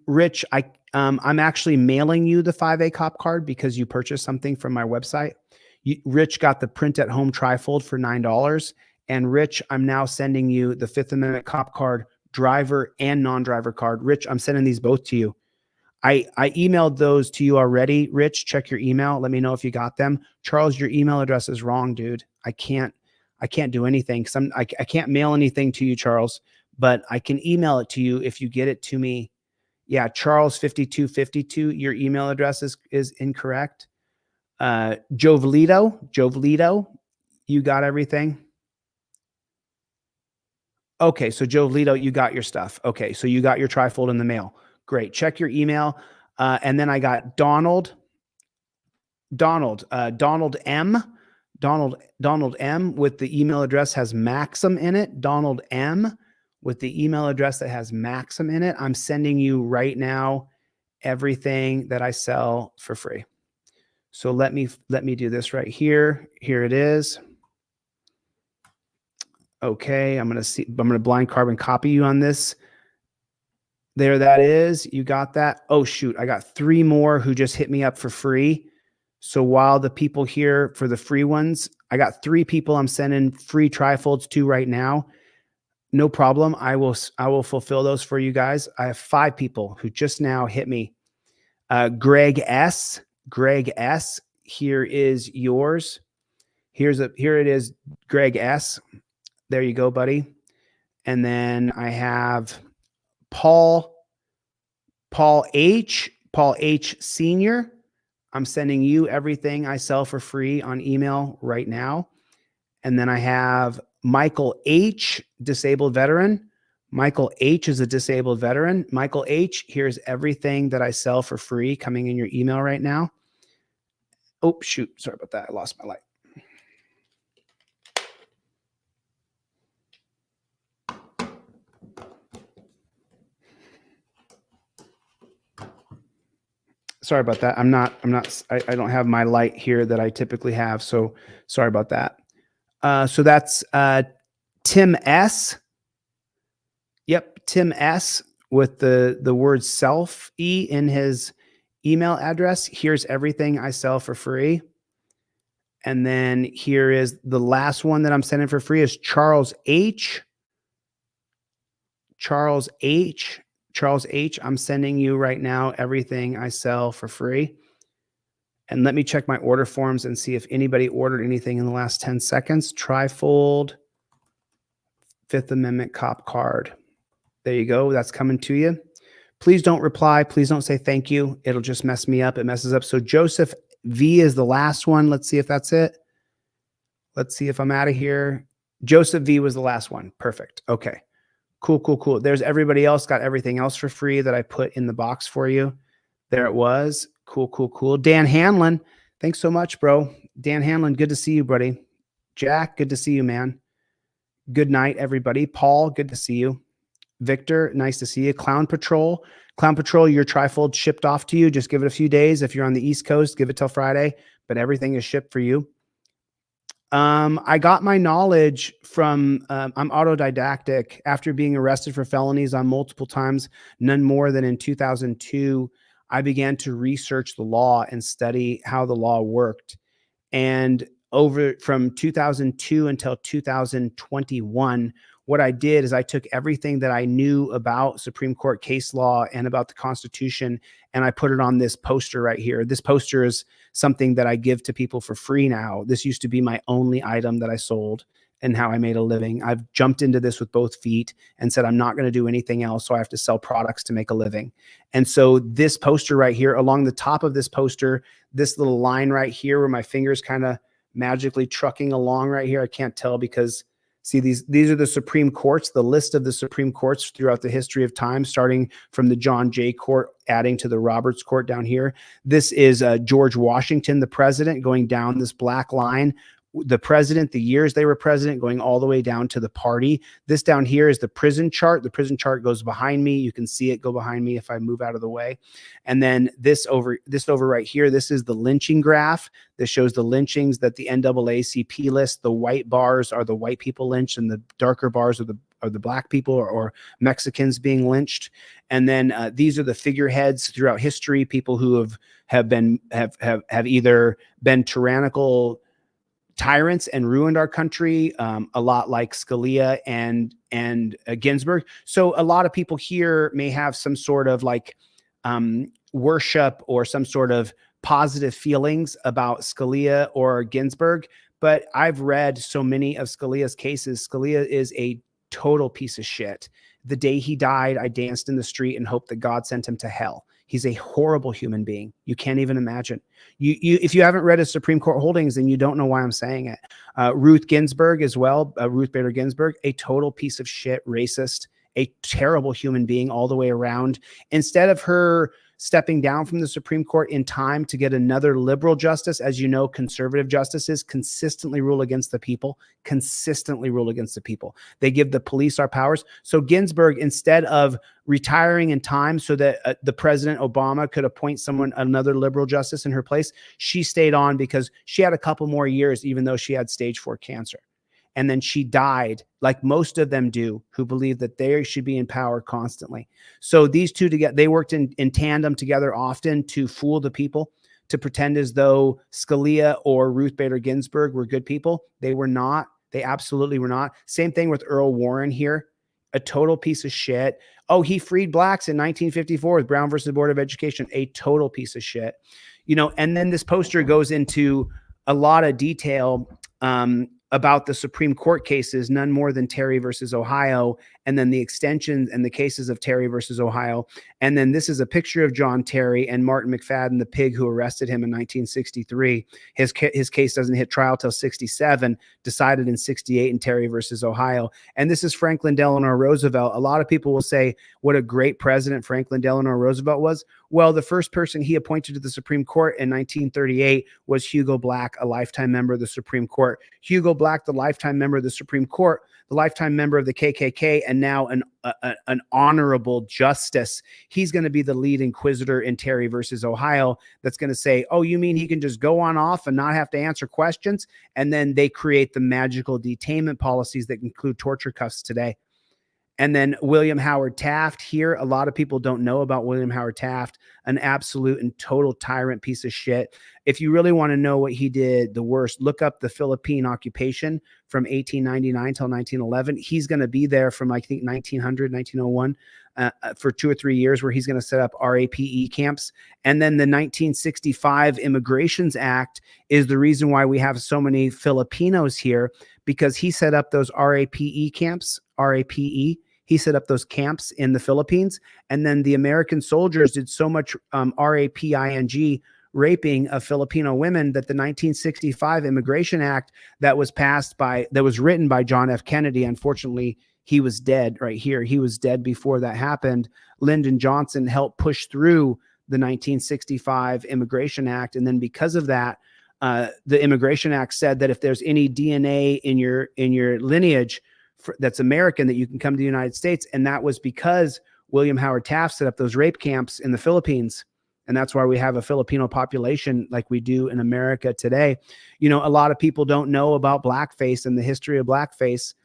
Rich, I'm actually mailing you the 5A cop card because you purchased something from my website. Rich got the print at home trifold for $9. And Rich, I'm now sending you the Fifth Amendment cop card, driver and non-driver card. Rich, I'm sending these both to you. I emailed those to you already. Rich, check your email. Let me know if you got them. Charles, your email address is wrong, dude. I can't do anything because I can't mail anything to you, Charles, but I can email it to you if you get it to me. Yeah, Charles 5252, your email address is incorrect. Joe Velito, you got everything? Okay, so Joe Velito, you got your stuff. Okay, so you got your trifold in the mail. Great. Check your email. And then I got Donald M. Donald M with the email address has Maxim in it. Donald M with the email address that has Maxim in it. I'm sending you right now everything that I sell for free. So let me do this right here. Here it is. Okay, I'm gonna blind carbon copy you on this. There that is. You got that? Oh shoot, I got 3 more who just hit me up for free. So while the people here for the free ones, I got 3 people I'm sending free trifolds to right now. No problem. I will fulfill those for you guys. I have 5 people who just now hit me. Greg S. Here is yours. Here it is, Greg S. There you go, buddy. And then I have Paul H. Senior. I'm sending you everything I sell for free on email right now. And then I have Michael H, disabled veteran. Michael H is a disabled veteran. Michael H, here's everything that I sell for free coming in your email right now. Oh, shoot. Sorry about that. I lost my light. Sorry about that. I don't have my light here that I typically have. So sorry about that. So that's Tim S. Yep. Tim S with the word self E in his email address. Here's everything I sell for free. And then here is the last one that I'm sending for free is Charles H. Charles H. I'm sending you right now everything I sell for free. And let me check my order forms and see if anybody ordered anything in the last 10 seconds. Trifold, 5th Amendment cop card. There you go. That's coming to you. Please don't reply. Please don't say thank you. It'll just mess me up. It messes up. So Joseph V is the last one. Let's see if that's it. Let's see if I'm out of here. Joseph V was the last one. Perfect. Okay. Cool. There's everybody else got everything else for free that I put in the box for you. There it was. Cool. Dan Hanlon. Thanks so much, bro. Dan Hanlon, good to see you, buddy. Jack, good to see you, man. Good night, everybody. Paul, good to see you. Victor, nice to see you. Clown Patrol, your trifold shipped off to you. Just give it a few days. If you're on the East Coast, give it till Friday, but everything is shipped for you. I got my knowledge from, I'm autodidactic. After being arrested for felonies on multiple times, none more than in 2002, I began to research the law and study how the law worked. And from 2002 until 2021, what I did is I took everything that I knew about Supreme Court case law and about the Constitution, and I put it on this poster right here. This poster is something that I give to people for free now. This used to be my only item that I sold and how I made a living. I've jumped into this with both feet and said, I'm not going to do anything else. So I have to sell products to make a living. And so this poster right here, along the top of this poster, this little line right here where my finger's kind of magically trucking along right here. I can't tell because see, these are the Supreme Courts, the list of the Supreme Courts throughout the history of time, starting from the John Jay Court, adding to the Roberts Court down here. This is George Washington, the president, going down this black line. The president, the years they were president, going all the way down to the party. This down here is the prison chart. The prison chart goes behind me. You can see it go behind me if I move out of the way. And then this over right here, this is the lynching graph. This shows the lynchings that the NAACP lists. The white bars are the white people lynched, and the darker bars are the black people or Mexicans being lynched. And then these are the figureheads throughout history, people who have either been tyrannical tyrants and ruined our country, a lot like Scalia and Ginsburg. So a lot of people here may have some sort of like worship or some sort of positive feelings about Scalia or Ginsburg, but I've read so many of Scalia's cases. Scalia is a total piece of shit. The day he died, I danced in the street and hoped that God sent him to hell. He's a horrible human being. You can't even imagine. If you haven't read his Supreme Court holdings, then you don't know why I'm saying it. Ruth Ginsburg as well, Ruth Bader Ginsburg, a total piece of shit, racist, a terrible human being all the way around. Instead of her stepping down from the Supreme Court in time to get another liberal justice, as you know, conservative justices consistently rule against the people, They give the police our powers. So Ginsburg, instead of retiring in time so that the President Obama could appoint another liberal justice in her place, she stayed on because she had a couple more years, even though she had stage 4 cancer. and then she died, like most of them do, who believe that they should be in power constantly. So these two together, they worked in tandem together often to fool the people, to pretend as though Scalia or Ruth Bader Ginsburg were good people. They were not. They absolutely were not. Same thing with Earl Warren here, a total piece of shit. Oh, he freed blacks in 1954 with Brown versus Board of Education, a total piece of shit. You know, and then this poster goes into a lot of detail about the Supreme Court cases, none more than Terry versus Ohio, and then the extensions and the cases of Terry versus Ohio. And then this is a picture of John Terry and Martin McFadden, the pig who arrested him in 1963. His case doesn't hit trial till 67, decided in 68 in Terry versus Ohio. And this is Franklin Delano Roosevelt. A lot of people will say what a great president Franklin Delano Roosevelt was. Well, the first person he appointed to the Supreme Court in 1938 was Hugo Black, a lifetime member of the Supreme Court. Hugo Black, the lifetime member of the Supreme Court, the lifetime member of the KKK, and now an honorable justice. He's going to be the lead inquisitor in Terry versus Ohio that's going to say, oh, you mean he can just go on off and not have to answer questions? And then they create the magical detainment policies that include torture cuffs today. And then William Howard Taft here. A lot of people don't know about William Howard Taft, an absolute and total tyrant piece of shit. If you really want to know what he did the worst, look up the Philippine occupation from 1899 till 1911. He's going to be there from, I think, 1900, 1901 for 2 or 3 years, where he's going to set up RAPE camps. And then the 1965 Immigrations Act is the reason why we have so many Filipinos here, because he set up those RAPE camps, RAPE. He set up those camps in the Philippines. And then the American soldiers did so much RAPING raping of Filipino women that the 1965 Immigration Act that was written by John F. Kennedy, unfortunately, he was dead right here. He was dead before that happened. Lyndon Johnson helped push through the 1965 Immigration Act. And then because of that, the Immigration Act said that if there's any DNA in your lineage that's American, that you can come to the United States. And that was because William Howard Taft set up those rape camps in the Philippines. And that's why we have a Filipino population like we do in America today. You know, a lot of people don't know about blackface and the history of blackface.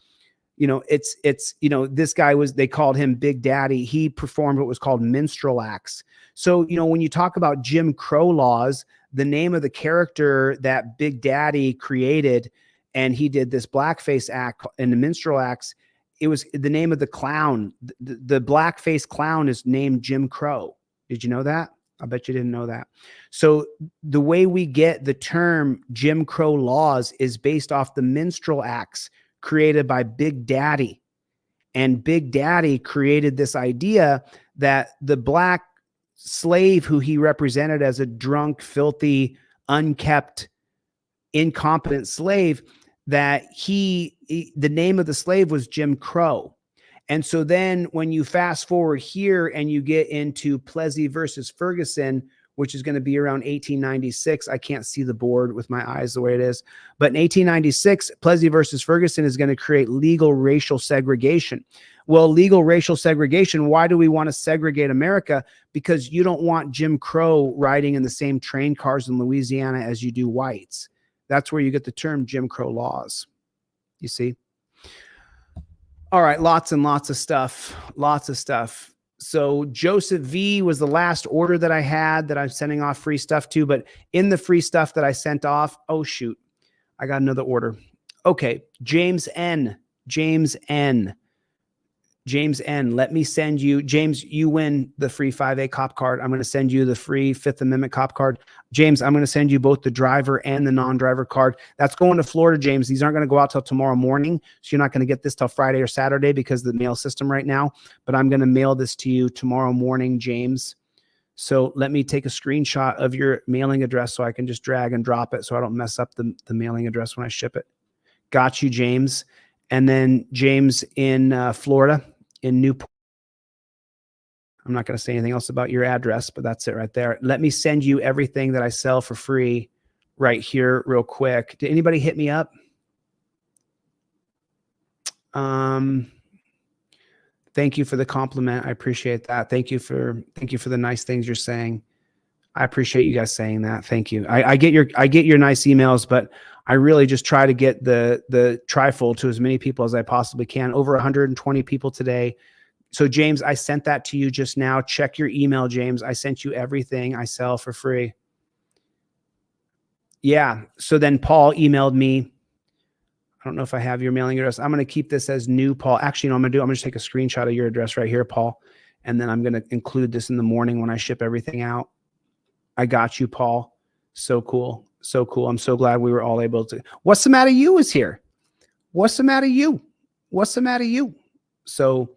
You know, it's, you know, this guy they called him Big Daddy. He performed what was called minstrel acts. So, you know, when you talk about Jim Crow laws, the name of the character that Big Daddy created, and he did this blackface act and the minstrel acts, it was the name of the clown. The blackface clown is named Jim Crow. Did you know that? I bet you didn't know that. So the way we get the term Jim Crow laws is based off the minstrel acts created by Big Daddy. And Big Daddy created this idea that the black slave who he represented as a drunk, filthy, unkept, incompetent slave, that the name of the slave was Jim Crow. And so then when you fast forward here and you get into Plessy versus Ferguson, which is going to be around 1896. I can't see the board with my eyes the way it is. But in 1896, Plessy versus Ferguson is going to create legal racial segregation. Well, legal racial segregation, why do we want to segregate America? Because you don't want Jim Crow riding in the same train cars in Louisiana as you do whites. That's where you get the term Jim Crow laws. You see? All right, lots and lots of stuff. Lots of stuff. So Joseph V was the last order that I had that I'm sending off free stuff to. But in the free stuff that I sent off, oh, shoot, I got another order. Okay, James N. Let me send you, James, you win the free 5A cop card. I'm going to send you the free 5th Amendment cop card. James, I'm going to send you both the driver and the non-driver card. That's going to Florida, James. These aren't going to go out till tomorrow morning. So you're not going to get this till Friday or Saturday because of the mail system right now. But I'm going to mail this to you tomorrow morning, James. So let me take a screenshot of your mailing address so I can just drag and drop it so I don't mess up the mailing address when I ship it. Got you, James. And then James in Florida, in Newport. I'm not going to say anything else about your address, but that's it right there. Let me send you everything that I sell for free right here real quick. Did anybody hit me up? Thank you for the compliment. I appreciate that. Thank you for the nice things you're saying. I appreciate you guys saying that. Thank you. I get your nice emails, but I really just try to get the trifold to as many people as I possibly can. Over 120 people today. So James, I sent that to you just now. Check your email, James. I sent you everything I sell for free. Yeah. So then Paul emailed me. I don't know if I have your mailing address. I'm going to keep this as new, Paul. Actually, you know, I'm going to take a screenshot of your address right here, Paul. And then I'm going to include this in the morning when I ship everything out. I got you, Paul. So cool. So cool. I'm so glad we were all able to. What's the matter? You is here. What's the matter? You. What's the matter? You. So,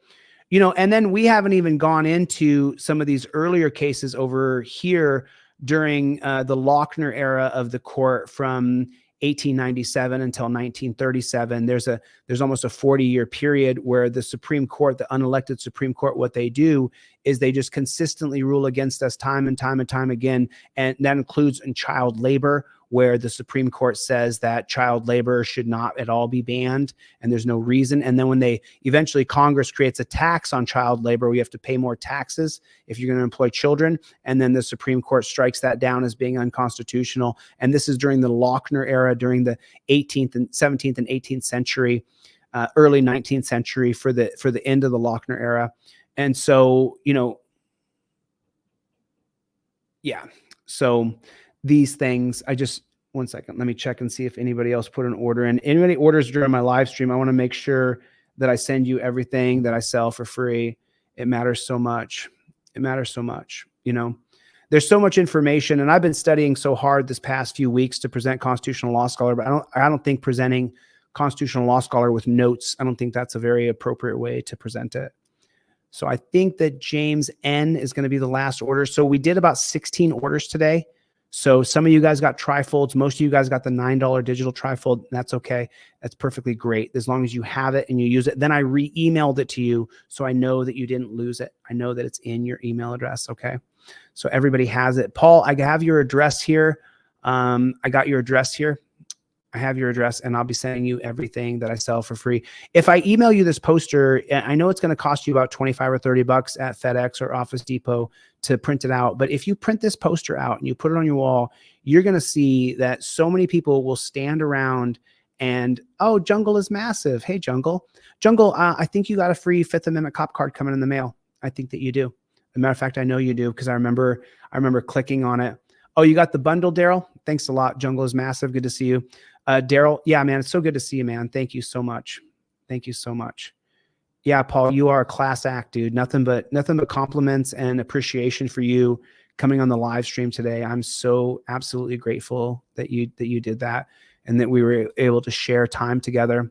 you know, and then we haven't even gone into some of these earlier cases over here during the Lochner era of the court from 1897 until 1937. There's almost a 40-year period where the Supreme Court, the unelected Supreme Court, what they do is they just consistently rule against us time and time and time again. And that includes in child labor, where the Supreme Court says that child labor should not at all be banned and there's no reason. And then when they eventually Congress creates a tax on child labor, we have to pay more taxes if you're going to employ children. And then the Supreme Court strikes that down as being unconstitutional. And this is during the Lochner era, during the 18th and 17th and 18th century, early 19th century for the end of the Lochner era. And so, you know, yeah. So these things, I just, one second, let me check and see if anybody else put an order in. Anybody orders during my live stream, I want to make sure that I send you everything that I sell for free. It matters so much. It matters so much. You know, there's so much information, and I've been studying so hard this past few weeks to present Constitutional Law Scholar, but I don't think presenting Constitutional Law Scholar with notes, I don't think that's a very appropriate way to present it. So I think that James N is going to be the last order. So we did about 16 orders today. So some of you guys got trifolds. Most of you guys got the $9 digital trifold. That's okay. That's perfectly great. As long as you have it and you use it. Then I re-emailed it to you so I know that you didn't lose it. I know that it's in your email address. Okay. So everybody has it. Paul, I have your address here. I got your address here. I have your address, and I'll be sending you everything that I sell for free. If I email you this poster, I know it's going to cost you about 25 or 30 bucks at FedEx or Office Depot to print it out. But if you print this poster out and you put it on your wall, you're going to see that so many people will stand around and, oh, Jungle is massive. Hey, Jungle. Jungle, I think you got a free Fifth Amendment cop card coming in the mail. I think that you do. As a matter of fact, I know you do because I remember clicking on it. Oh, you got the bundle, Daryl? Thanks a lot. Jungle is massive. Good to see you. Daryl, yeah, man, it's so good to see you, man. Thank you so much. Thank you so much. Yeah, Paul, you are a class act, dude. Nothing but compliments and appreciation for you coming on the live stream today. I'm so absolutely grateful that you did that and that we were able to share time together.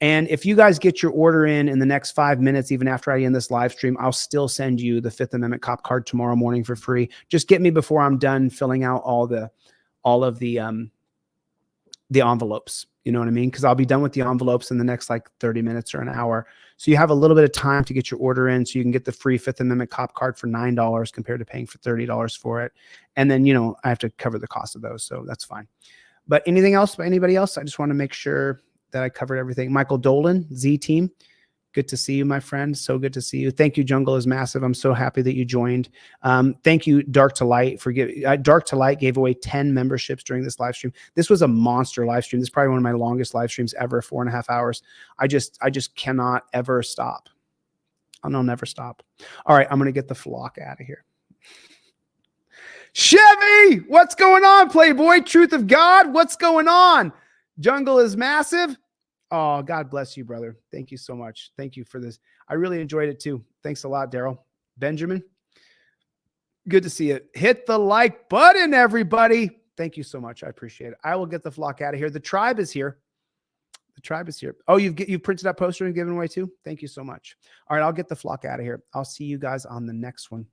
And if you guys get your order in the next 5 minutes, even after I end this live stream, I'll still send you the Fifth Amendment cop card tomorrow morning for free. Just get me before I'm done filling out all of the envelopes. You know what I mean? Because I'll be done with the envelopes in the next like 30 minutes or an hour. So you have a little bit of time to get your order in so you can get the free Fifth Amendment cop card for $9 compared to paying for $30 for it. And then, you know, I have to cover the cost of those. So that's fine. But anything else by anybody else? I just want to make sure that I covered everything. Michael Dolan, Z Team. Good to see you, my friend. So good to see you. Thank you, Jungle is massive. I'm so happy that you joined. Thank you, Dark to Light, for giving. Dark to Light gave away 10 memberships during this live stream. This was a monster live stream. This is probably one of my longest live streams ever, 4.5 hours. I just cannot ever stop. I'll never stop. All right, I'm gonna get the flock out of here. Chevy, what's going on, Playboy? Truth of God, what's going on? Jungle is massive. Oh, God bless you, brother. Thank you so much. Thank you for this. I really enjoyed it too. Thanks a lot, Daryl. Benjamin, good to see you. Hit the like button, everybody. Thank you so much. I appreciate it. I will get the flock out of here. The tribe is here. The tribe is here. Oh, you've printed that poster and given away too? Thank you so much. All right, I'll get the flock out of here. I'll see you guys on the next one.